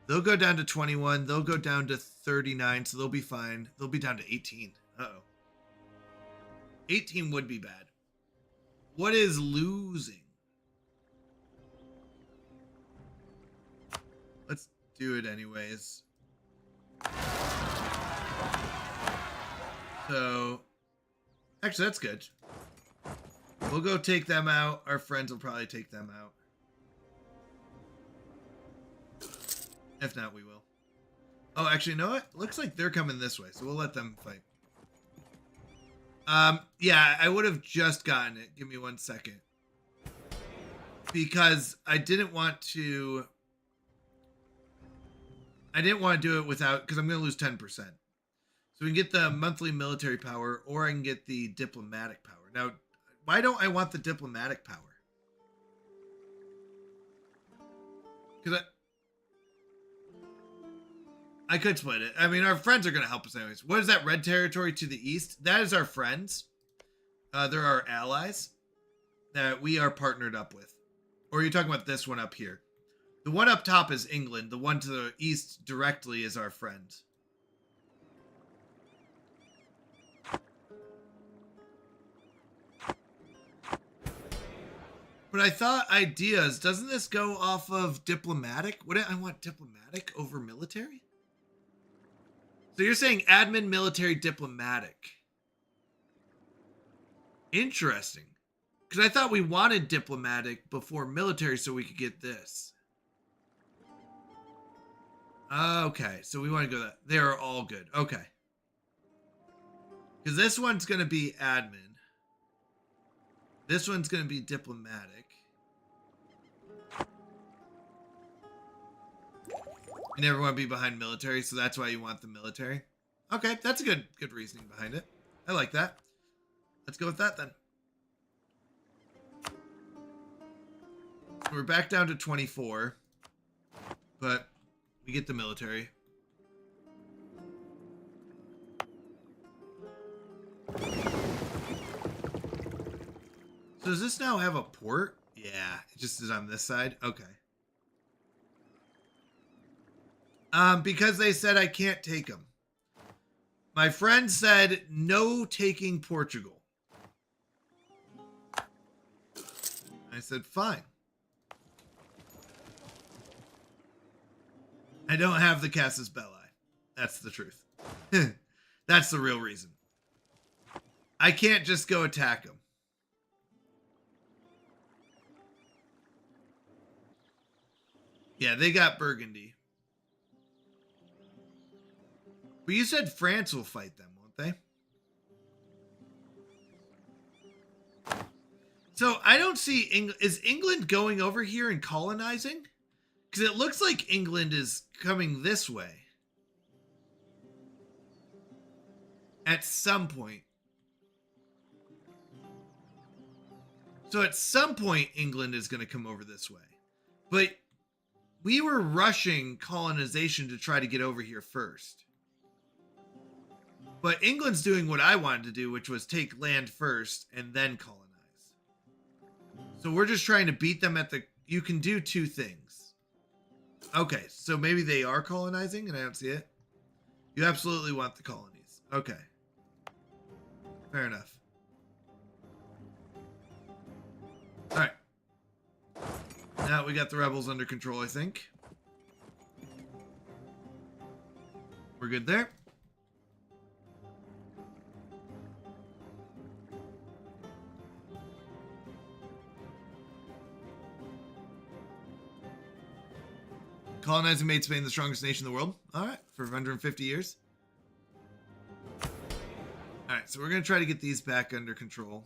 They'll go down to 21. They'll go down to 39. So they'll be fine. They'll be down to 18. Uh-oh. 18 would be bad. What is losing? Let's do it anyways. So, actually, that's good. We'll go take them out. Our friends will probably take them out. If not, we will. Oh, actually, you know what? Looks like they're coming this way, so we'll let them fight. Yeah, I would have just gotten it. Give me 1 second. Because I didn't want to do it without, because I'm going to lose 10%. So we can get the monthly military power, or I can get the diplomatic power. Now, why don't I want the diplomatic power? Because I could split it. I mean, our friends are going to help us anyways. What is that red territory to the east? That is our friends. They're our allies that we are partnered up with. Or are you talking about this one up here? The one up top is England. The one to the east directly is our friend. But I thought ideas, doesn't this go off of diplomatic? Wouldn't I want diplomatic over military? So you're saying admin, military, diplomatic. Interesting. Because I thought we wanted diplomatic before military so we could get this. Okay, so we want to go that. They're all good. Okay. Because this one's going to be admin. This one's going to be diplomatic. You never want to be behind military, so that's why you want the military. Okay, that's a good reasoning behind it. I like that. Let's go with that then. We're back down to 24, but we get the military. So does this now have a port? Yeah, it just is on this side. Okay. Because they said I can't take them. My friend said no taking Portugal. I said fine. I don't have the Casus Belli. That's the truth. That's the real reason. I can't just go attack them. Yeah, they got Burgundy. But you said France will fight them, won't they? So I don't see England. Is England going over here and colonizing? Because it looks like England is coming this way. At some point. So at some point, England is going to come over this way. But we were rushing colonization to try to get over here first. But England's doing what I wanted to do, which was take land first and then colonize. So we're just trying to beat them at the... You can do two things. Okay, so maybe they are colonizing and I don't see it. You absolutely want the colonies. Okay. Fair enough. All right. Now we got the rebels under control, I think. We're good there. Colonizing made Spain the strongest nation in the world. All right, for 150 years. All right, so we're going to try to get these back under control.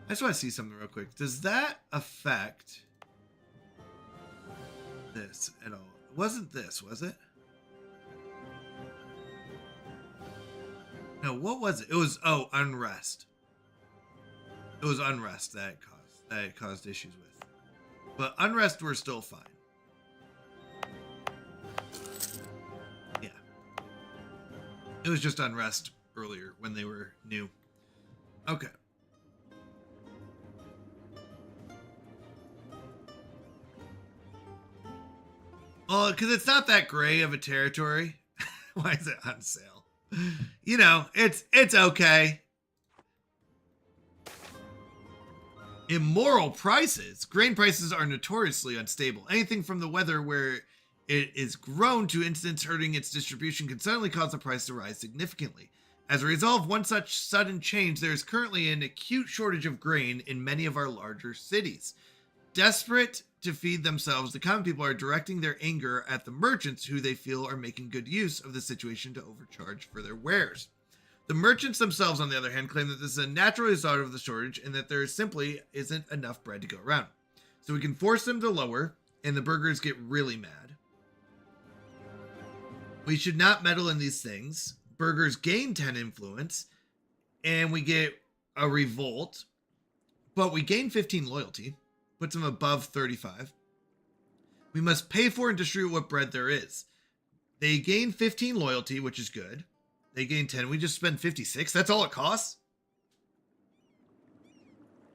I just want to see something real quick. Does that affect this at all? It wasn't this, was it? No, what was it? It was, oh, unrest. It was unrest that it caused issues with. But unrest we're still fine. Yeah. It was just unrest earlier when they were new. Okay. Well, because it's not that gray of a territory. Why is it on sale? You know, it's okay. Immoral prices. Grain prices are notoriously unstable. Anything from the weather where it is grown to instance hurting its distribution can suddenly cause the price to rise significantly. As a result of one such sudden change, there is currently an acute shortage of grain in many of our larger cities. Desperate to feed themselves, the common people are directing their anger at the merchants who they feel are making good use of the situation to overcharge for their wares. The merchants themselves, on the other hand, claim that this is a natural result of the shortage and that there simply isn't enough bread to go around. So we can force them to lower, and the burgers get really mad. We should not meddle in these things. Burgers gain 10 influence, and we get a revolt, but we gain 15 loyalty. Puts them above 35. We must pay for and distribute what bread there is. They gain 15 loyalty, which is good. They gain 10. We just spend 56. That's all it costs?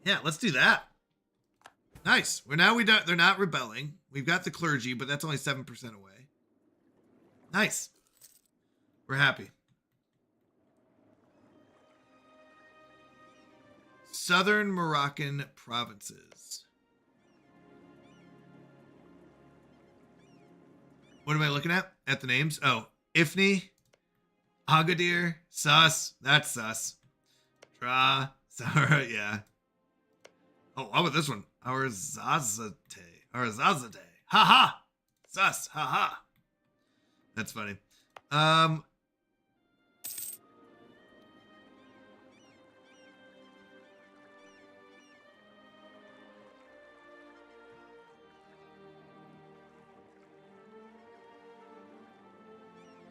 Yeah, let's do that. Nice. They're not rebelling. We've got the clergy, but that's only 7% away. Nice. We're happy. Southern Moroccan provinces. What am I looking at? At the names? Oh, Ifni, Agadir, Sus. That's Sus. Tra, Sara, yeah. Oh, how about this one? Arzazate. Haha. Sus. Haha. That's funny.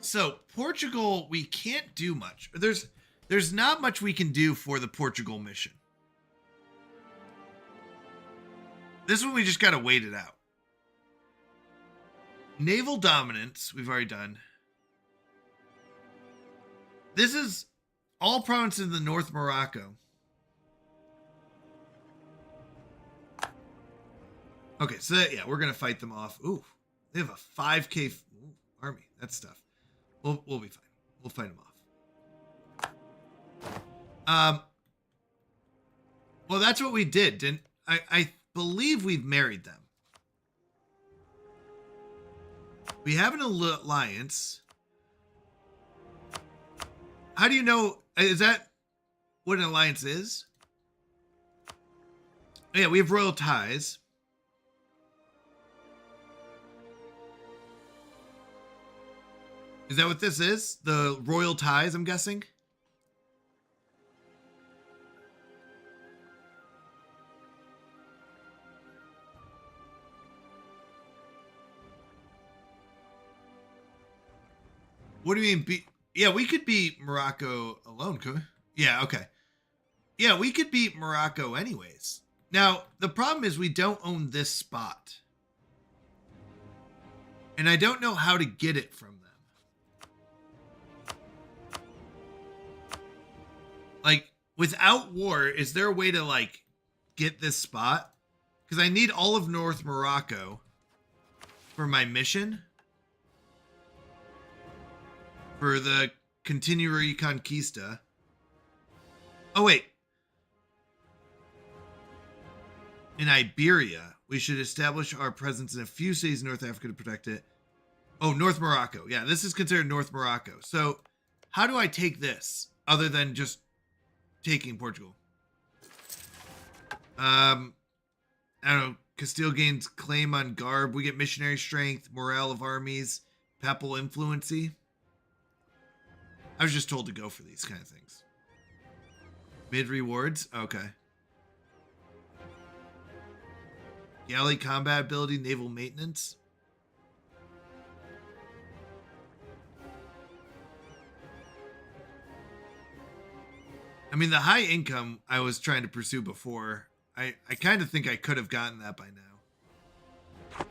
So Portugal, we can't do much. There's not much we can do for the Portugal mission. This one we just gotta wait it out. Naval dominance, we've already done. This is all provinces in the North Morocco. Okay, so yeah, we're gonna fight them off. Ooh, they have a 5K army. That's tough. We'll be fine. We'll fight them off. Well, that's what we did, didn't I believe we've married them. We have an alliance. How do you know? Is that what an alliance is? Oh, yeah, we have royal ties. Is that what this is? The royal ties, I'm guessing? What do you mean? Yeah, we could beat Morocco alone, could we? Yeah, okay. Yeah, we could beat Morocco anyways. Now, the problem is we don't own this spot. And I don't know how to get it from them. Like, without war, is there a way to, like, get this spot? Because I need all of North Morocco for my mission. For the Continua Reconquista. Oh, wait. In Iberia, we should establish our presence in a few cities in North Africa to protect it. Oh, North Morocco. Yeah, this is considered North Morocco. So, how do I take this other than just taking Portugal? I don't know. Castile gains claim on garb. We get missionary strength, morale of armies, papal influency. I was just told to go for these kind of things. Mid rewards? Okay. Galley combat ability, naval maintenance. I mean, the high income I was trying to pursue before, I kind of think I could have gotten that by now.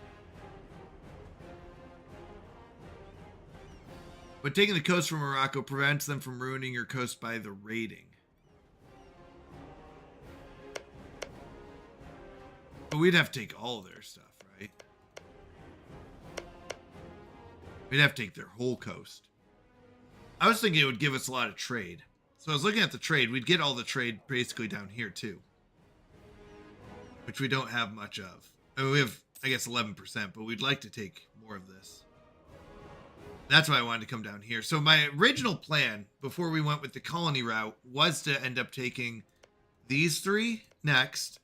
But taking the coast from Morocco prevents them from ruining your coast by the raiding. But we'd have to take all of their stuff, right? We'd have to take their whole coast. I was thinking it would give us a lot of trade. So I was looking at the trade. We'd get all the trade basically down here too. Which we don't have much of. I mean, we have, I guess, 11%, but we'd like to take more of this. That's why I wanted to come down here. So my original plan, before we went with the colony route, was to end up taking these three next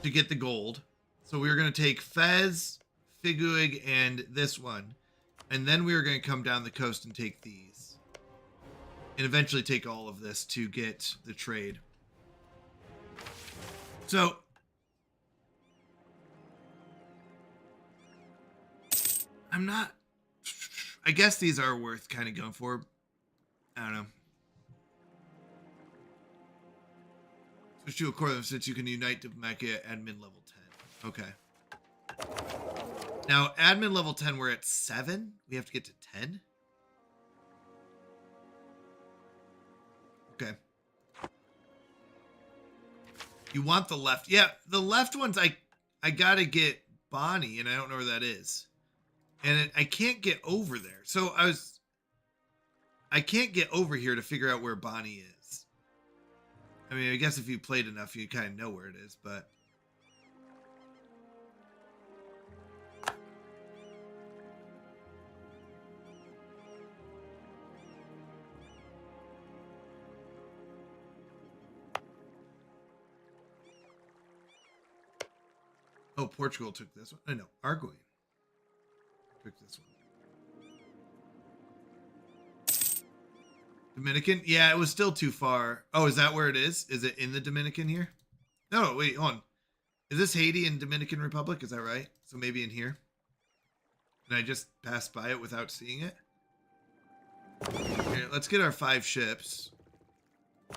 to get the gold. So we were going to take Fez, Figuig, and this one. And then we were going to come down the coast and take these. And eventually take all of this to get the trade. So I'm not, I guess these are worth kind of going for. I don't know. Switch to a core since you can unite to Mecca at admin level 10. Okay. Now, admin level 10, we're at 7. We have to get to 10. Okay. You want the left. Yeah, the left ones, I gotta get Bonnie, and I don't know where that is. And I can't get over there. So I can't get over here to figure out where Bonnie is. I mean, I guess if you played enough, you kind of know where it is, but... Oh, Portugal took this one. I know, Arguin took this one. Dominican? Yeah, it was still too far. Oh, is that where it is? Is it in the Dominican here? No, wait, hold on. Is this Haiti and Dominican Republic? Is that right? So maybe in here? And I just passed by it without seeing it? Here, let's get our 5 ships.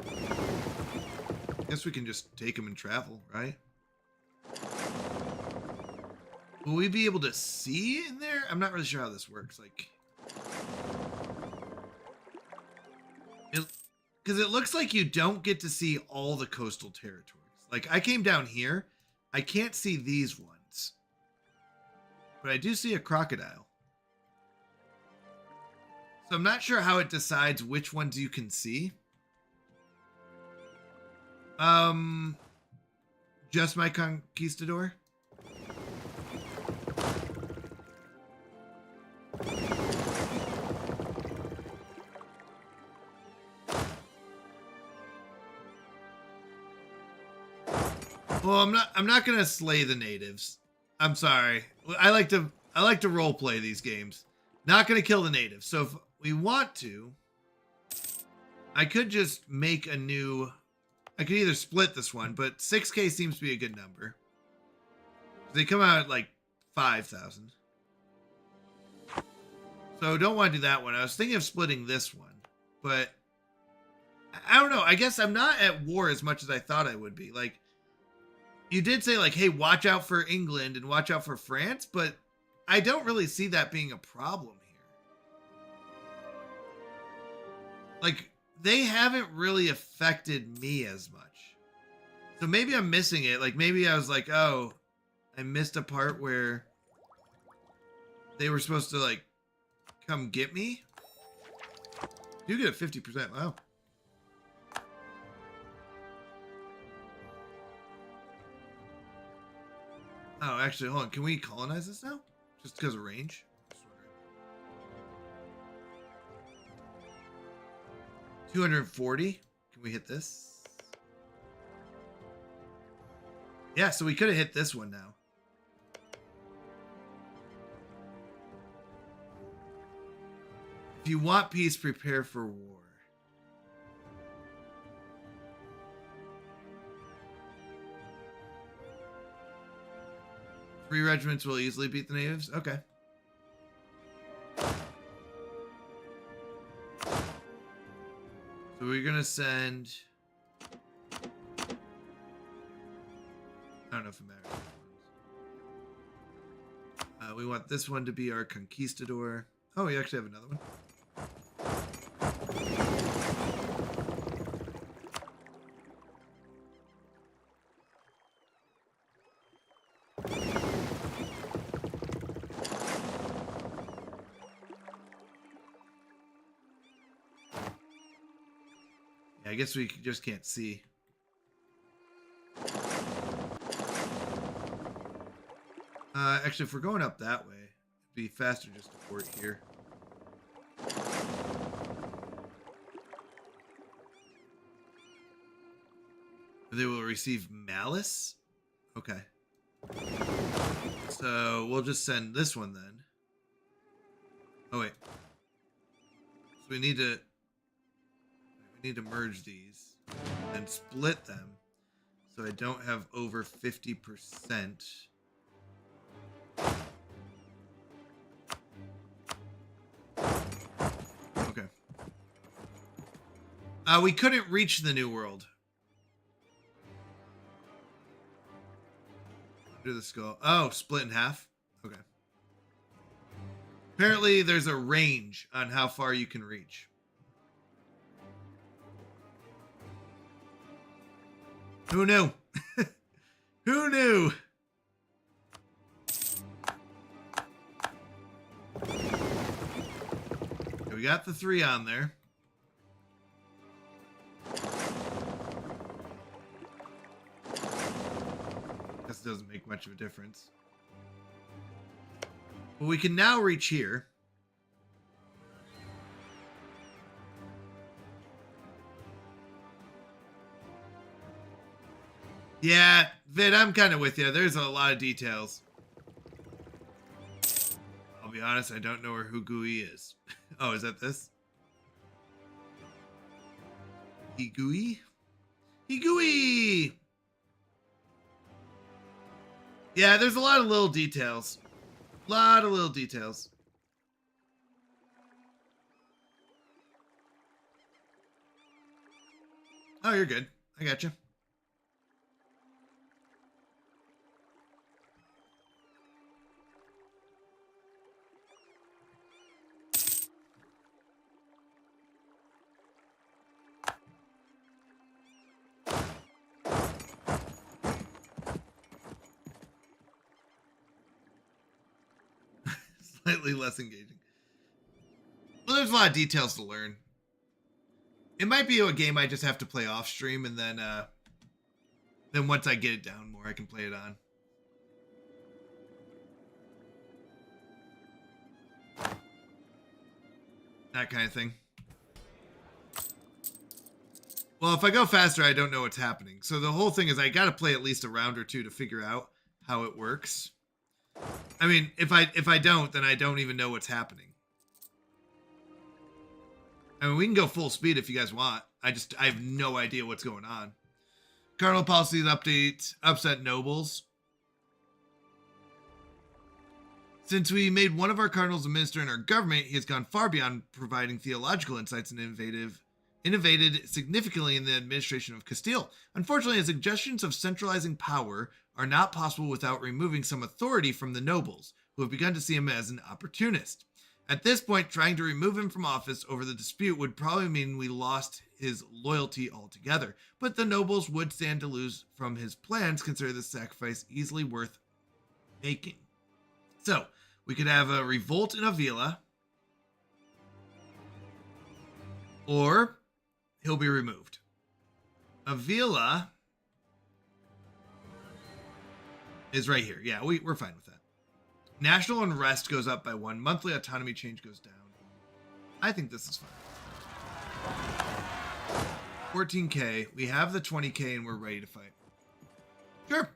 I guess we can just take them and travel, right? Will we be able to see in there? I'm not really sure how this works. Like, because it looks like you don't get to see all the coastal territories. Like, I came down here. I can't see these ones. But I do see a crocodile. So I'm not sure how it decides which ones you can see. Just my conquistador? Well, I'm not gonna slay the natives. I'm sorry. I like to role play these games. Not gonna kill the natives. So if we want to, I could just make a new. I could either split this one, but 6K seems to be a good number. They come out at like 5,000. So don't want to do that one. I was thinking of splitting this one, but I don't know. I guess I'm not at war as much as I thought I would be. Like, you did say, like, hey, watch out for England and watch out for France, but I don't really see that being a problem here. Like, they haven't really affected me as much. So maybe I'm missing it. Like, maybe I was like, oh, I missed a part where they were supposed to, like, come get me. You get a 50%. Wow. Oh, actually, hold on. Can we colonize this now? Just because of range? 240. Can we hit this? Yeah, so we could have hit this one now. If you want peace, prepare for war. Three regiments will easily beat the natives. Okay. So we're gonna send. I don't know if it matters. We want this one to be our conquistador. Oh, we actually have another one. Yeah, I guess we just can't see. Actually, if we're going up that way, it'd be faster just to port here. They will receive malice? Okay. So we'll just send this one then. Oh wait. So we need to merge these and split them so I don't have over 50%. Okay. We couldn't reach the New World. Under the skull. Oh, split in half? Okay. Apparently there's a range on how far you can reach. Who knew? Who knew? We got the 3 on there. This doesn't make much of a difference. But we can now reach here. Yeah, Vid, I'm kind of with you. There's a lot of details. I'll be honest, I don't know where Hugui is. Oh, is that this? Higui? Higui! Yeah, there's a lot of little details. Lot of little details. Oh, you're good. I got you. Slightly less engaging. Well, there's a lot of details to learn. It might be a game I just have to play off stream, and then once I get it down more, I can play it on. That kind of thing. Well, if I go faster, I don't know what's happening. So the whole thing is I got to play at least a round or two to figure out how it works. I mean, if I don't, then I don't even know what's happening. I mean, we can go full speed if you guys want. I have no idea what's going on. Cardinal policies update, upset nobles. Since we made one of our cardinals a minister in our government, he has gone far beyond providing theological insights and innovated significantly in the administration of Castile. Unfortunately, his suggestions of centralizing power are not possible without removing some authority from the nobles, who have begun to see him as an opportunist. At this point, trying to remove him from office over the dispute would probably mean we lost his loyalty altogether, but the nobles would stand to lose from his plans, consider the sacrifice easily worth making. So, we could have a revolt in Avila, or he'll be removed. Avila is right here. Yeah, we're fine with that. National unrest goes up by 1. Monthly autonomy change goes down. I think this is fine. 14k. We have the 20k and we're ready to fight. Sure.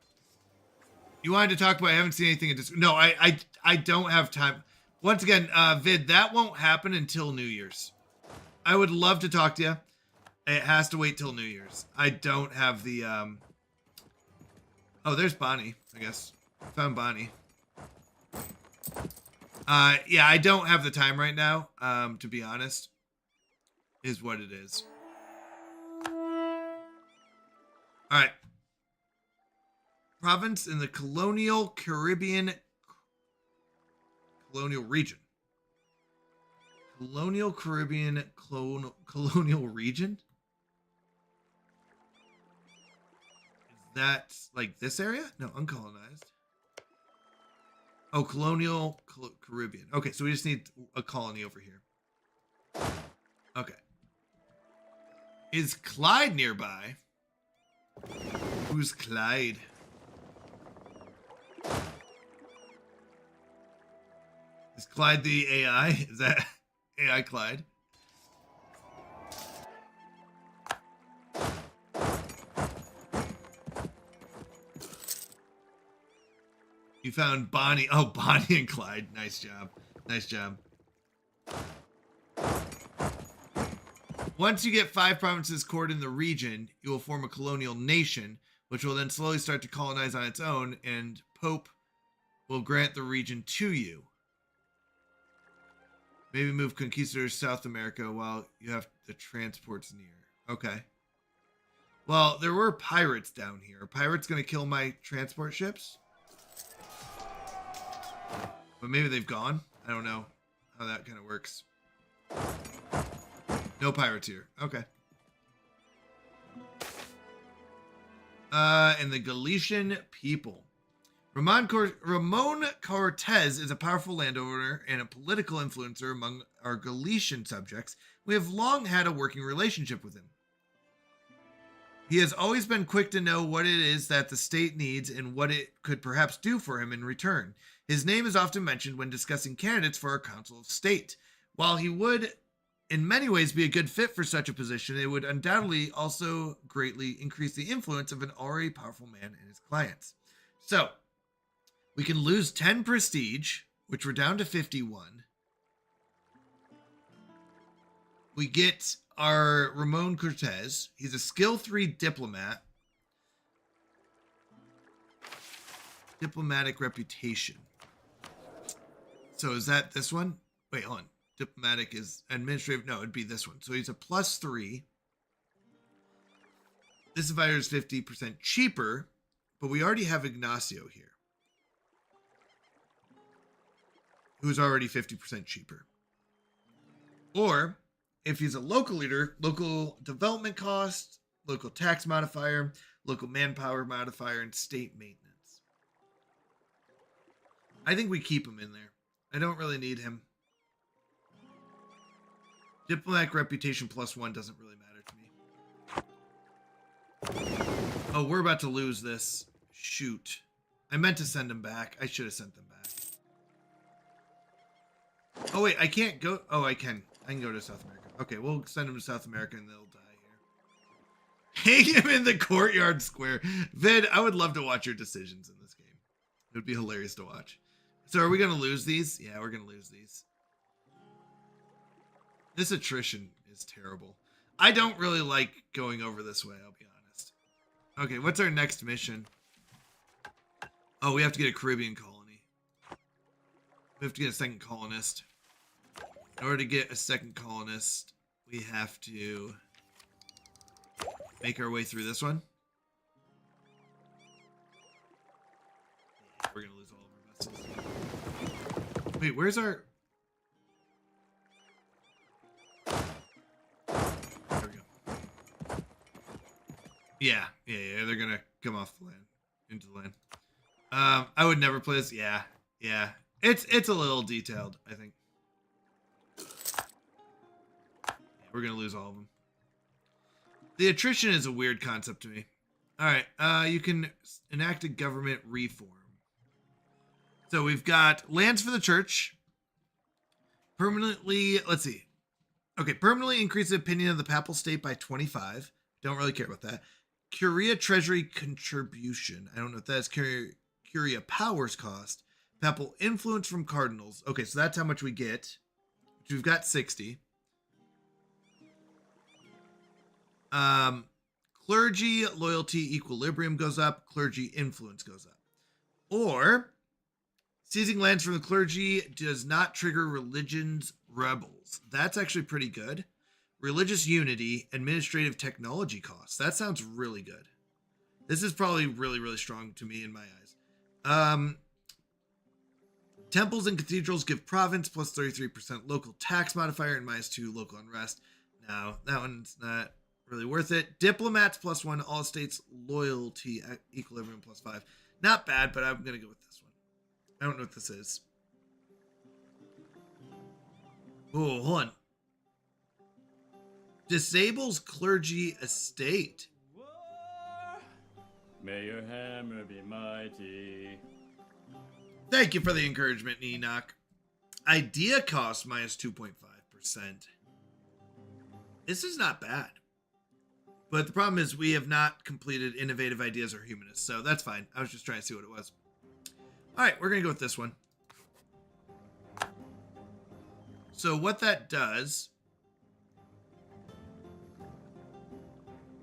You wanted to talk about, I haven't seen anything in this. No, I don't have time. Once again, Vid, that won't happen until New Year's. I would love to talk to you. It has to wait till New Year's. I don't have the, Oh, there's Bonnie, I guess. Found Bonnie. Yeah, I don't have the time right now, to be honest. Is what it is. Alright. Province in the colonial Caribbean colonial region. Colonial Caribbean colonial region? Is that like this area? No, uncolonized. Oh, colonial Caribbean. Okay, so we just need a colony over here. Okay. Is Clyde nearby? Who's Clyde? Is Clyde the AI? Is that AI Clyde? You found Bonnie. Oh, Bonnie and Clyde. Nice job. Nice job. Once you get 5 provinces cored in the region, you will form a colonial nation, which will then slowly start to colonize on its own, and Pope will grant the region to you. Maybe move conquistadors South America while you have the transports near. Okay. Well, there were pirates down here. Are pirates going to kill my transport ships? But maybe they've gone. I don't know how that kind of works. No pirates here. Okay. And the Galician people. Ramon Cortez is a powerful landowner and a political influencer among our Galician subjects. We have long had a working relationship with him. He has always been quick to know what it is that the state needs and what it could perhaps do for him in return. His name is often mentioned when discussing candidates for our Council of State. While he would in many ways be a good fit for such a position, it would undoubtedly also greatly increase the influence of an already powerful man and his clients. So, we can lose 10 prestige, which we're down to 51. We get our Ramon Cortez. He's a skill 3 diplomat. Diplomatic reputation. So is that this one? Wait, hold on. Diplomatic is administrative. No, it'd be this one. So he's a +3. This advisor is 50% cheaper, but we already have Ignacio here, who's already 50% cheaper. Or if he's a local leader, local development cost, local tax modifier, local manpower modifier, and state maintenance. I think we keep him in there. I don't really need him. Diplomatic reputation +1 doesn't really matter to me. Oh, we're about to lose this. Shoot. I meant to send them back. I should have sent them back. Oh, wait, I can't go. Oh, I can. I can go to South America. Okay, we'll send them to South America and they'll die here. Hang him in the courtyard square. Vid, I would love to watch your decisions in this game. It would be hilarious to watch. So are we going to lose these? Yeah, we're going to lose these. This attrition is terrible. I don't really like going over this way, I'll be honest. Okay, what's our next mission? Oh, we have to get a Caribbean colony. We have to get a second colonist. In order to get a second colonist, we have to make our way through this one. Yeah, we're going to lose all of our vessels. Wait, where's our... There we go. Yeah, they're going to come off the land, into the land. I would never play this. Yeah. It's a little detailed, I think. We're going to lose all of them. The attrition is a weird concept to me. All right. You can enact a government reform. So we've got lands for the church. Permanently, let's see. Okay, permanently increase the opinion of the papal state by 25. Don't really care about that. Curia treasury contribution. I don't know if that's Curia powers cost. Papal influence from cardinals. Okay, so that's how much we get. We've got 60. Clergy loyalty equilibrium goes up. Clergy influence goes up. Or seizing lands from the clergy does not trigger religion's rebels. That's actually pretty good. Religious unity, administrative technology costs. That sounds really good. This is probably really, really strong to me in my eyes. Temples and cathedrals give province plus 33% local tax modifier and -2 local unrest. Now, that one's not really worth it. Diplomats +1, all states loyalty equilibrium +5. Not bad, but I'm going to go with this one. I don't know what this is. Oh, hold on. Disables clergy estate. May your hammer be mighty. Thank you for the encouragement, Enoch. Idea cost -2.5%. This is not bad. But the problem is we have not completed innovative ideas or humanists, so that's fine. I was just trying to see what it was. All right, we're going to go with this one. So what that does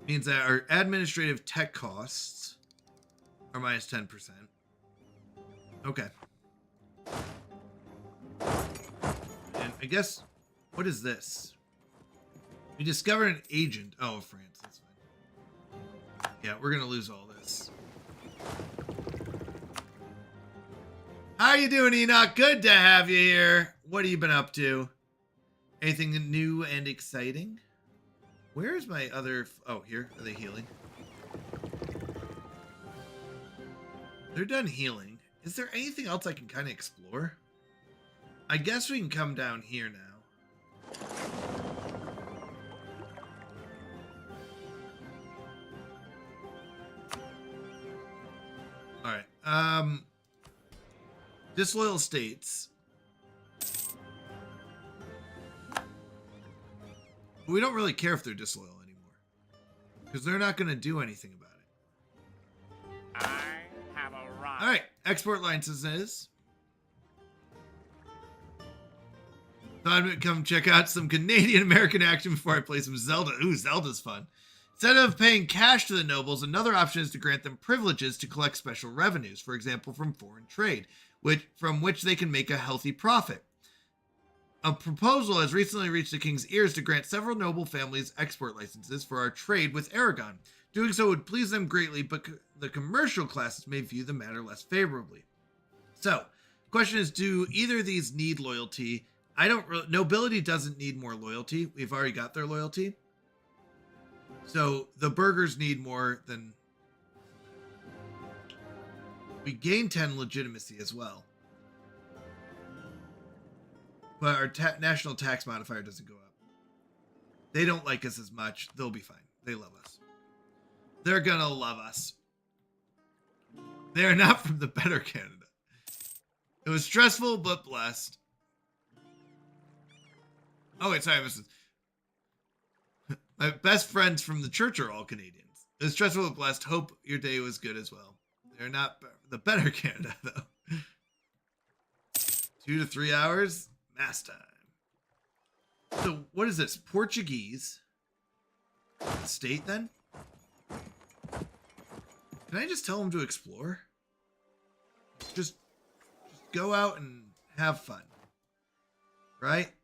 means that our administrative tech costs are -10%. Okay. And I guess, what is this? We discovered an agent. Oh, France. That's fine. Yeah, we're going to lose all this. How you doing, Enoch? Good to have you here. What have you been up to? Anything new and exciting? Where's my other... Oh, here. Are they healing? They're done healing. Is there anything else I can kind of explore? I guess we can come down here now. All right. Disloyal states. We don't really care if they're disloyal anymore, because they're not going to do anything about it. I have arrived. All right, export licenses. Thought I'd come check out some Canadian American action before I play some Zelda. Ooh, Zelda's fun. Instead of paying cash to the nobles, another option is to grant them privileges to collect special revenues, for example, from foreign trade, from which they can make a healthy profit. A proposal has recently reached the king's ears to grant several noble families export licenses for our trade with Aragon. Doing so would please them greatly, but the commercial classes may view the matter less favorably. So, the question is, do either of these need loyalty? Nobility doesn't need more loyalty. We've already got their loyalty. So, the burghers need more than... We gain 10 legitimacy as well. But our national tax modifier doesn't go up. They don't like us as much. They'll be fine. They love us. They're gonna love us. They're not from the better Canada. It was stressful, but blessed. Oh, wait, sorry, my best friends from the church are all Canadians. It was stressful, but blessed. Hope your day was good as well. They're not the better Canada, though. 2 to 3 hours. Mass time. So, what is this? Portuguese state, then? Can I just tell them to explore? Just go out and have fun. Right?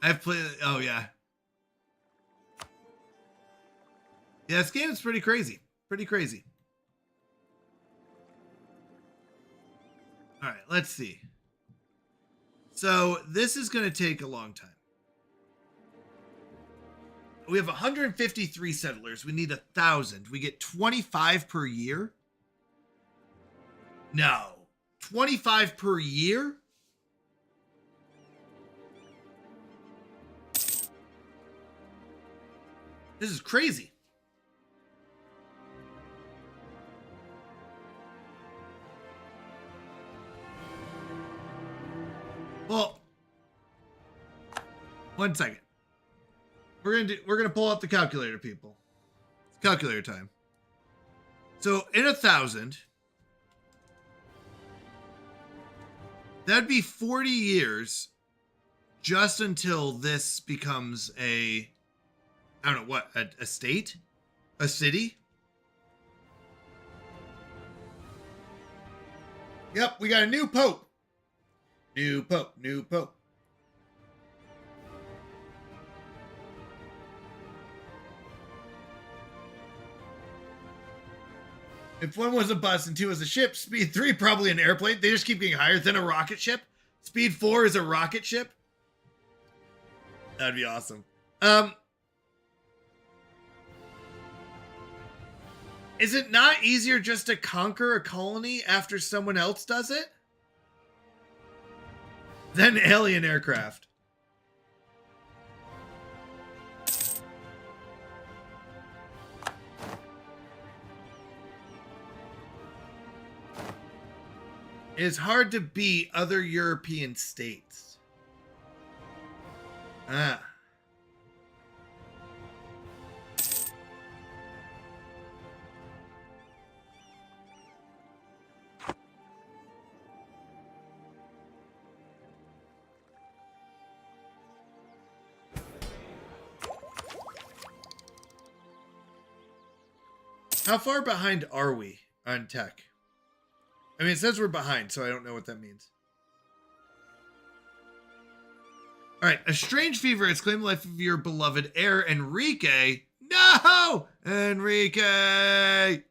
I've played... Oh, yeah. Yeah, this game is pretty crazy. Pretty crazy. All right, let's see. So this is going to take a long time. We have 153 settlers. We need 1,000. We get 25 per year? No. 25 per year? This is crazy. Well, one second. we're gonna pull out the calculator, people. It's calculator time. So in 1,000, that'd be 40 years just until this becomes I don't know what, a state? A city? Yep, we got a new pope. New pope, new pope. If 1 was a bus and 2 was a ship, speed 3 probably an airplane. They just keep getting higher than a rocket ship. Speed 4 is a rocket ship. That'd be awesome. Is it not easier just to conquer a colony after someone else does it? Than alien aircraft. It's hard to beat other European states. Ah. How far behind are we on tech? I mean, it says we're behind, so I don't know what that means. All right, a strange fever has claimed the life of your beloved heir, Enrique. No! Enrique!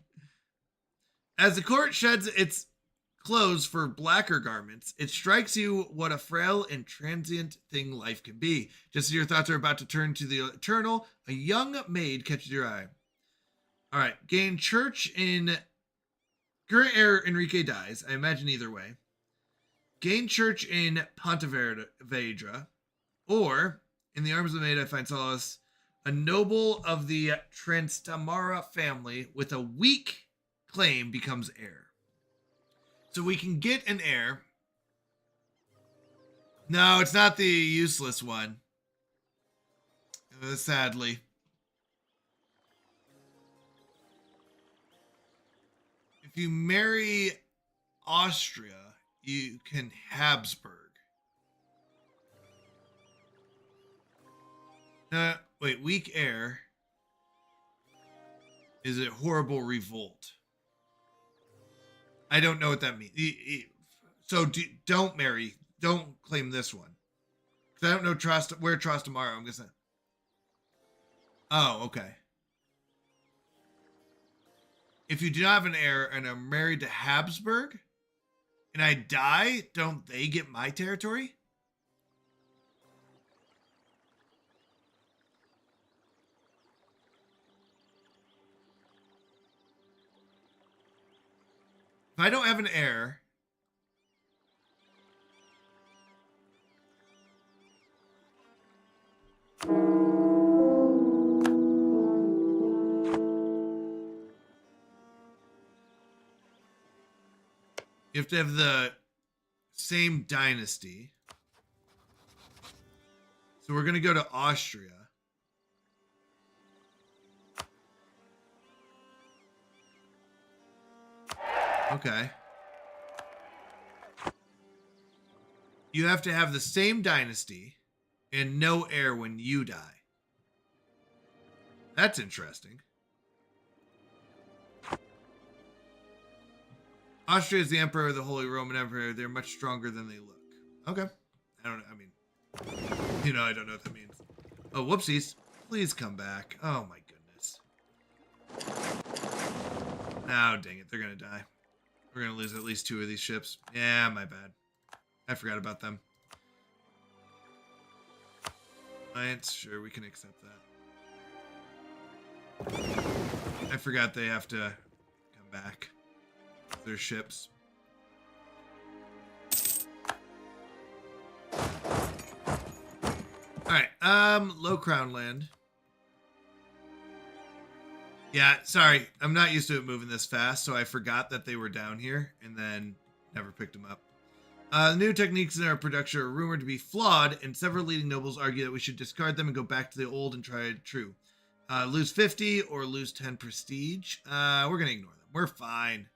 As the court sheds its clothes for blacker garments, it strikes you what a frail and transient thing life can be. Just as your thoughts are about to turn to the eternal, a young maid catches your eye. All right, gain church in... Current heir Enrique dies. I imagine either way. Gain church in Pontevedra. Or, in the arms of the maid, I find solace. A noble of the Transtamara family with a weak claim becomes heir. So we can get an heir. No, it's not the useless one. Sadly. If you marry Austria, you can Habsburg. Wait, weak heir. Is it horrible revolt? I don't know what that means. So don't marry. Don't claim this one. Because I don't know where Trastamara. I'm guessing. Oh, okay. If you do not have an heir and are married to Habsburg, and I die, don't they get my territory? If I don't have an heir, you have to have the same dynasty. So we're going to go to Austria. Okay. You have to have the same dynasty and no heir when you die. That's interesting. Austria is the emperor of the Holy Roman Empire. They're much stronger than they look. Okay. I don't know. I mean, I don't know what that means. Oh, whoopsies. Please come back. Oh, my goodness. Oh, dang it. They're going to die. We're going to lose at least 2 of these ships. Yeah, my bad. I forgot about them. Alliance, sure, we can accept that. I forgot they have to come back. Their ships. Alright, low crown land. Yeah, sorry. I'm not used to it moving this fast, so I forgot that they were down here and then never picked them up. The new techniques in our production are rumored to be flawed, and several leading nobles argue that we should discard them and go back to the old and try it true. Lose 50 or lose 10 prestige. We're going to ignore them. We're fine.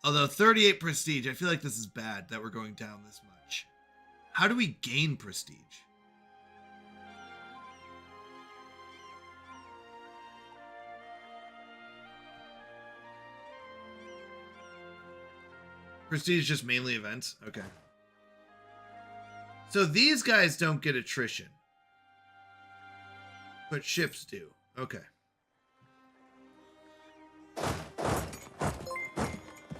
Although 38 prestige, I feel like this is bad that we're going down this much. How do we gain prestige? Prestige just mainly events? Okay. So these guys don't get attrition. But ships do. Okay.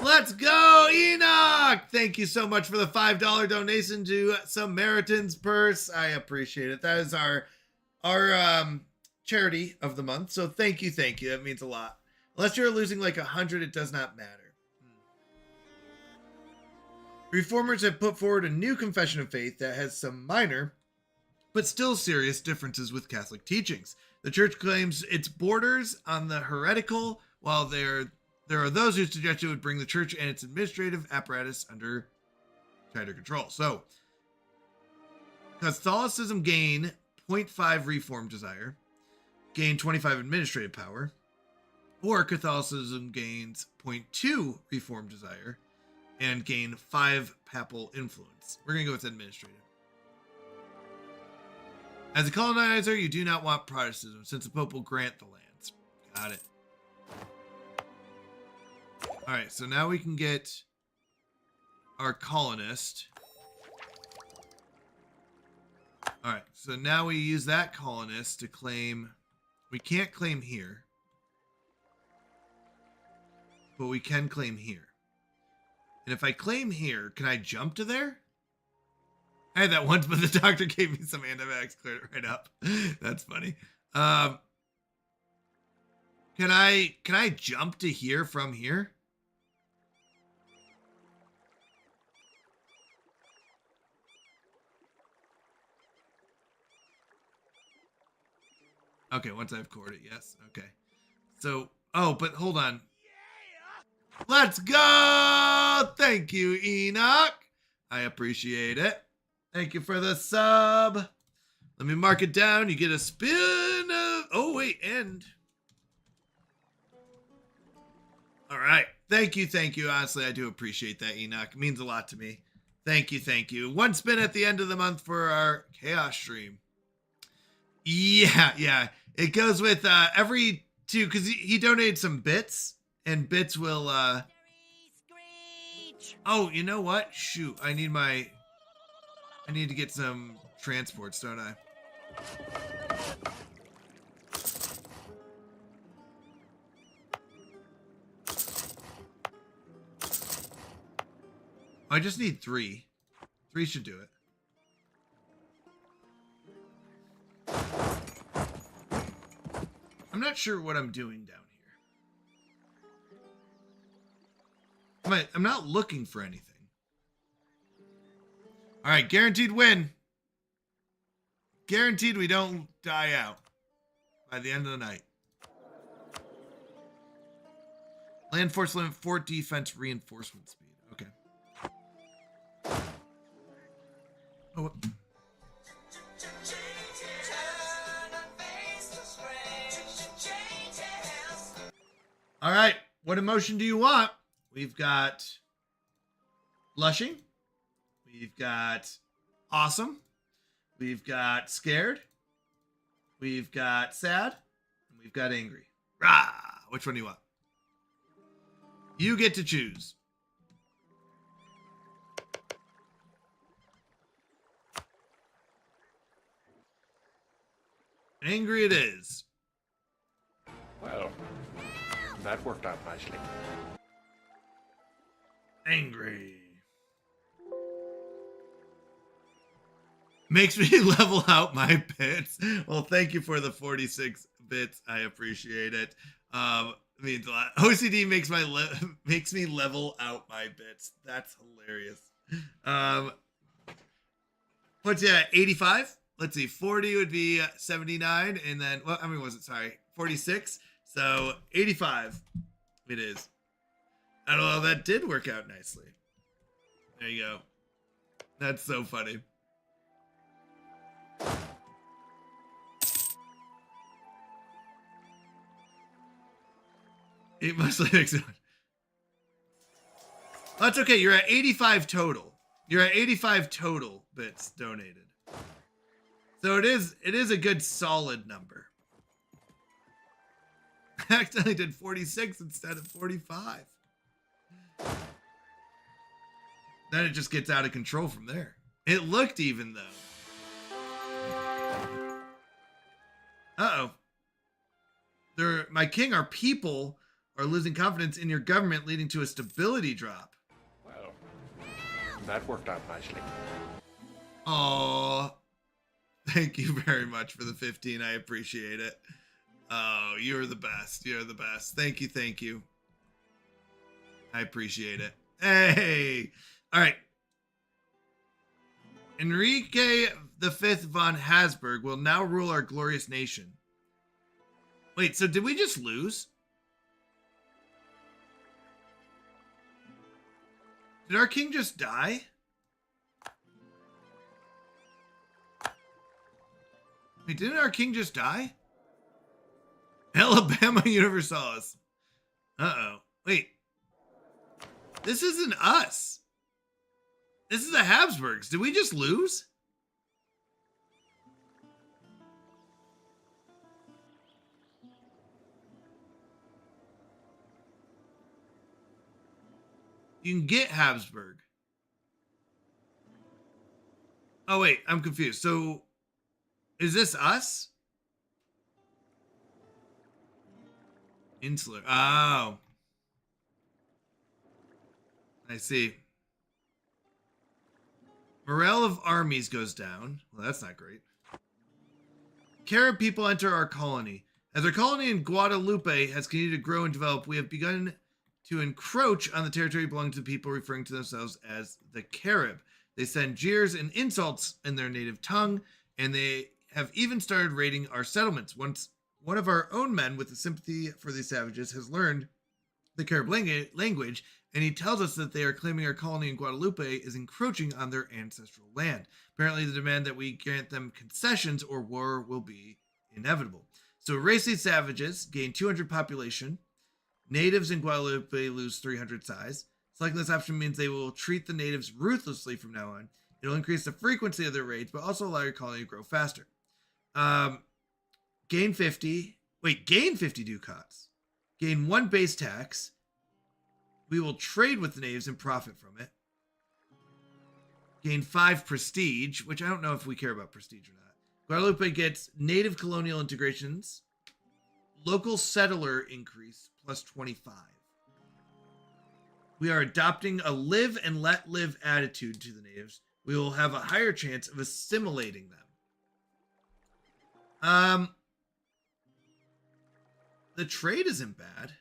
Let's go, Enoch! Thank you so much for the $5 donation to Samaritan's Purse. I appreciate it. That is our charity of the month. So thank you. That means a lot. Unless you're losing like 100, it does not matter. Reformers have put forward a new confession of faith that has some minor, but still serious differences with Catholic teachings. The church claims its borders on the heretical, while there are those who suggest it would bring the church and its administrative apparatus under tighter control. So, Catholicism gain 0.5 reform desire, gain 25 administrative power, or Catholicism gains 0.2 reform desire, and gain 5 papal influence. We're going to go with administrative. As a colonizer, you do not want Protestantism, since the Pope will grant the lands. Got it. Alright, so now we can get our colonist. Alright, so now we use that colonist to claim... We can't claim here. But we can claim here. And if I claim here, can I jump to there? I had that once, but the doctor gave me some antibiotics, cleared it right up. That's funny. Can I jump to here from here? Okay, once I've cored it, yes. Okay. So, oh, but hold on. Let's go! Thank you, Enoch. I appreciate it. Thank you for the sub. Let me mark it down. You get a spin of... Oh, wait, end. All right. Thank you. Honestly, I do appreciate that, Enoch. It means a lot to me. Thank you. One spin at the end of the month for our Chaos stream. Yeah. It goes with every two, because he donated some bits. And bits will, Oh, you know what? Shoot, I need to get some transports, don't I? I just need 3. 3 should do it. I'm not sure what I'm doing down here. I'm not looking for anything. All right, guaranteed win. Guaranteed we don't die out by the end of the night. Land force limit 4 defense reinforcement speed. Okay. Oh. All right. What emotion do you want? We've got blushing. We've got awesome. We've got scared. We've got sad. And we've got angry. Rah! Which one do you want? You get to choose. Angry it is. Well, that worked out nicely. Angry. Makes me level out my bits. Well, thank you for the 46 bits. I appreciate it. Means a lot. OCD makes me level out my bits. That's hilarious. What's that? 85? Let's see. 40 would be 79, and then well, I mean, was it? Sorry, 46. So 85. It is. I don't know. That did work out nicely. There you go. That's so funny. It mostly makes it. That's okay. You're at 85 total. You're at 85 total bits donated. So it is a good solid number. I accidentally did 46 instead of 45. Then it just gets out of control from there. It looked even though. Uh-oh. My king, our people are losing confidence in your government, leading to a stability drop. Well, that worked out nicely. Aww. Thank you very much for the 15. I appreciate it. Oh, you're the best. You're the best. Thank you. Thank you. I appreciate it. Hey. All right. Enrique V von Habsburg will now rule our glorious nation. Wait, so did we just lose? Did our king just die? Wait, didn't our king just die? Alabama Universalis. Uh-oh. Wait. This isn't us. This is the Habsburgs. Did we just lose? You can get Habsburg. Oh, wait. I'm confused. So, is this us? Insular. Oh. I see. Morale of armies goes down. Well, that's not great. Carib people enter our colony. As our colony in Guadalupe has continued to grow and develop, we have begun to encroach on the territory belonging to the people referring to themselves as the Carib. They send jeers and insults in their native tongue, and they have even started raiding our settlements. Once one of our own men with a sympathy for these savages has learned the Carib language, and he tells us that they are claiming our colony in Guadalupe is encroaching on their ancestral land. Apparently, the demand that we grant them concessions or war will be inevitable. So erase these savages, gain 200 population. Natives in Guadalupe lose 300 size. Selecting this option means they will treat the natives ruthlessly from now on. It'll increase the frequency of their raids, but also allow your colony to grow faster. Gain 50. Wait, gain 50 ducats. Gain 1 base tax. We will trade with the natives and profit from it. Gain 5 prestige, which I don't know if we care about prestige or not. Guadalupe gets native colonial integrations. Local settler increase plus 25. We are adopting a live and let live attitude to the natives. We will have a higher chance of assimilating them. The trade isn't bad.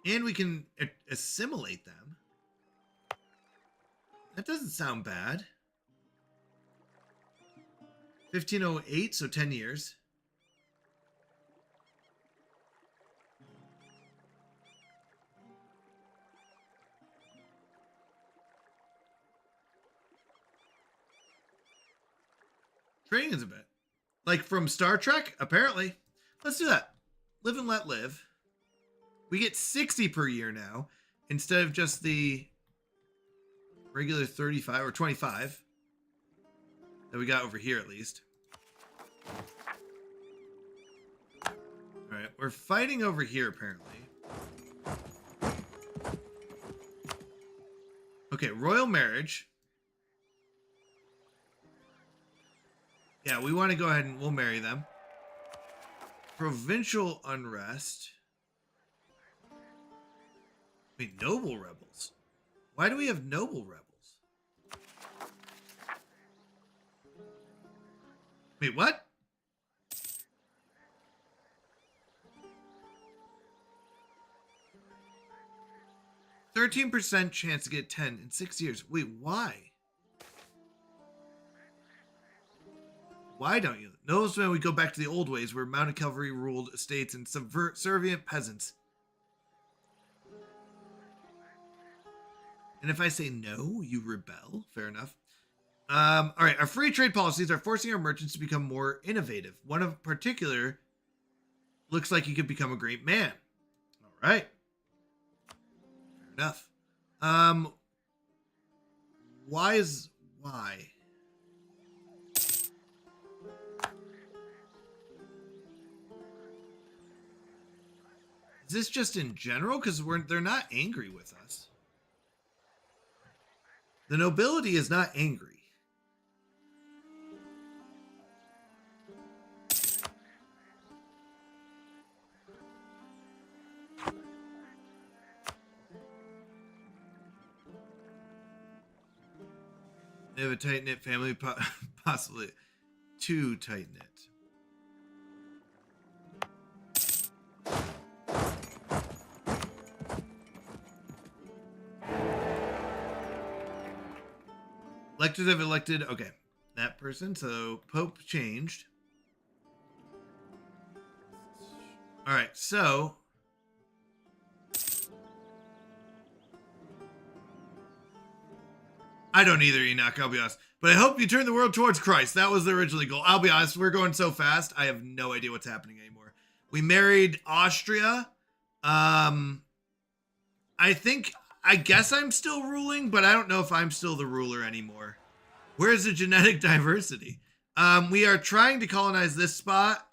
And we can assimilate them. That doesn't sound bad. 1508, so 10 years. Trading is a bit. Like from Star Trek? Apparently. Let's do that. Live and let live. We get 60 per year now, instead of just the regular 35 or 25 that we got over here at least. All right, we're fighting over here apparently. Okay, royal marriage. Yeah, we want to go ahead and we'll marry them. Provincial unrest. Wait, noble rebels. Why do we have noble rebels? Wait, what? %13 chance to get 10 in 6 years. Wait, why? Why don't you? Notice when we go back to the old ways where mounted cavalry ruled estates and subservient peasants. And if I say no, you rebel. Fair enough. All right. Our free trade policies are forcing our merchants to become more innovative. One of particular looks like he could become a great man. All right. Fair enough. Why? Is this just in general? Because they're not angry with us. The nobility is not angry. They have a tight-knit family, possibly too tight-knit. Electors have elected, okay, that person. So Pope changed. All right, so I don't either, Enoch, I'll be honest. But I hope you turn the world towards Christ. That was the original goal. I'll be honest, we're going so fast, I have no idea what's happening anymore. We married Austria. I guess I'm still ruling, but I don't know if I'm still the ruler anymore. Where's the genetic diversity? We are trying to colonize this spot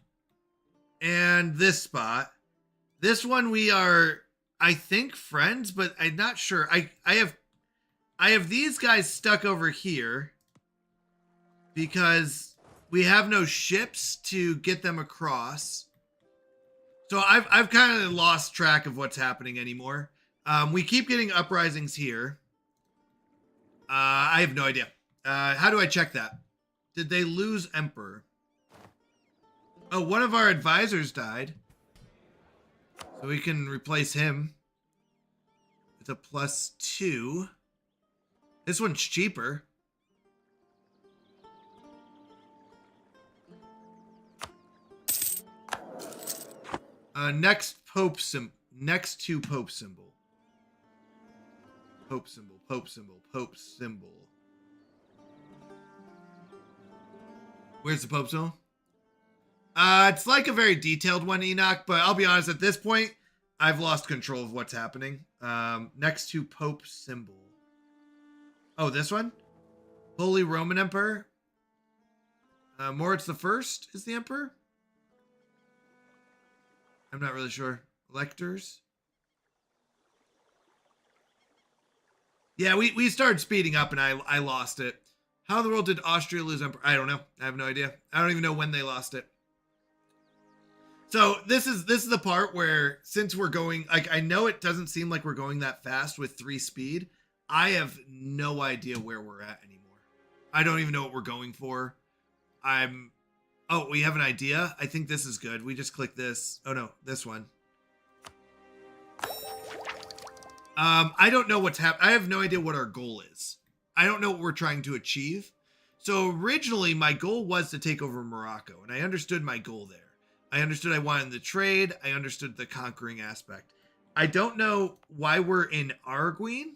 and this spot. This one we are, I think, friends, but I'm not sure. I have these guys stuck over here because we have no ships to get them across. So I've kind of lost track of what's happening anymore. We keep getting uprisings here. I have no idea. How do I check that? Did they lose Emperor? Oh, one of our advisors died. So we can replace him with a +2. This one's cheaper. Next Pope symbol. Next to Pope symbol. Pope symbol. Pope symbol. Pope symbol. Where's the Pope symbol? It's like a very detailed one, Enoch, but I'll be honest, at this point, I've lost control of what's happening. Next to Pope symbol. Oh, this one? Holy Roman Emperor? Moritz the First is the emperor? I'm not really sure. Electors? Yeah, we started speeding up and I lost it. How in the world did Austria lose emperor? I don't know. I have no idea. I don't even know when they lost it. So this is the part where, since we're going, like, I know it doesn't seem like we're going that fast with 3 speed. I have no idea where we're at anymore. I don't even know what we're going for. Oh, we have an idea. I think this is good. We just click this. Oh no, this one. I don't know what's happening. I have no idea what our goal is. I don't know what we're trying to achieve. So originally my goal was to take over Morocco, and I understood my goal there. I understood I wanted the trade. I understood the conquering aspect. I don't know why we're in Arguin.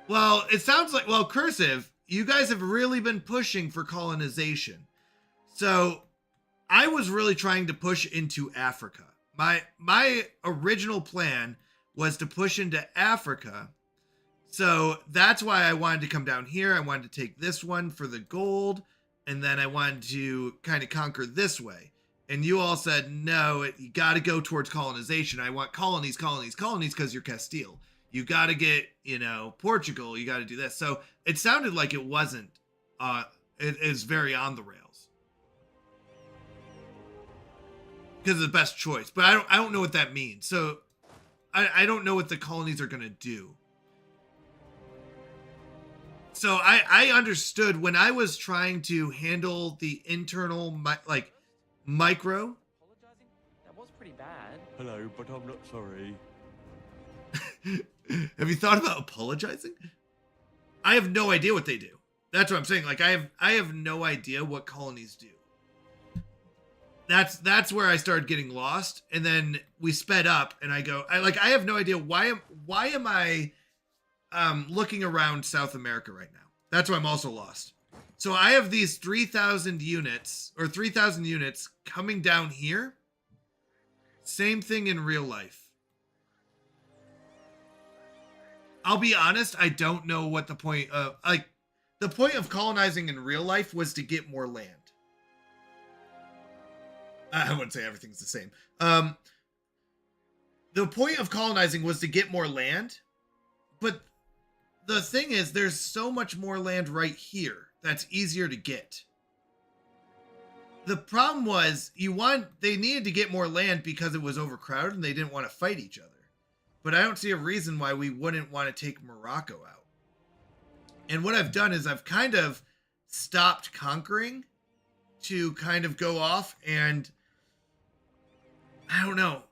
Well, it sounds like, well, Cursive, you guys have really been pushing for colonization. So I was really trying to push into Africa. My original plan was to push into Africa. So that's why I wanted to come down here. I wanted to take this one for the gold. And then I wanted to kind of conquer this way. And you all said, no, you got to go towards colonization. I want colonies, colonies, colonies, because you're Castile. You got to get, Portugal. You got to do this. So it sounded like it wasn't, it is very on the rails. Because of the best choice. But I don't know what that means. So I don't know what the colonies are going to do. So I understood when I was trying to handle the internal, micro. That was pretty bad. Hello, but I'm not sorry. Have you thought about apologizing? I have no idea what they do. That's what I'm saying. Like, I have no idea what colonies do. That's where I started getting lost. And then we sped up and I have no idea why am I looking around South America right now? That's why I'm also lost. So I have these 3,000 units or 3,000 units coming down here. Same thing in real life. I'll be honest, I don't know what the point of, like, the point of colonizing in real life was to get more land. I wouldn't say everything's the same. The point of colonizing was to get more land, but the thing is, there's so much more land right here that's easier to get. The problem was they needed to get more land because it was overcrowded and they didn't want to fight each other. But I don't see a reason why we wouldn't want to take Morocco out. And what I've done is I've kind of stopped conquering to kind of go off, and I don't know.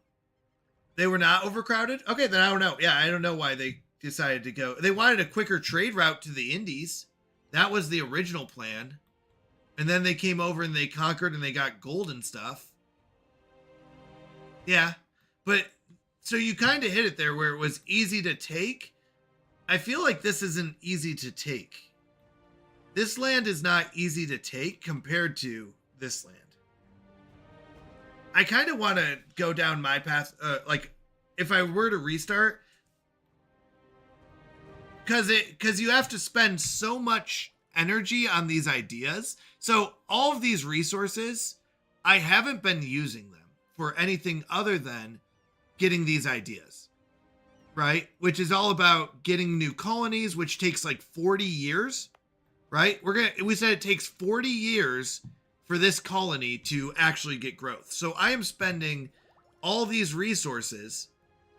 They were not overcrowded? Okay, then I don't know. Yeah, I don't know why they decided to go. They wanted a quicker trade route to the Indies. That was the original plan. And then they came over and they conquered and they got gold and stuff. Yeah, but so you kind of hit it there where it was easy to take. I feel like this isn't easy to take. This land is not easy to take compared to this land. I kind of want to go down my path. Like if I were to restart, because you have to spend so much energy on these ideas. So all of these resources, I haven't been using them for anything other than getting these ideas, right? Which is all about getting new colonies, which takes like 40 years, right? We said it takes 40 years for this colony to actually get growth. So I am spending all these resources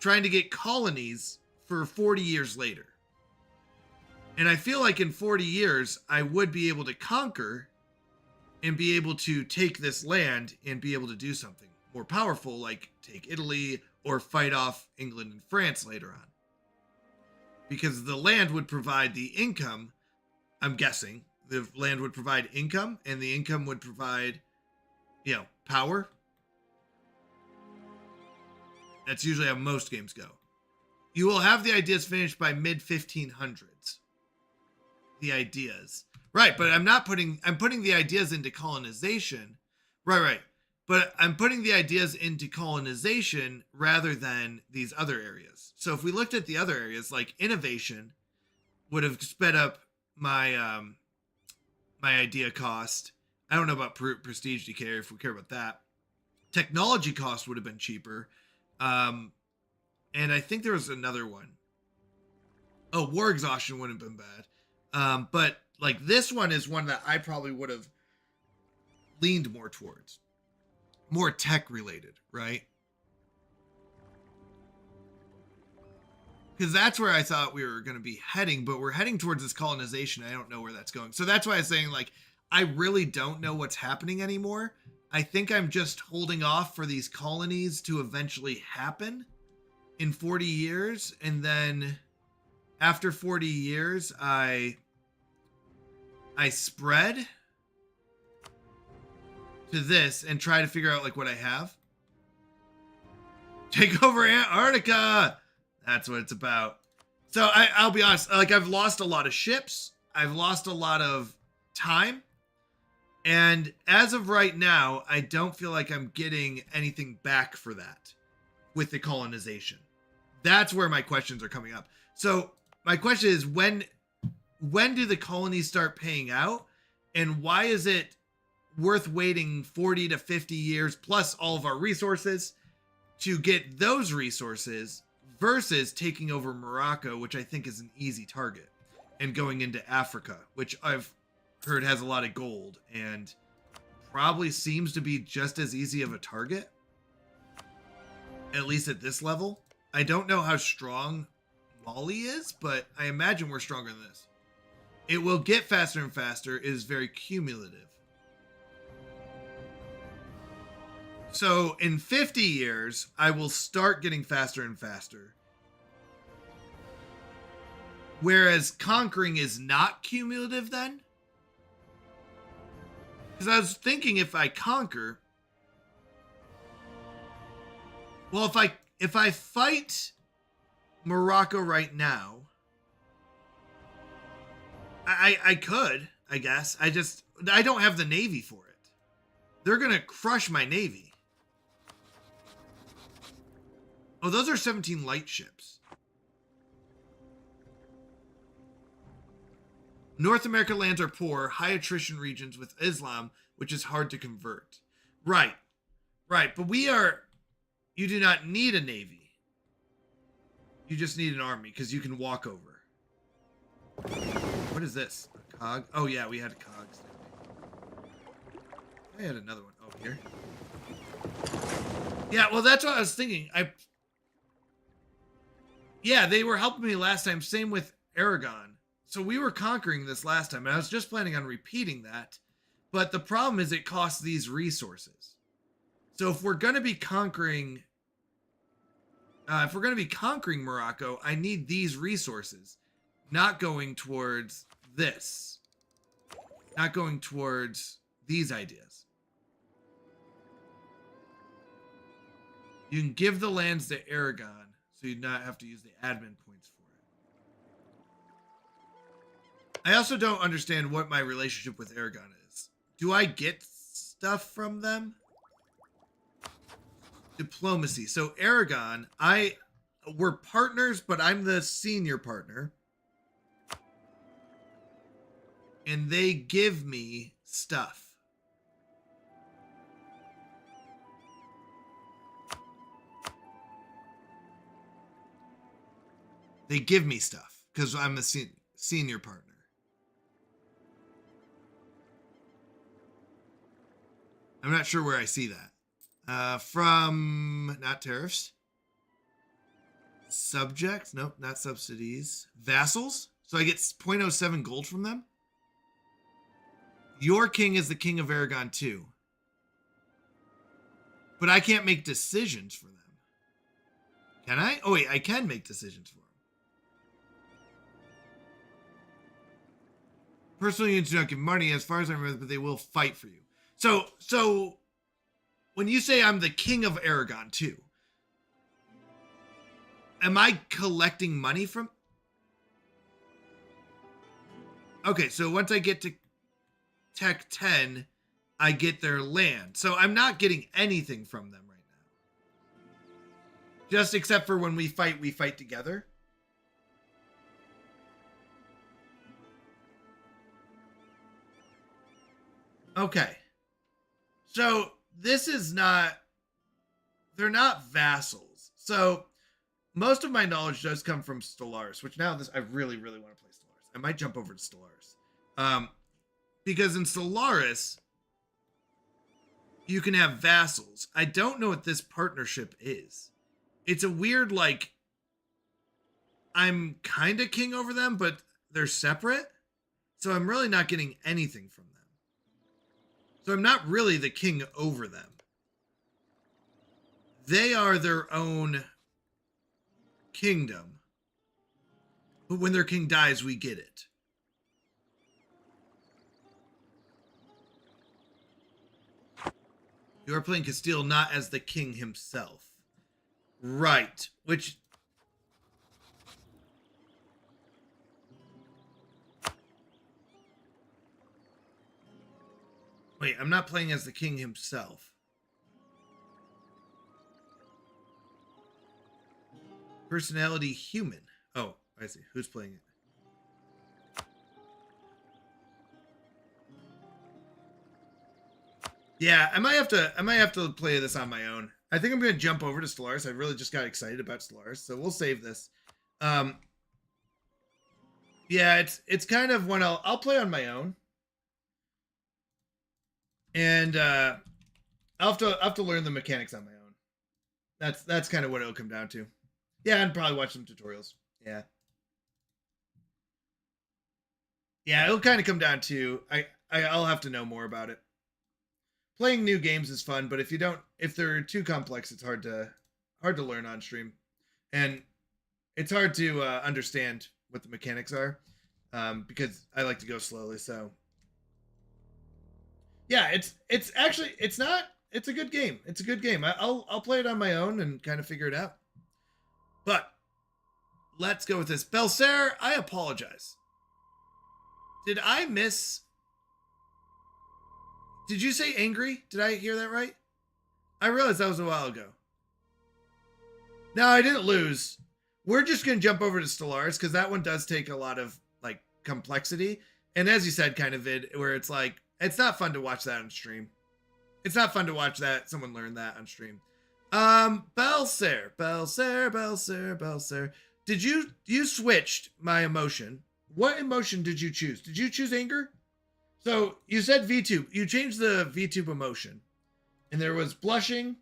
trying to get colonies for 40 years later. And I feel like in 40 years, I would be able to conquer and be able to take this land and be able to do something more powerful, like take Italy or fight off England and France later on. Because the land would provide the income, I'm guessing. The land would provide income, and the income would provide, power. That's usually how most games go. You will have the ideas finished by mid-1500s. The ideas. Right, but I'm putting the ideas into colonization. Right. But I'm putting the ideas into colonization rather than these other areas. So if we looked at the other areas, like innovation would have sped up my my idea cost. I don't know about prestige decay if we care about that. Technology cost would have been cheaper. And I think there was another one. Oh, war exhaustion wouldn't have been bad. But like this one is one that I probably would have leaned more towards. More tech related, right? Because that's where I thought we were going to be heading, but we're heading towards this colonization. I don't know where that's going. So that's why I was saying, like, I really don't know what's happening anymore. I think I'm just holding off for these colonies to eventually happen in 40 years. And then after 40 years, I spread to this and try to figure out like what I have. Take over Antarctica. That's what it's about. So I'll be honest, like I've lost a lot of ships. I've lost a lot of time. And as of right now, I don't feel like I'm getting anything back for that with the colonization. That's where my questions are coming up. So my question is, when do the colonies start paying out? And why is it worth waiting 40 to 50 years plus all of our resources to get those resources versus taking over Morocco, which I think is an easy target, and going into Africa, which I've heard has a lot of gold and probably seems to be just as easy of a target, at least at this level. I don't know how strong Mali is, but I imagine we're stronger than this. It will get faster and faster. It is very cumulative. So in 50 years, I will start getting faster and faster. Whereas conquering is not cumulative then. Because I was thinking if I conquer, well, if I fight Morocco right now. I could, I guess. I don't have the navy for it. They're gonna crush my navy. Oh, those are 17 light ships. North America lands are poor, high attrition regions with Islam, which is hard to convert. Right. But you do not need a navy. You just need an army because you can walk over. What is this? A cog? Oh yeah, we had a cog. I had another one. Oh, here. Yeah, well, that's what I was thinking. Yeah, they were helping me last time. Same with Aragon. So we were conquering this last time, and I was just planning on repeating that. But the problem is it costs these resources. So if we're going to be conquering... Morocco, I need these resources. Not going towards this. Not going towards these ideas. You can give the lands to Aragon, so you not have to use the admin points for it. I also don't understand what my relationship with Aragon is. Do I get stuff from them? Diplomacy. So Aragon, we're partners, but I'm the senior partner. And they give me stuff. They give me stuff because I'm a senior partner. I'm not sure where I see that. From not tariffs. Subjects. Nope, not subsidies. Vassals. So I get 0.07 gold from them. Your king is the king of Aragon too. But I can't make decisions for them. Can I? Oh wait, I can make decisions for them. Personal units do not give money, as far as I remember, but they will fight for you. So when you say I'm the king of Aragon too, am I collecting money from? Okay, so once I get to Tech 10, I get their land. So I'm not getting anything from them right now. Just except for when we fight together. Okay. So this is not, they're not vassals. So most of my knowledge does come from Stellaris, which now I really, really want to play Stellaris. I might jump over to Stellaris. Because in Stellaris, you can have vassals. I don't know what this partnership is. It's a weird, like, I'm kind of king over them, but they're separate. So I'm really not getting anything from them. So I'm not really the king over them. They are their own kingdom. But when their king dies, we get it. You are playing Castile not as the king himself. Right. Which... Wait, I'm not playing as the king himself. Personality human. Oh, I see. Who's playing it? Yeah, I might have to play this on my own. I think I'm gonna jump over to Stellaris. I really just got excited about Stellaris, so we'll save this. Yeah, it's kind of when I'll play on my own. And I'll have to learn the mechanics on my own. That's kind of what it'll come down to. Yeah, and probably watch some tutorials. Yeah. Yeah, it'll kind of come down to I'll have to know more about it. Playing new games is fun, but if they're too complex, it's hard to learn on stream, and it's hard to understand what the mechanics are, because I like to go slowly. So yeah, it's a good game. It's a good game. I'll play it on my own and kind of figure it out. But let's go with this. Belser, I apologize. Did I miss? Did you say angry? Did I hear that right? I realized that was a while ago. No, I didn't lose. We're just going to jump over to Stellaris because that one does take a lot of like complexity. And as you said, kind of vid where it's like, it's not fun to watch that on stream. It's not fun to watch that. Someone learned that on stream. Belser. Did you switched my emotion? What emotion did you choose? Did you choose anger? So you said VTube. You changed the VTube emotion. And there was blushing.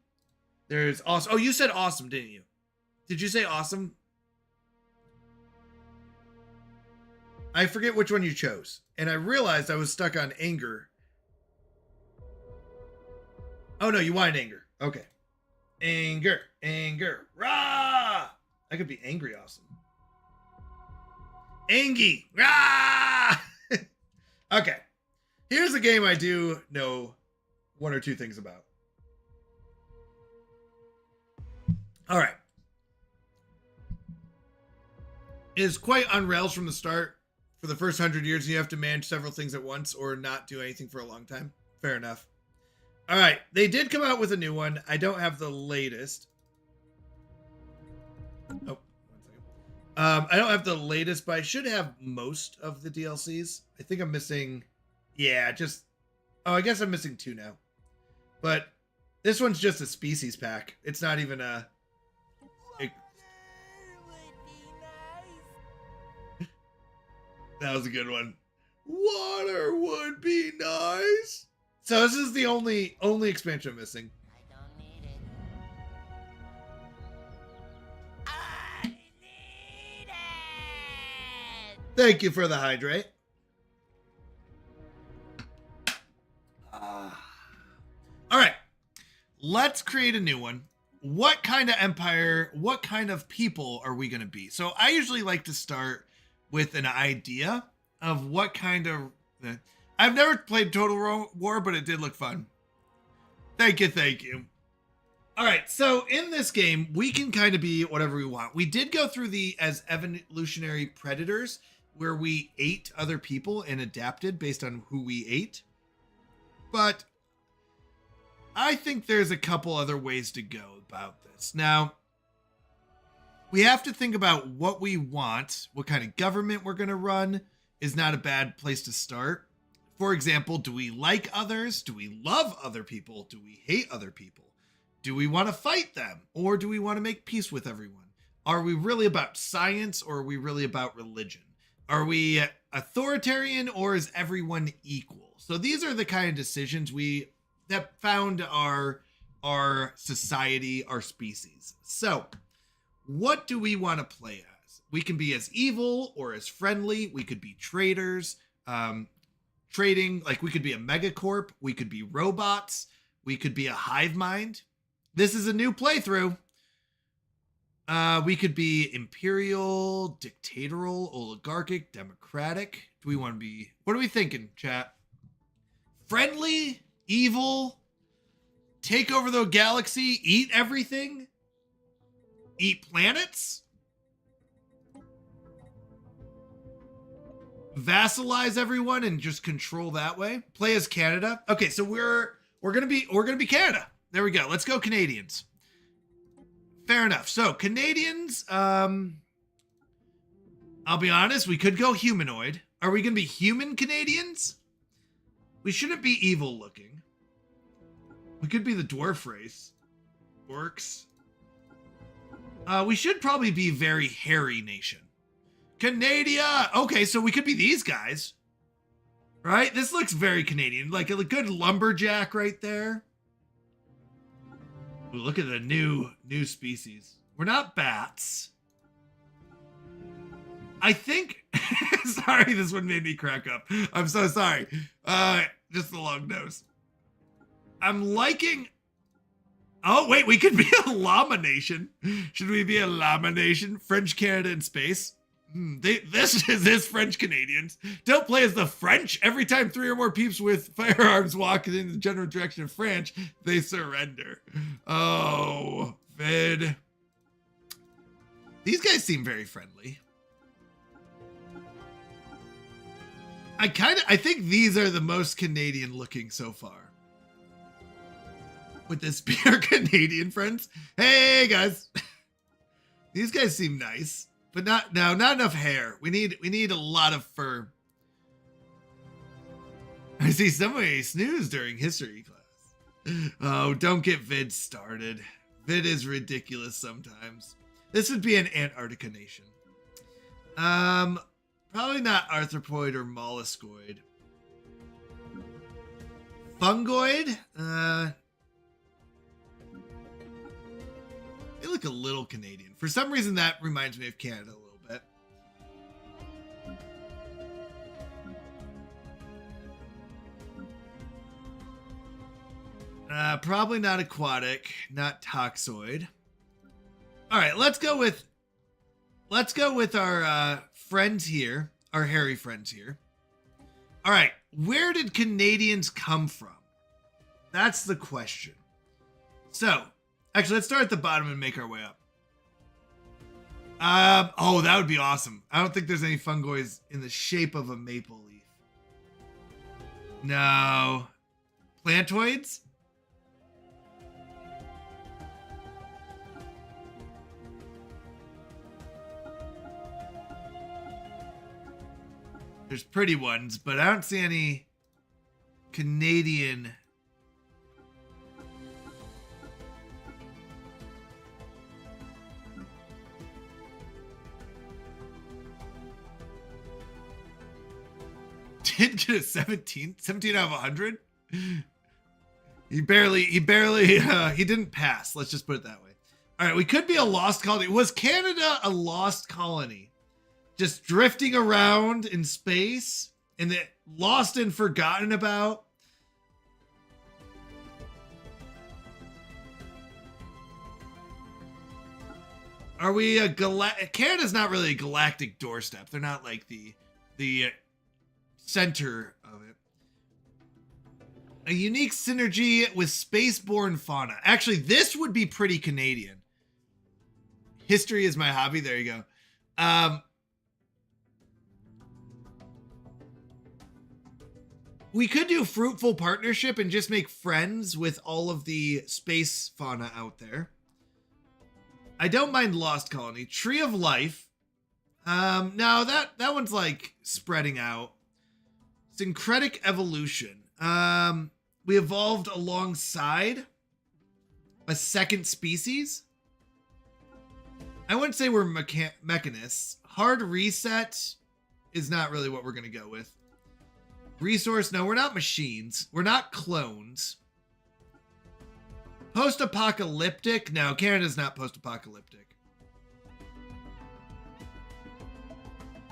There's awesome. Oh, you said awesome, didn't you? Did you say awesome? I forget which one you chose. And I realized I was stuck on anger. Oh, no, you wanted anger. Okay. Anger. Rah! I could be angry awesome. Angie. Rah! Okay. Here's a game I do know one or two things about. All right. It is quite on rails from the start. For the first 100 years, you have to manage several things at once or not do anything for a long time. Fair enough. All right. They did come out with a new one. I don't have the latest. Oh, 1 second. I don't have the latest, but I should have most of the DLCs. I think I'm missing... Yeah, just... Oh, I guess I'm missing 2 now. But this one's just a species pack. It's not even a... That was a good one. Water would be nice. So this is the only expansion I'm missing. I don't need it. I need it! Thank you for the hydrate. All right. Let's create a new one. What kind of empire, what kind of people are we going to be? So I usually like to start with an idea of what kind of... I've never played Total War, but it did look fun. Thank you. All right, so in this game, we can kind of be whatever we want. We did go through the as evolutionary predators, where we ate other people and adapted based on who we ate. But I think there's a couple other ways to go about this. Now, we have to think about what we want, what kind of government we're going to run is not a bad place to start. For example, do we like others? Do we love other people? Do we hate other people? Do we want to fight them? Or do we want to make peace with everyone? Are we really about science or are we really about religion? Are we authoritarian or is everyone equal? So these are the kind of decisions that found our society, our species. So what do we want to play as? We can be as evil or as friendly. We could be traders, trading. Like we could be a megacorp. We could be robots. We could be a hive mind. This is a new playthrough. We could be imperial, dictatorial, oligarchic, democratic. Do we want to be... What are we thinking, chat? Friendly, evil, take over the galaxy, eat everything? Eat planets? Vassalize everyone and just control that way? Play as Canada? Okay, so we're gonna be Canada. There we go. Let's go Canadians. Fair enough. So Canadians, I'll be honest, we could go humanoid. Are we gonna be human Canadians? We shouldn't be evil looking. We could be the dwarf race. Orcs. We should probably be very hairy nation. Canada! Okay, so we could be these guys. Right? This looks very Canadian. Like a good lumberjack right there. Ooh, look at the new species. We're not bats. I think... Sorry, this one made me crack up. I'm so sorry. Just the long nose. I'm liking... Oh, wait, we could be a llama nation. Should we be a llama nation? French Canada in space. This is French Canadians. Don't play as the French. Every time 3 or more peeps with firearms walk in the general direction of France, they surrender. Oh, Vid. These guys seem very friendly. I think these are the most Canadian looking so far. With this pure Canadian friends. Hey guys. These guys seem nice, but not enough hair. We need a lot of fur. I see somebody snoozed during history class. Oh, don't get Vid started. Vid is ridiculous sometimes. This would be an Antarctica nation. Probably not arthropoid or molluscoid. Fungoid? They look a little Canadian. For some reason, that reminds me of Canada a little bit. Probably not aquatic, not toxoid. All right, let's go with our friends here, our hairy friends here. All right, where did Canadians come from? That's the question. So, actually, let's start at the bottom and make our way up. Oh, that would be awesome. I don't think there's any fungoids in the shape of a maple leaf. No. Plantoids? There's pretty ones, but I don't see any Canadian. Did get a 17 out of 100. He didn't pass. Let's just put it that way. All right, we could be a lost colony. Was Canada a lost colony? Just drifting around in space and then lost and forgotten about? Are we a Canada's not really a galactic doorstep. They're not like the center of it. A unique synergy with spaceborne fauna. Actually, this would be pretty Canadian. History is my hobby. There you go. We could do fruitful partnership and just make friends with all of the space fauna out there. I don't mind Lost Colony. Tree of Life. No, that one's like spreading out. Syncretic evolution. We evolved alongside a second species. I wouldn't say we're mechanists. Hard reset is not really what we're going to go with. Resource, no, we're not machines. We're not clones. Post-apocalyptic, no, Canada's not post-apocalyptic.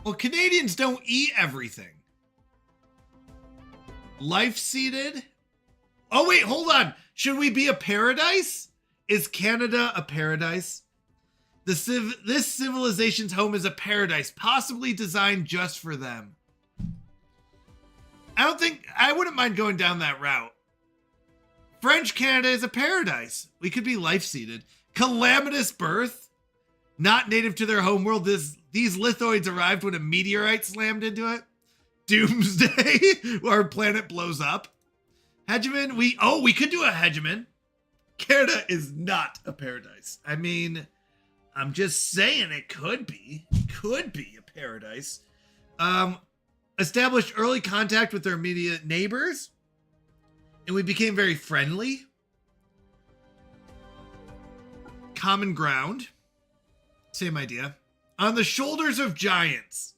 Well, Canadians don't eat everything. Life-seeded? Oh, wait, hold on. Should we be a paradise? Is Canada a paradise? This civilization's home is a paradise, possibly designed just for them. I wouldn't mind going down that route. French Canada is a paradise. We could be life-seeded. Calamitous birth? Not native to their homeworld. These lithoids arrived when a meteorite slammed into it. Doomsday? Our planet blows up. Hegemon? We could do a hegemon. Canada is not a paradise. I mean, I'm just saying it could be. Could be a paradise. Established early contact with their immediate neighbors. And we became very friendly. Common ground. Same idea. On the shoulders of giants.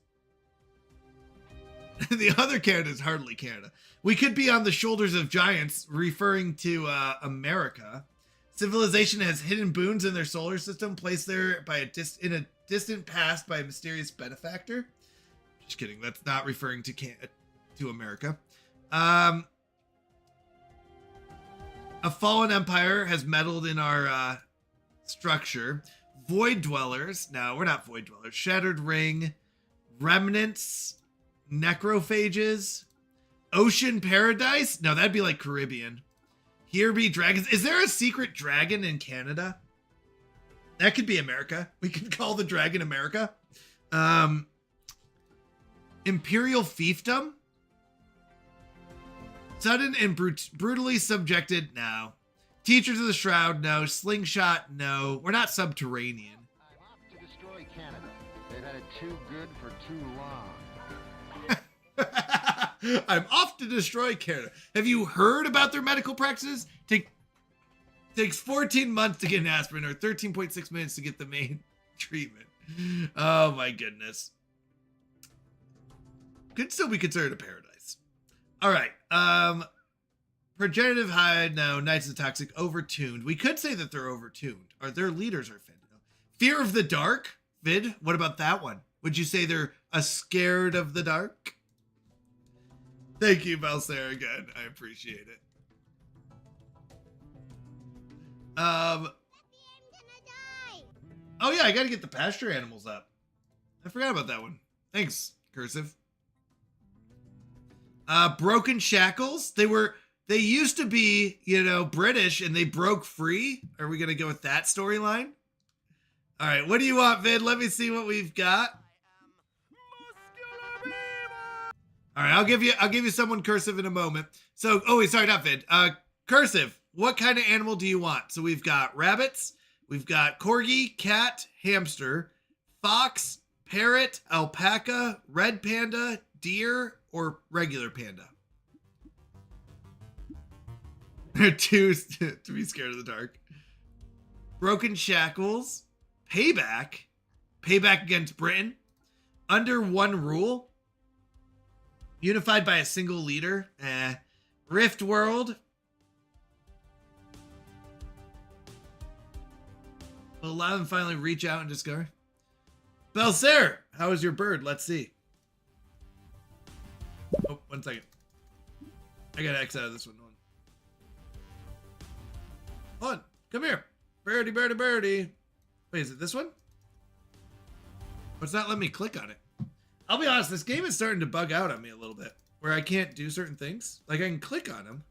The other Canada is hardly Canada. We could be on the shoulders of giants, referring to America. Civilization has hidden boons in their solar system, placed there by in a distant past by a mysterious benefactor. Just kidding. That's not referring to America. A fallen empire has meddled in our structure. Void dwellers. No, we're not void dwellers. Shattered ring. Remnants. Necrophages. Ocean paradise. No, that'd be like Caribbean. Here be dragons. Is there a secret dragon in Canada? That could be America. We could call the dragon America. Imperial fiefdom. Sudden and brutally subjected. No. Teachers of the Shroud. No. Slingshot. No. We're not subterranean. I'm off to destroy Canada. They've had it too good for too long. I'm off to destroy Canada. Have you heard about their medical practices? Takes 14 months to get an aspirin or 13.6 minutes to get the main treatment. Oh my goodness. Could still be considered a paradise. All right. Progenitive hide. No. Knights of the Toxic. Overtuned. We could say that they're overtuned. Or their leaders are Fid. No. Fear of the dark. Vid. What about that one? Would you say they're scared of the dark? Thank you, Balsara, again. I appreciate it. Oh yeah, I gotta get the pasture animals up. I forgot about that one. Thanks, Cursive. Broken Shackles. They used to be, British and they broke free. Are we gonna go with that storyline? All right, what do you want, Vid? Let me see what we've got. All right, I'll give you someone Cursive in a moment. So, wait, sorry, not Vid. Cursive, what kind of animal do you want? So we've got rabbits, we've got corgi, cat, hamster, fox, parrot, alpaca, red panda, deer, or regular panda. Two to be scared of the dark. Broken Shackles, payback against Britain, under one rule. Unified by a single leader. Rift World. Will allow them finally reach out and discover. Belser, how is your bird? Let's see. Oh, 1 second. I gotta X out of this one. Hold on. Come here. Birdie, birdie, birdie. Wait, is it this one? Oh, it's not letting me click on it. I'll be honest, this game is starting to bug out on me a little bit, where I can't do certain things. Like, I can click on them.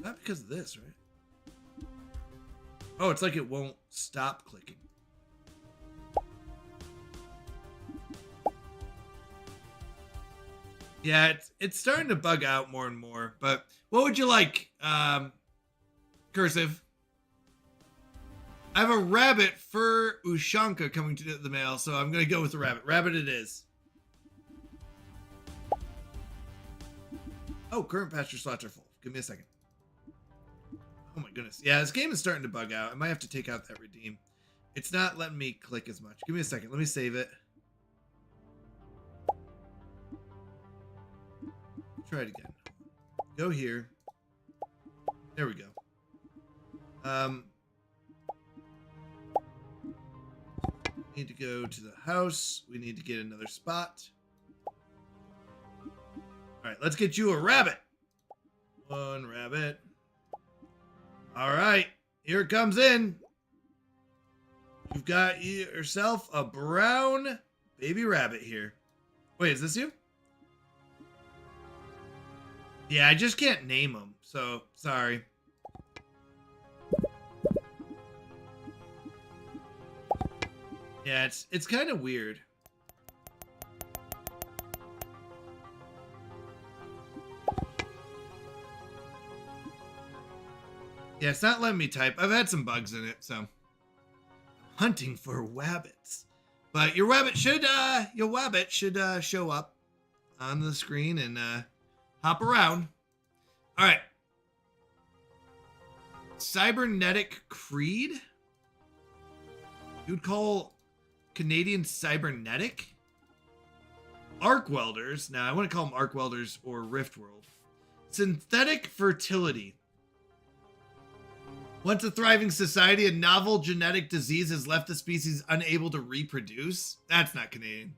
Not because of this, right? Oh, it's like it won't stop clicking. Yeah, it's starting to bug out more and more, but what would you like, Cursive? I have a rabbit for Ushanka coming to the mail, so I'm going to go with the rabbit. Rabbit it is. Oh, current pasture slots are full. Give me a second. Oh my goodness. Yeah, this game is starting to bug out. I might have to take out that redeem. It's not letting me click as much. Give me a second. Let me save it. Try it again. Go here. There we go. Need to go to the house. We need to get another spot. All right, let's get you a rabbit. One rabbit. All right, here it comes in. You've got yourself a brown baby rabbit here. Wait, is this you? Yeah, I just can't name them, so sorry. Yeah, it's kind of weird. Yeah, it's not letting me type. I've had some bugs in it, so. Hunting for wabbits. But your wabbit should show up on the screen and hop around. All right. Cybernetic Creed? You'd call Canadian cybernetic? Arc welders. Now, I want to call them arc welders or Rift World. Synthetic fertility. Once a thriving society, a novel genetic disease has left the species unable to reproduce. That's not Canadian.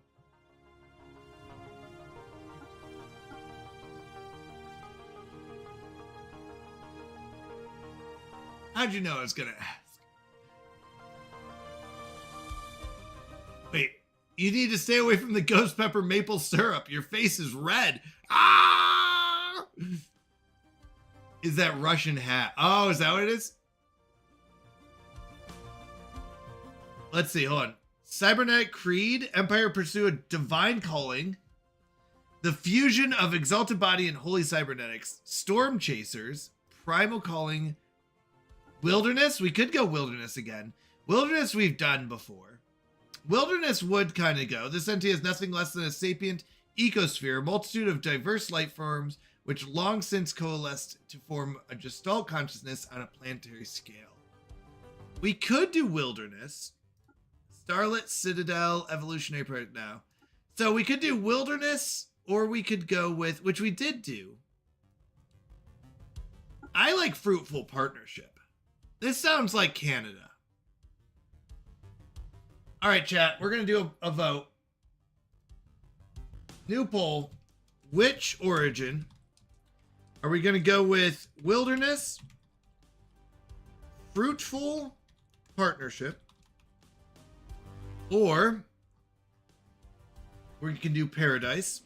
How'd you know I was gonna ask? Wait, you need to stay away from the ghost pepper maple syrup. Your face is red. Ah! is that Russian hat. Oh, is that what it is? Let's see. Hold on. Cybernetic Creed. Empire pursue a divine calling. The fusion of exalted body and holy cybernetics. Storm chasers. Primal calling. Wilderness. We could go wilderness again. Wilderness we've done before. Wilderness would kind of go. This entity is nothing less than a sapient ecosphere, a multitude of diverse life forms which long since coalesced to form a gestalt consciousness on a planetary scale. We could do wilderness. Starlit Citadel Evolutionary Project now. So we could do wilderness, or we could go with, which we did do. I like fruitful partnership. This sounds like Canada. All right, chat, we're going to do a vote. New poll. Which origin are we going to go with? Wilderness, fruitful partnership, or we can do paradise.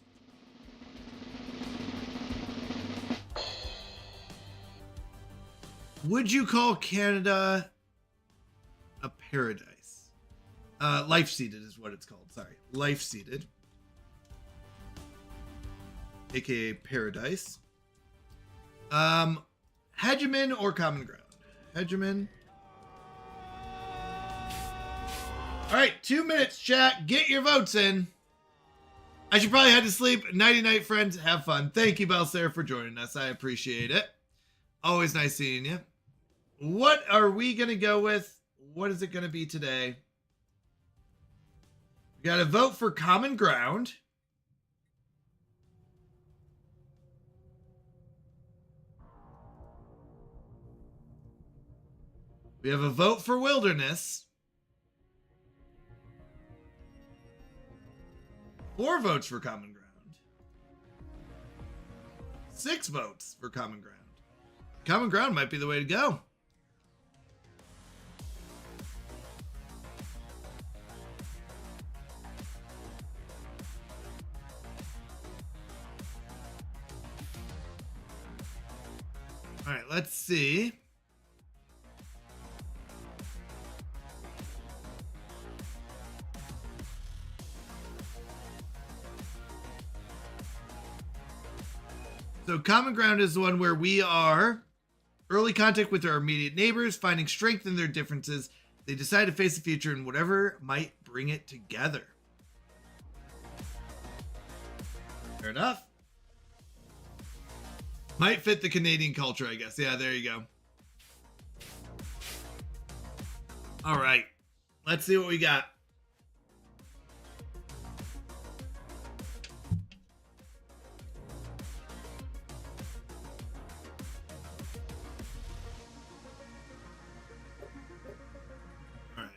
Would you call Canada a paradise? Life-seeded is what it's called. Sorry. Life-seeded. AKA paradise. Hegemon or common ground? Hegemon. All right, 2 minutes, chat. Get your votes in. I should probably head to sleep. Nighty night, friends. Have fun. Thank you, Balser, for joining us. I appreciate it. Always nice seeing you. What are we going to go with? What is it going to be today? We got to vote for common ground. We have a vote for wilderness. 4 votes for common ground. 6 votes for common ground. Common ground might be the way to go. All right, let's see. So common ground is the one where we are early contact with our immediate neighbors, finding strength in their differences. They decide to face the future and whatever might bring it together. Fair enough. Might fit the Canadian culture, I guess. Yeah, there you go. All right. Let's see what we got. All right.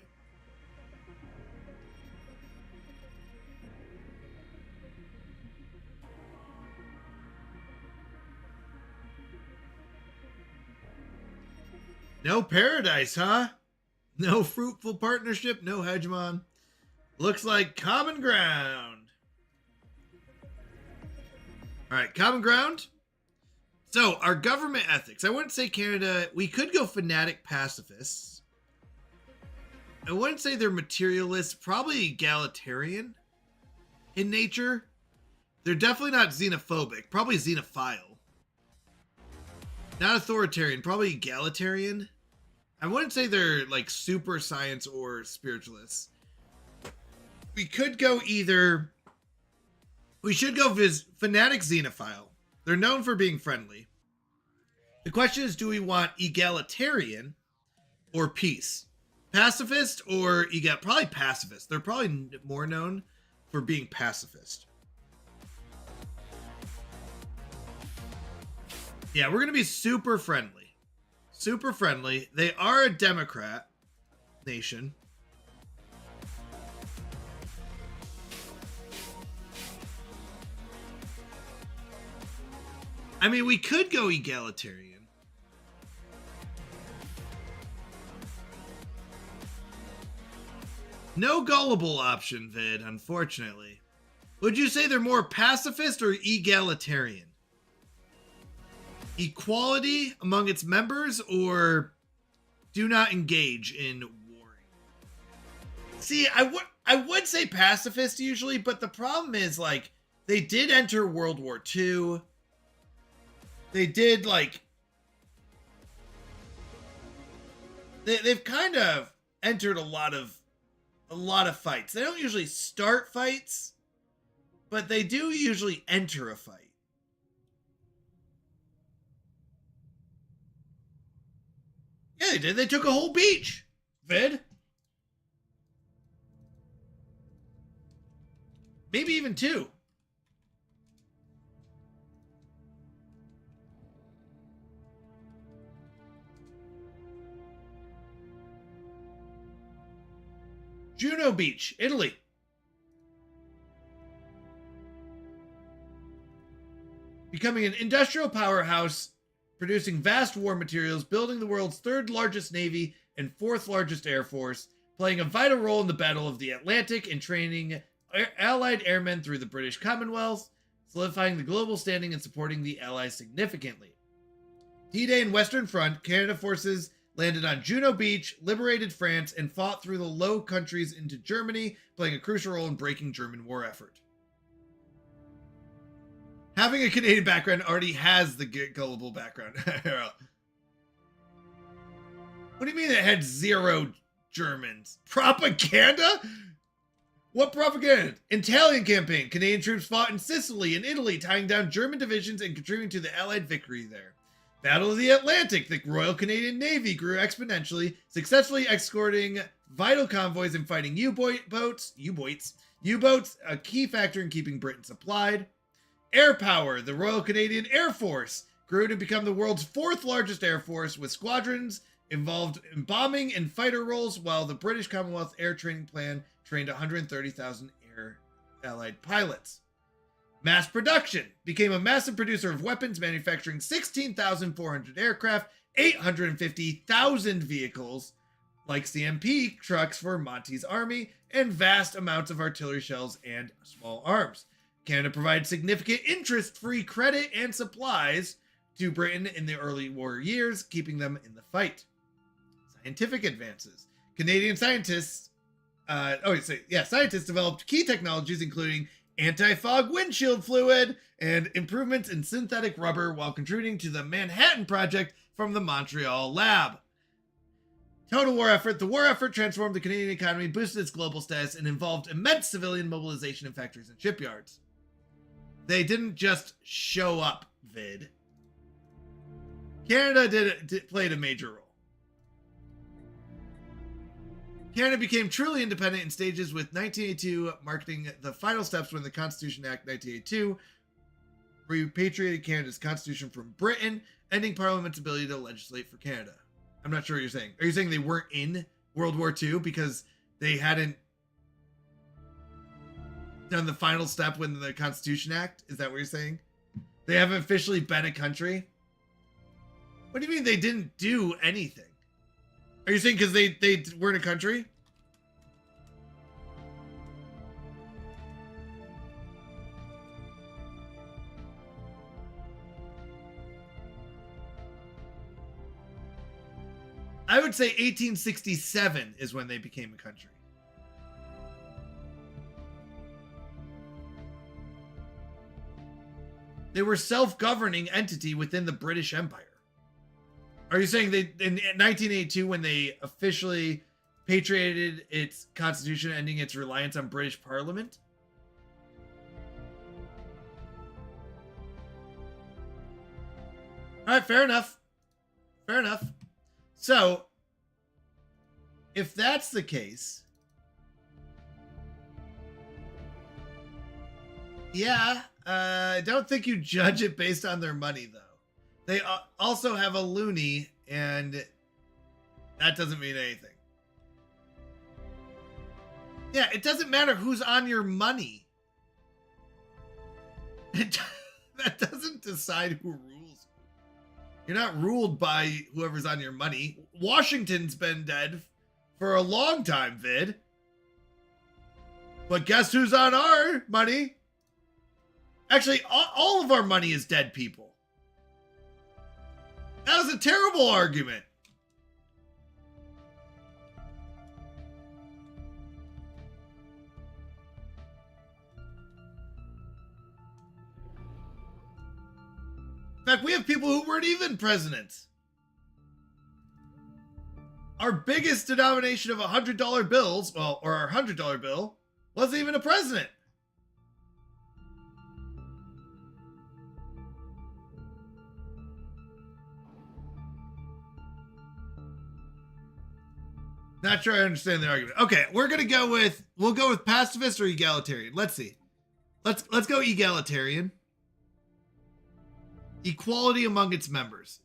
No paradise, huh? No fruitful partnership, no hegemon. Looks like common ground. All right, common ground. So our government ethics. I wouldn't say Canada. We could go fanatic pacifists. I wouldn't say they're materialists. Probably egalitarian in nature. They're definitely not xenophobic. Probably xenophile. Not authoritarian. Probably egalitarian. I wouldn't say they're like super science or spiritualists. We could go either. We should go fanatic xenophile. They're known for being friendly. The question is, do we want egalitarian or peace? Pacifist or probably pacifist. They're probably more known for being pacifist. Yeah, we're going to be super friendly. Super friendly. They are a Democrat nation. I mean, we could go egalitarian. No gullible option, Vid, unfortunately. Would you say they're more pacifist or egalitarian? equality among its members or do not engage in warring? See, I would say pacifist usually, but the problem is like they did enter World War II. They did like they've kind of entered a lot of fights. They don't usually start fights, but they do usually enter a fight. Yeah, they did. They took a whole beach, Vid. Maybe even two. Juno Beach, Italy. Becoming an industrial powerhouse, producing vast war materials, building the world's third largest navy and fourth largest air force, playing a vital role in the Battle of the Atlantic and training Allied airmen through the British Commonwealth, solidifying the global standing and supporting the Allies significantly. D-Day and Western Front, Canada forces landed on Juno Beach, liberated France, and fought through the Low Countries into Germany, playing a crucial role in breaking German war effort. Having a Canadian background already has the gullible background. What do you mean it had 0 Germans? Propaganda? What propaganda? Italian campaign. Canadian troops fought in Sicily and Italy, tying down German divisions and contributing to the Allied victory there. Battle of the Atlantic. The Royal Canadian Navy grew exponentially, successfully escorting vital convoys and fighting U-boats, a key factor in keeping Britain supplied. Air power. The Royal Canadian Air Force grew to become the world's 4th largest air force, with squadrons involved in bombing and fighter roles, while the British Commonwealth Air Training Plan trained 130,000 air Allied pilots. Mass production. Became a massive producer of weapons, manufacturing 16,400 aircraft, 850,000 vehicles, like CMP trucks for Monty's army, and vast amounts of artillery shells and small arms. Canada provided significant interest-free credit and supplies to Britain in the early war years, keeping them in the fight. Scientific advances. Canadian scientists developed key technologies including anti-fog windshield fluid and improvements in synthetic rubber while contributing to the Manhattan Project from the Montreal lab. Total war effort. The war effort transformed the Canadian economy, boosted its global status, and involved immense civilian mobilization in factories and shipyards. They didn't just show up, Vid. Canada played a major role. Canada became truly independent in stages, with 1982 marking the final steps when the Constitution Act 1982 repatriated Canada's constitution from Britain, ending Parliament's ability to legislate for Canada. I'm not sure what you're saying. Are you saying they weren't in World War II because they hadn't done the final step with the Constitution Act? Is that what you're saying? They haven't officially been a country? What do you mean they didn't do anything? Are you saying because they weren't a country? I would say 1867 is when they became a country. They were a self-governing entity within the British Empire. Are you saying they in 1982 when they officially patriated its constitution, ending its reliance on British Parliament? All right, fair enough. Fair enough. So, if that's the case, yeah, I don't think you judge it based on their money, though. They also have a loonie, and that doesn't mean anything. Yeah, it doesn't matter who's on your money. That doesn't decide who rules. You're not ruled by whoever's on your money. Washington's been dead for a long time, Vid. But guess who's on our money? Actually, all of our money is dead people. was a terrible argument. In fact, we have people who weren't even presidents. Our biggest denomination of $100 bills, well, or our $100 bill, wasn't even a president. Not sure I understand the argument. Okay, we'll go with pacifist or egalitarian. Let's see. Let's go egalitarian. Equality among its members.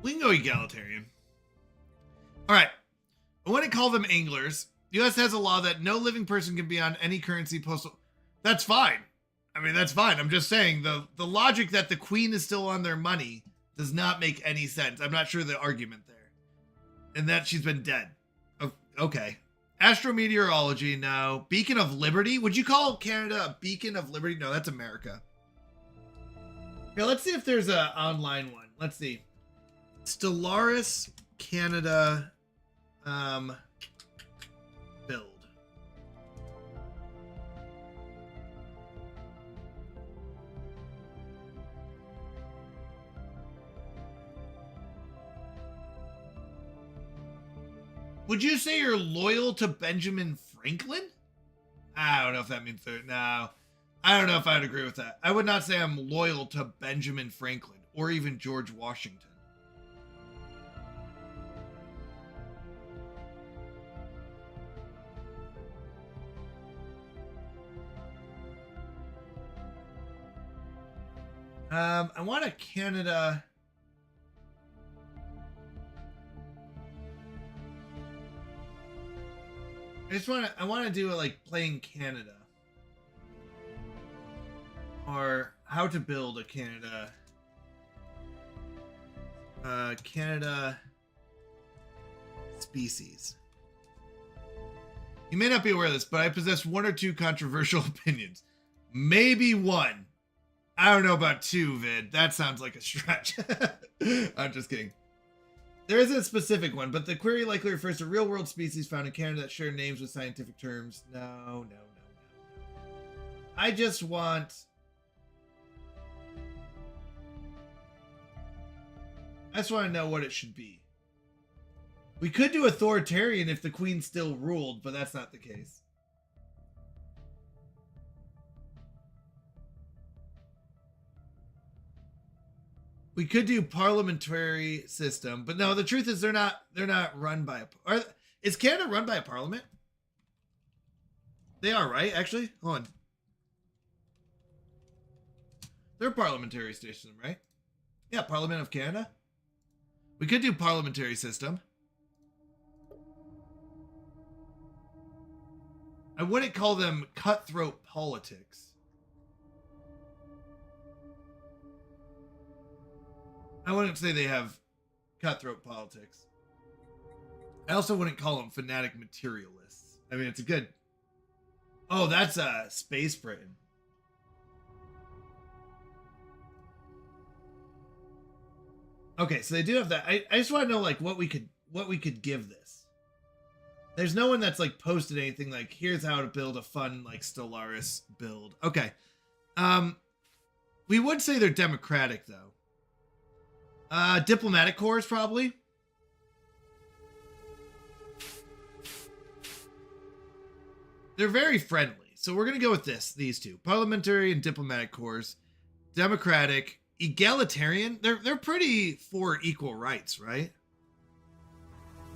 We can go egalitarian. All right. I want to call them anglers. The U.S. has a law that no living person can be on any currency postal. That's fine. I mean, that's fine. I'm just saying the logic that the queen is still on their money does not make any sense. I'm not sure the argument there. And that she's been dead. Okay. Astrometeorology, no. Beacon of Liberty? Would you call Canada a beacon of liberty? No, that's America. Okay, let's see if there's an online one. Let's see. Stellaris Canada build. Would you say you're loyal to Benjamin Franklin? I don't know if that means no. I don't know if I'd agree with that. I would not say I'm loyal to Benjamin Franklin or even George Washington. I want a Canada. I want to do it like playing Canada. Or how to build a Canada. Canada species. You may not be aware of this, but I possess one or two controversial opinions. Maybe one. I don't know about two, Vid. That sounds like a stretch. I'm just kidding. There isn't a specific one, but the query likely refers to real-world species found in Canada that share names with scientific terms. No. I just want... to know what it should be. We could do authoritarian if the queen still ruled, but that's not the case. We could do parliamentary system, but no, the truth is they're not run by is Canada run by a parliament? They are, right? Actually, hold on. They're a parliamentary system, right? Yeah, Parliament of Canada. We could do parliamentary system. I wouldn't call them cutthroat politics. I wouldn't say they have cutthroat politics. I also wouldn't call them fanatic materialists. I mean, it's a good... Oh, that's Space Britain. Okay, so they do have that. I just want to know like what we could give this. There's no one that's like posted anything like here's how to build a fun like Stellaris build. Okay. We would say they're democratic though. Diplomatic corps, probably. They're very friendly. So we're going to go with these two. Parliamentary and diplomatic corps. Democratic. Egalitarian. They're pretty for equal rights, right?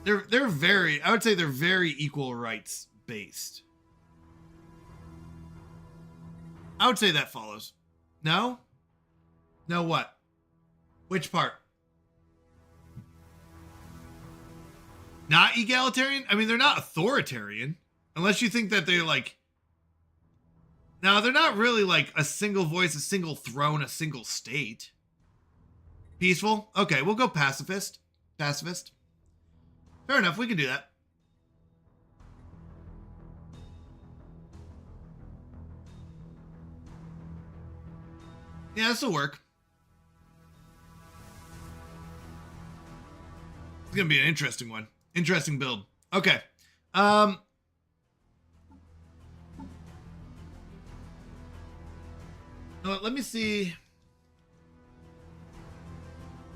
They're very, I would say they're very equal rights based. I would say that follows. No? No what? Which part? Not egalitarian? I mean, they're not authoritarian. Unless you think that they're like... No, they're not really like a single voice, a single throne, a single state. Peaceful? Okay, we'll go pacifist. Pacifist. Fair enough. We can do that. Yeah, this will work. It's gonna be an interesting one. Interesting build. Okay. Let me see.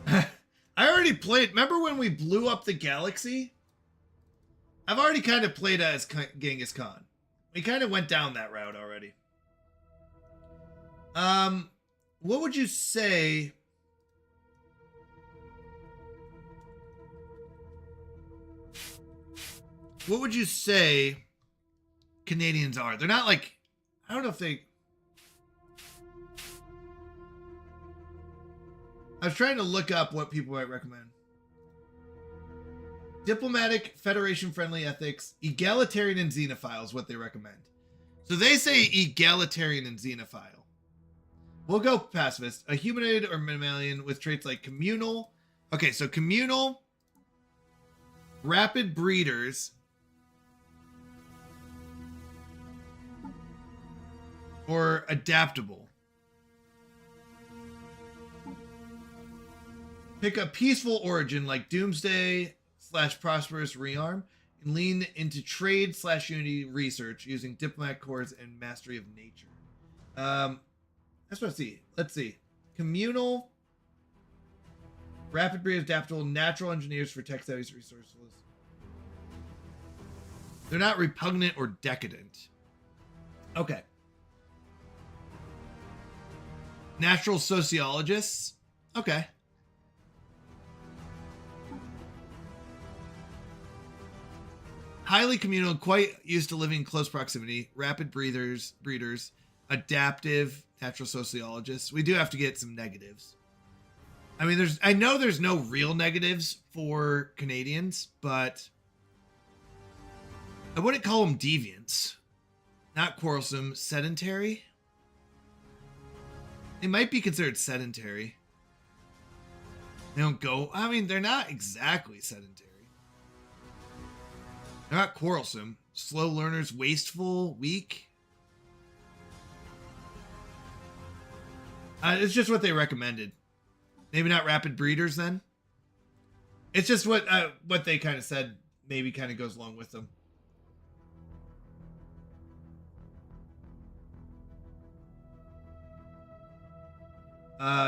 I already played. Remember when we blew up the galaxy? I've already kind of played as Genghis Khan. We kind of went down that route already. What would you say? What would you say Canadians are? They're not like, I don't know if they. I was trying to look up what people might recommend. Diplomatic, Federation-friendly ethics, egalitarian, and xenophile is what they recommend. So they say egalitarian and xenophile. We'll go pacifist. A humanoid or mammalian with traits like communal. Okay, so communal, rapid breeders, or adaptable. Pick a peaceful origin like Doomsday / Prosperous Rearm and lean into trade / unity research using diplomatic cores and mastery of nature. That's what I see. Let's see. Communal, rapid breed, adaptable, natural engineers for tech savvy resources. They're not repugnant or decadent. Okay. Natural sociologists. Okay. Highly communal, quite used to living in close proximity. Rapid breeders, adaptive, natural sociologists. We do have to get some negatives. I mean, I know there's no real negatives for Canadians, but I wouldn't call them deviants. Not quarrelsome, sedentary. They might be considered sedentary. They don't go, I mean, they're not exactly sedentary. They're not quarrelsome. Slow learners, wasteful, weak. It's just what they recommended. Maybe not rapid breeders then. It's just what they kind of said. Maybe kind of goes along with them.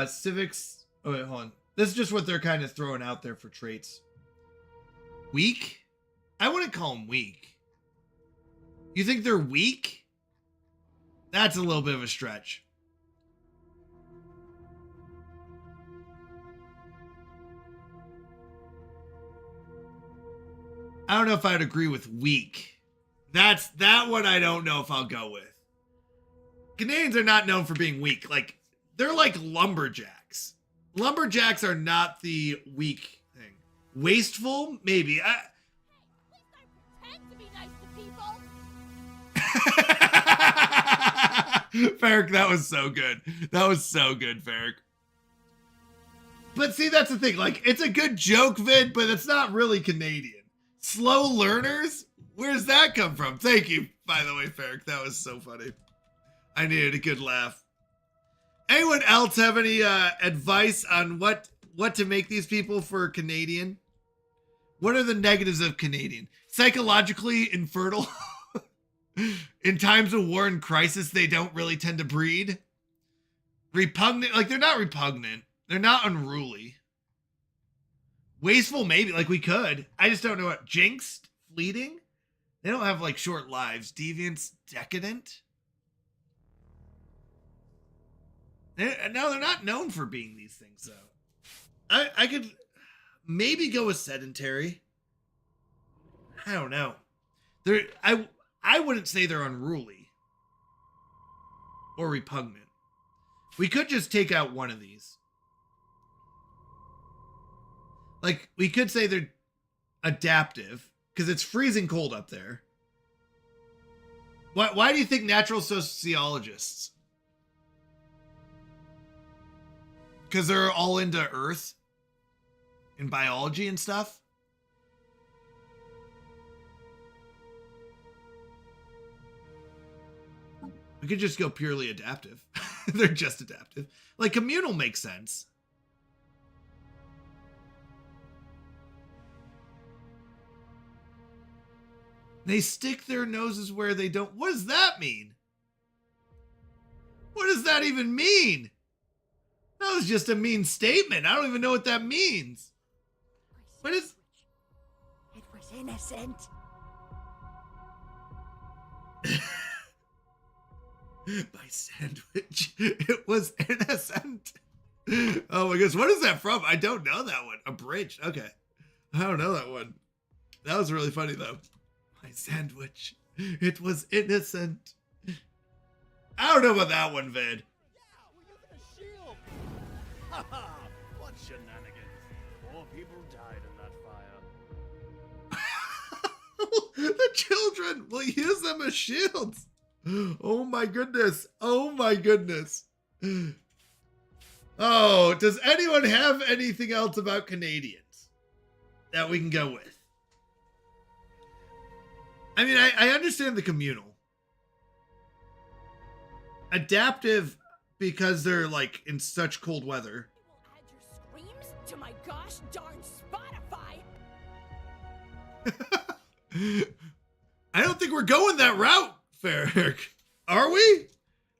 Civics. Oh wait, hold on. This is just what they're kind of throwing out there for traits. Weak? I wouldn't call them weak. You think they're weak? That's a little bit of a stretch. I don't know if I'd agree with weak. That one I don't know if I'll go with. Canadians are not known for being weak. Like, they're like lumberjacks. Lumberjacks are not the weak thing. Wasteful? Maybe. Pretend to be nice to people. Ferric, that was so good. That was so good, Ferric. But see, that's the thing. Like, it's a good joke vid, but it's not really Canadian. Slow learners? Where's that come from? Thank you, by the way, Ferric. That was so funny. I needed a good laugh. Anyone else have any advice on what to make these people for Canadian? What are the negatives of Canadian? Psychologically infertile. In times of war and crisis, they don't really tend to breed. Repugnant. Like, they're not repugnant. They're not unruly. Wasteful, maybe. Like, we could. I just don't know what. Jinxed? Fleeting? They don't have, like, short lives. Deviants? Decadent? No, they're not known for being these things, though. I could maybe go with sedentary. I don't know. I wouldn't say they're unruly or repugnant. We could just take out one of these. Like, we could say they're adaptive because it's freezing cold up there. Why do you think natural sociologists? Because they're all into Earth and biology and stuff. We could just go purely adaptive. They're just adaptive. Like communal makes sense. They stick their noses where they don't. What does that mean? What does that even mean? That was just a mean statement. I don't even know what that means. What is... It was innocent. My sandwich. It was innocent. Oh my goodness. What is that from? I don't know that one. Abridged. Okay. I don't know that one. That was really funny though. My sandwich. It was innocent. I don't know about that one, Vid. Haha! What shenanigans! 4 people died in that fire. The children will use them as shields. Oh my goodness. Oh my goodness. Oh, does anyone have anything else about Canadians that we can go with? I mean, I understand the communal. Adaptive because they're like in such cold weather. Add your screams to my gosh darn Spotify. I don't think we're going that route, Ferric. Are we?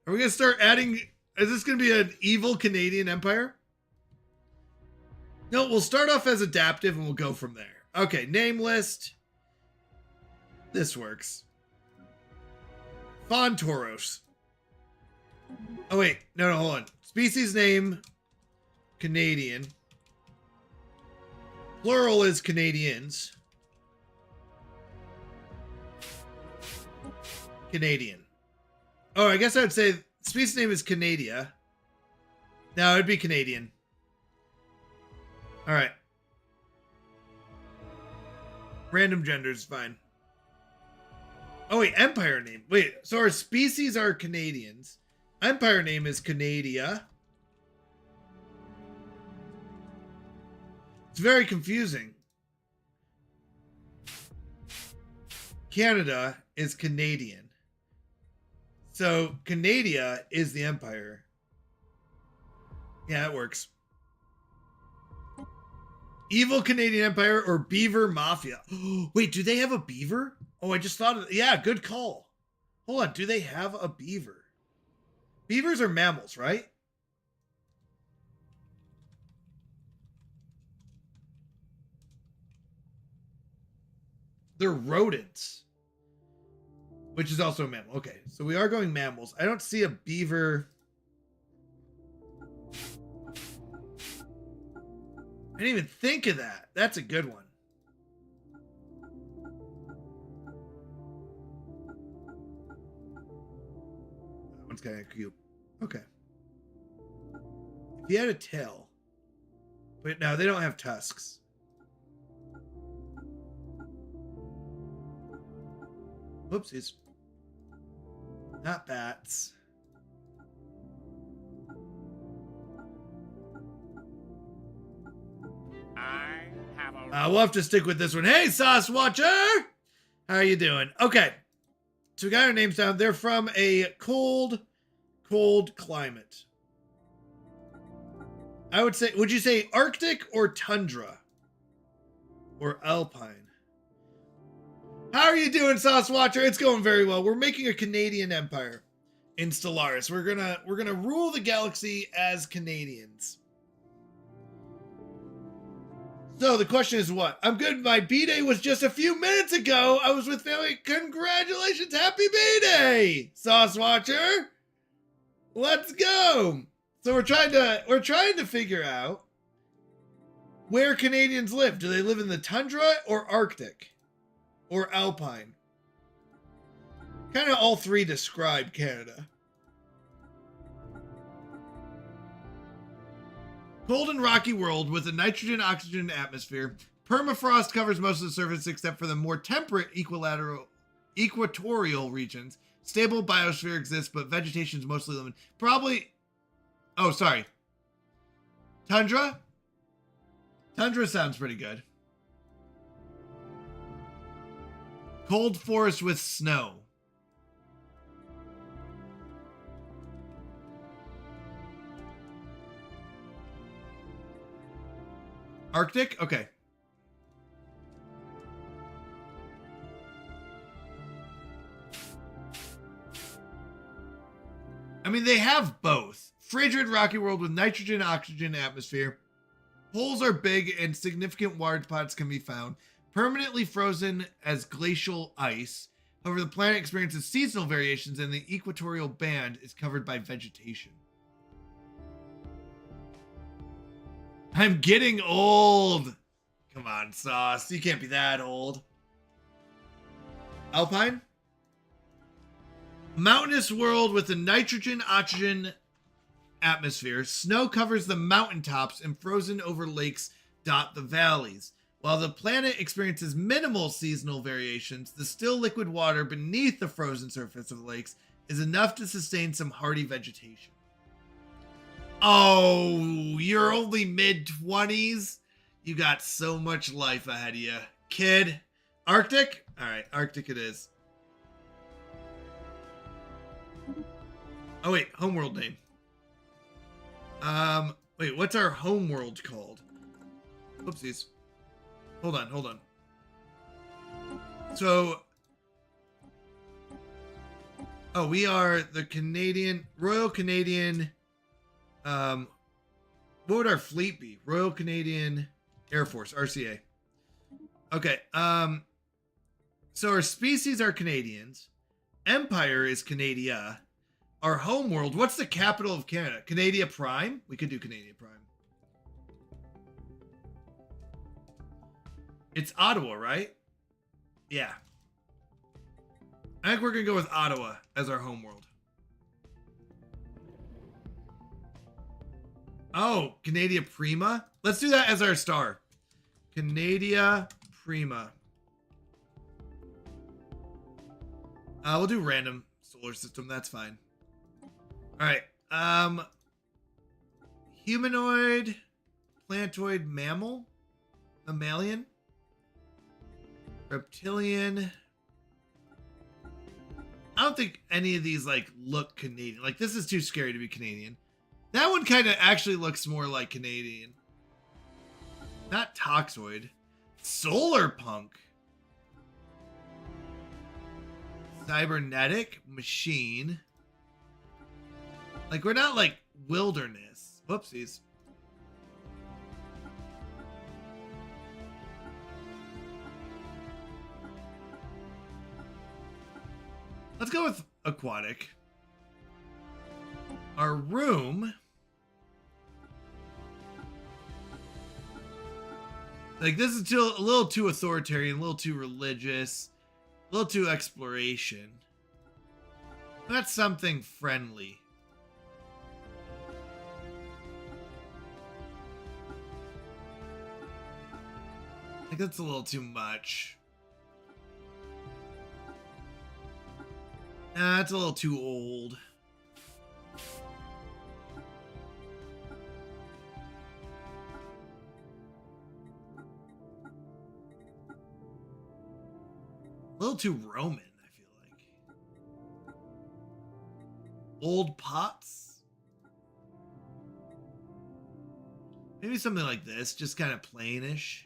Are we going to start adding... Is this going to be an evil Canadian empire? No, we'll start off as adaptive and we'll go from there. Okay, name list. This works. Fontoros. Oh, wait. No, hold on. Species name, Canadian. Plural is Canadians. Canadian. Oh, I guess I would say species name is Canadia. No, it'd be Canadian. All right. Random gender is fine. Oh, wait. Empire name. Wait. So our species are Canadians. Empire name is Canadia. It's very confusing. Canada is Canadian. So Canadia is the empire. Yeah, it works. Evil Canadian Empire or Beaver Mafia. Wait, do they have a beaver? Oh, I just thought of it. Yeah, good call. Hold on, do they have a beaver? Beavers are mammals, right? They're rodents. Which is also a mammal. Okay, so we are going mammals. I don't see a beaver. I didn't even think of that. That's a good one. That one's kind of cute. Okay. If he had a tail. But no, they don't have tusks. Whoopsies. Not bats. I have a... We'll have to stick with this one. Hey, Sauce Watcher! How are you doing? Okay. So we got our names down. They're from a cold climate. I would say, would you say Arctic or tundra? Or alpine? How are you doing, Sauce Watcher? It's going very well. We're making a Canadian empire in Stellaris. We're gonna rule the galaxy as Canadians. So the question is what? I'm good. My B-Day was just a few minutes ago. I was with family. Congratulations. Happy B-Day, Sauce Watcher. Let's go. So we're trying to figure out where Canadians live. Do they live in the tundra or Arctic or alpine? Kind of all three describe Canada. Cold and rocky world with a nitrogen-oxygen atmosphere. Permafrost covers most of the surface except for the more temperate equatorial regions. Stable biosphere exists, but vegetation is mostly limited. Probably... Oh, sorry. Tundra? Tundra sounds pretty good. Cold forest with snow. Arctic? Okay. I mean, they have both. Frigid rocky world with nitrogen, oxygen, atmosphere. Poles are big and significant water spots can be found. Permanently frozen as glacial ice. However, the planet experiences seasonal variations and the equatorial band is covered by vegetation. I'm getting old. Come on, Sauce. You can't be that old. Alpine? Mountainous world with a nitrogen, oxygen atmosphere. Snow covers the mountaintops and frozen over lakes dot the valleys. While the planet experiences minimal seasonal variations, the still liquid water beneath the frozen surface of the lakes is enough to sustain some hardy vegetation. Oh, you're only mid-20s? You got so much life ahead of you. Kid. Arctic? All right, Arctic it is. Oh, wait, homeworld name. Wait, what's our homeworld called? Oopsies. Hold on. So, oh, we are the Royal Canadian, what would our fleet be? Royal Canadian Air Force, RCA. Okay, so our species are Canadians. Empire is Canada. Our homeworld, what's the capital of Canada? Canada Prime? We could do Canada Prime. It's Ottawa, right? Yeah. I think we're going to go with Ottawa as our homeworld. Oh, Canada Prima? Let's do that as our star. Canada Prima. We'll do random solar system. That's fine. All right. Humanoid, plantoid, mammal, mammalian, reptilian. I don't think any of these like look Canadian. Like this is too scary to be Canadian. That one kind of actually looks more like Canadian. Not toxoid. Solar punk. Cybernetic machine. Like we're not like wilderness. Whoopsies. Let's go with aquatic. Our room. Like this is a little too authoritarian, a little too religious, a little too exploration. That's something friendly. I think that's a little too much. Nah, it's a little too old. A little too Roman, I feel like. Old pots? Maybe something like this, just kind of plainish.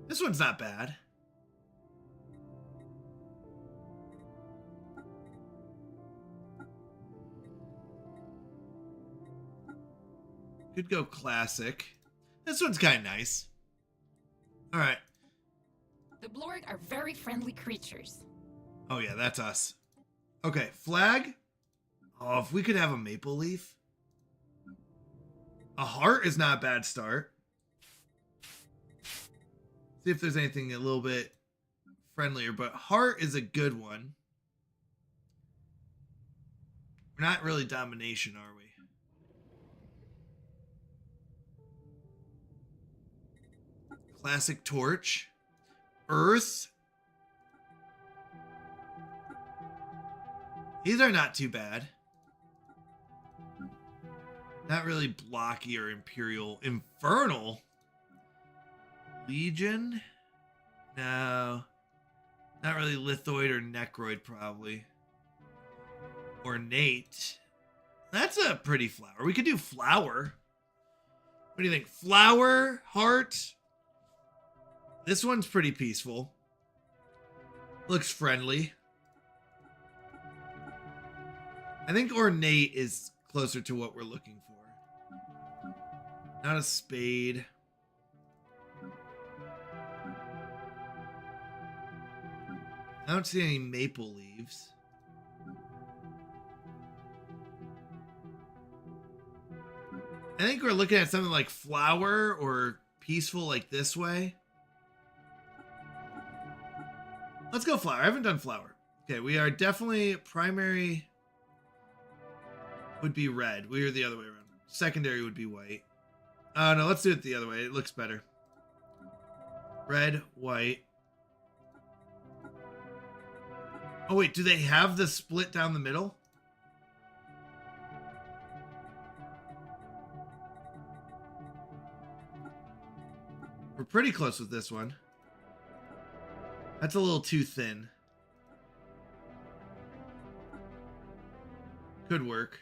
This one's not bad. Could go classic. This one's kind of nice. All right. The Blorg are very friendly creatures. Oh yeah, that's us. Okay, flag. Oh, if we could have a maple leaf. A heart is not a bad start. See if there's anything a little bit friendlier, but heart is a good one. We're not really domination, are we? Classic torch. Earth. These are not too bad. Not really blocky or imperial. Infernal. Legion? No. Not really lithoid or necroid, probably. Ornate. That's a pretty flower. We could do flower. What do you think? Flower, heart. This one's pretty peaceful. Looks friendly. I think ornate is closer to what we're looking for. Not a spade. I don't see any maple leaves. I think we're looking at something like flower or peaceful like this way. Let's go flower. I haven't done flower. Okay, we are definitely primary would be red. We are the other way around. Secondary would be white. Oh no, let's do it the other way. It looks better. Red, white. Oh wait, do they have the split down the middle? We're pretty close with this one. That's a little too thin. Could work.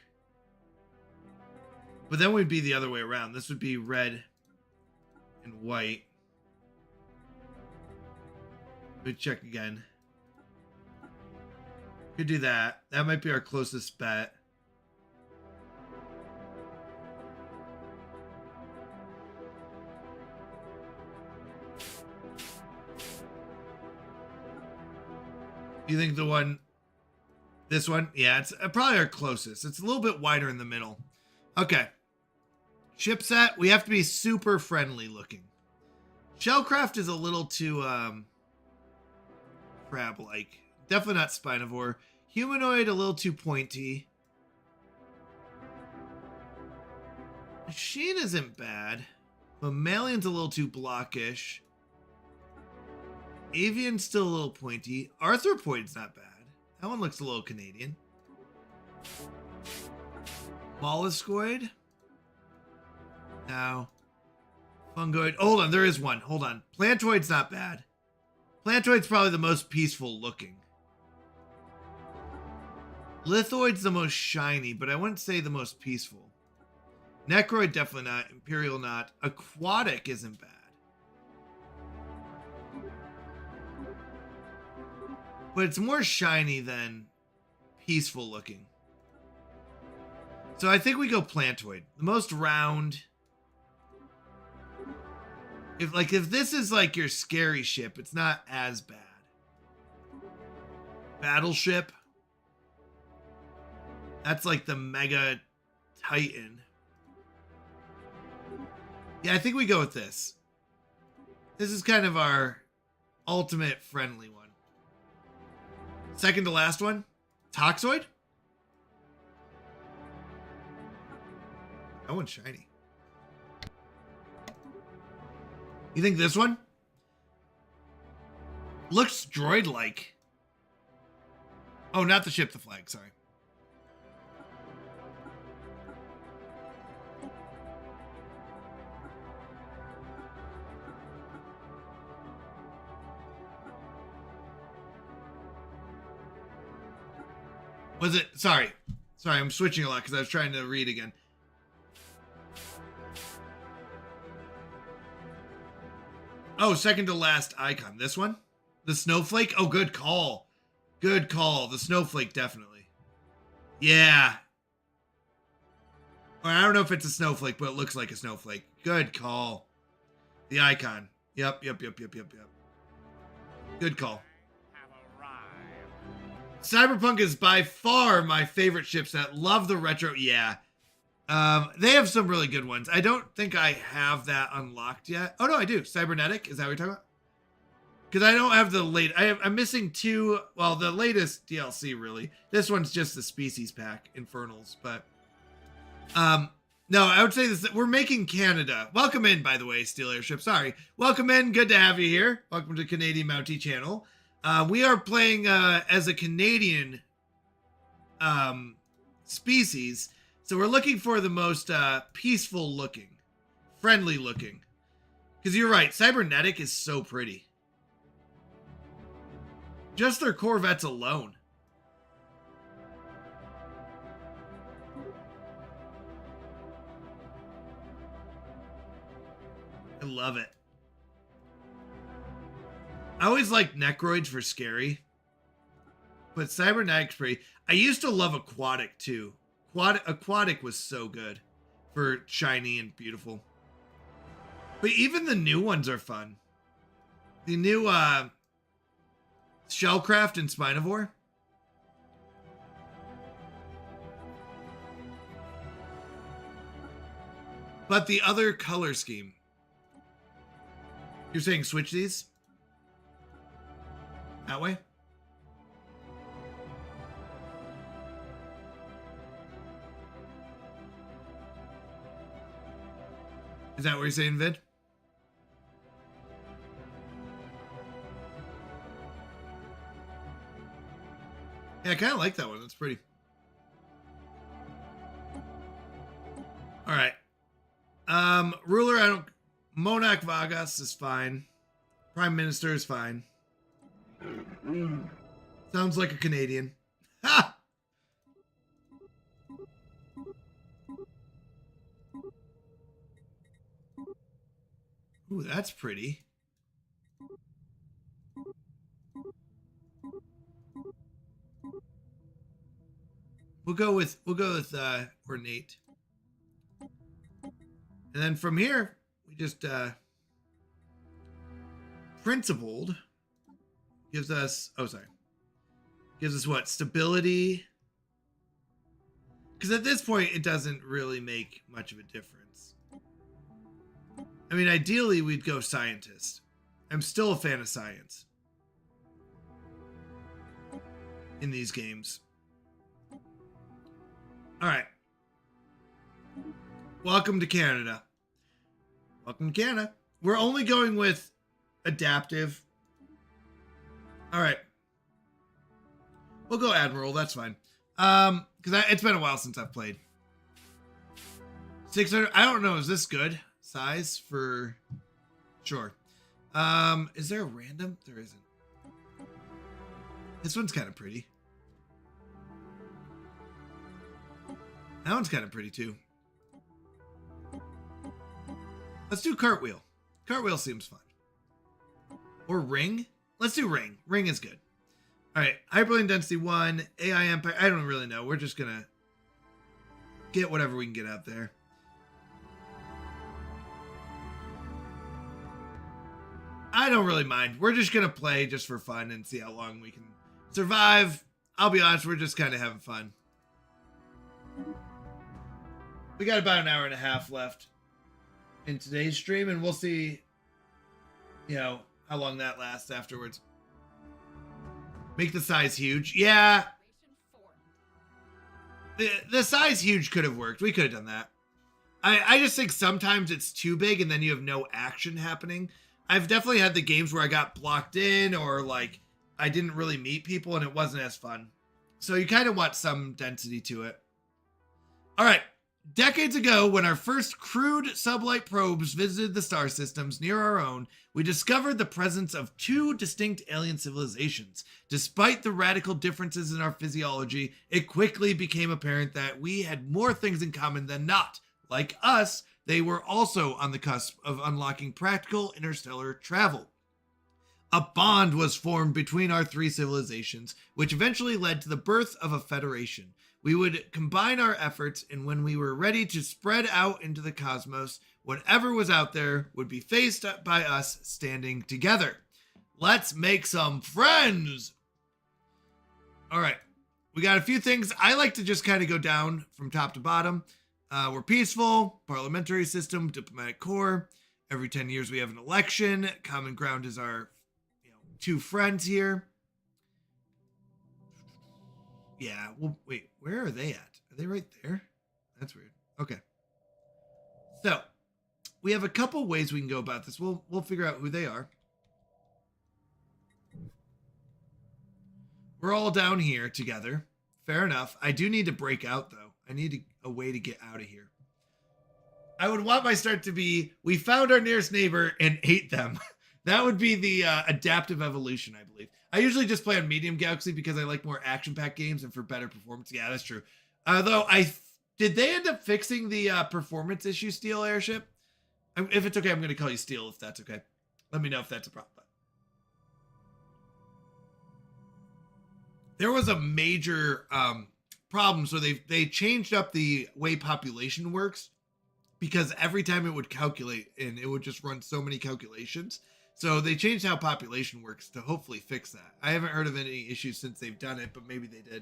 But then we'd be the other way around. This would be red and white. We'd check again. Could do that. That might be our closest bet. You think the one, this one? Yeah, it's probably our closest. It's a little bit wider in the middle. Okay. Ship set, we have to be super friendly looking. Shellcraft is a little too crab-like. Definitely not Spinivore. Humanoid, a little too pointy. Machine isn't bad. Mammalion's a little too blockish. Avian's still a little pointy. Arthropoid's not bad. That one looks a little Canadian. Molluscoid. No. Fungoid. Hold on, there is one. Hold on. Plantoid's not bad. Plantoid's probably the most peaceful looking. Lithoid's the most shiny, but I wouldn't say the most peaceful. Necroid definitely not. Imperial not. Aquatic isn't bad. But it's more shiny than peaceful looking. So I think we go Plantoid. The most round. If this is like your scary ship, it's not as bad. Battleship. That's like the mega titan. Yeah, I think we go with this. This is kind of our ultimate friendly one. Second to last one. Toxoid. That one's shiny. You think this one? Looks droid-like. Oh, not the ship, the flag, sorry. Was it? Sorry, I'm switching a lot because I was trying to read again. Oh, second to last icon. This one? The snowflake? Oh, good call. Good call. The snowflake, definitely. Yeah. Or I don't know if it's a snowflake, but it looks like a snowflake. Good call. The icon. Yep. Good call. Cyberpunk is by far my favorite ship set. Love the retro. Yeah. They have some really good ones. I don't think I have that unlocked yet. Oh, no, I do. Cybernetic. Is that what you're talking about? Because I don't have the late. I'm missing two. Well, the latest DLC, really. This one's just the species pack, Infernals. But, no, I would say this. We're making Canada. Welcome in, by the way, Steel Airship. Sorry. Welcome in. Good to have you here. Welcome to Canadian Mountie Channel. We are playing as a Canadian species. So we're looking for the most peaceful looking, friendly looking. Because you're right, Cybernetic is so pretty. Just their Corvettes alone. love it. I always liked Necroids for scary. But Cybernetic's pretty. I used to love Aquatic too. Aquatic was so good for shiny and beautiful. But even the new ones are fun. The new Shellcraft and Spinivore. But the other color scheme. You're saying switch these? That way? Is that what you're saying, Vid? Yeah, I kind of like that one. That's pretty. All right. Ruler, I don't... Monarch Vargas is fine. Prime Minister is fine. Sounds like a Canadian. Ha! Ooh, that's pretty. We'll go with ornate. And then from here, we just principled gives us gives us what? Stability. Because at this point, it doesn't really make much of a difference. I mean, ideally, we'd go scientist. I'm still a fan of science in these games. All right. Welcome to Canada. Welcome to Canada. We're only going with adaptive. All right. We'll go Admiral. That's fine. Because it's been a while since I've played. 600. I don't know. Is this good size for? Sure. Is there a random? There isn't. This one's kind of pretty. That one's kind of pretty too. Let's do cartwheel. Cartwheel seems fun. Or ring. Let's do ring. Ring is good. All right. Hyperlane density 1. AI empire. I don't really know. We're just going to get whatever we can get out there. I don't really mind. We're just going to play just for fun and see how long we can survive. I'll be honest. We're just kind of having fun. We got about an hour and a half left in today's stream, and we'll see, how long that lasts afterwards. Make the size huge. Yeah. The size huge could have worked. We could have done that. I just think sometimes it's too big and then you have no action happening. I've definitely had the games where I got blocked in or like I didn't really meet people and it wasn't as fun. So you kind of want some density to it. All right. Decades ago, when our first crude sublight probes visited the star systems near our own, we discovered the presence of two distinct alien civilizations. Despite the radical differences in our physiology, it quickly became apparent that we had more things in common than not. Like us, they were also on the cusp of unlocking practical interstellar travel. A bond was formed between our three civilizations, which eventually led to the birth of a federation. We would combine our efforts, and when we were ready to spread out into the cosmos, whatever was out there would be faced by us standing together. Let's make some friends! All right. We got a few things. I like to just kind of go down from top to bottom. We're peaceful, parliamentary system, diplomatic corps. Every 10 years we have an election. Common ground is our two friends here. Yeah, well, wait, where are they at? Are they right there? That's weird. Okay. So, we have a couple ways we can go about this. We'll figure out who they are. We're all down here together. Fair enough. I do need to break out, though. I need a way to get out of here. I would want my start to be, we found our nearest neighbor and ate them. That would be the adaptive evolution, I believe. I usually just play on Medium Galaxy because I like more action-packed games and for better performance. Yeah, that's true. Although, did they end up fixing the performance issue, Steel Airship? If it's okay, I'm going to call you Steel if that's okay. Let me know if that's a problem. There was a major problem, so they changed up the way population works because every time it would calculate and it would just run so many calculations. So they changed how population works to hopefully fix that. I haven't heard of any issues since they've done it, but maybe they did.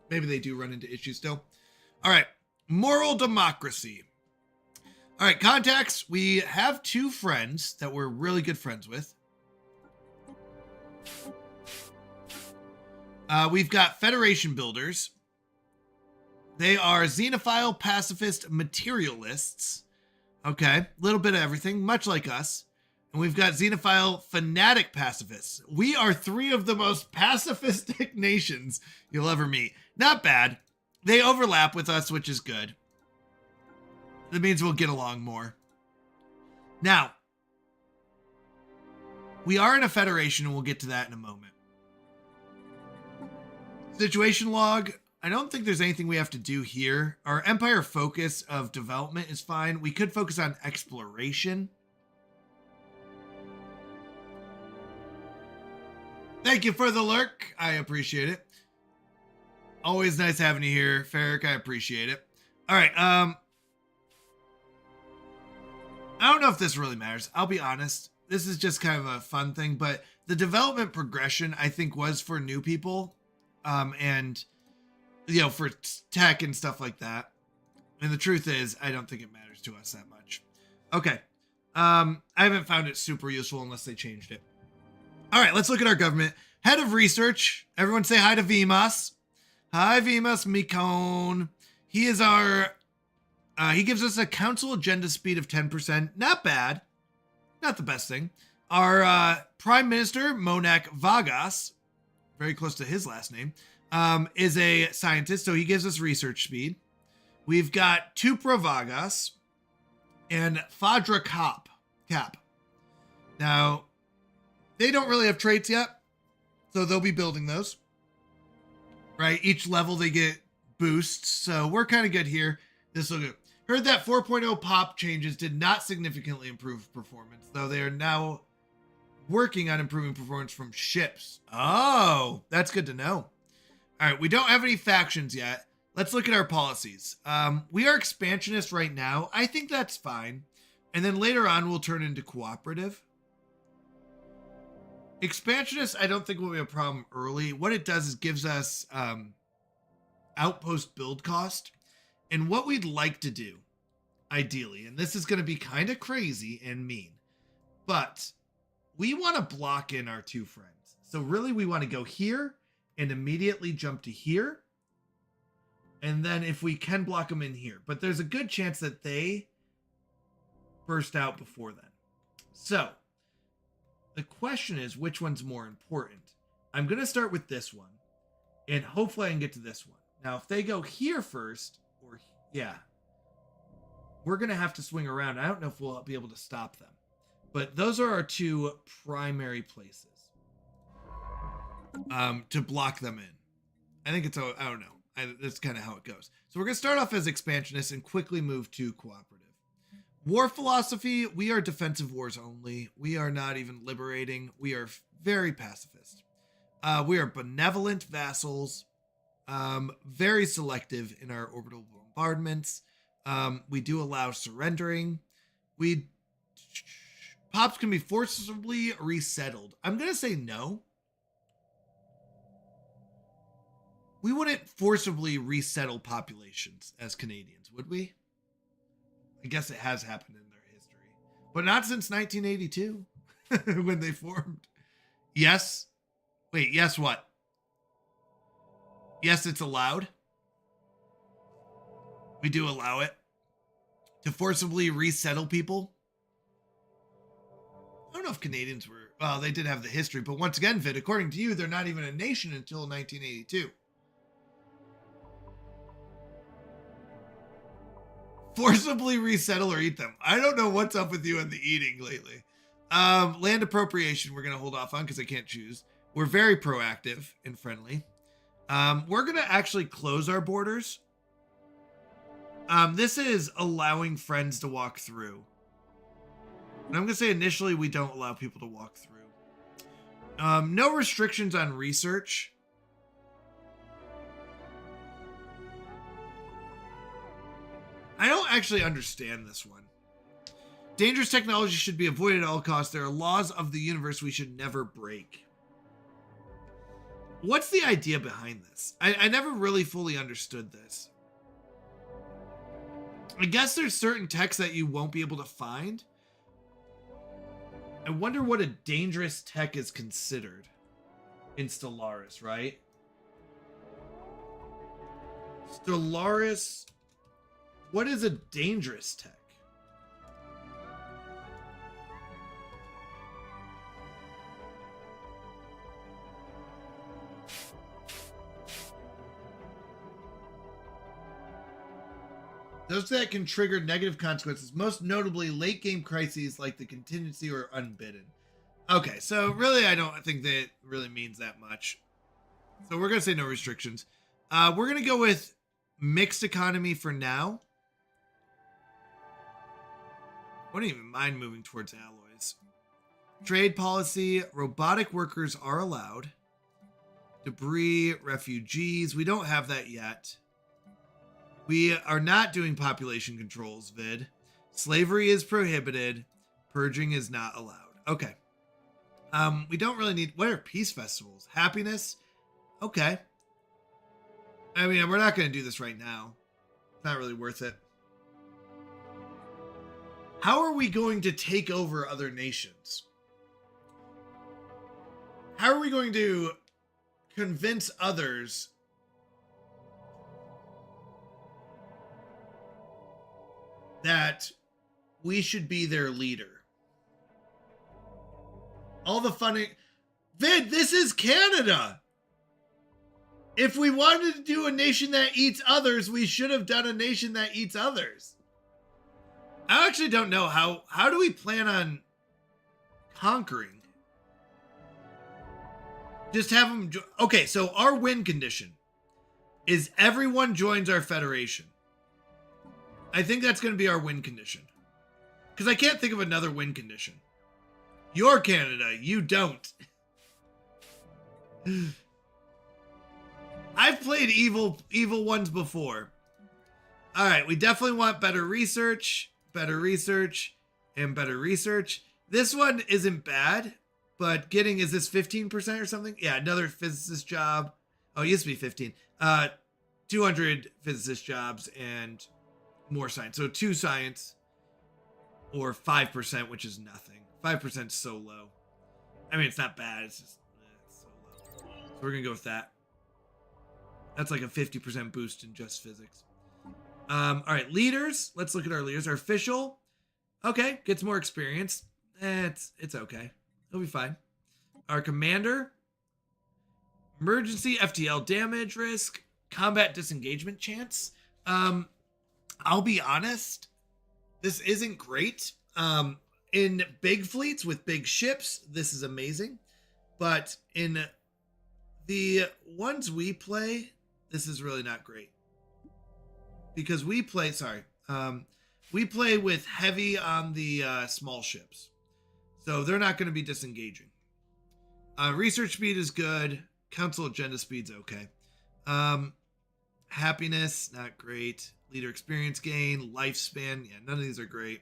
Maybe they do run into issues still. All right, moral democracy. All right, contacts. We have 2 friends that we're really good friends with. We've got Federation builders. They are xenophile, pacifist, materialists. Okay, a little bit of everything, much like us. And we've got xenophile, fanatic pacifists. We are 3 of the most pacifistic nations you'll ever meet. Not bad. They overlap with us, which is good. That means we'll get along more. Now, we are in a federation, and we'll get to that in a moment. Situation log. I don't think there's anything we have to do here. Our empire focus of development is fine. We could focus on exploration. Thank you for the lurk. I appreciate it. Always nice having you here, Ferric. I appreciate it. All right. I don't know if this really matters. I'll be honest. This is just kind of a fun thing, but the development progression, I think, was for new people. And, you know, for tech and stuff like that. And the truth is, I don't think it matters to us that much. Okay. I haven't found it super useful unless they changed it. All right, let's look at our government. Head of research. Everyone say hi to Vimas. Hi, Vimas Mikon. He is our, he gives us a council agenda speed of 10%. Not bad. Not the best thing. Our Prime Minister, Monak Vagas, very close to his last name, is a scientist, so he gives us research speed. We've got Tupra Vagas and Fadra Cap. Now, they don't really have traits yet, so they'll be building those. Right? Each level they get boosts, so we're kind of good here. This will go. Heard that 4.0 pop changes did not significantly improve performance, though they are now working on improving performance from ships. Oh, that's good to know. All right, we don't have any factions yet. Let's look at our policies. We are expansionist right now. I think that's fine. And then later on, we'll turn into cooperative. Expansionist, I don't think will be a problem early. What it does is gives us outpost build cost. And what we'd like to do, ideally, and this is going to be kind of crazy and mean, but we want to block in our 2 friends. So really we want to go here and immediately jump to here. And then if we can block them in here, but there's a good chance that they burst out before then. So the question is, which one's more important? I'm going to start with this one and hopefully I can get to this one. Now, if they go here first, or yeah, we're going to have to swing around. I don't know if we'll be able to stop them. But those are our 2 primary places to block them in. I think it's, I don't know. That's kind of how it goes. So we're going to start off as expansionists and quickly move to cooperative. War philosophy, we are defensive wars only. We are not even liberating. We are very pacifist. We are benevolent vassals, very selective in our orbital bombardments. We do allow surrendering. Pops can be forcibly resettled. I'm going to say no. We wouldn't forcibly resettle populations as Canadians, would we? I guess it has happened in their history. But not since 1982 when they formed. Yes. Wait, yes what? Yes, it's allowed. We do allow it. To forcibly resettle people. I don't know if Canadians were, well, they did have the history, but once again, Vid, according to you, they're not even a nation until 1982. Forcibly resettle or eat them. I don't know what's up with you and the eating lately. Land appropriation, we're going to hold off on because I can't choose. We're very proactive and friendly. We're going to actually close our borders. This is allowing friends to walk through. And I'm going to say initially we don't allow people to walk through. No restrictions on research. I don't actually understand this one. Dangerous technology should be avoided at all costs. There are laws of the universe we should never break. What's the idea behind this? I never really fully understood this. I guess there's certain texts that you won't be able to find. I wonder what a dangerous tech is considered in Stellaris, right? Stellaris, what is a dangerous tech? Those that can trigger negative consequences, most notably late game crises like the contingency or unbidden. Okay, so really I don't think that really means that much. So we're going to say no restrictions. We're going to go with mixed economy for now. I wouldn't even mind moving towards alloys. Trade policy, robotic workers are allowed. Debris, refugees, we don't have that yet. We are not doing population controls, vid. Slavery is prohibited. Purging is not allowed. Okay. We don't really need... What are peace festivals? Happiness? Okay. I mean, we're not going to do this right now. It's not really worth it. How are we going to take over other nations? How are we going to convince others that we should be their leader? All the funny... Vid, this is Canada! If we wanted to do a nation that eats others, we should have done a nation that eats others. I actually don't know how do we plan on conquering? Just have them... Okay, so our win condition is everyone joins our federation. I think that's going to be our win condition. Because I can't think of another win condition. You're Canada. You don't. I've played evil ones before. All right, we definitely want better research, and better research. This one isn't bad, but getting, is this 15% or something? Yeah, another physicist job. Oh, it used to be 15. 200 physicist jobs and more science. So 2 science or 5%, which is nothing. 5% is so low. I mean, it's not bad. It's just it's so low. So we're going to go with that. That's like a 50% boost in just physics. All right, leaders. Let's look at our leaders. Our official. Okay, gets more experience. It's okay. He'll be fine. Our commander. Emergency, FTL damage risk, combat disengagement chance. I'll be honest, this isn't great. In big fleets with big ships, this is amazing. But in the ones we play, this is really not great. Because we play, we play with heavy on the small ships. So they're not going to be disengaging. Research speed is good. Council agenda speed's okay. Happiness, not great. Leader experience gain, lifespan, yeah, none of these are great.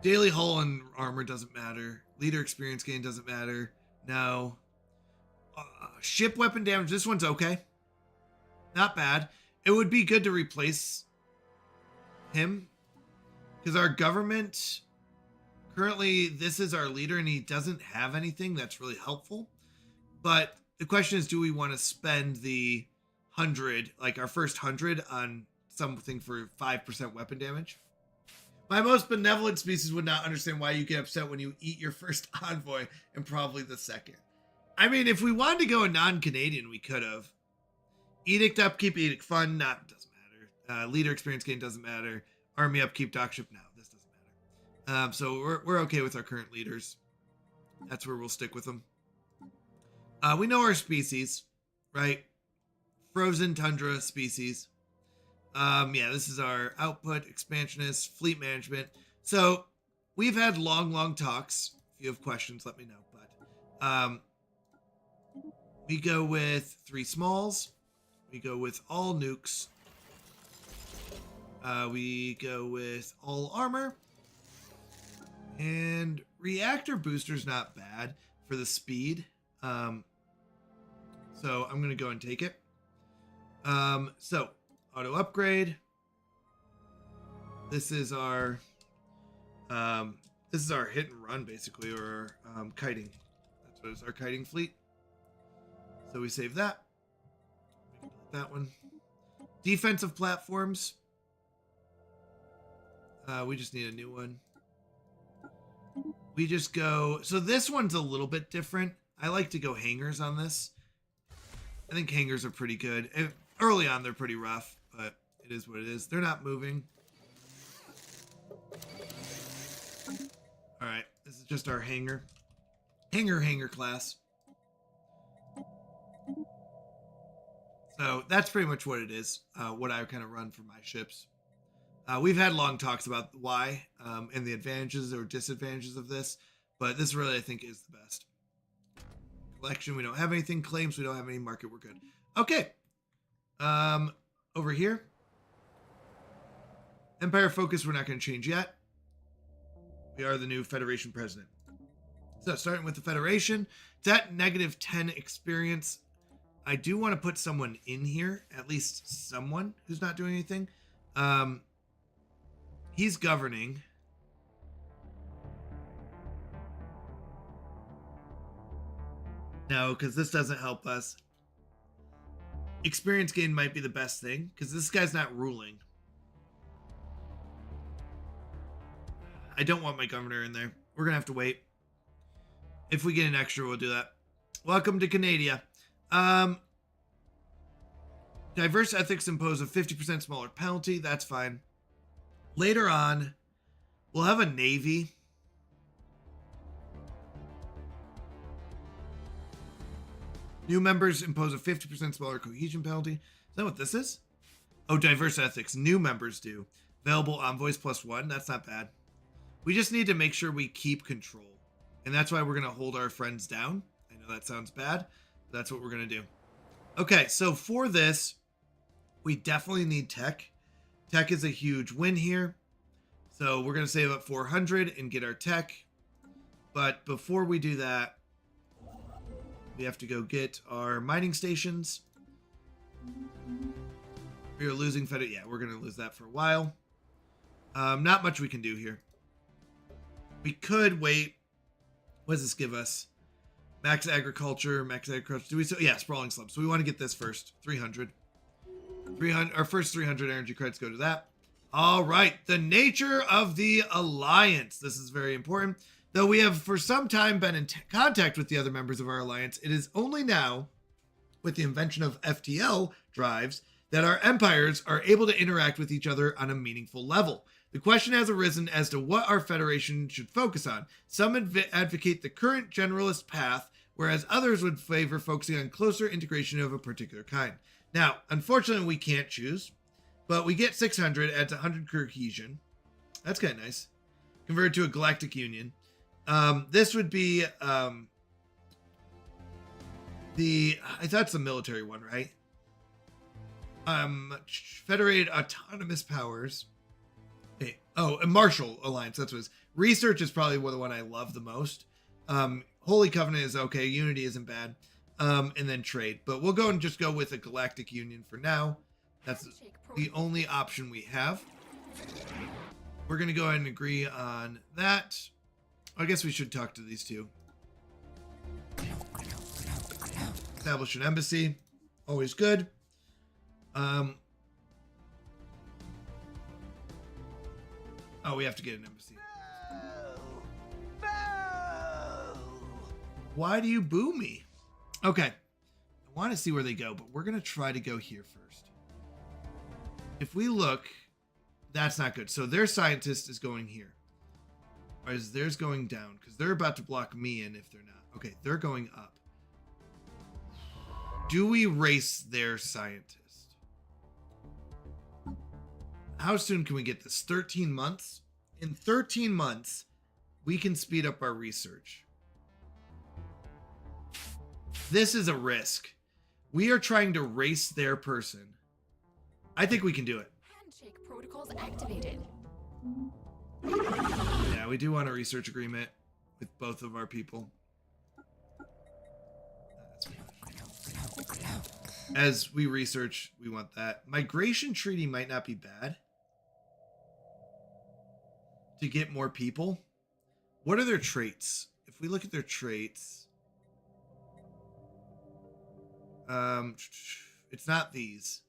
Daily hull and armor doesn't matter. Leader experience gain doesn't matter. No. Ship weapon damage, this one's okay. Not bad. It would be good to replace him. Because our government, currently this is our leader and he doesn't have anything that's really helpful. But the question is, do we want to spend the 100, like our first 100 on something for 5% weapon damage? My most benevolent species would not understand why you get upset when you eat your first envoy and probably the second. I mean, if we wanted to go a non-Canadian, we could have. Edict upkeep, edict fund, doesn't matter. Leader experience gain doesn't matter. Army upkeep, dockship, no, this doesn't matter. So we're okay with our current leaders. That's where we'll stick with them. We know our species, right? Frozen tundra species. Yeah, this is our output, expansionist, fleet management. So we've had long talks. If you have questions, let me know. But we go with 3 smalls. We go with all nukes. We go with all armor. And reactor booster's not bad for the speed. So I'm going to go and take it. So auto upgrade. This is our hit and run basically, or kiting. That's what it is, our kiting fleet. So we save that. We can delete that one. Defensive platforms. We just need a new one. We just go. So this one's a little bit different. I like to go hangars on this. I think hangars are pretty good. Early on, they're pretty rough, but it is what it is. They're not moving. All right, this is just our hangar class. So that's pretty much what it is. What I kind of run for my ships. We've had long talks about why and the advantages or disadvantages of this, but this really I think is the best. Collection, we don't have anything. Claims, we don't have any. Market, we're good. Okay. Over here. Empire focus, we're not going to change yet. We are the new Federation president. So starting with the Federation, it's at -10 experience. I do want to put someone in here, at least someone who's not doing anything. He's governing. No, because this doesn't help us. Experience gain might be the best thing, because this guy's not ruling. I don't want my governor in there. We're going to have to wait. If we get an extra, we'll do that. Welcome to Canada. Diverse ethics impose a 50% smaller penalty. That's fine. Later on, we'll have a navy. New members impose a 50% smaller cohesion penalty. Is that what this is? Oh, diverse ethics. New members do. Available envoys +1. That's not bad. We just need to make sure we keep control. And that's why we're going to hold our friends down. I know that sounds bad, but that's what we're going to do. Okay, so for this, we definitely need tech. Tech is a huge win here. So we're going to save up 400 and get our tech. But before we do that, we have to go get our mining stations. We are losing Fed. Yeah, we're going to lose that for a while. Not much we can do here. We could wait. What does this give us? Max agriculture. Do we? Yeah, sprawling slump. So we want to get this first. 300. Our first 300 energy credits go to that. All right. The nature of the alliance. This is very important. Though we have for some time been in contact with the other members of our alliance, it is only now, with the invention of FTL drives, that our empires are able to interact with each other on a meaningful level. The question has arisen as to what our federation should focus on. Some advocate the current generalist path, whereas others would favor focusing on closer integration of a particular kind. Now, unfortunately, we can't choose, but we get 600, adds 100 cohesion. That's kind of nice. Converted to a galactic union. This would be I thought it's the military one, right? Federated autonomous powers. Okay. Oh, a martial alliance. That's what it is. Research is probably the one I love the most. Holy Covenant is okay. Unity isn't bad. And then trade. But we'll go and just go with a galactic union for now. That's the only option we have. We're going to go ahead and agree on that. I guess we should talk to these two. Establish an embassy. Always good. Oh, we have to get an embassy. Why do you boo me? Okay. I want to see where they go, but we're going to try to go here first. If we look, that's not good. So their scientist is going here. Or is theirs going down? Because they're about to block me in if they're not. Okay, they're going up. Do we race their scientist? How soon can we get this? 13 months? In 13 months, we can speed up our research. This is a risk. We are trying to race their person. I think we can do it. Handshake protocols activated. Yeah, we do want a research agreement with both of our people. As we research, we want that. Migration treaty might not be bad. To get more people. What are their traits? If we look at their traits, it's not these.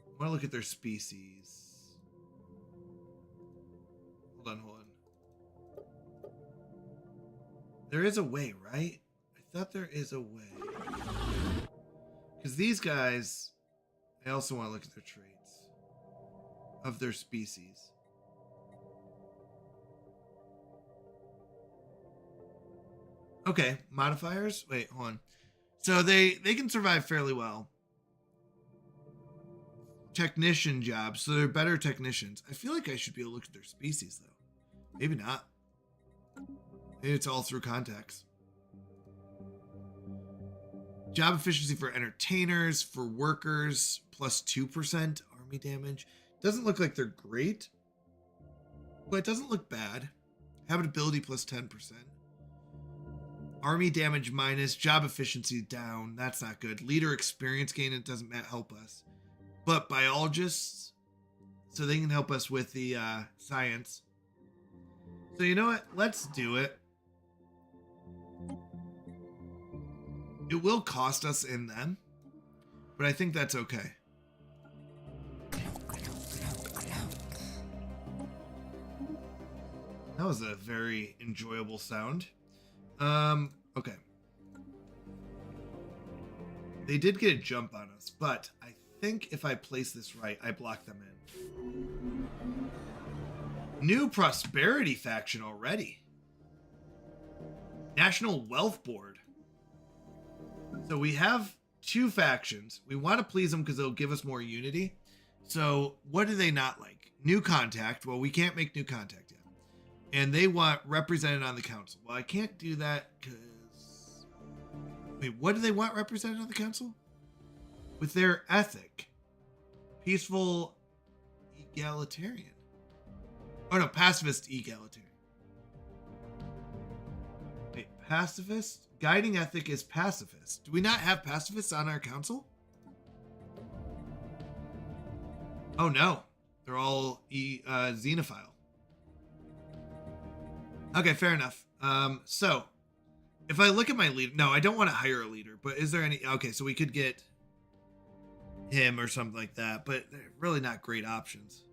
I want to look at their species. Hold on. There is a way, right? I thought there is a way. Because these guys, I also want to look at their traits of their species. Okay, modifiers. Wait, hold on. So they can survive fairly well. Technician jobs, so they're better technicians. I feel like I should be able to look at their species though. Maybe not. Maybe it's all through contacts. Job efficiency for entertainers, for workers, plus 2% army damage. Doesn't look like they're great, but it doesn't look bad. Habitability plus 10%. Army damage minus, job efficiency down. That's not good. Leader experience gain, it doesn't help us. But biologists, so they can help us with the science. So you know what? Let's do it. It will cost us in them, but I think that's okay. That was a very enjoyable sound. Okay. They did get a jump on us, but I think if I place this right, I block them in. New prosperity faction already. National Wealth Board. So we have 2 factions. We want to please them because they'll give us more unity. So what do they not like? New contact. Well, we can't make new contact yet. And they want represented on the council. Well, I can't do that because... Wait, what do they want represented on the council? With their ethic. Peaceful egalitarian. Oh no, pacifist egalitarian. Wait, pacifist? Guiding ethic is pacifist. Do we not have pacifists on our council? Oh no, they're all xenophile. Okay, fair enough. So if I look at my leader, no, I don't want to hire a leader, but is there any, okay, so we could get him or something like that, but they're really not great options.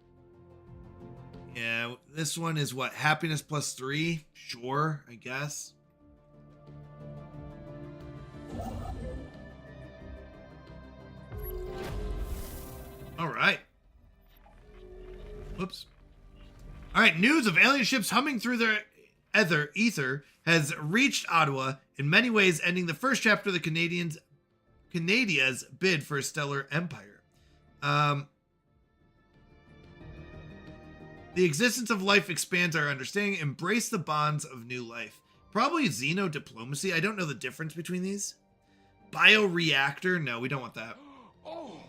Yeah, this one is what? Happiness plus 3? Sure, I guess. All right. Whoops. All right, news of alien ships humming through their ether has reached Ottawa, in many ways ending the first chapter of the Canadia's bid for a stellar empire. The existence of life expands our understanding. Embrace the bonds of new life. Probably xenodiplomacy. I don't know the difference between these. Bioreactor. No, we don't want that. Oh,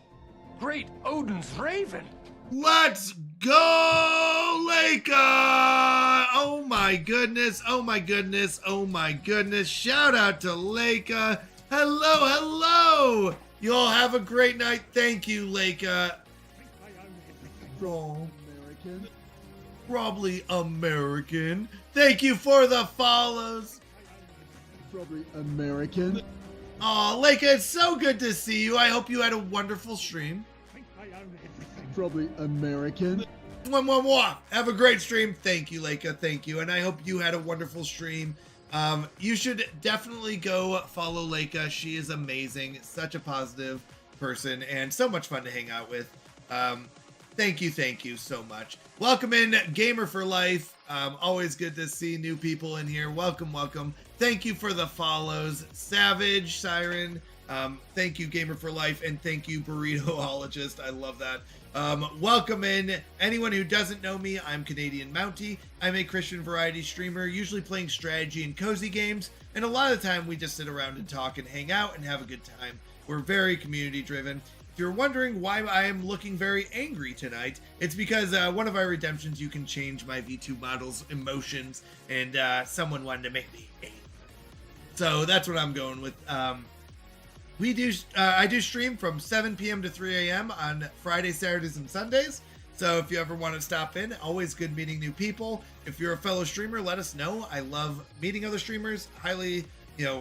great Odin's Raven! Let's go, Leica! Oh my goodness. Oh my goodness. Oh my goodness. Shout out to Leica. Hello, hello. You all have a great night. Thank you, Leica. Oh, American. Probably American. Thank you for the follows. Probably American. Aw, Leica, it's so good to see you. I hope you had a wonderful stream. Probably American. Mwah, mwah, mwah. Have a great stream. Thank you, Leica. Thank you. And I hope you had a wonderful stream. You should definitely go follow Leica. She is amazing. Such a positive person and so much fun to hang out with. Thank you so much. Welcome in, Gamer for Life. Always good to see new people in here. Welcome, welcome. Thank you for the follows. Savage, Siren, Thank you, Gamer for Life, and thank you, Burritoologist. I love that. Welcome in. Anyone who doesn't know me, I'm Canadian Mountie. I'm a Christian variety streamer, usually playing strategy and cozy games, and a lot of the time we just sit around and talk and hang out and have a good time. We're very community driven. If you're wondering why I am looking very angry tonight, it's because one of our redemptions, you can change my V2 model's emotions, and someone wanted to make me angry. So that's what I'm going with. I do stream from 7 p.m. to 3 a.m. on Fridays, Saturdays, and Sundays. So if you ever want to stop in, always good meeting new people. If you're a fellow streamer, let us know. I love meeting other streamers. Highly,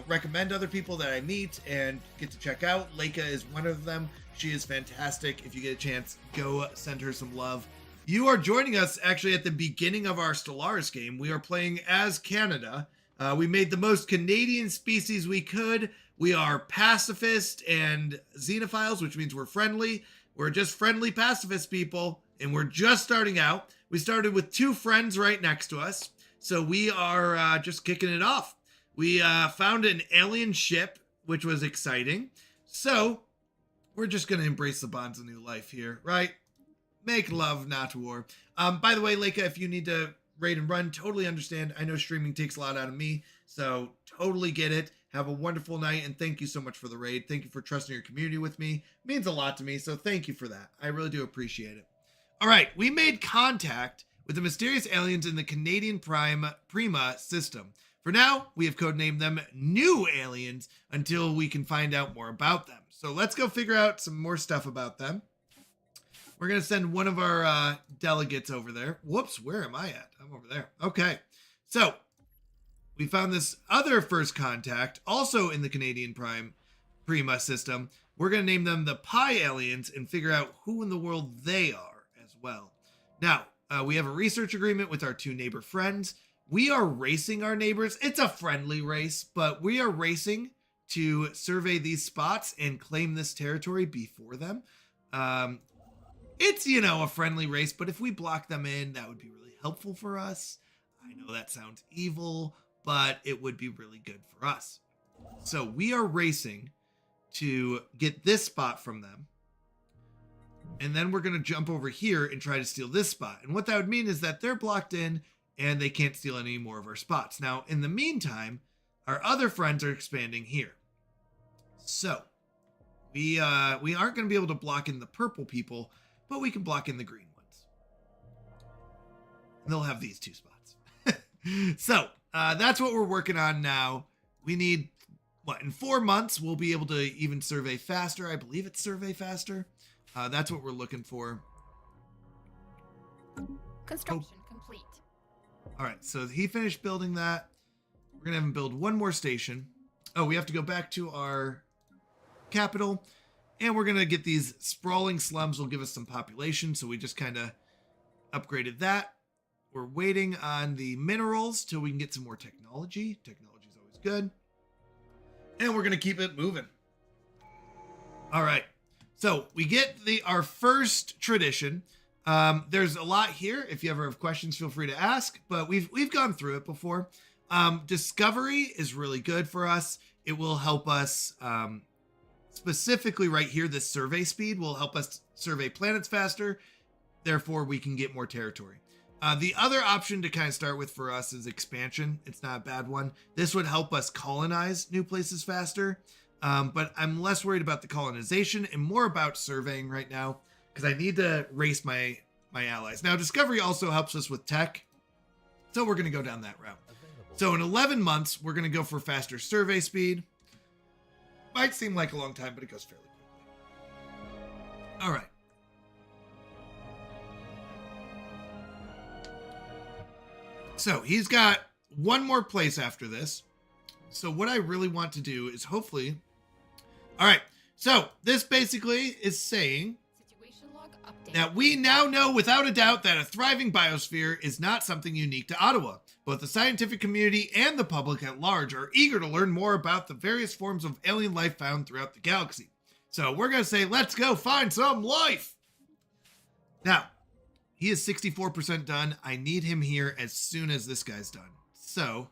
recommend other people that I meet and get to check out. Leica is one of them. She is fantastic. If you get a chance, go send her some love. You are joining us actually at the beginning of our Stellaris game. We are playing as Canada. We made the most Canadian species we could. We are pacifist and xenophiles, which means we're friendly. We're just friendly pacifist people, and we're just starting out. We started with 2 friends right next to us, so we are just kicking it off. We found an alien ship, which was exciting. So we're just going to embrace the bonds of new life here, right? Make love, not war. By the way, Leica, if you need to raid and run, totally understand. I know streaming takes a lot out of me, so totally get it. Have a wonderful night, and thank you so much for the raid. Thank you for trusting your community with me. It means a lot to me, so thank you for that. I really do appreciate it. All right, we made contact with the mysterious aliens in the Canadian Prima system. For now, we have codenamed them New Aliens until we can find out more about them. So let's go figure out some more stuff about them. We're going to send one of our delegates over there. Whoops, where am I at? I'm over there. Okay, so we found this other first contact, also in the Canadian Prima system. We're going to name them the Pi Aliens and figure out who in the world they are as well. Now, we have a research agreement with our 2 neighbor friends. We are racing our neighbors. It's a friendly race, but we are racing to survey these spots and claim this territory before them. It's, a friendly race, but if we block them in, that would be really helpful for us. I know that sounds evil, but it would be really good for us. So we are racing to get this spot from them. And then we're going to jump over here and try to steal this spot. And what that would mean is that they're blocked in and they can't steal any more of our spots. Now, in the meantime, our other friends are expanding here. So we aren't going to be able to block in the purple people, but we can block in the green ones. And they'll have these 2 spots. So that's what we're working on now. We need, in 4 months, we'll be able to even survey faster. I believe it's survey faster. That's what we're looking for. Construction complete. All right, so he finished building that. We're going to have him build one more station. Oh, we have to go back to our capital. And we're going to get these sprawling slums will give us some population. So we just kind of upgraded that. We're waiting on the minerals till we can get some more technology. Technology is always good. And we're going to keep it moving. All right. So we get our first tradition. There's a lot here. If you ever have questions, feel free to ask. But we've gone through it before. Discovery is really good for us. It will help us, specifically right here, this survey speed will help us survey planets faster. Therefore, we can get more territory. The other option to kind of start with for us is expansion. It's not a bad one. This would help us colonize new places faster. But I'm less worried about the colonization and more about surveying right now because I need to race my allies. Now, discovery also helps us with tech. So we're going to go down that route. So in 11 months, we're going to go for faster survey speed. Might seem like a long time, but it goes fairly quickly. All right. So he's got one more place after this. So what I really want to do is hopefully... All right. So this basically is saying that we now know without a doubt that a thriving biosphere is not something unique to Ottawa. Both the scientific community and the public at large are eager to learn more about the various forms of alien life found throughout the galaxy. So we're going to say, let's go find some life. Now, he is 64% done. I need him here as soon as this guy's done. So,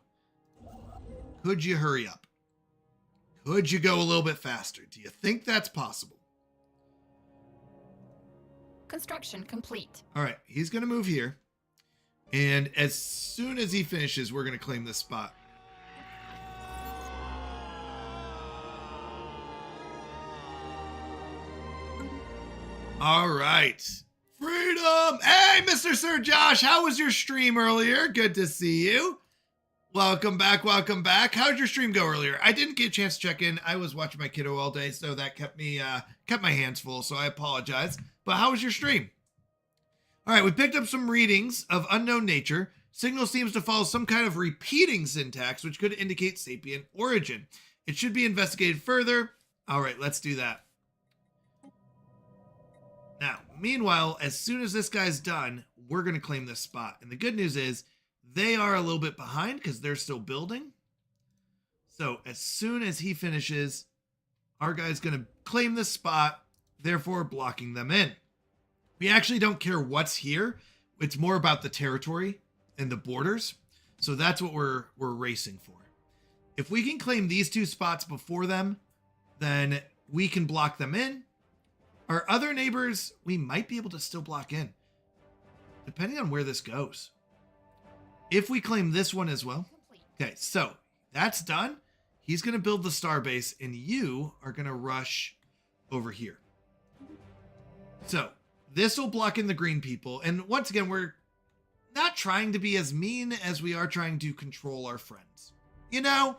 could you hurry up? Could you go a little bit faster? Do you think that's possible? Construction complete. All right, he's going to move here. And as soon as he finishes, we're going to claim this spot. All right. Freedom! Hey, Mr. Sir Josh, how was your stream earlier? Good to see you. Welcome back, welcome back. How did your stream go earlier? I didn't get a chance to check in. I was watching my kiddo all day, so that kept my hands full, so I apologize. But how was your stream? All right, we picked up some readings of unknown nature. Signal seems to follow some kind of repeating syntax, which could indicate sapient origin. It should be investigated further. All right, let's do that. Now, meanwhile, as soon as this guy's done, we're going to claim this spot. And the good news is they are a little bit behind because they're still building. So as soon as he finishes, our guy's going to claim this spot, therefore blocking them in. We actually don't care what's here. It's more about the territory and the borders. So that's what we're racing for. If we can claim these two spots before them, then we can block them in. Our other neighbors, we might be able to still block in, depending on where this goes. If we claim this one as well. Okay, so that's done. He's going to build the star base, and you are going to rush over here. So this will block in the green people. And once again, we're not trying to be as mean as we are trying to control our friends. You know,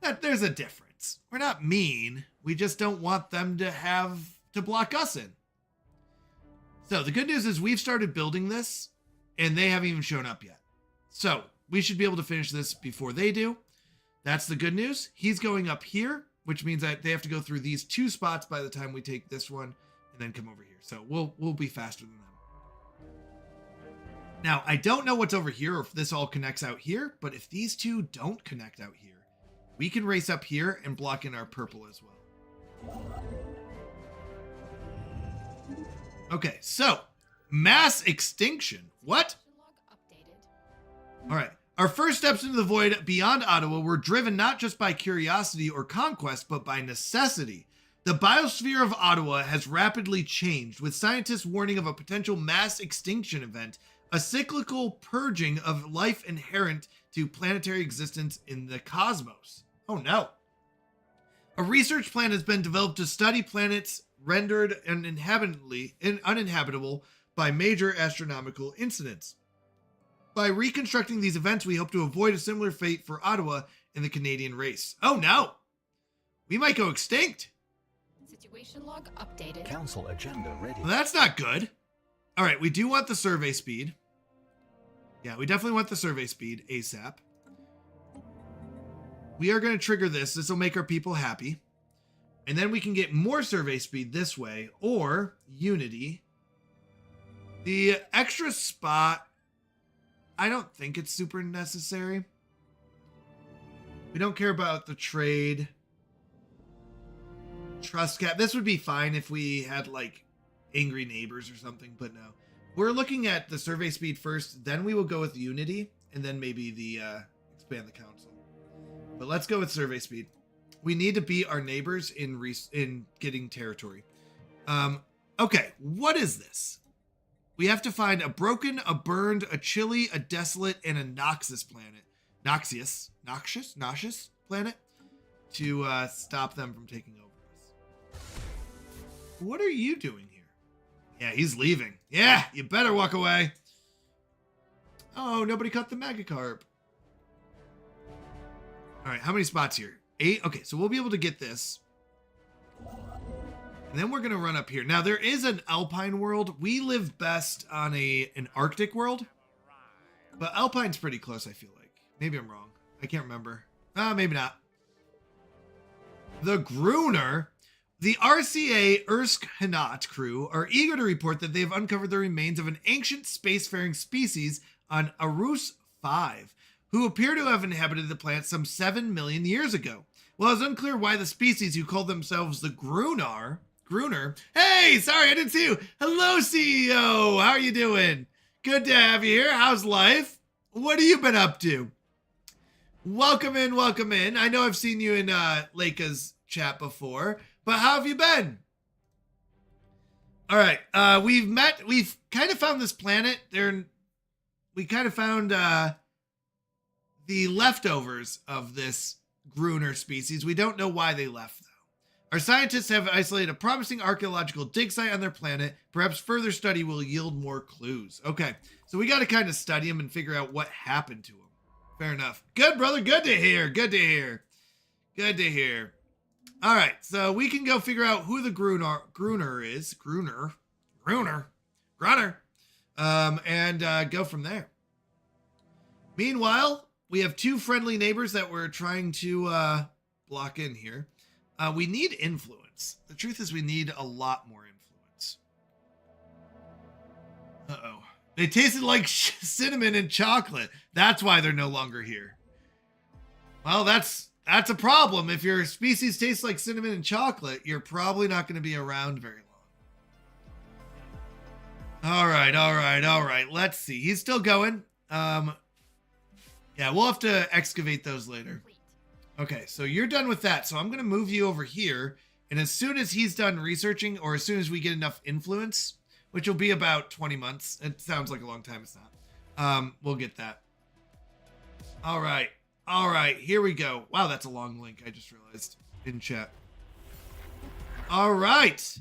that there's a difference. We're not mean. We just don't want them to block us in. So the good news is we've started building this, and they haven't even shown up yet. So we should be able to finish this before they do. That's the good news. He's going up here, which means that they have to go through these two spots by the time we take this one and then come over here. So we'll be faster than them. Now, I don't know what's over here or if this all connects out here, but if these two don't connect out here, we can race up here and block in our purple as well. Okay, so mass extinction. What? All right. Our first steps into the void beyond Ottawa were driven not just by curiosity or conquest, but by necessity. The biosphere of Ottawa has rapidly changed, with scientists warning of a potential mass extinction event, a cyclical purging of life inherent to planetary existence in the cosmos. Oh no. A research plan has been developed to study planets rendered uninhabitable by major astronomical incidents. By reconstructing these events, we hope to avoid a similar fate for Ottawa and the Canadian race. Oh no! We might go extinct! Situation log updated. Council agenda ready. Well, that's not good. All right, we do want the survey speed. Yeah, we definitely want the survey speed ASAP. We are going to trigger this. This will make our people happy. And then we can get more survey speed this way, or Unity. The extra spot, I don't think it's super necessary. We don't care about the trade. Trust cap. This would be fine if we had like angry neighbors or something, but no. We're looking at the survey speed first, then we will go with Unity, and then maybe the expand the council. But let's go with survey speed. We need to beat our neighbors in getting territory. Okay, what is this? We have to find a broken, a burned, a chilly, a desolate, and a noxious planet. Noxious planet to stop them from taking over us. What are you doing here? Yeah, he's leaving. Yeah, you better walk away. Oh, nobody caught the megacarp. All right, how many spots here? 8? Okay, so we'll be able to get this. And then we're going to run up here. Now, there is an alpine world. We live best on an Arctic world. But alpine's pretty close, I feel like. Maybe I'm wrong. I can't remember. Maybe not. The Gruner. The RCA Ersk Hanat crew are eager to report that they've uncovered the remains of an ancient spacefaring species on Arus 5, who appear to have inhabited the planet some 7 million years ago. Well, it's unclear why the species who call themselves the Gruner. Hey, sorry, I didn't see you. Hello, CEO. How are you doing? Good to have you here. How's life? What have you been up to? Welcome in, welcome in. I know I've seen you in Leica's chat before, but how have you been? All right, we've kind of found this planet. We kind of found the leftovers of this Gruner species. We don't know why they left, though. Our scientists have isolated a promising archaeological dig site on their planet. Perhaps further study will yield more clues. Okay, so we got to kind of study them and figure out what happened to them. Fair enough. Good, brother. Good to hear. Good to hear. Good to hear. All right, so we can go figure out who the Gruner is. Gruner. And go from there. Meanwhile, we have two friendly neighbors that we're trying to block in here. We need influence. The truth is we need a lot more influence. Uh-oh. They tasted like cinnamon and chocolate. That's why they're no longer here. Well, that's a problem. If your species tastes like cinnamon and chocolate, you're probably not going to be around very long. All right. Let's see. He's still going. Yeah, we'll have to excavate those later. Okay, so you're done with that. So I'm going to move you over here. And as soon as he's done researching, or as soon as we get enough influence, which will be about 20 months. It sounds like a long time. It's not. We'll get that. All right. Here we go. Wow, that's a long link. I just realized in chat. All right.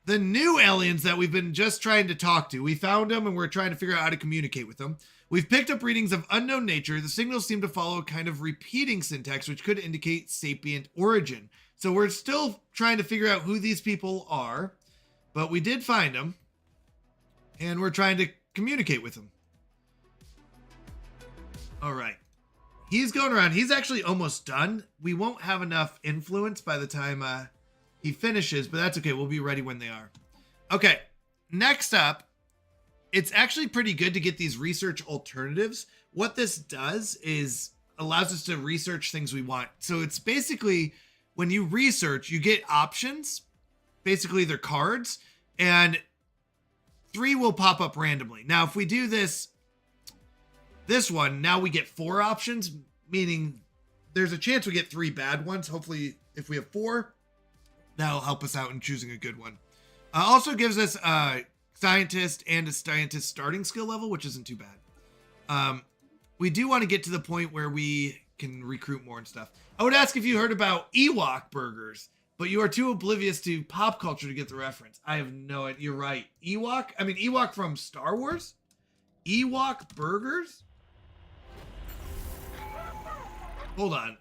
The new aliens that we've been just trying to talk to. We found them and we're trying to figure out how to communicate with them. We've picked up readings of unknown nature. The signals seem to follow a kind of repeating syntax, which could indicate sapient origin. So we're still trying to figure out who these people are, but we did find them, and we're trying to communicate with them. All right. He's going around. He's actually almost done. We won't have enough influence by the time he finishes, but that's okay. We'll be ready when they are. Okay. Next up, it's actually pretty good to get these research alternatives. What this does is allows us to research things we want. So it's basically when you research, you get options. Basically, they're cards, and 3 will pop up randomly. Now, if we do this one, now we get 4 options, meaning there's a chance we get 3 bad ones. Hopefully, if we have 4, that'll help us out in choosing a good one. Also gives us scientist and a scientist starting skill level, which isn't too bad. We do want to get to the point where we can recruit more and stuff. I would ask if you heard about Ewok burgers, but you are too oblivious to pop culture to get the reference. I have no idea. You're right. Ewok from Star Wars? Ewok burgers? Hold on.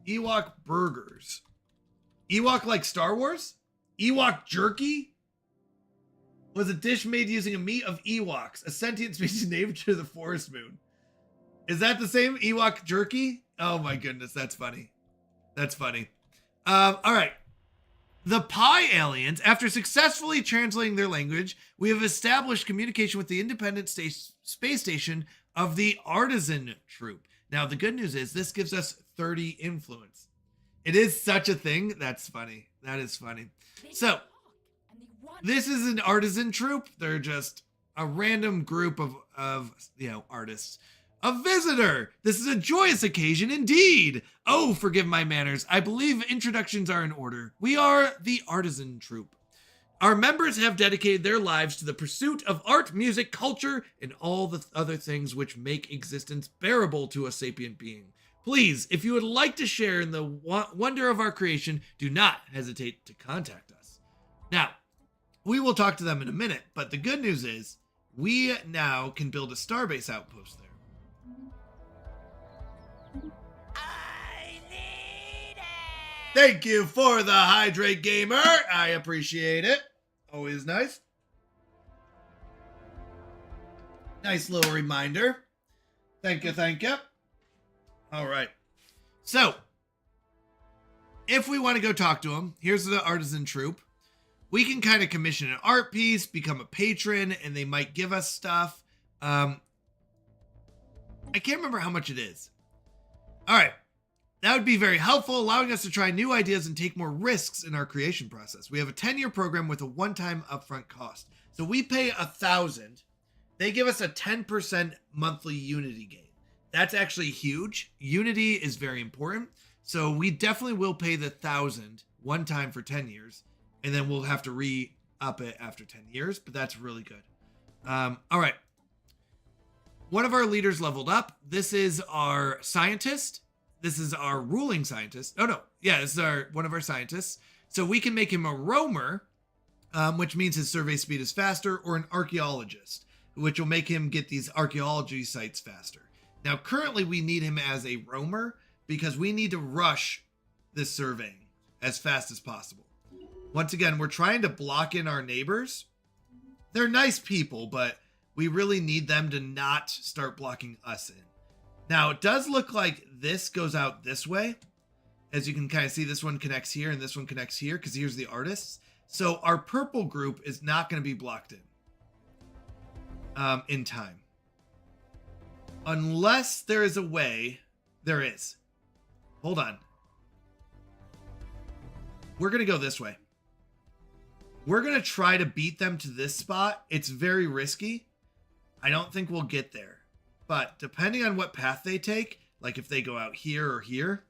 Ewok burgers. Ewok like Star Wars? Ewok jerky? Was a dish made using a meat of Ewoks, a sentient species named to the forest moon. Is that the same Ewok jerky? Oh my goodness, that's funny. That's funny. All right. The Pi aliens, after successfully translating their language, we have established communication with the independent space station of the Artisan Troop. Now, the good news is this gives us 30 influence. It is such a thing. That's funny. That is funny. So, this is an artisan troop. They're just a random group of artists. A visitor. This is a joyous occasion indeed. Oh, forgive my manners. I believe introductions are in order. We are the Artisan Troop. Our members have dedicated their lives to the pursuit of art, music, culture, and all the other things which make existence bearable to a sapient being. Please, if you would like to share in the wonder of our creation, do not hesitate to contact us. Now, we will talk to them in a minute, but the good news is we now can build a starbase outpost there. I need it! Thank you for the hydrate, gamer. I appreciate it. Always nice. Nice little reminder. Thank you, thank you. All right. So, if we want to go talk to them, here's the Artisan Troop. We can kind of commission an art piece, become a patron, and they might give us stuff. I can't remember how much it is. All right. That would be very helpful, allowing us to try new ideas and take more risks in our creation process. We have a 10-year program with a one-time upfront cost. So we pay $1,000. They give us a 10% monthly Unity gain. That's actually huge. Unity is very important. So we definitely will pay the 1,000 one time for 10 years, and then we'll have to re-up it after 10 years, but that's really good. All right. One of our leaders leveled up. This is our scientist. This is our ruling scientist. Oh, no. Yeah, this is one of our scientists. So we can make him a roamer, which means his survey speed is faster, or an archaeologist, which will make him get these archaeology sites faster. Now, currently, we need him as a roamer because we need to rush this surveying as fast as possible. Once again, we're trying to block in our neighbors. They're nice people, but we really need them to not start blocking us in. Now, it does look like this goes out this way. As you can kind of see, this one connects here and this one connects here because here's the artists. So our purple group is not going to be blocked in time. Unless there is a way. There is. Hold on. We're going to go this way. We're going to try to beat them to this spot. It's very risky. I don't think we'll get there. But depending on what path they take, like if they go out here or here,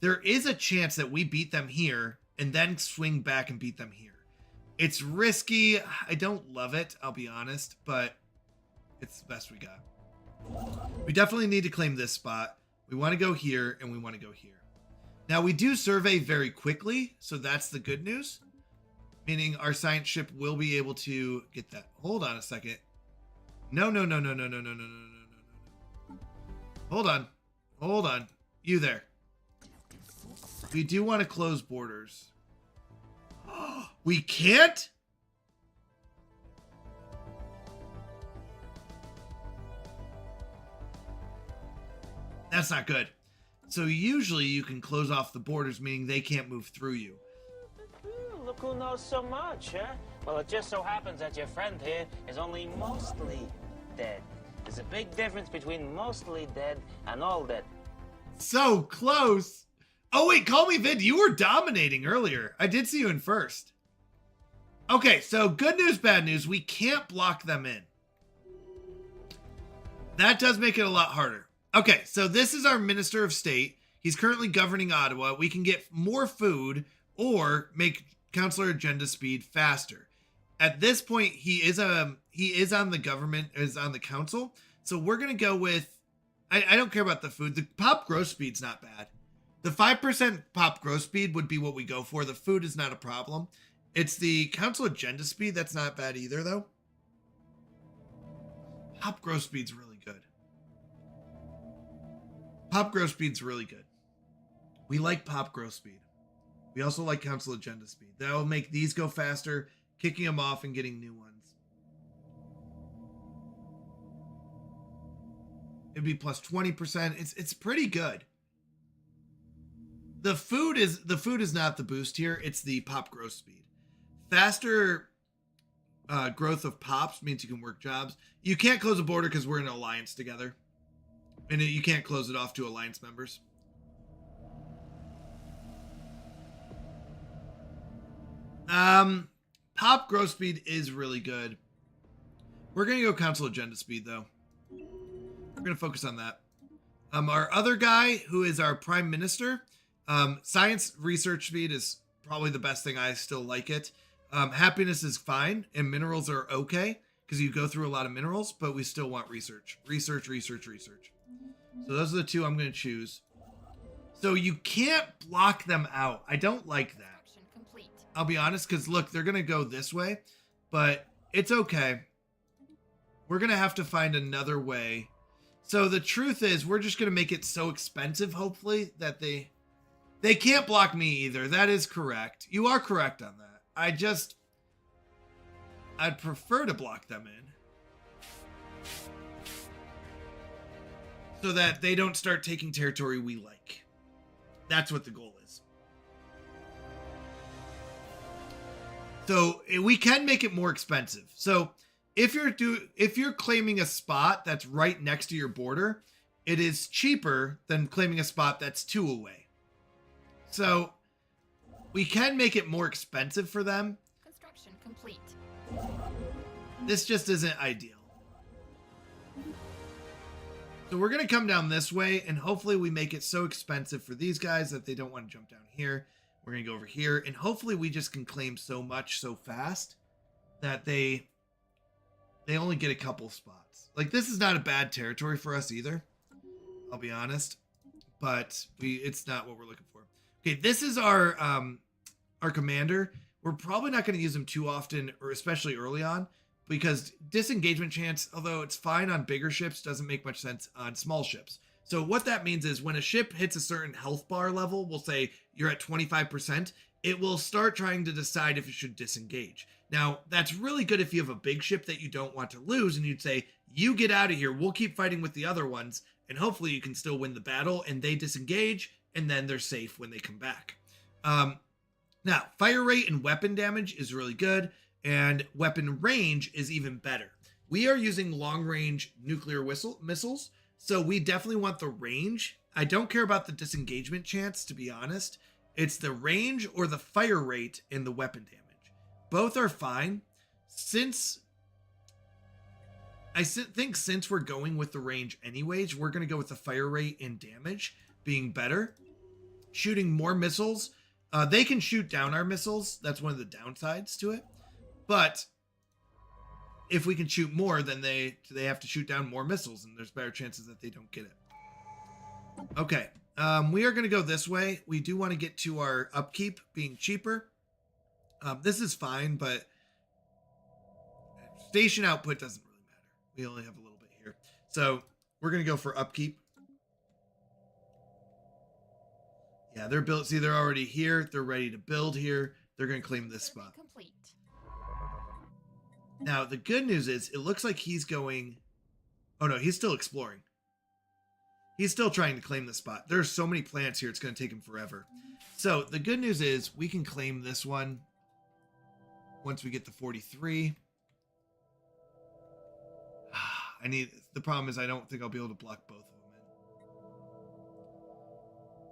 there is a chance that we beat them here and then swing back and beat them here. It's risky. I don't love it, I'll be honest, but it's the best we got. We definitely need to claim this spot. We want to go here and we want to go here. Now we do survey very quickly, so that's the good news. Meaning our science ship will be able to get that. Hold on a second. No. Hold on. Hold on. You there. We do want to close borders. We can't? That's not good. So usually you can close off the borders, meaning they can't move through you. Look who knows so much, huh? Well, it just so happens that your friend here is only mostly dead. There's a big difference between mostly dead and all dead. So close. Oh, wait, call me Vid. You were dominating earlier. I did see you in first. Okay, so good news, bad news. We can't block them in. That does make it a lot harder. Okay, so this is our Minister of State. He's currently governing Ottawa. We can get more food or make Councillor agenda speed faster. At this point, he is on the government, is on the council. So we're going to go with, I don't care about the food. The pop growth speed's not bad. The 5% pop growth speed would be what we go for. The food is not a problem. It's the council agenda speed that's not bad either, though. Pop growth speed's really good. Pop growth speed's really good. We like pop growth speed. We also like council agenda speed. That will make these go faster, kicking them off and getting new ones. It'd be plus 20%. It's pretty good. The food is not the boost here. It's the pop growth speed. Faster growth of pops means you can work jobs. You can't close a border because we're in an alliance together. And you can't close it off to alliance members. Pop growth speed is really good. We're going to go council agenda speed, though. We're going to focus on that. Our other guy, who is our prime minister, science research speed is probably the best thing. I still like it. Happiness is fine, and minerals are okay, because you go through a lot of minerals, but we still want research. Research. So those are the two I'm going to choose. So you can't block them out. I don't like that. I'll be honest, because look, they're going to go this way, but it's okay. We're going to have to find another way. So the truth is, we're just going to make it so expensive, hopefully, that they can't block me either. That is correct. You are correct on that. I'd prefer to block them in. So that they don't start taking territory we like. That's what the goal is. So we can make it more expensive. So if you're claiming a spot that's right next to your border, it is cheaper than claiming a spot that's 2 away. So we can make it more expensive for them. Construction complete. This just isn't ideal. So we're going to come down this way, and hopefully we make it so expensive for these guys that they don't want to jump down here. We're going to go over here, and hopefully we just can claim so much so fast that they only get a couple spots. Like, this is not a bad territory for us either, I'll be honest, but it's not what we're looking for. Okay, this is our commander. We're probably not going to use him too often, or especially early on, because disengagement chance, although it's fine on bigger ships, doesn't make much sense on small ships. So what that means is when a ship hits a certain health bar level, we'll say you're at 25%, it will start trying to decide if it should disengage. Now, that's really good if you have a big ship that you don't want to lose, and you'd say, you get out of here, we'll keep fighting with the other ones, and hopefully you can still win the battle, and they disengage, and then they're safe when they come back. Now, fire rate and weapon damage is really good, and weapon range is even better. We are using long-range nuclear missiles, so we definitely want the range. I don't care about the disengagement chance, to be honest. It's the range or the fire rate and the weapon damage. Both are fine. Since we're going with the range anyways, we're going to go with the fire rate and damage being better. Shooting more missiles. They can shoot down our missiles. That's one of the downsides to it. But if we can shoot more, then they have to shoot down more missiles, and there's better chances that they don't get it. Okay, we are going to go this way. We do want to get to our upkeep being cheaper. This is fine, but station output doesn't really matter. We only have a little bit here. So we're going to go for upkeep. Yeah, they're built. See, they're already here. They're ready to build here. They're going to claim this spot. Complete. Now, the good news is it looks like he's going... Oh, no, he's still exploring. He's still trying to claim the spot. There's so many plants here, it's going to take him forever. So, the good news is we can claim this one once we get to 43. The problem is I don't think I'll be able to block both of them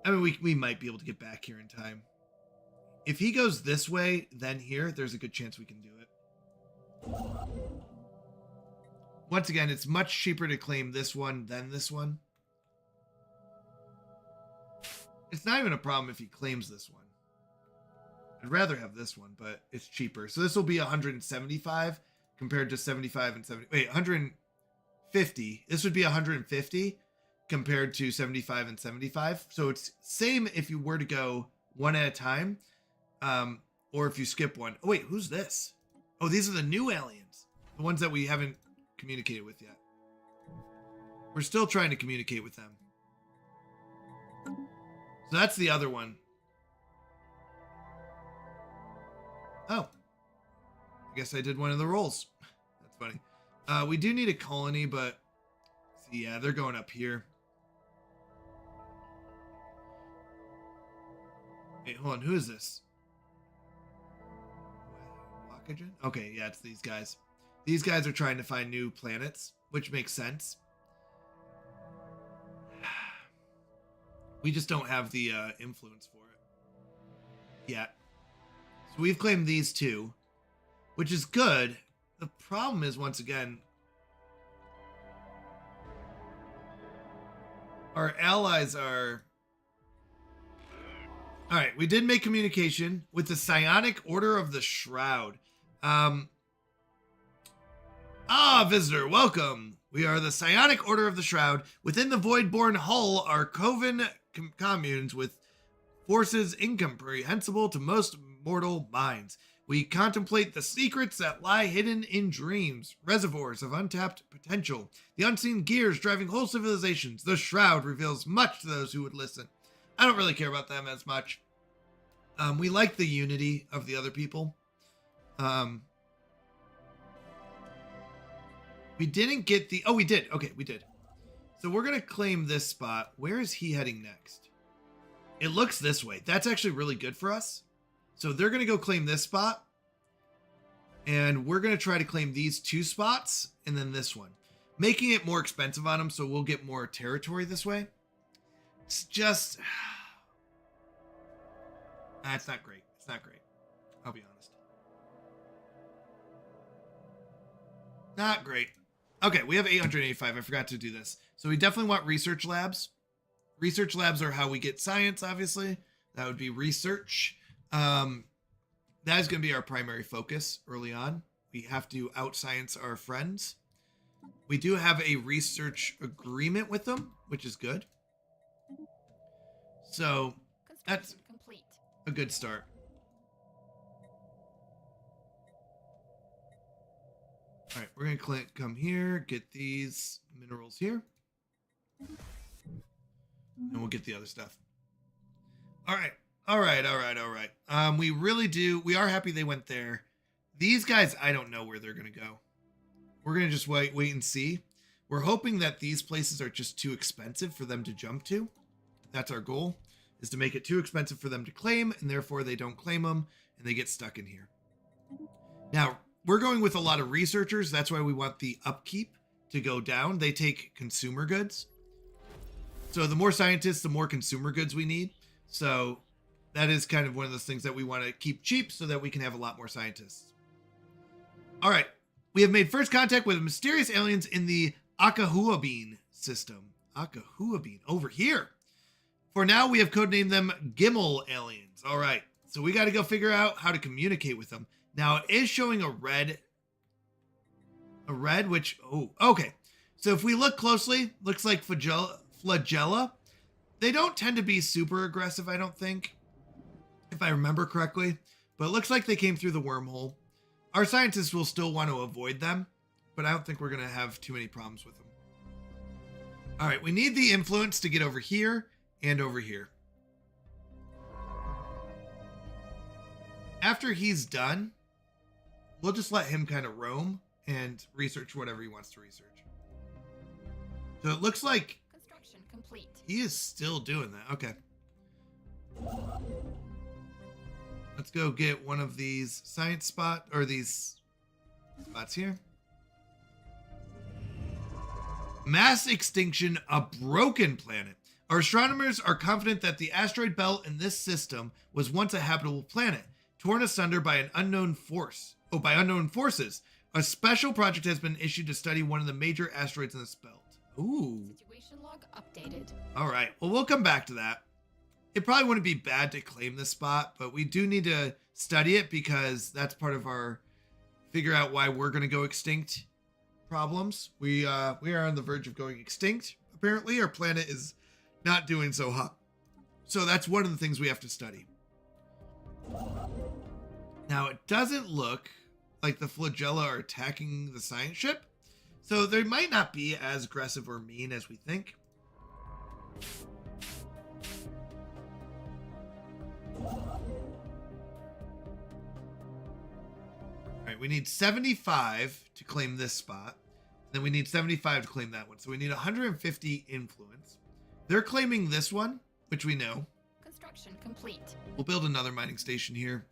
in. I mean, we might be able to get back here in time. If he goes this way, then here, there's a good chance we can do it. Once again, it's much cheaper to claim this one than this one. It's not even a problem if he claims this one. I'd rather have this one, but it's cheaper. So this will be 175 compared to 75 and 70. Wait, 150. This would be 150 compared to 75 and 75. So it's same if you were to go one at a time, or if you skip one. Oh, wait, who's this? Oh, these are the new aliens. The ones that we haven't communicated with yet. We're still trying to communicate with them. So that's the other one. Oh. I guess I did one of the roles. That's funny. We do need a colony, but... See, yeah, they're going up here. Wait, hold on. Who is this? Okay, yeah, it's these guys. These guys are trying to find new planets, which makes sense. We just don't have the influence for it yet. So we've claimed these two, which is good. The problem is, once again, our allies are... All right, we did make communication with the Psionic Order of the Shroud. Visitor, welcome. We are the Psionic Order of the Shroud. Within the Voidborn Hull are coven communes with forces incomprehensible to most mortal minds. We contemplate the secrets that lie hidden in dreams, reservoirs of untapped potential, the unseen gears driving whole civilizations. The Shroud reveals much to those who would listen. I don't really care about them as much. We like the unity of the other people. We didn't get the... Oh, we did. Okay, we did. So we're going to claim this spot. Where is he heading next? It looks this way. That's actually really good for us. So they're going to go claim this spot. And we're going to try to claim these two spots and then this one. Making it more expensive on them so we'll get more territory this way. It's just... It's not great. It's not great. I'll be honest. Not great. Okay, we have 885. I forgot to do this. So we definitely want research labs. Research labs are how we get science, obviously. That would be research. That is going to be our primary focus early on. We have to out-science our friends. We do have a research agreement with them, which is good. So that's complete. a good start. All right, we're going to come here, get these minerals here. And we'll get the other stuff. All right. We are happy they went there. These guys, I don't know where they're going to go. We're going to just wait and see. We're hoping that these places are just too expensive for them to jump to. That's our goal, is to make it too expensive for them to claim, and therefore they don't claim them, and they get stuck in here. Now, we're going with a lot of researchers. That's why we want the upkeep to go down. They take consumer goods. So the more scientists, the more consumer goods we need. So that is kind of one of those things that we want to keep cheap so that we can have a lot more scientists. All right. We have made first contact with mysterious aliens in the Akahuabin system. Akahuabin, over here. For now, we have codenamed them Gimel aliens. All right. So we got to go figure out how to communicate with them. Now, it is showing a red, which, oh, okay. So if we look closely, looks like flagella. They don't tend to be super aggressive, I don't think, if I remember correctly. But it looks like they came through the wormhole. Our scientists will still want to avoid them, but I don't think we're going to have too many problems with them. All right, we need the influence to get over here and over here. After he's done, we'll just let him kind of roam and research whatever he wants to research. So it looks like Construction complete. he is still doing that. Okay. Let's go get one of these science these spots here. Mass extinction, a broken planet. Our astronomers are confident that the asteroid belt in this system was once a habitable planet, torn asunder by an unknown force. By unknown forces. A special project has been issued to study one of the major asteroids in this belt. Ooh. Situation log updated. All right. Well, we'll come back to that. It probably wouldn't be bad to claim this spot, but we do need to study it because that's part of our figure out why we're going to go extinct problems. We are on the verge of going extinct. Apparently, our planet is not doing so hot. So that's one of the things we have to study. Now, it doesn't look like the flagella are attacking the science ship. So they might not be as aggressive or mean as we think. All right, we need 75 to claim this spot. Then we need 75 to claim that one. So we need 150 influence. They're claiming this one, which we know. Construction complete. We'll build another mining station here.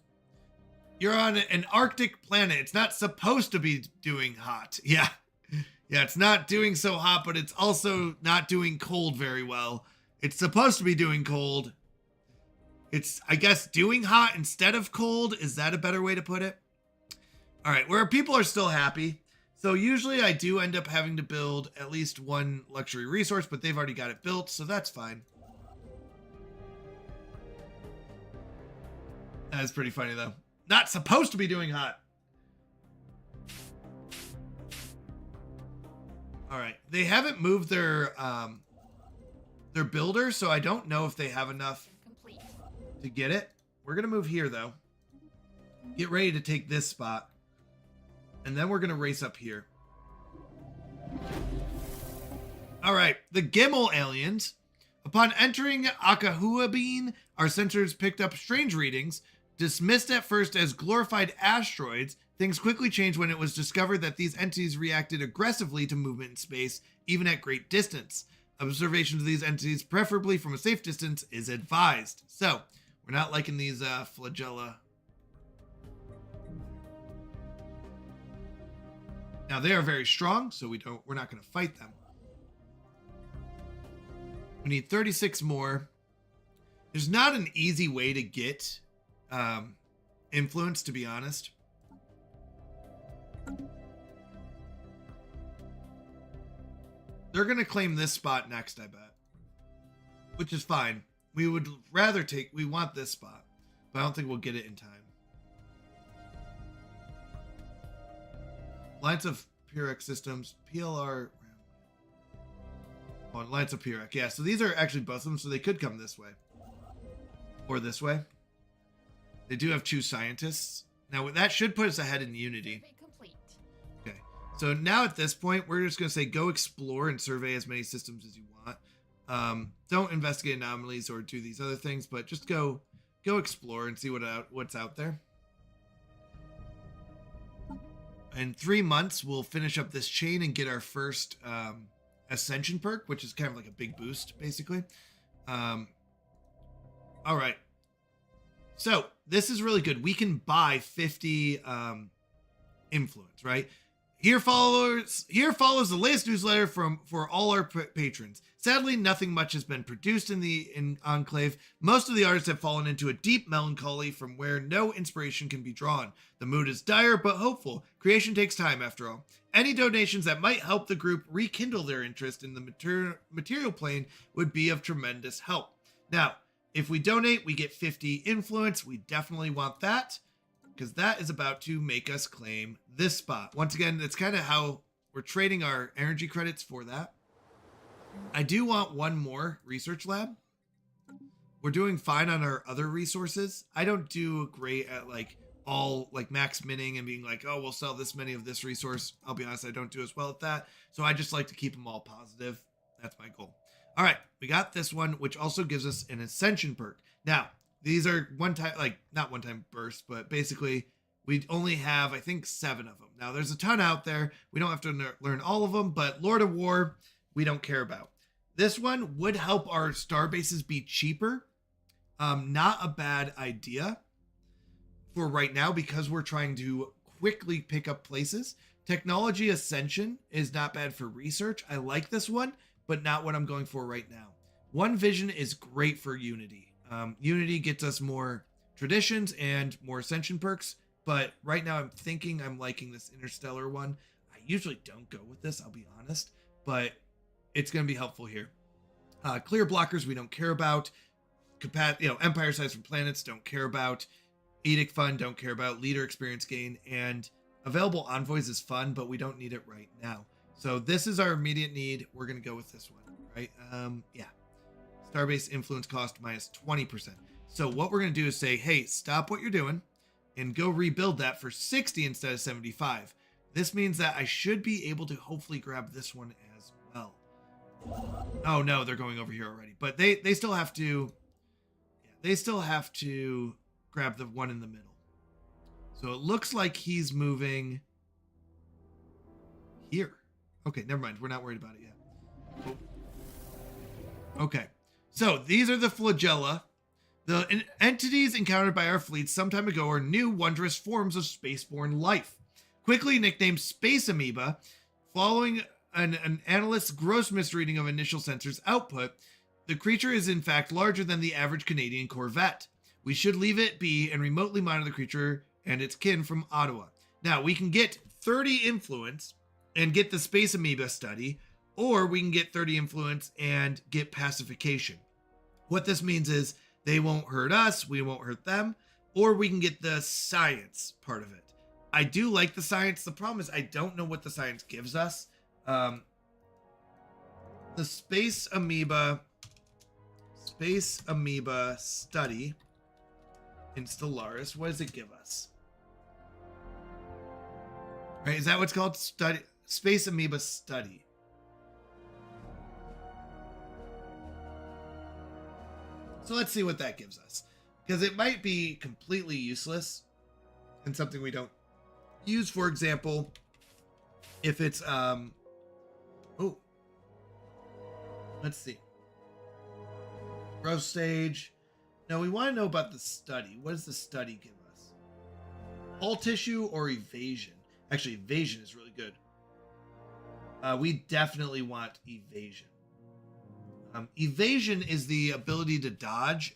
You're on an Arctic planet. It's not supposed to be doing hot. Yeah. Yeah, it's not doing so hot, but it's also not doing cold very well. It's supposed to be doing cold. It's, I guess, doing hot instead of cold. Is that a better way to put it? All right, where people are still happy. So usually I do end up having to build at least one luxury resource, but they've already got it built, so that's fine. That is pretty funny, though. Not supposed to be doing hot. All right, they haven't moved their builder, so I don't know if they have enough to get it. We're gonna move here though. Get ready to take this spot, and then we're gonna race up here. All right, the Gimel aliens. Upon entering Akahuabin, our sensors picked up strange readings. Dismissed at first as glorified asteroids, things quickly changed when it was discovered that these entities reacted aggressively to movement in space, even at great distance. Observation of these entities, preferably from a safe distance, is advised. So, we're not liking these flagella. Now, they are very strong, so we're not going to fight them. We need 36 more. There's not an easy way to get influence, to be honest. They're going to claim this spot next, I bet. Which is fine. We would rather we want this spot. But I don't think we'll get it in time. Alliance of Pyrrhic Systems, PLR. Oh, Alliance of Pyrrhic. Yeah, so these are actually both of them, so they could come this way. Or this way. They do have choose scientists. Now, that should put us ahead in Unity. Okay. So now at this point, we're just going to say go explore and survey as many systems as you want. Don't investigate anomalies or do these other things, but just go explore and see what's out there. In 3 months, we'll finish up this chain and get our first Ascension perk, which is kind of like a big boost, basically. All right. So this is really good. We can buy 50 influence, right? Here follows the latest newsletter for all our patrons. Sadly, nothing much has been produced in Enclave. Most of the artists have fallen into a deep melancholy from where no inspiration can be drawn. The mood is dire but hopeful. Creation takes time, after all. Any donations that might help the group rekindle their interest in the material plane would be of tremendous help. Now, if we donate, we get 50 influence. We definitely want that, because that is about to make us claim this spot. Once again, that's kind of how we're trading our energy credits for that. I do want one more research lab. We're doing fine on our other resources. I don't do great at all max minning and being like, oh, we'll sell this many of this resource. I'll be honest, I don't do as well at that. So I just like to keep them all positive. That's my goal. All right, we got this one, which also gives us an Ascension perk. Now, these are not one-time bursts, but basically we only have, I think, 7 of them. Now, there's a ton out there. We don't have to learn all of them, but Lord of War, we don't care about. This one would help our star bases be cheaper. Not a bad idea for right now, because we're trying to quickly pick up places. Technology Ascension is not bad for research. I like this one, but not what I'm going for right now. One Vision is great for Unity. Unity gets us more traditions and more Ascension perks, but right now I'm thinking I'm liking this Interstellar one. I usually don't go with this, I'll be honest, but it's going to be helpful here. Clear blockers we don't care about. Empire size from planets don't care about. Edict Fund don't care about. Leader experience gain, and available envoys is fun, but we don't need it right now. So this is our immediate need. We're going to go with this one, right? Yeah. Starbase influence cost minus 20%. So what we're going to do is say, hey, stop what you're doing and go rebuild that for 60 instead of 75. This means that I should be able to hopefully grab this one as well. Oh no, they're going over here already. But they still have to, they still have to grab the one in the middle. So it looks like he's moving here. Okay, never mind. We're not worried about it yet. Oh. Okay. So these are the flagella. The entities encountered by our fleet some time ago are new wondrous forms of spaceborne life. Quickly nicknamed Space Amoeba, following an analyst's gross misreading of initial sensors output, the creature is in fact larger than the average Canadian Corvette. We should leave it be and remotely monitor the creature and its kin from Ottawa. Now, we can get 30 influence and get the Space Amoeba study, or we can get 30 influence and get pacification. What this means is they won't hurt us, we won't hurt them, or we can get the science part of it. I do like the science. The problem is I don't know what the science gives us. The Space Amoeba study in Stellaris, what does it give us? Right, is that what's called? Study Space Amoeba study. So let's see what that gives us, because it might be completely useless and something we don't use. For example, if it's let's see, growth stage. Now we want to know about the study. What does the study give us? All tissue or evasion? Actually, evasion is really good. We definitely want evasion. Evasion is the ability to dodge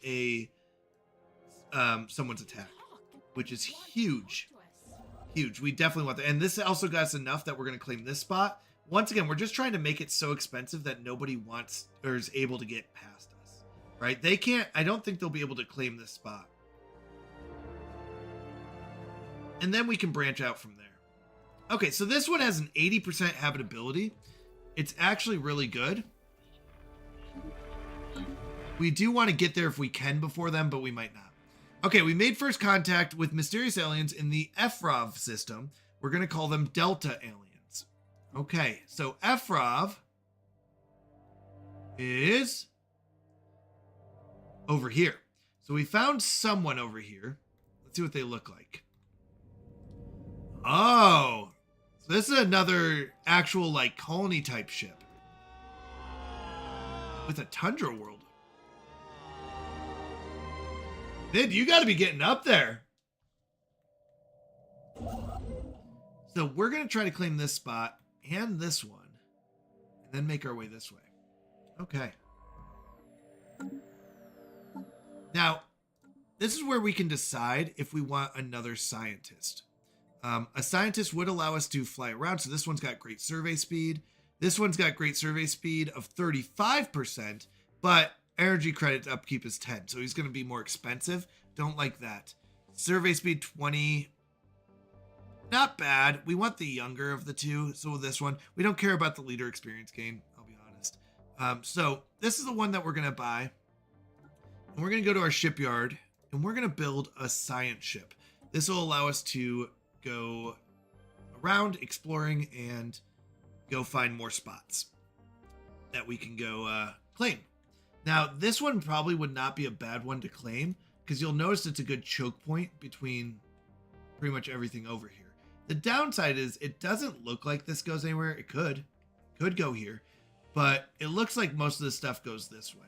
someone's attack, which is huge. Huge. We definitely want that. And this also got us enough that we're going to claim this spot. once again, we're just trying to make it so expensive that nobody wants or is able to get past us, right? They can't, I don't think they'll be able to claim this spot. And then we can branch out from there. Okay, so this one has an 80% habitability. It's actually really good. We do want to get there if we can before them, but we might not. Okay, we made first contact with mysterious aliens in the EFROV system. We're going to call them Delta aliens. Okay, so EFROV is over here. So we found someone over here. Let's see what they look like. Oh, so this is another actual like colony type ship with a tundra world. Vid, you got to be getting up there. So we're going to try to claim this spot and this one, and then make our way this way. Okay. Now, this is where we can decide if we want another scientist. A scientist would allow us to fly around. So this one's got great survey speed. This one's got great survey speed of 35%, but energy credit upkeep is 10. So he's going to be more expensive. Don't like that. Survey speed 20. Not bad. We want the younger of the two. So this one, we don't care about the leader experience gain. I'll be honest. So this is the one that we're going to buy. And we're going to go to our shipyard and we're going to build a science ship. This will allow us to go around exploring and go find more spots that we can go claim. Now, this one probably would not be a bad one to claim because you'll notice it's a good choke point between pretty much everything over here. The downside is it doesn't look like this goes anywhere. It could go here, but it looks like most of the stuff goes this way.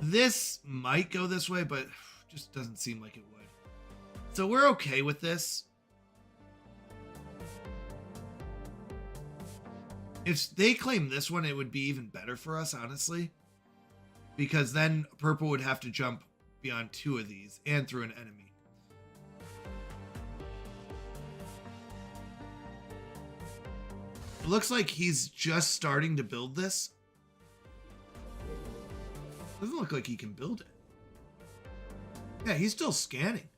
This might go this way, but just doesn't seem like it would. So we're okay with this. If they claim this one, it would be even better for us, honestly. Because then purple would have to jump beyond 2 of these and through an enemy. It looks like he's just starting to build this. Doesn't look like he can build it. Yeah, he's still scanning.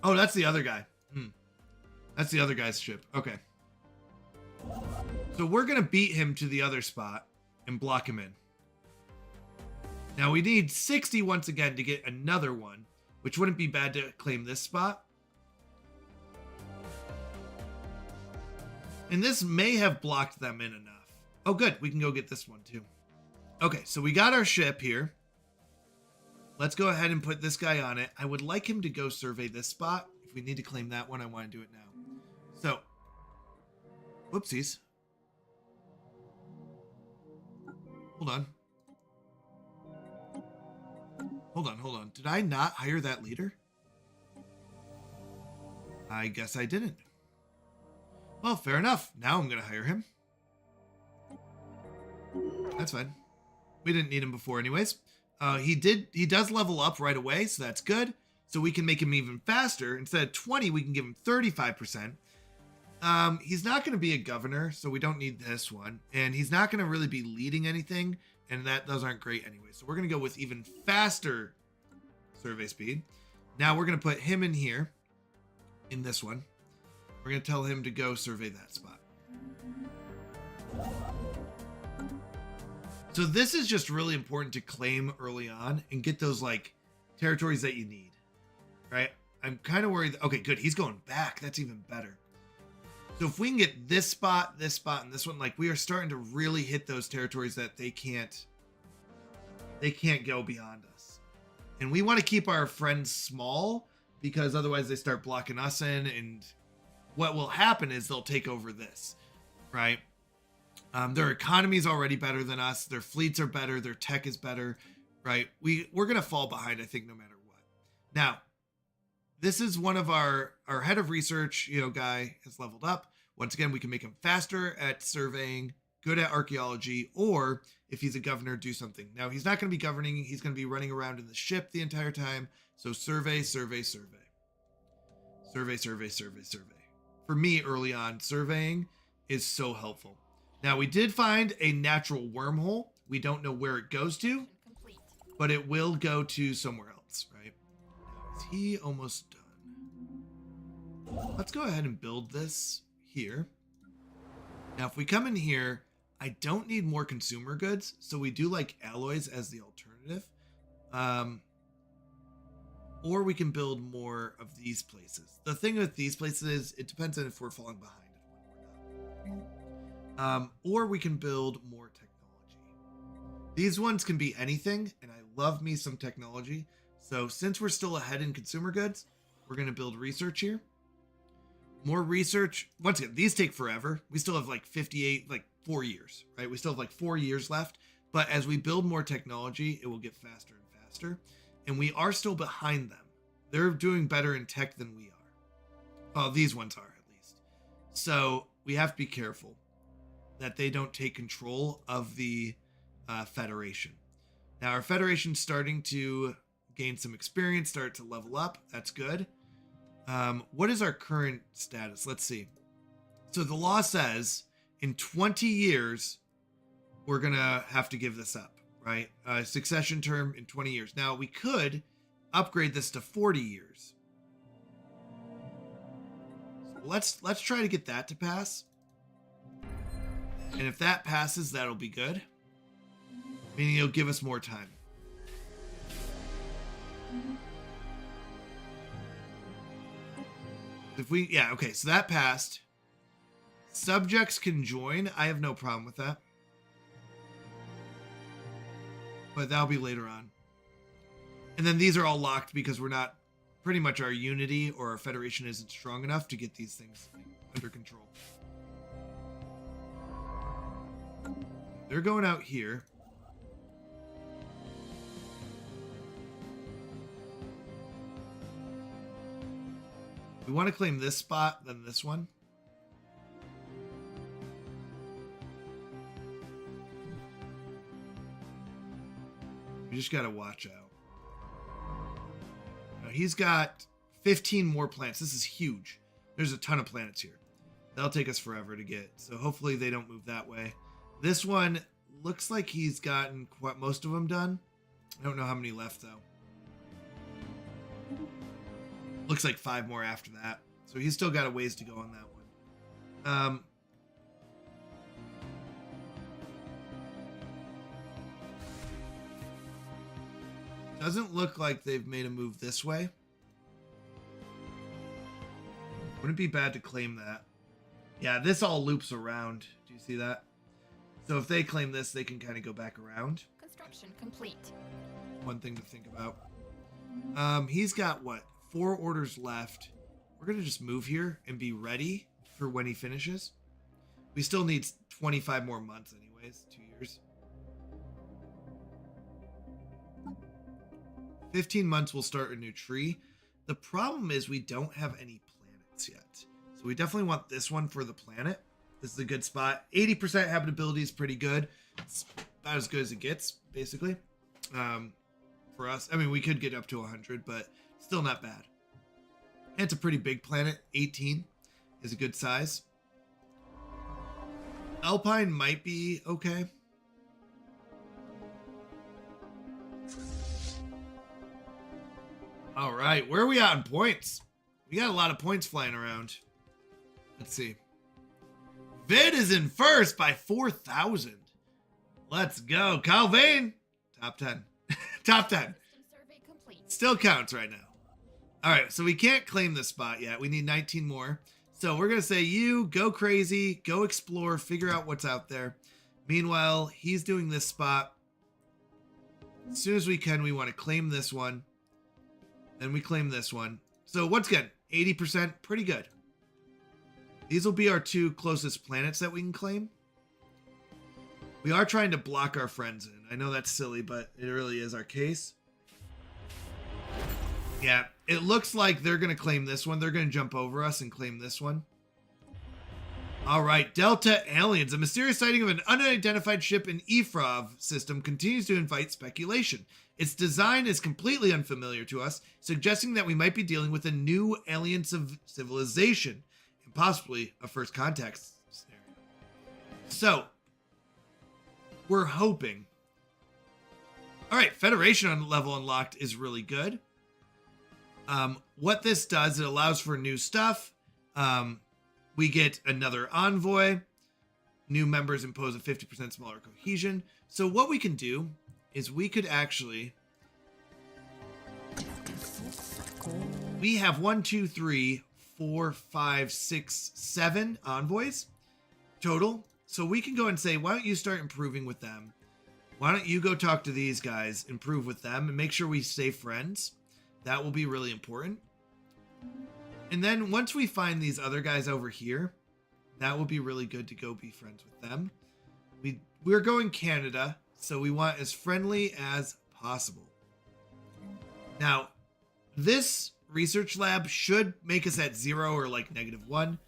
Oh, that's the other guy. That's the other guy's ship. Okay. So we're going to beat him to the other spot and block him in. Now we need 60 once again to get another one, which wouldn't be bad to claim this spot. And this may have blocked them in enough. Oh, good. We can go get this one too. Okay, so we got our ship here. Let's go ahead and put this guy on it. I would like him to go survey this spot. If we need to claim that one, I want to do it now. So, whoopsies. Hold on. Hold on. Did I not hire that leader? I guess I didn't. Well, fair enough. Now I'm going to hire him. That's fine. We didn't need him before anyways. He does level up right away, so that's good. So we can make him even faster. Instead of 20, we can give him 35%. He's not going to be a governor, so we don't need this one. And he's not going to really be leading anything, and those aren't great anyway. So we're going to go with even faster survey speed. Now we're going to put him in here, in this one. We're going to tell him to go survey that spot. So this is just really important to claim early on and get those like territories that you need, right? I'm kind of worried. Okay, good. He's going back. That's even better. So if we can get this spot, and this one, like we are starting to really hit those territories that they can't go beyond us. And we want to keep our friends small because otherwise they start blocking us in, and what will happen is they'll take over this, right? Their economy is already better than us. Their fleets are better. Their tech is better, right? We're going to fall behind, I think, no matter what. Now, this is one of our head of research, guy has leveled up. Once again, we can make him faster at surveying, good at archaeology, or if he's a governor, do something. Now, he's not going to be governing. He's going to be running around in the ship the entire time. So survey. For me, early on, surveying is so helpful. Now, we did find a natural wormhole. We don't know where it goes to, Complete. but it will go to somewhere else, right? Now, is he almost done? Let's go ahead and build this here. Now, if we come in here, I don't need more consumer goods, so we do like alloys as the alternative. Or we can build more of these places. The thing with these places is it depends on if we're falling behind and when we're not. Or we can build more technology. These ones can be anything, and I love me some technology. So since we're still ahead in consumer goods, we're going to build research here. More research. Once again, these take forever. We still have like 4 years, right? We still have like 4 years left. But as we build more technology, it will get faster and faster. And we are still behind them. They're doing better in tech than we are. Well, these ones are at least. So we have to be careful that they don't take control of the Federation. Now our Federation's starting to gain some experience, start to level up. That's good. What is our current status? Let's see. So the law says in 20 years, we're going to have to give this up, right? Succession term in 20 years. Now we could upgrade this to 40 years. So let's try to get that to pass. And if that passes, that'll be good. Meaning it'll give us more time. If we, yeah, okay, so that passed. Subjects can join. I have no problem with that. But that'll be later on. And then these are all locked because we're not, pretty much our unity or our federation isn't strong enough to get these things under control. They're going out here. We want to claim this spot, then this one. We just got to watch out. Now, he's got 15 more planets. This is huge. There's a ton of planets here. That'll take us forever to get. So hopefully they don't move that way. This one looks like he's gotten quite most of them done. I don't know how many left, though. Looks like 5 more after that. So he's still got a ways to go on that one. Doesn't look like they've made a move this way. Wouldn't be bad to claim that. Yeah, this all loops around. Do you see that? So if they claim this, they can kind of go back around. Construction complete. One thing to think about. He's got what? 4 orders left. We're going to just move here and be ready for when he finishes. We still need 25 more months anyways, 2 years. 15 months we'll start a new tree. The problem is we don't have any planets yet. So we definitely want this one for the planet. This is a good spot. 80% habitability is pretty good. It's about as good as it gets, basically. For us. I mean, we could get up to 100, but still not bad. And it's a pretty big planet. 18 is a good size. Alpine might be okay. All right, where are we at in points? We got a lot of points flying around. Let's see. Vid is in first by 4,000. Let's go. Calvin, top 10. Top 10. Survey complete. Still counts right now. All right, so we can't claim this spot yet. We need 19 more. So we're going to say you go crazy, go explore, figure out what's out there. Meanwhile, he's doing this spot. As soon as we can, we want to claim this one. Then we claim this one. So once again, 80%, pretty good. These will be our 2 closest planets that we can claim. We are trying to block our friends in. I know that's silly, but it really is our case. Yeah, it looks like they're going to claim this one. They're going to jump over us and claim this one. All right, Delta Aliens. A mysterious sighting of an unidentified ship in EU4 system continues to invite speculation. Its design is completely unfamiliar to us, suggesting that we might be dealing with a new alien civilization and possibly a first contact scenario. So we're hoping. All right, Federation level unlocked is really good. What this does, it allows for new stuff. We get another envoy. New members impose a 50% smaller cohesion. So what we can do is we could actually... We have 1, 2, 3, 4, 5, 6, 7 envoys total. So we can go and say, why don't you start improving with them? Why don't you go talk to these guys, improve with them, and make sure we stay friends? That will be really important. And then once we find these other guys over here, that will be really good to go be friends with them. We're going Canada, so we want as friendly as possible. Now, this research lab should make us at 0 or like -1.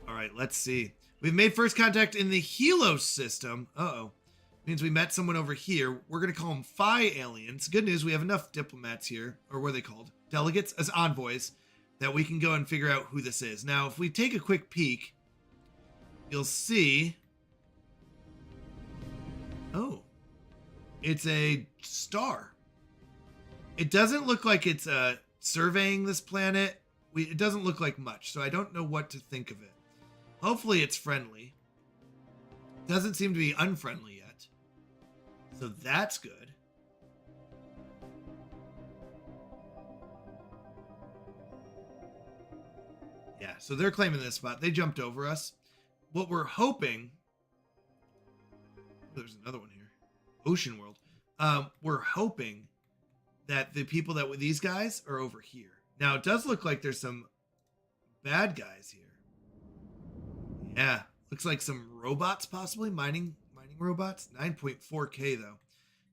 All right, let's see. We've made first contact in the Helos system. Uh-oh. Means we met someone over here. We're going to call them Phi aliens. Good news, we have enough diplomats here, or what are they called? Delegates as envoys, that we can go and figure out who this is. Now, if we take a quick peek, you'll see... Oh. It's a star. It doesn't look like it's surveying this planet. It doesn't look like much, so I don't know what to think of it. Hopefully it's friendly. Doesn't seem to be unfriendly yet. So that's good. Yeah, so they're claiming this spot. They jumped over us. What we're hoping... There's another one here. Ocean World. We're hoping that the people that with these guys are over here. Now, it does look like there's some bad guys here. Yeah, looks like some robots possibly, mining robots. 9.4K though.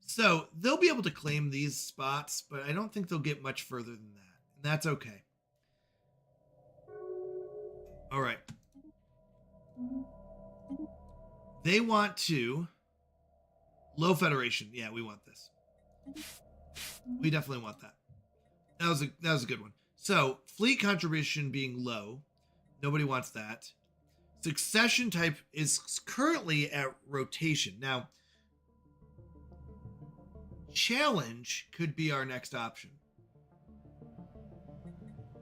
So they'll be able to claim these spots, but I don't think they'll get much further than that. And that's okay. All right. They want to... Low Federation. Yeah, we want this. We definitely want that. That was a good one. So, fleet contribution being low. Nobody wants that. Succession type is currently at rotation. Now, challenge could be our next option.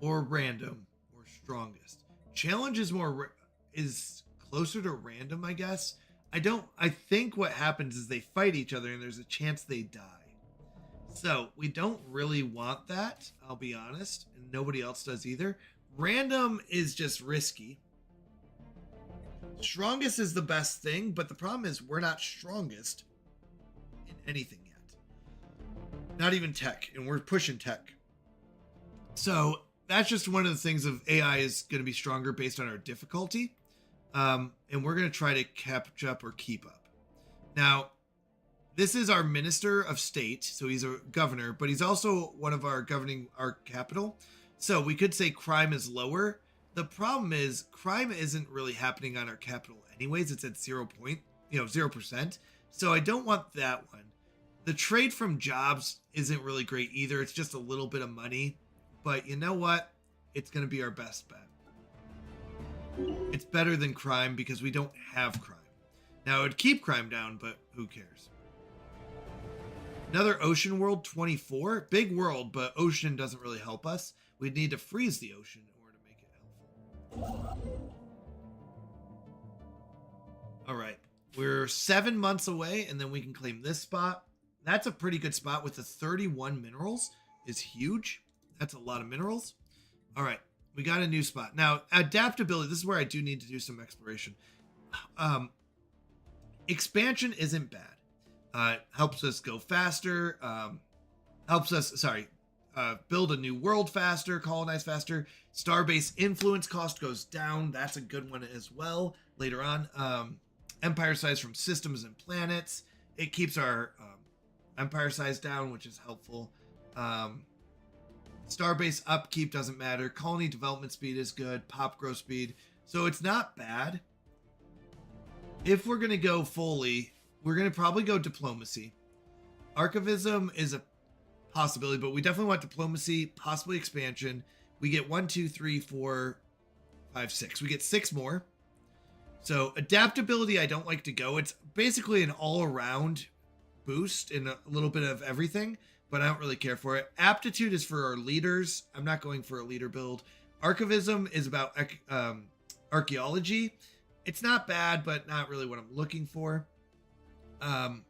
Or random, or strongest. Challenge is is closer to random, I guess. I think what happens is they fight each other and there's a chance they die. So we don't really want that, I'll be honest, and nobody else does either. Random is just risky. Strongest is the best thing, but the problem is we're not strongest in anything yet. Not even tech, and we're pushing tech. So that's just one of the things of AI is going to be stronger based on our difficulty. And we're going to try to catch up or keep up. Now, this is our minister of state, so he's a governor, but he's also one of our governing our capital. So we could say crime is lower. The problem is crime isn't really happening on our capital anyways. It's at 0%. So I don't want that one. The trade from jobs isn't really great either. It's just a little bit of money, but you know what? It's going to be our best bet. It's better than crime because we don't have crime. Now, it would keep crime down, but who cares? Another Ocean World 24. Big world, but ocean doesn't really help us. We'd need to freeze the ocean in order to make it helpful. All right. We're 7 months away, and then we can claim this spot. That's a pretty good spot with the 31 minerals. Is huge. That's a lot of minerals. All right. We got a new spot. Now, adaptability. This is where I do need to do some exploration. Expansion isn't bad. Helps us go faster. Helps us, build a new world faster, colonize faster. Starbase influence cost goes down. That's a good one as well later on. Empire size from systems and planets. It keeps our empire size down, which is helpful. Starbase upkeep doesn't matter. Colony development speed is good. Pop growth speed. So it's not bad. If we're going to go fully, we're going to probably go diplomacy. Archivism is a possibility, but we definitely want diplomacy, possibly expansion. We get 1, 2, 3, 4, 5, 6. We get 6 more. So adaptability, I don't like to go. It's basically an all-around boost in a little bit of everything, but I don't really care for it. Aptitude is for our leaders. I'm not going for a leader build. Archivism is about archaeology. It's not bad, but not really what I'm looking for. Oh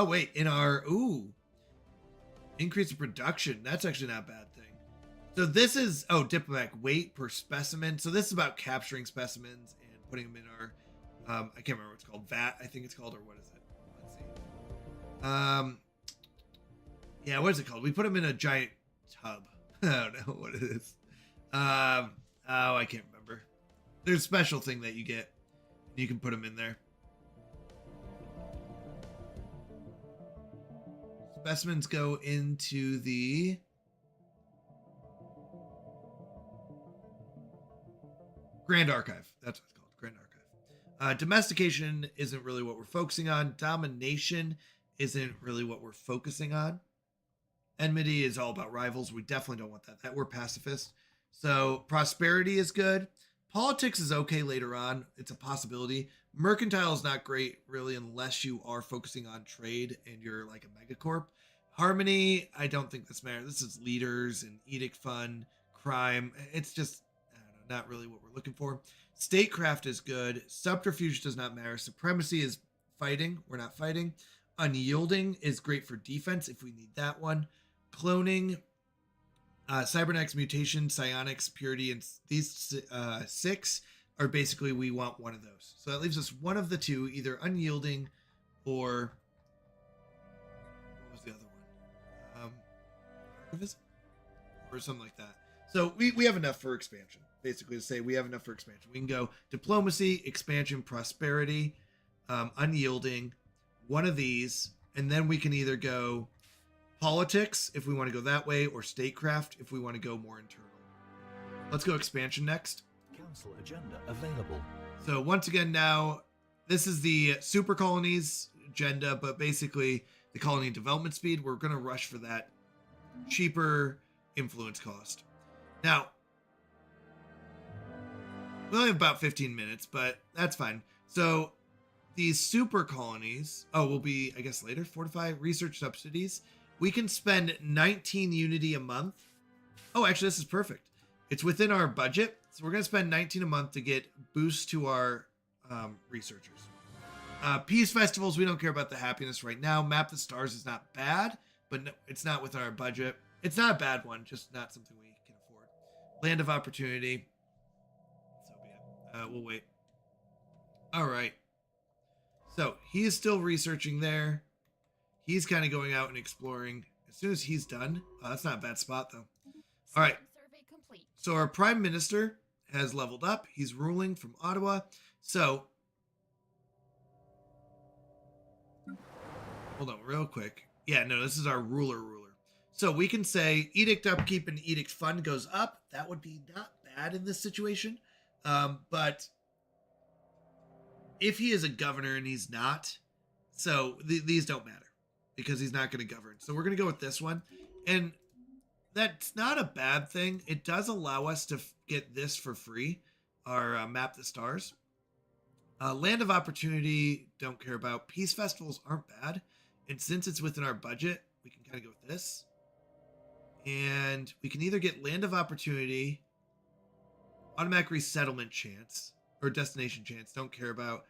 wait, in our increase of production. That's actually not a bad thing. So this is diplomatic weight per specimen. So this is about capturing specimens and putting them in our I can't remember what it's called. VAT, I think it's called, or what is it? Let's see. Yeah, what is it called? We put them in a giant tub. I don't know what it is. I can't remember. There's a special thing that you get. You can put them in there. Specimens go into the Grand Archive. That's what it's called, Grand Archive. Domestication isn't really what we're focusing on. Domination isn't really what we're focusing on. Enmity is all about rivals. We definitely don't want that. We're pacifist. So prosperity is good. Politics is okay later on. It's a possibility. Mercantile is not great, really, unless you are focusing on trade and you're like a megacorp. Harmony, I don't think this matters. This is leaders and edict fund, crime. It's just, I don't know, not really what we're looking for. Statecraft is good. Subterfuge does not matter. Supremacy is fighting. We're not fighting. Unyielding is great for defense if we need that one. Cloning, cybernetics, mutation, psionics, purity, and these 6 are basically, we want one of those. So that leaves us one of the two, either unyielding or what was the other one? Archivism? Or something like that. So we have enough for expansion. Basically to say we have enough for expansion. We can go diplomacy, expansion, prosperity, unyielding, one of these, and then we can either go politics if we want to go that way, or statecraft if we want to go more internal. Let's go expansion next. Council agenda available. So once again, now this is the super colonies agenda, but basically the colony development speed. We're going to rush for that cheaper influence cost. Now, we only have about 15 minutes, but that's fine. So these super colonies, will be, I guess, later. Fortify research subsidies. We can spend 19 unity a month. Oh, actually, this is perfect. It's within our budget. So we're going to spend 19 a month to get boosts to our researchers. Peace festivals, we don't care about the happiness right now. Map the stars is not bad, but no, it's not within our budget. It's not a bad one, just not something we can afford. Land of opportunity. So be it. We'll wait. All right. So he is still researching there. He's kind of going out and exploring. As soon as he's done, that's not a bad spot though. All right. Survey complete. So our prime minister has leveled up. He's ruling from Ottawa. So hold on real quick. Yeah, no, this is our ruler. So we can say edict upkeep and edict fund goes up. That would be not bad in this situation. But if he is a governor and he's not, so these don't matter because he's not going to govern. So we're going to go with this one. And that's not a bad thing. It does allow us to get this for free, our Map the Stars. Land of Opportunity, don't care about. Peace Festivals aren't bad. And since it's within our budget, we can kind of go with this. And we can either get Land of Opportunity, automatic resettlement chance, or destination chance. Don't care about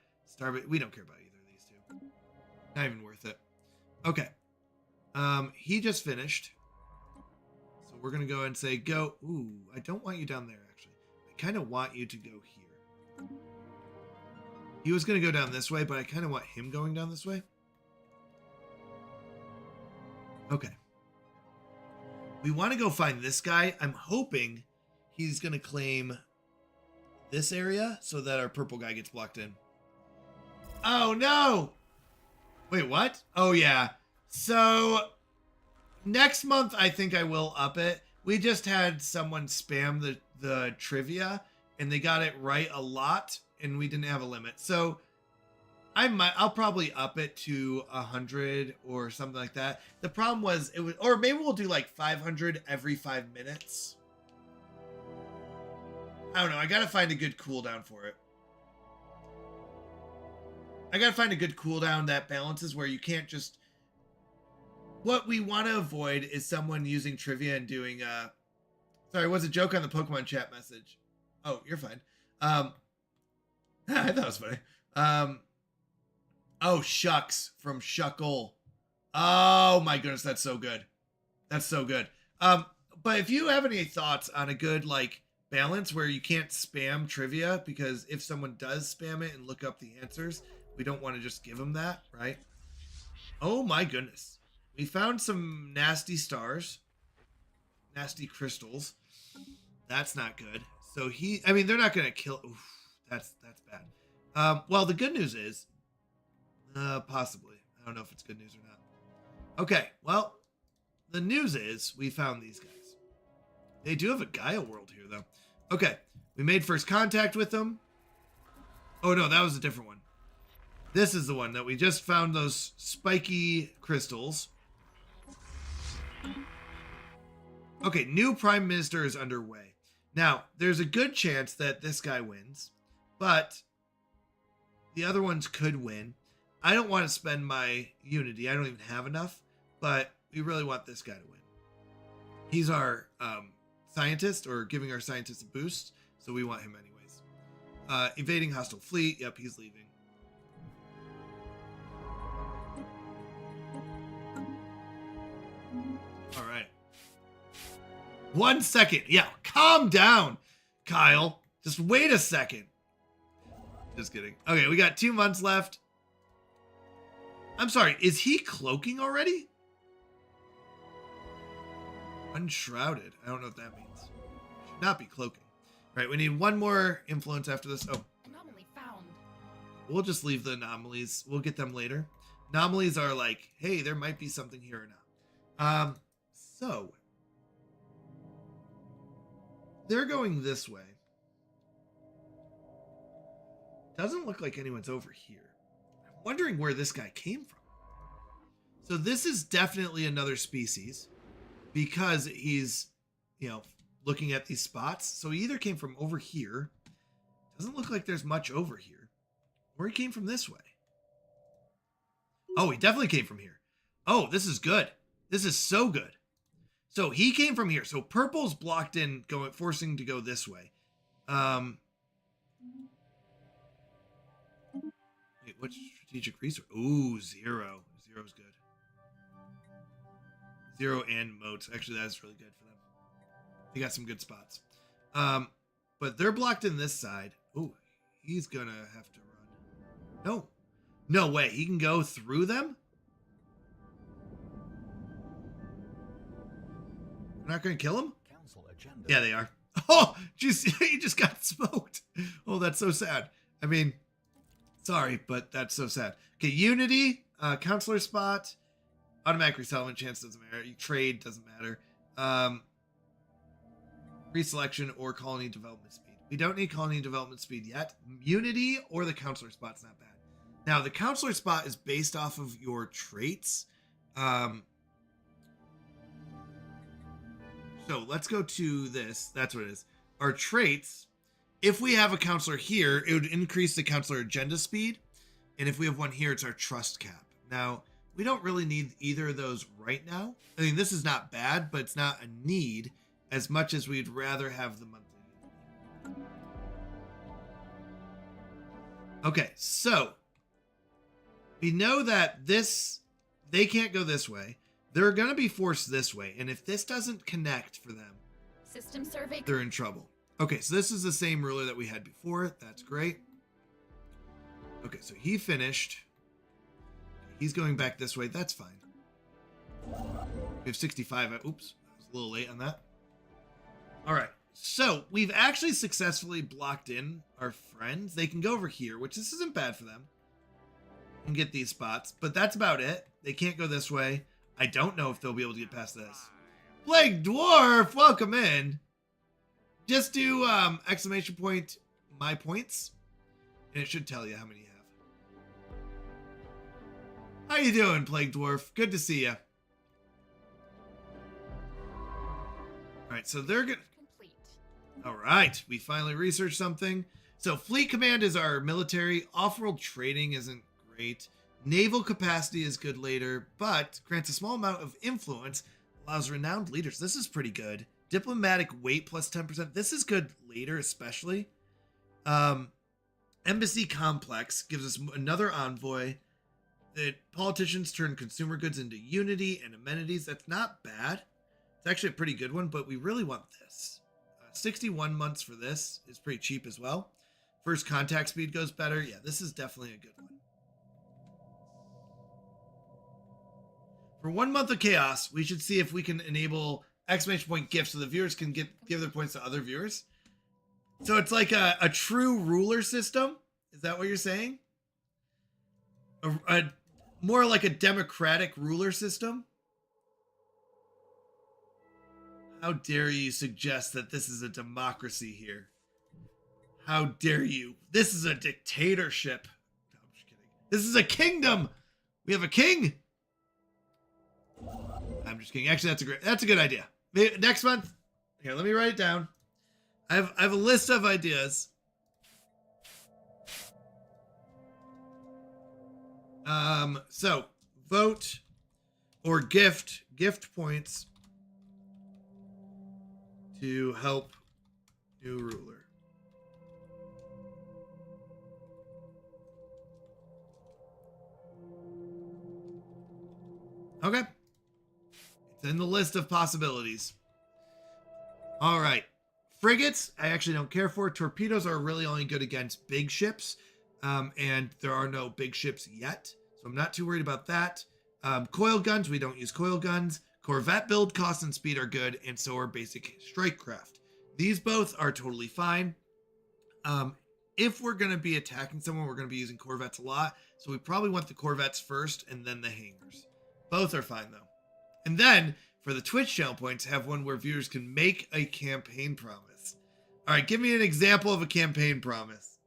we don't care about either of these two. Not even worth it. Okay. He just finished. So we're going to go and say, go. Ooh, I don't want you down there, actually. I kind of want you to go here. He was going to go down this way, but I kind of want him going down this way. Okay. We want to go find this guy. I'm hoping he's going to claim this area so that our purple guy gets blocked in. Oh, no. Wait, what? Oh, yeah. So next month, I think I will up it. We just had someone spam the trivia and they got it right a lot and we didn't have a limit. So I'll probably up it to 100 or something like that. The problem was or maybe we'll do like 500 every 5 minutes. I don't know. I gotta find a good cooldown for it. I gotta find a good cooldown that balances where you can't just... What we want to avoid is someone using trivia and doing... Sorry, it was a joke on the Pokemon chat message. Oh, you're fine. I thought it was funny. Oh, Shucks from Shuckle. Oh my goodness, that's so good. That's so good. But if you have any thoughts on a good like balance where you can't spam trivia, because if someone does spam it and look up the answers, we don't want to just give them that, right? Oh my goodness. We found some nasty stars. Nasty crystals. That's not good. So I mean, they're not going to kill. Oof, that's bad. Well, the good news is, possibly. I don't know if it's good news or not. Okay, well, the news is we found these guys. They do have a Gaia world here, though. Okay, we made first contact with them. Oh, no, that was a different one. This is the one that we just found those spiky crystals. Okay, new prime minister is underway. Now, there's a good chance that this guy wins, but the other ones could win. I don't want to spend my unity. I don't even have enough, but we really want this guy to win. He's our scientist, or giving our scientists a boost, so we want him anyways. Evading hostile fleet. Yep, he's leaving. All right. 1 second. Yeah, calm down, Kyle. Just wait a second. Just kidding. Okay, we got 2 months left. I'm sorry, is he cloaking already? Unshrouded. I don't know what that means. Should not be cloaking. All right, we need one more influence after this. Oh. Anomaly found. We'll just leave the anomalies. We'll get them later. Anomalies are like, hey, there might be something here or not. So they're going this way. Doesn't look like anyone's over here. I'm wondering where this guy came from. So this is definitely another species because he's, looking at these spots. So he either came from over here. Doesn't look like there's much over here. Or he came from this way. Oh, he definitely came from here. Oh, this is good. This is so good. So he came from here. So purple's blocked in, forcing to go this way. Wait, what strategic resource? Ooh, 0. 0's good. 0 and moats. Actually, that's really good for them. They got some good spots. But they're blocked in this side. Ooh, he's gonna have to run. No. No way. He can go through them? We're not gonna kill him? Council agenda. Yeah, they are. Oh, jeez, he just got smoked. Oh, that's so sad. I mean, sorry, but that's so sad. Okay, Unity, counselor spot, automatic resettlement chance doesn't matter. Trade doesn't matter. Reselection or colony development speed. We don't need colony development speed yet. Unity or the counselor spot's not bad. Now, the counselor spot is based off of your traits. So let's go to this. That's what it is. Our traits. If we have a counselor here, it would increase the counselor agenda speed. And if we have one here, it's our trust cap. Now, we don't really need either of those right now. I mean, this is not bad, but it's not a need as much as we'd rather have the monthly. Okay, so we know that they can't go this way. They're going to be forced this way. And if this doesn't connect for them, System survey. they're in trouble. Okay, so this is the same ruler that we had before. That's great. Okay, so he finished. He's going back this way. That's fine. We have 65. Oops, I was a little late on that. All right, so we've actually successfully blocked in our friends. They can go over here, which this isn't bad for them, and get these spots. But that's about it. They can't go this way. I don't know if they'll be able to get past this. Plague Dwarf, welcome in. Just do exclamation point my points, and it should tell you how many you have. How you doing, Plague Dwarf? Good to see you. All right, so they're gonna. Complete. All right, we finally researched something. So Fleet Command is our military. Off-world trading isn't great. Naval capacity is good later, but grants a small amount of influence, allows renowned leaders. This is pretty good. Diplomatic weight plus 10%. This is good later, especially. Embassy complex gives us another envoy. That politicians turn consumer goods into unity and amenities. That's not bad. It's actually a pretty good one, but we really want this. 61 months for this is pretty cheap as well. First contact speed goes better. Yeah, this is definitely a good one. For 1 month of chaos, we should see if we can enable exclamation point gifts so the viewers can give their points to other viewers. So it's like a true ruler system. Is that what you're saying? A more like a democratic ruler system? How dare you suggest that this is a democracy here? How dare you? This is a dictatorship. No, I'm just kidding. This is a kingdom. We have a king. I'm just kidding. Actually, that's a good idea. Next month. Here, let me write it down. I have a list of ideas. So vote or gift points to help new ruler. Okay. It's in the list of possibilities. All right. Frigates, I actually don't care for. Torpedoes are really only good against big ships. And there are no big ships yet. So I'm not too worried about that. Coil guns, we don't use coil guns. Corvette build cost and speed are good, and so are basic strike craft. These both are totally fine. If we're going to be attacking someone, we're going to be using Corvettes a lot. So we probably want the Corvettes first and then the hangars. Both are fine, though. And then, for the Twitch channel points, have one where viewers can make a campaign promise. All right, give me an example of a campaign promise.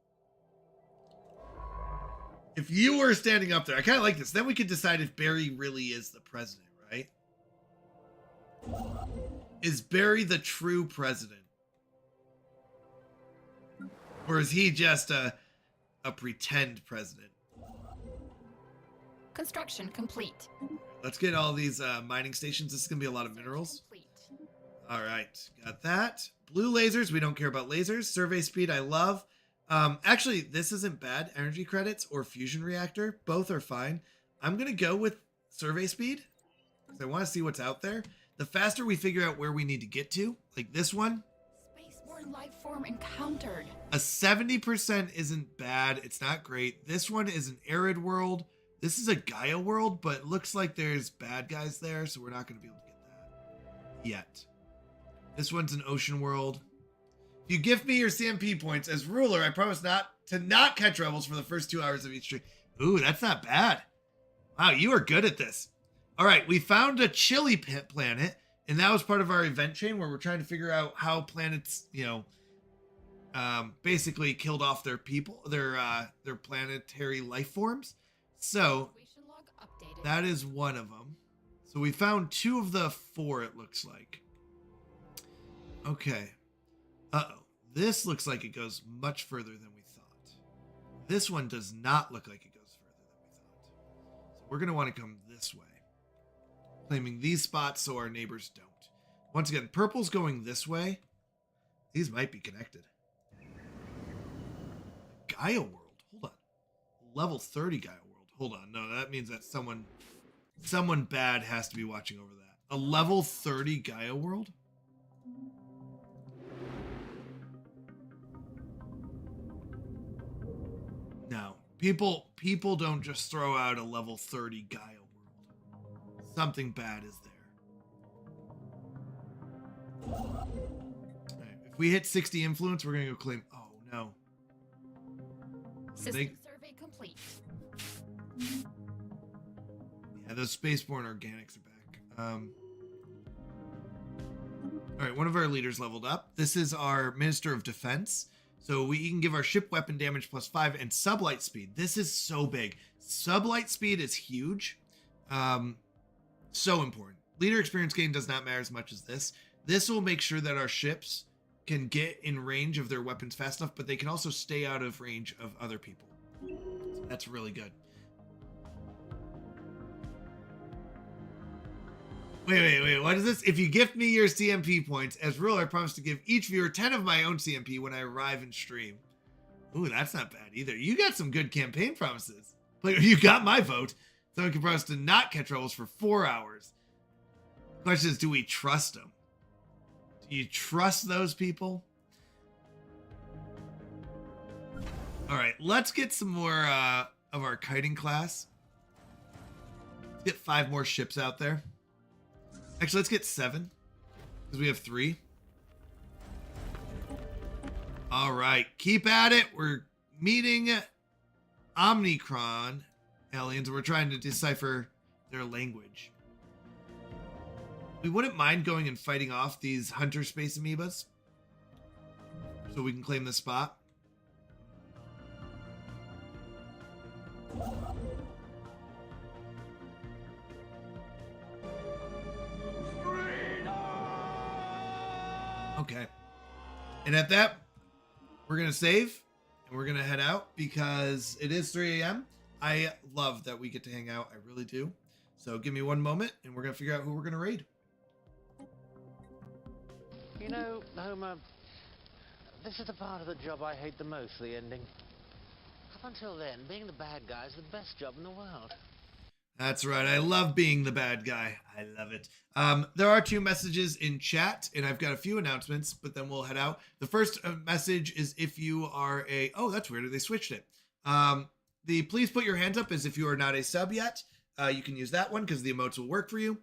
If you were standing up there, I kind of like this. Then we could decide if Barry really is the president, right? Is Barry the true president? Or is he just a pretend president? Construction complete. Let's get all these mining stations. This is going to be a lot of minerals. All right, got that. Blue lasers, we don't care about lasers. Survey speed, I love. Actually, this isn't bad. Energy credits or fusion reactor, both are fine. I'm going to go with survey speed because I want to see what's out there. The faster we figure out where we need to get to, like this one. Spaceborne life form encountered. A 70% isn't bad. It's not great. This one is an arid world. This is a Gaia world, but it looks like there's bad guys there, so we're not going to be able to get that yet. This one's an ocean world. If you give me your CMP points as ruler, I promise not catch rebels for the first 2 hours of each stream. Ooh, that's not bad. Wow, you are good at this. All right, we found a chili pit planet, and that was part of our event chain where we're trying to figure out how planets, basically killed off their people, their planetary life forms. So that is one of them. So we found 2 of the 4, it looks like. Okay. Uh-oh. This looks like it goes much further than we thought. This one does not look like it goes further than we thought. So we're going to want to come this way. Claiming these spots so our neighbors don't. Once again, purple's going this way. These might be connected. Gaia world. Hold on. Level 30 Gaia world. Hold on. No, that means that someone bad has to be watching over that. A level 30 Gaia world? No. People don't just throw out a level 30 Gaia world. Something bad is there. Right, if we hit 60 influence, we're going to go claim... Oh, no. System survey complete. Yeah, those spaceborne organics are back. All right, one of our leaders leveled up. This is our Minister of Defense. So we can give our ship weapon damage +5 and sublight speed. This is so big. Sublight speed is huge. So important. Leader experience gain does not matter as much as this. This will make sure that our ships can get in range of their weapons fast enough, but they can also stay out of range of other people. So that's really good. Wait. What is this? If you gift me your CMP points, as rule, I promise to give each viewer 10 of my own CMP when I arrive in stream. Ooh, that's not bad either. You got some good campaign promises. You got my vote. Someone can promise to not catch rebels for 4 hours. The question is, do we trust them? Do you trust those people? All right, let's get some more of our kiting class. Let's get 5 more ships out there. Actually, let's get 7, because we have 3. All right, keep at it. We're meeting Omnicron aliens, and we're trying to decipher their language. We wouldn't mind going and fighting off these hunter space amoebas, so we can claim the spot. Okay. And at that, we're going to save and we're going to head out because it is 3 a.m. I love that we get to hang out. I really do. So give me one moment and we're going to figure out who we're going to raid. You know, Homer, this is the part of the job I hate the most, the ending. Up until then, being the bad guy is the best job in the world. That's right. I love being the bad guy. I love it. There are 2 messages in chat, and I've got a few announcements, but then we'll head out. The first message is if you are a... Oh, that's weird. They switched it. The please put your hands up is if you are not a sub yet. You can use that one because the emotes will work for you.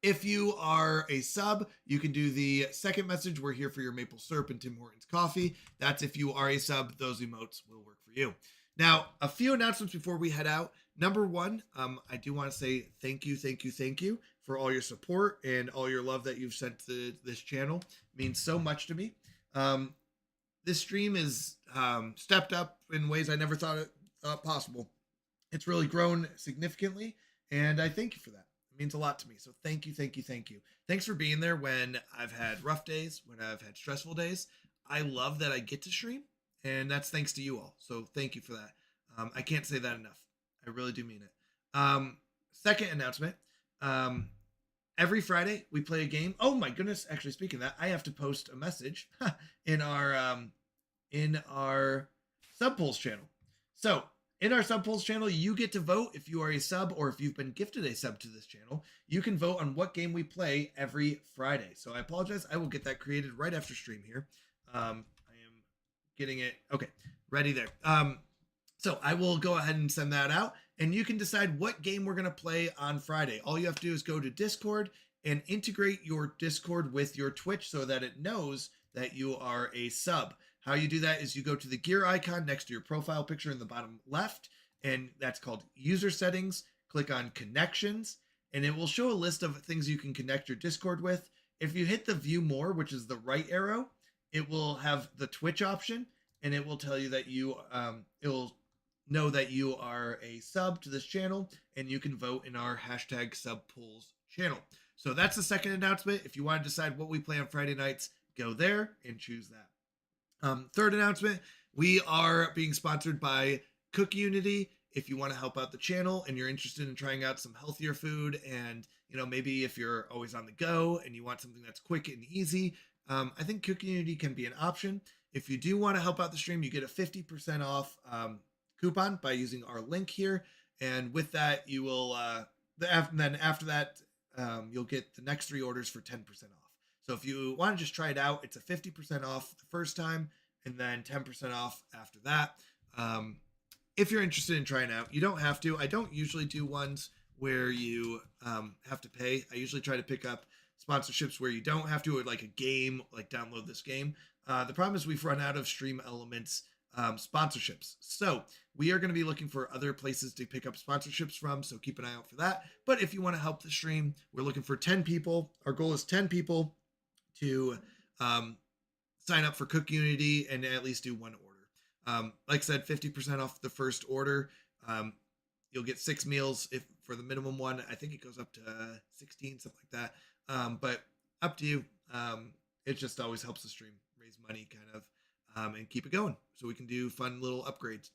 If you are a sub, you can do the second message. We're here for your maple syrup and Tim Hortons coffee. That's if you are a sub. Those emotes will work for you. Now, a few announcements before we head out. Number 1, I do want to say thank you for all your support and all your love that you've sent to this channel. It means so much to me. This stream is stepped up in ways I never thought possible. It's really grown significantly, and I thank you for that. It means a lot to me. So thank you. Thanks for being there when I've had rough days, when I've had stressful days. I love that I get to stream, and that's thanks to you all. So thank you for that. I can't say that enough. I really do mean it. Second announcement. Every Friday we play a game. Oh my goodness. Actually, speaking of that, I have to post a message in our sub polls channel. So in our sub polls channel, you get to vote if you are a sub or if you've been gifted a sub to this channel. You can vote on what game we play every Friday. So I apologize. I will get that created right after stream here. I am getting it. Okay. Ready there. So I will go ahead and send that out, and you can decide what game we're going to play on Friday. All you have to do is go to Discord and integrate your Discord with your Twitch so that it knows that you are a sub. How you do that is you go to the gear icon next to your profile picture in the bottom left, and that's called user settings. Click on connections, and it will show a list of things you can connect your Discord with. If you hit the view more, which is the right arrow, it will have the Twitch option, and it will tell you that you, it'll know that you are a sub to this channel, and you can vote in our hashtag sub polls channel. So that's the second announcement. If you want to decide what we play on Friday nights, go there and choose that. Third announcement, we are being sponsored by CookUnity. If you want to help out the channel and you're interested in trying out some healthier food, and maybe if you're always on the go and you want something that's quick and easy, I think CookUnity can be an option. If you do want to help out the stream, you get a 50% off coupon by using our link here, and with that you will then after that you'll get the next 3 orders for 10% off. So if you want to just try it out, it's a 50% off the first time and then 10% off after that. If you're interested in trying out, you don't have to. I don't usually do ones where you have to pay. I usually try to pick up sponsorships where you don't have to, or like a game, like download this game. The problem is we've run out of Stream Elements sponsorships. So we are going to be looking for other places to pick up sponsorships from. So keep an eye out for that. But if you want to help the stream, we're looking for 10 people. Our goal is 10 people to sign up for CookUnity and at least do 1 order. Like I said, 50% off the first order. You'll get 6 meals if for the minimum one. I think it goes up to 16, something like that. But up to you. It just always helps the stream money kind of, and keep it going so we can do fun little upgrades.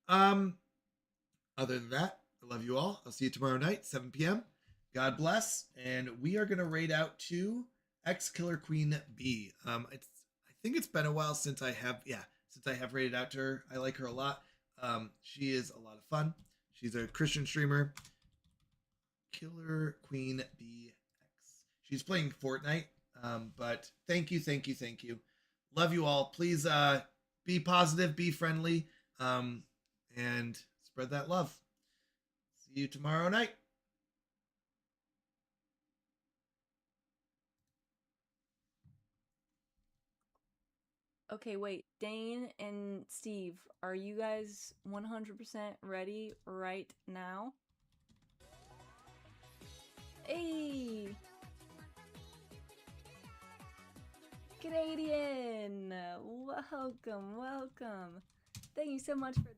Other than that, I love you all. I'll see you tomorrow night, 7 p.m. God bless. And we are going to raid out to X Killer Queen B. I think it's been a while since I have raided out to her. I like her a lot. She is a lot of fun. She's a Christian streamer. Killer Queen BX. She's playing Fortnite. But thank you. Love you all. Please be positive, be friendly, and spread that love. See you tomorrow night. Okay, wait. Dane and Steve, are you guys 100% ready right now? Hey! Canadian! Welcome. Thank you so much for the